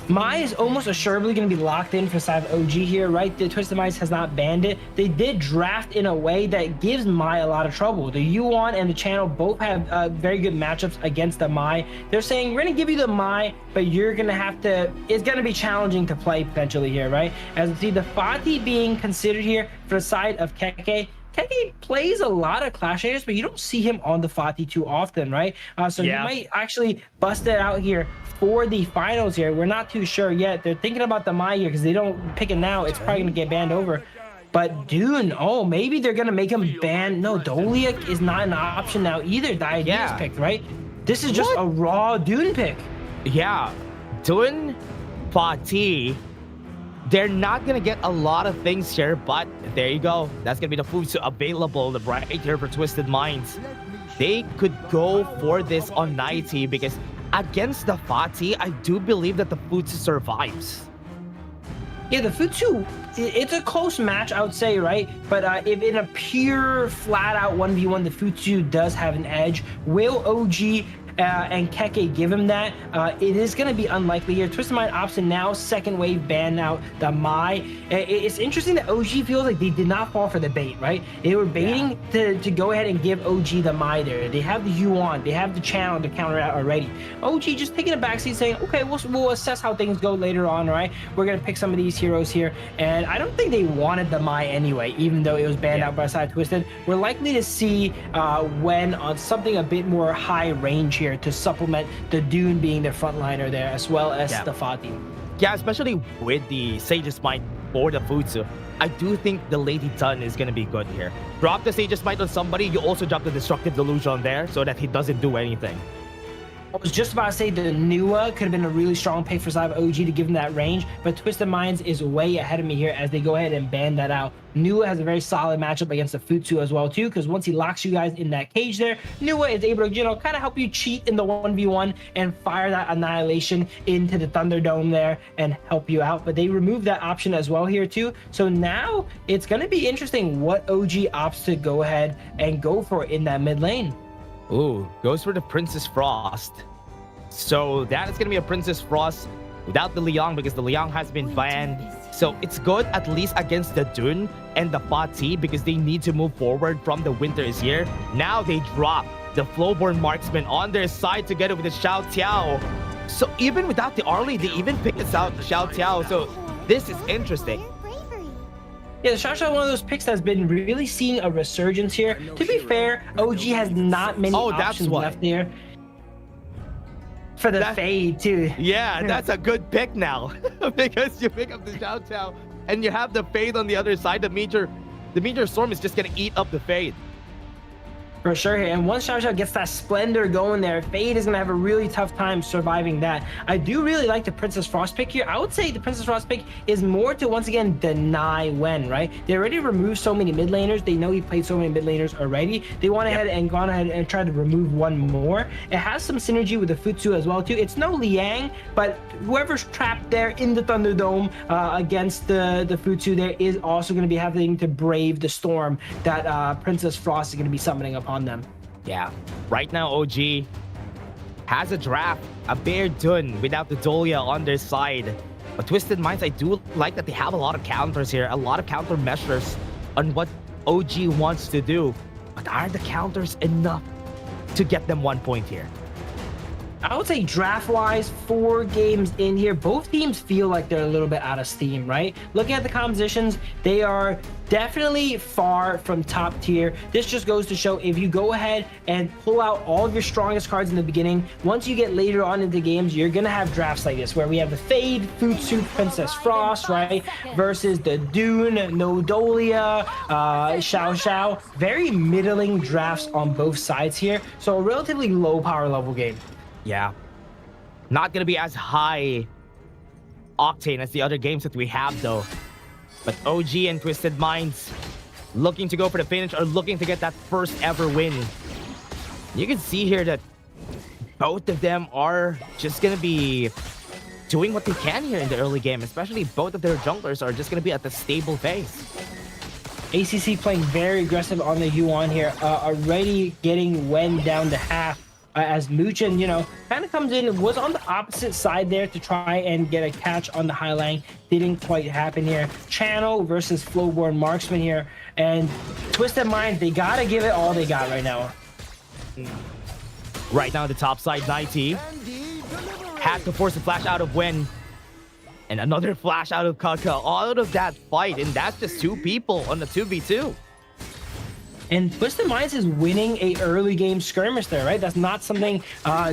Mai is almost assuredly going to be locked in for side of OG here, right? The Twisted Minds has not banned it. They did draft in a way that gives Mai a lot of trouble. The Yuan and the Channel both have very good matchups against the Mai. They're saying, we're going to give you the Mai, but you're going to have to, it's going to be challenging to play potentially here, right? As you see, the Fatih being considered here for the side of Keke. Keke plays a lot of Clash Raiders, but you don't see him on the Fatih too often, right? So he might actually bust it out here for the finals here. We're not too sure yet. They're thinking about the Mai here because they don't pick it now. It's probably going to get banned over. But Dune, oh, maybe they're going to make him ban. No, Doliak is not an option now either. Diadea's picked, right? This is just a raw Dune pick. Yeah. Dune, Fatih, they're not going to get a lot of things here, but there you go. That's going to be the foods available right here for Twisted Minds. They could go for this on Nighty because against the Fatih, I do believe that the Futsu survives. Yeah, the Futsu, it's a close match, I would say, right? But if in a pure, flat-out 1v1, the Futsu does have an edge. Will OG and Keke give him that? It is going to be unlikely here. Twisted Mind option now, second wave ban out the Mai. It's interesting that OG feels like they did not fall for the bait, right? They were baiting to go ahead and give OG the Mai there. They have the Yuan, they have the Channel to counter out already. OG just taking a backseat saying, okay, we'll assess how things go later on, right? We're going to pick some of these heroes here. And I don't think they wanted the Mai anyway, even though it was banned out by side Twisted. We're likely to see when on something a bit more high range here to supplement the Dune being the frontliner there, as well as the Fatih. Yeah, especially with the Sage's Might or the Futsu. I do think the Lady Dun is going to be good here. Drop the Sage's Might on somebody, you also drop the Destructive Delusion there so that he doesn't do anything. I was just about to say the Nua could have been a really strong pick for side of OG to give him that range, but Twisted Minds is way ahead of me here as they go ahead and ban that out. Nua has a very solid matchup against the Futsu as well too, because once he locks you guys in that cage there, Nua is able to, you know, kind of help you cheat in the 1v1 and fire that Annihilation into the Thunderdome there and help you out. But they remove that option as well here too. So now it's going to be interesting what OG opts to go ahead and go for in that mid lane. Ooh, goes for the Princess Frost. So that is going to be a Princess Frost without the Liang because the Liang has been banned. So it's good at least against the Dune and the Fatih because they need to move forward from the Winter is here. Now they drop the Flowborn Marksman on their side together with the Xiao Tiao. So even without the Arlie, they even picked us out Xiao Tiao. So this is interesting. Yeah, the Shasha, one of those picks that's been really seeing a resurgence here. To be fair, OG has not many options left there. For the fade, too. Yeah, that's a good pick now. Because you pick up the Xiao Tiao and you have the fade on the other side. The Meteor Storm is just going to eat up the fade. For sure here. And once Xiao Xiao gets that Splendor going there, Fade is going to have a really tough time surviving that. I do really like the Princess Frost pick here. I would say the Princess Frost pick is more to, once again, deny Wen, right? They already removed so many mid laners. They know he played so many mid laners already. They went ahead and gone ahead and tried to remove one more. It has some synergy with the Futsu as well, too. It's no Liang, but whoever's trapped there in the Thunderdome against the Futsu there is also going to be having to brave the storm that Princess Frost is going to be summoning upon them. Yeah, right now OG has a draft, a Bear Dun without the Dolia on their side. But Twisted Minds, I do like that they have a lot of counters here, a lot of counter measures on what OG wants to do. But are the counters enough to get them 1 point here? I would say draft-wise, 4 games in here, both teams feel like they're a little bit out of steam, right? Looking at the compositions, they are definitely far from top tier. This just goes to show if you go ahead and pull out all of your strongest cards in the beginning, once you get later on into games, you're gonna have drafts like this, where we have the Fade, Food Soup, Princess Frost, right? Versus the Dune, Nodolia, Xiao Xiao. Very middling drafts on both sides here. So a relatively low power level game. Yeah. Not going to be as high octane as the other games that we have, though. But OG and Twisted Minds looking to go for the finish or looking to get that first ever win. You can see here that both of them are just going to be doing what they can here in the early game. Especially both of their junglers are just going to be at the stable phase. ACC playing very aggressive on the Yuan here. Already getting Wen down to half. As Muchen, you know, kind of comes in, was on the opposite side there to try and get a catch on the high line. Didn't quite happen here. Channel versus Flowborn Marksman here. And Twisted Minds, they got to give it all they got right now. Right now, the top side, 90. Had to force a flash out of Wen. And another flash out of Kaka. All out of that fight. And that's just 2 people on the 2v2. And Twisted Minds is winning a early game skirmish there, right? That's not something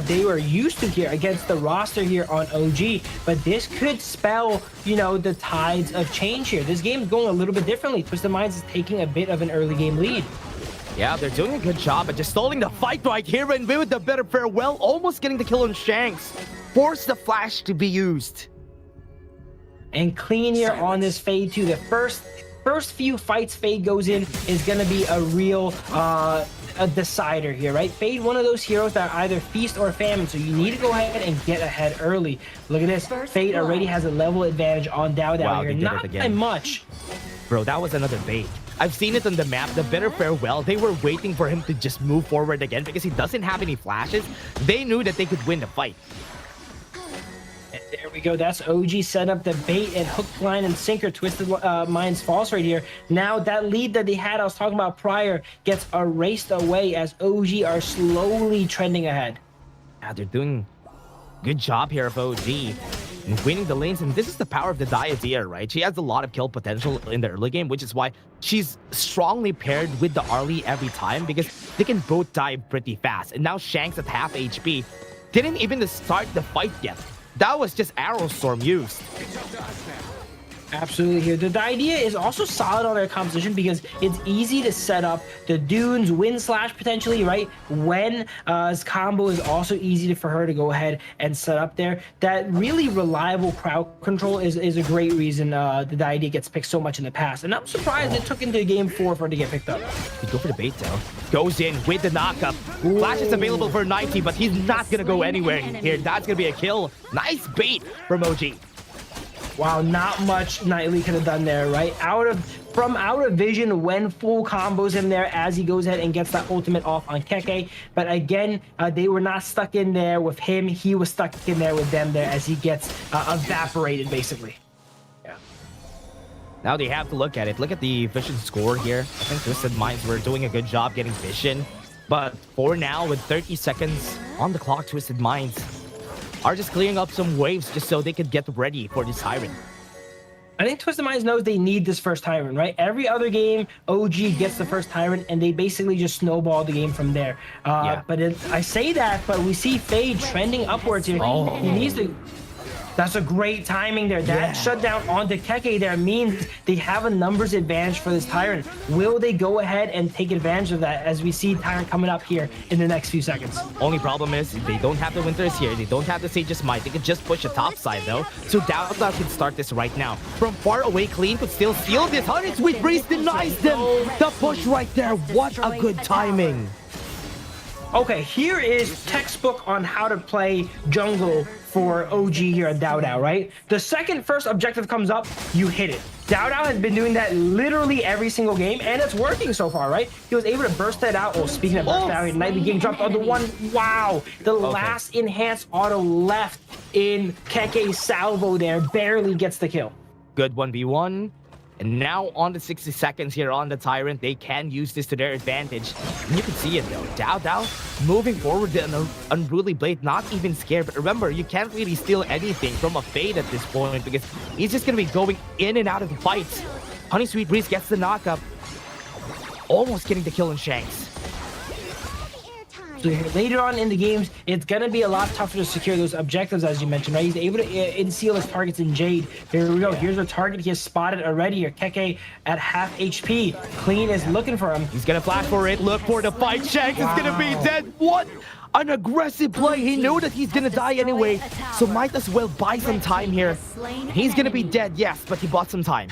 they were used to here against the roster here on OG. But this could spell, you know, the tides of change here. This game is going a little bit differently. Twisted Minds is taking a bit of an early game lead. Yeah, they're doing a good job at just stalling the fight right here. And with the better farewell, almost getting the kill on Shanks. Force the flash to be used. And clean here on this Fade too. The first few fights Fade goes in is going to be a real a decider here, right? Fade, one of those heroes that are either feast or famine, so you need to go ahead and get ahead early. Look at this. Fade already has a level advantage on Dao Dao here. Not by much. Bro, that was another bait. I've seen it on the map. The better farewell, they were waiting for him to just move forward again because he doesn't have any flashes. They knew that they could win the fight. And there we go. That's OG set up the bait and hook, line, and sinker. Twisted Minds false right here. Now that lead that they had, I was talking about prior, gets erased away as OG are slowly trending ahead. Yeah, they're doing good job here of OG and winning the lanes. And this is the power of the Diadea, right? She has a lot of kill potential in the early game, which is why she's strongly paired with the Arlie every time because they can both die pretty fast. And now Shanks at half HP didn't even start the fight yet. That was just Arrow Storm used. Absolutely here. The idea is also solid on their composition because it's easy to set up the Dunes, Wind Slash potentially, right? When combo is also easy for her to go ahead and set up there. That really reliable crowd control is a great reason the idea gets picked so much in the past. And I'm surprised it took into game 4 for it to get picked up. You go for the bait though. Goes in with the knockup. Flash is available for 90, but he's not gonna go anywhere here. That's gonna be a kill. Nice bait from OG. Wow, not much Nightly could have done there, right? From out of vision when full combos him there as he goes ahead and gets that ultimate off on Keke. But again, they were not stuck in there with him. He was stuck in there with them there as he gets evaporated, basically. Yeah. Now they have to look at it. Look at the vision score here. I think Twisted Minds were doing a good job getting vision. But for now, with 30 seconds on the clock, Twisted Minds are just clearing up some waves just so they could get ready for this Tyrant. I think Twisted Minds knows they need this first Tyrant, right? Every other game, OG gets the first Tyrant, and they basically just snowball the game from there. Yeah. But I say that, but we see Fade trending upwards here. Oh. He needs to... That's a great timing there. That shutdown onto Keke there means they have a numbers advantage for this Tyrant. Will they go ahead and take advantage of that as we see Tyrant coming up here in the next few seconds? Only problem is they don't have the Winters here. They don't have the Sage's Might. They can just push the top side though. So Dao Dao can start this right now. From far away, Clean could still steal this. Honey Sweet Breeze denies them. The push right there. What a good timing. Okay, here is textbook on how to play jungle for OG here at Dao Dao, right? The second first objective comes up, you hit it. Dao Dao has been doing that literally every single game, and it's working so far, right? He was able to burst that out. Well, speaking of burst out, Nightly getting dropped on the one. Wow, the last enhanced auto left in Keke's salvo there barely gets the kill. Good 1v1. And now on the 60 seconds here on the Tyrant, they can use this to their advantage. And you can see it though. Dao moving forward, the Unruly Blade, not even scared. But remember, you can't really steal anything from a Fade at this point because he's just going to be going in and out of the fights. Honey Sweet Breeze gets the knockup. Almost getting the kill in Shanks. So later on in the games, it's going to be a lot tougher to secure those objectives, as you mentioned, right? He's able to inseal his targets in Jade. Here we go. Here's a target he has spotted already here. Keke at half HP. Clean is looking for him. He's going to flash for it. Look for the fight. Shanks is going to be dead. What an aggressive play. He knew that he's going to die anyway, so might as well buy some time here. He's going to be dead, yes, but he bought some time.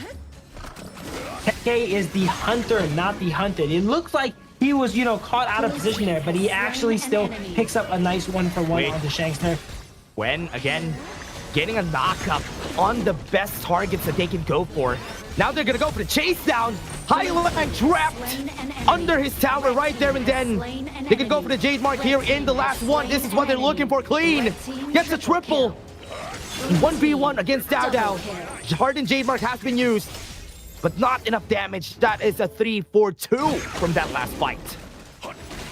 Keke is the hunter, not the hunted. It looks like he was, caught out of position there, but he actually still picks up a nice 1-for-1 onto Shanks there. When, again, getting a knockup on the best targets that they can go for. Now they're going to go for the chase down. Highline trapped under his tower right there, and then they can go for the Jade Mark here in the last one. This is what they're looking for. Clean gets a triple. 1v1 against Dao. Hardened Jade Mark has been used, but not enough damage. That is a 3-4-2 from that last fight.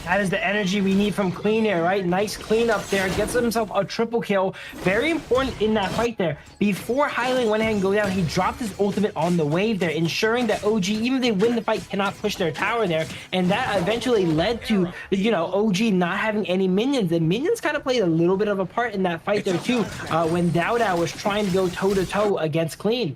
That is the energy we need from Clean here, right? Nice clean up there. Gets himself a triple kill. Very important in that fight there. Before Highland went ahead and go down, he dropped his ultimate on the wave there, ensuring that OG, even if they win the fight, cannot push their tower there. And that eventually led to, OG not having any minions. And minions kind of played a little bit of a part in that fight there too, when Dao was trying to go toe-to-toe against Clean.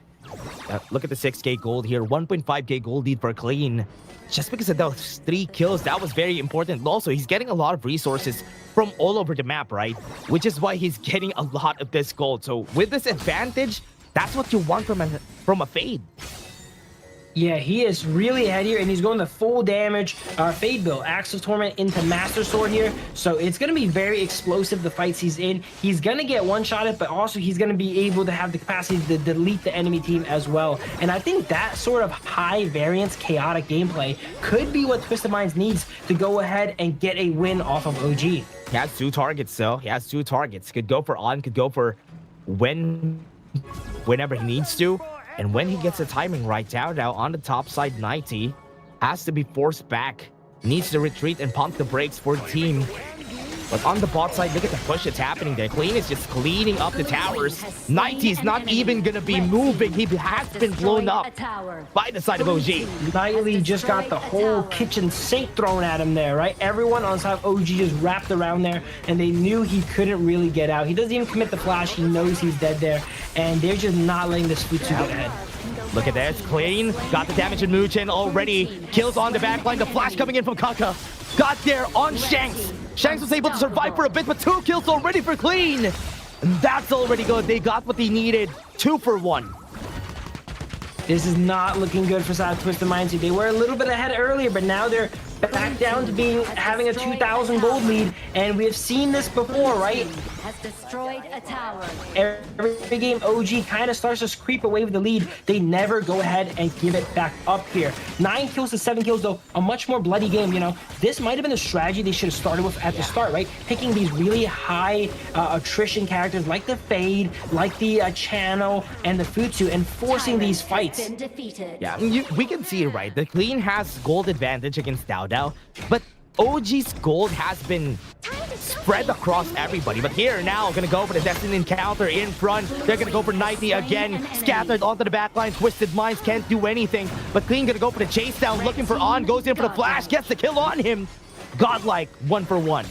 Look at the 6k gold here. 1.5k gold lead for Clean. Just because of those 3 kills, that was very important. Also, he's getting a lot of resources from all over the map, right? Which is why he's getting a lot of this gold. So with this advantage, that's what you want from a Fade. Yeah, he is really ahead here, and he's going the full damage Fade build. Axe of Torment into Master Sword here. So it's going to be very explosive, the fights he's in. He's going to get one-shotted, but also he's going to be able to have the capacity to delete the enemy team as well. And I think that sort of high-variance, chaotic gameplay could be what Twisted Minds needs to go ahead and get a win off of OG. He has 2 targets, though. He has 2 targets. Could go for on, could go for whenever he needs to. And when he gets the timing right, Dao on the top side, 90 has to be forced back. Needs to retreat and pump the brakes for the team. But on the bot side, look at the push that's happening there. Clean is just cleaning up the towers. 90 is not even going to be moving. He has been blown up by the side of OG. Nightly just got the whole kitchen sink thrown at him there, right? Everyone on side of OG just wrapped around there, and they knew he couldn't really get out. He doesn't even commit the flash. He knows he's dead there, and they're just not letting this Futsu get ahead. Look at this. Clean got the damage in Muchen already. Kills on the backline. The flash coming in from Kaka. Got there on Shanks. Shanks was able to survive for a bit, but 2 kills already for Clean. And that's already good. They got what they needed. 2 for 1. This is not looking good for Side Twisted Minds. They were a little bit ahead earlier, but now they're back down to having a 2,000 gold lead, and we have seen this before, right? Has destroyed a tower. Every game OG kind of starts to creep away with the lead. They never go ahead and give it back up here. 9 kills to 7 kills, though, a much more bloody game. This might have been a strategy they should have started with at the start, right? Picking these really high attrition characters like the Fade, like the Channel, and the Futsu, and forcing these fights. Yeah, we can see it, right? The Clean has gold advantage against Dao, but OG's gold has been spread across everybody. But here now, gonna go for the Destined Encounter in front. They're gonna go for 90 again, scattered onto the backline. Twisted Minds can't do anything, but Clean gonna go for the chase down, looking for On, goes in for the flash, gets the kill on him. Godlike, 1 for 1.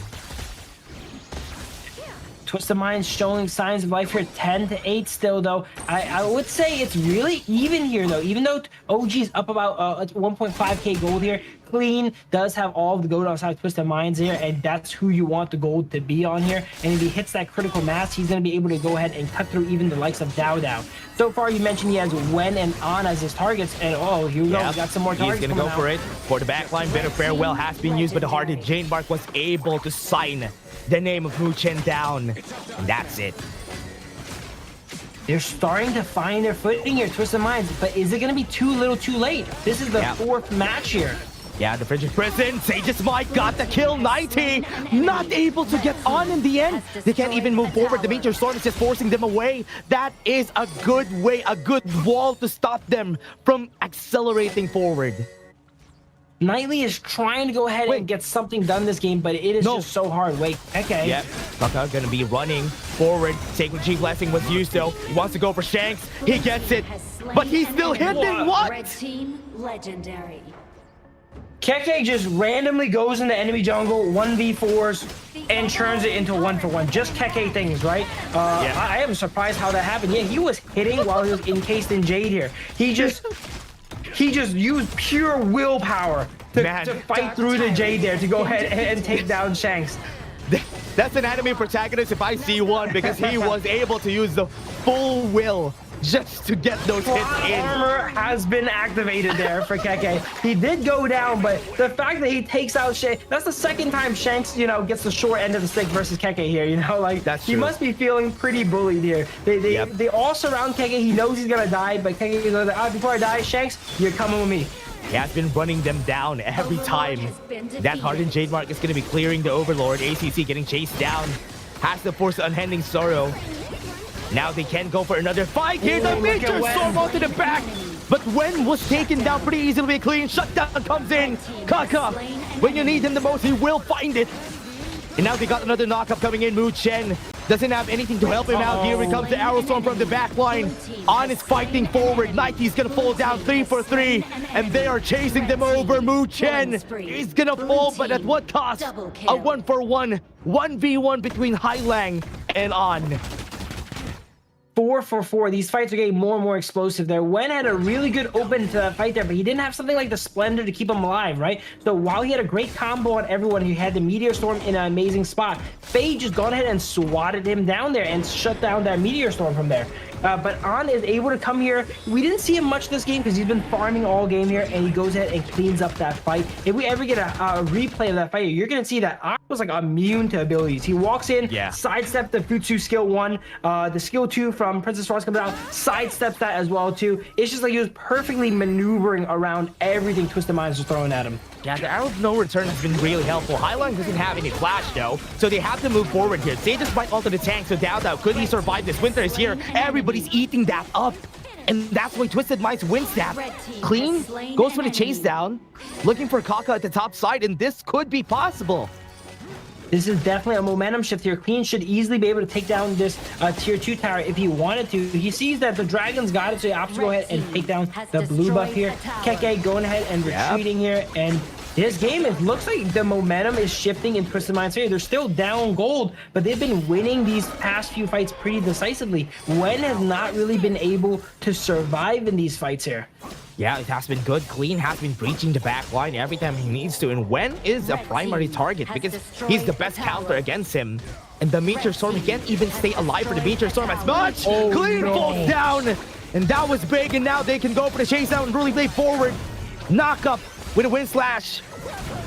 Twisted Minds showing signs of life here, 10-8 still, though. I would say it's really even here, though. Even though OG's up about 1.5k gold here, Clean does have all of the gold outside Twisted Minds here, and that's who you want the gold to be on here. And if he hits that critical mass, he's going to be able to go ahead and cut through even the likes of Dao. So far, you mentioned he has Wen and On as his targets, and here we go. We got some more targets. He's going to go for it. For the backline, Bitter Farewell has been used, but the Hardened Jade Mark was able to sign the name of Muchen down. And that's it. They're starting to find their footing here, Twisted Minds, but is it going to be too little too late? This is the 4th match here. Yeah, the frigid prison. Sage's Might got the kill. 90 not able to get on in the end. They can't even move forward. The Meteor Storm is just forcing them away. That is a good way, a good wall to stop them from accelerating forward. Knightley is trying to go ahead and get something done this game, but it is just so hard. Wait, okay. Yep, Kaka gonna be running forward. Sacred G Blessing was used though. He wants to go for Shanks. He gets it, but he's still hidden. What? Red team, legendary. Keke just randomly goes into enemy jungle, 1v4s, and turns it into 1-for-1. Just Keke things, right? I am surprised how that happened. Yeah, he was hitting while he was encased in Jade here. He just used pure willpower to fight through the Jade there to go ahead and take down Shanks. That's an enemy protagonist if I see one, because he was able to use the full will just to get those hits in. Armor has been activated there for Keke. He did go down, but the fact that he takes out Shanks, that's the second time Shanks, gets the short end of the stick versus Keke here, like that's he true. Must be feeling pretty bullied here. They all surround Keke. He knows he's gonna die, but Keke is like, before I die, Shanks, you're coming with me. He has been running them down every time. That hardened Jade Mark is going to be clearing the Overlord. ACC getting chased down. Has to force Unending Sorrow. Now they can go for another fight here. The Meteor Storm onto the back. But Wen was taken down pretty easily. Clean shutdown comes in. Kaka, when you need him the most, he will find it. And now they got another knockup coming in. Mu Chen doesn't have anything to help him out. Here he comes the Arrow Storm from the back line. On is fighting forward. Nike's gonna fall down 3 for 3. And they are chasing them over. Mu Chen is gonna fall, but at what cost? A 1-for-1. 1v1 between Hailang and On. 4 for 4. These fights are getting more and more explosive there. Wen had a really good open to that fight there, but he didn't have something like the Splendor to keep him alive, right? So while he had a great combo on everyone, he had the Meteor Storm in an amazing spot. Faye just gone ahead and swatted him down there and shut down that Meteor Storm from there. But On is able to come here. We didn't see him much this game because he's been farming all game here, and he goes ahead and cleans up that fight. If we ever get a replay of that fight, you're going to see that On was like immune to abilities. He walks in, sidestep the Futsu skill 1, the skill 2 from Princess Frost comes out, sidesteps that as well too. It's just like he was perfectly maneuvering around everything Twisted Minds was throwing at him. Yeah, the Arrow of No Return has been really helpful. Hailang doesn't have any flash though, so they have to move forward here. Sages might alter the tank, so Dao could he survive this? Winter is here. Everybody's eating that up. And that's why Twisted Minds wins that. Clean goes for the chase down, looking for Kaka at the top side, and this could be possible. This is definitely a momentum shift here. Clean should easily be able to take down this tier 2 tower if he wanted to. He sees that the Dragons got it, so he opts to go ahead and take down the blue buff here. Keke going ahead and retreating here, and this game, it looks like the momentum is shifting in Twisted Minds here. They're still down gold, but they've been winning these past few fights pretty decisively. Wen has not really been able to survive in these fights here. Yeah, it has been good. Clean has been breaching the back line every time he needs to. And Wen is a primary target because he's the best counter against him. And the Meteor Storm, he can't even stay alive for the Meteor Storm as much. Clean falls down. And that was big. And now they can go for the chase down and really play forward. Knock up with a wind slash.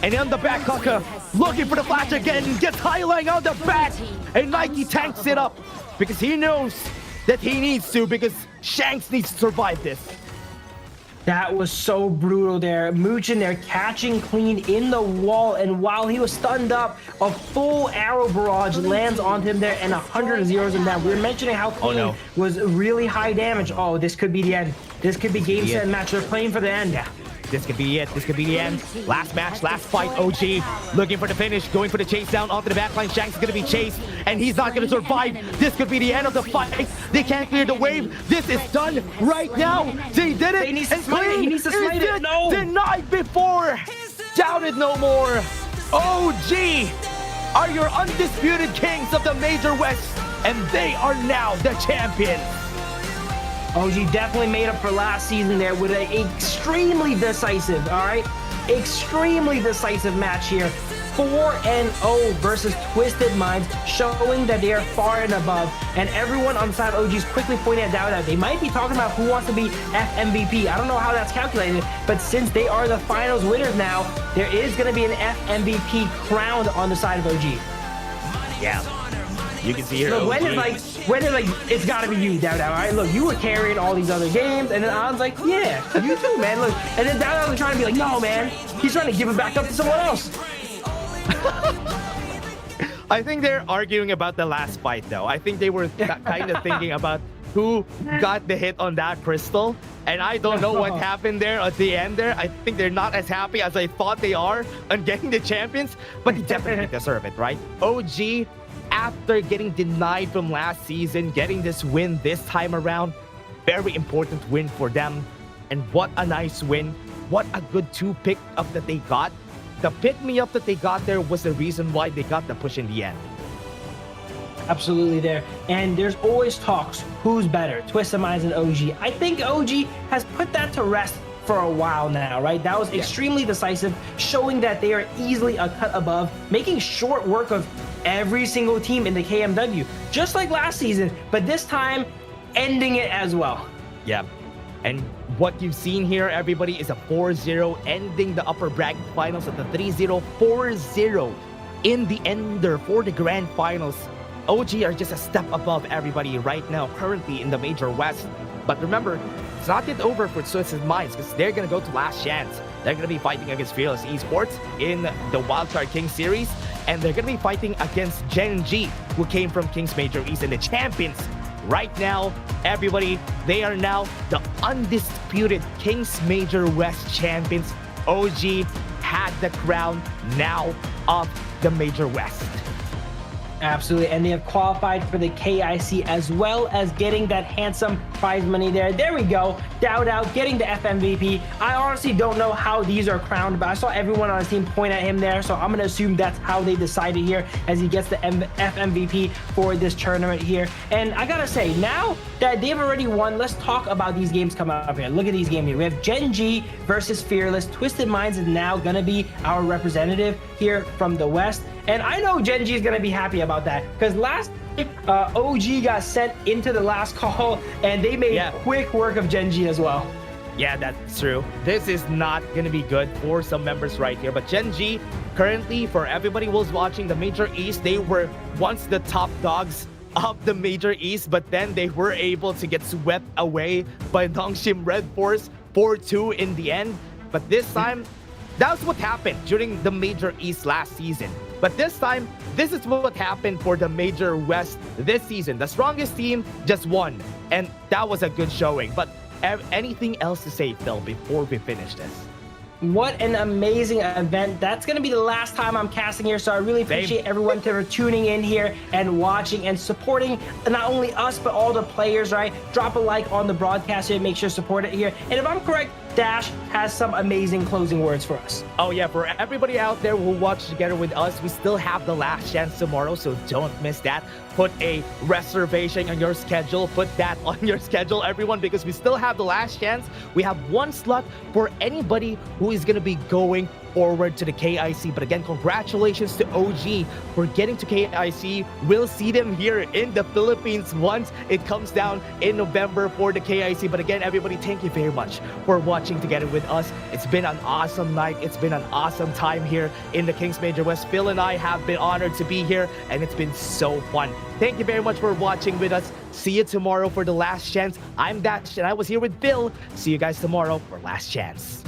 And on the back, Kaka looking for the flash again. Gets Hailang on the back. And Nike tanks it up because he knows that he needs to, because Shanks needs to survive this. That was so brutal there. Muchin there catching Clean in the wall, and while he was stunned up, a full arrow barrage lands onto him there, and 100 zeros him down. We were mentioning how Clean was really high damage. Oh, this could be the end. This could be game, set, match. They're playing for the end. Yeah. This could be it. This could be the end. Last match, last fight. OG looking for the finish, going for the chase down onto the backline. Shanks is going to be chased, and he's not going to survive. This could be the end of the fight. They can't clear the wave. This is done right now. They did it. He needs to smite it. He needs to smite it. No. Denied before. Doubted no more. OG are your undisputed kings of the Major West, and they are now the champions. OG definitely made up for last season there with an extremely decisive, all right? Extremely decisive match here. 4-0 versus Twisted Minds, showing that they are far and above. And everyone on the side of OG is quickly pointing it out that they might be talking about who wants to be FMVP. I don't know how that's calculated, but since they are the finals winners now, there is going to be an FMVP crowned on the side of OG. Yeah. You can see here. Look, OG. when is like, it's got to be you, Down Down, all right? Look, you were carrying all these other games, and then I was like, yeah, you too, man. Look, and then Down Down was trying to be like, no, man, he's trying to give it back up to someone else. I think they're arguing about the last fight, though. I think they were kind of thinking about who got the hit on that crystal, and I don't know what happened there at the end there. I think they're not as happy as I thought they are on getting the champions, but they definitely deserve it, right? OG, after getting denied from last season, getting this win this time around, very important win for them. And what a nice win. What a good 2 pick-up that they got. The pick-me-up that they got there was the reason why they got the push in the end. Absolutely there. And there's always talks, who's better, Twisted Minds and OG. I think OG has put that to rest for a while now, right? That was extremely decisive, showing that they are easily a cut above, making short work of every single team in the KMW, just like last season, but this time ending it as well. Yeah. And what you've seen here, everybody, is a 4-0, ending the upper bracket finals at the 3-0, 4-0 in the ender for the grand finals. OG are just a step above everybody right now, currently in the Major West. But remember, it's not yet over for Twisted Minds, because they're going to go to last chance. They're going to be fighting against Fearless Esports in the Wildcard King series, and they're going to be fighting against Gen G, who came from Kings Major East and the champions. Right now, everybody, they are now the undisputed Kings Major West champions. OG had the crown now of the Major West. Absolutely, and they have qualified for the KIC as well as getting that handsome prize money there. There we go. Doubt out getting the FMVP. I honestly don't know how these are crowned, but I saw everyone on his team point at him there, so I'm going to assume that's how they decided here as he gets the FMVP for this tournament here. And I gotta say, now that they've already won, let's talk about these games coming up here. Look at these games here. We have Gen G versus Fearless. Twisted Minds is now going to be our representative here from the West. And I know Gen G is going to be happy about that, because last OG got sent into the last call, and they made quick work of Gen G as well. Yeah, that's true. This is not going to be good for some members right here. But Gen G, currently, for everybody who was watching the Major East, they were once the top dogs of the Major East, but then they were able to get swept away by Nongshim Red Force 4-2 in the end. But this time, that's what happened during the Major East last season. But this time, this is what happened for the Major West this season. The strongest team just won, and that was a good showing. But anything else to say, Phil, before we finish this? What an amazing event. That's going to be the last time I'm casting here, so I really appreciate everyone for tuning in here and watching and supporting not only us, but all the players, right? Drop a like on the broadcast here, make sure to support it here. And if I'm correct, Dash has some amazing closing words for us. Oh yeah, for everybody out there who watch together with us, we still have the last chance tomorrow, so don't miss that. Put a reservation on your schedule. Put that on your schedule, everyone, because we still have the last chance. We have one slot for anybody who is going to be going forward to the KIC. But again, congratulations to OG for getting to KIC. We'll see them here in the Philippines once it comes down in November for the KIC. But again, everybody, thank you very much for watching together with us. It's been an awesome night. It's been an awesome time here in the Kings Major West. Phil and I have been honored to be here, and it's been so fun. Thank you very much for watching with us. See you tomorrow for the last chance. I'm Dash, and I was here with Phil. See you guys tomorrow for Last Chance.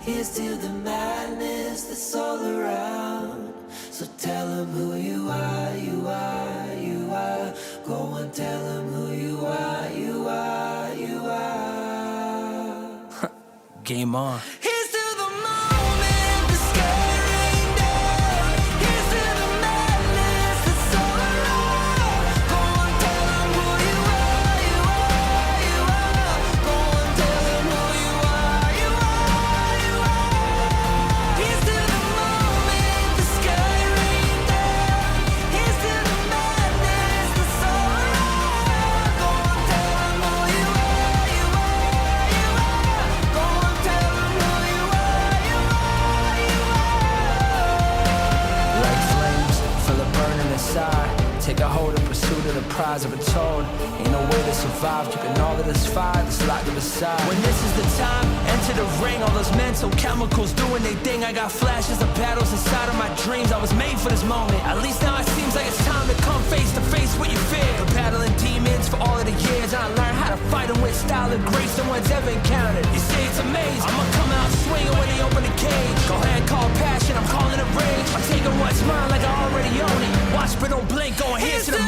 Here's to the madness that's all around. So tell them who you are, you are, you are. Go and tell them who you are, you are, you are. Game on. Here's to the moment the sky rained down. Here's to the madness that's all around. Go and tell them who you are, you are, you are. Go and tell them who you are, you are, you are. Here's to the moment the sky rained down. Here's to the madness that's all around. Go and tell them who you are, you are, you are. Go and tell them who you are, you are, you are. Like flames, feel it burning inside. Take a hold and pursuit of the prize I've been told. Ain't no way to survive, keeping all of this fire that's locked to the side. When this is the time, enter the ring. All those mental chemicals doing their thing. I got flashes of battles inside of my dreams. I was made for this moment. At least now it seems like it's time to come face to face with your fear. Been battling demons for all of the years, and I learned how to fight them with style and grace no one's ever encountered. You say it's amazing, I'ma come out swinging when they open the cage. Go ahead, call passion, I'm calling it rage. I'm taking what's mine like I already own it. Watch but don't blink, going here's to the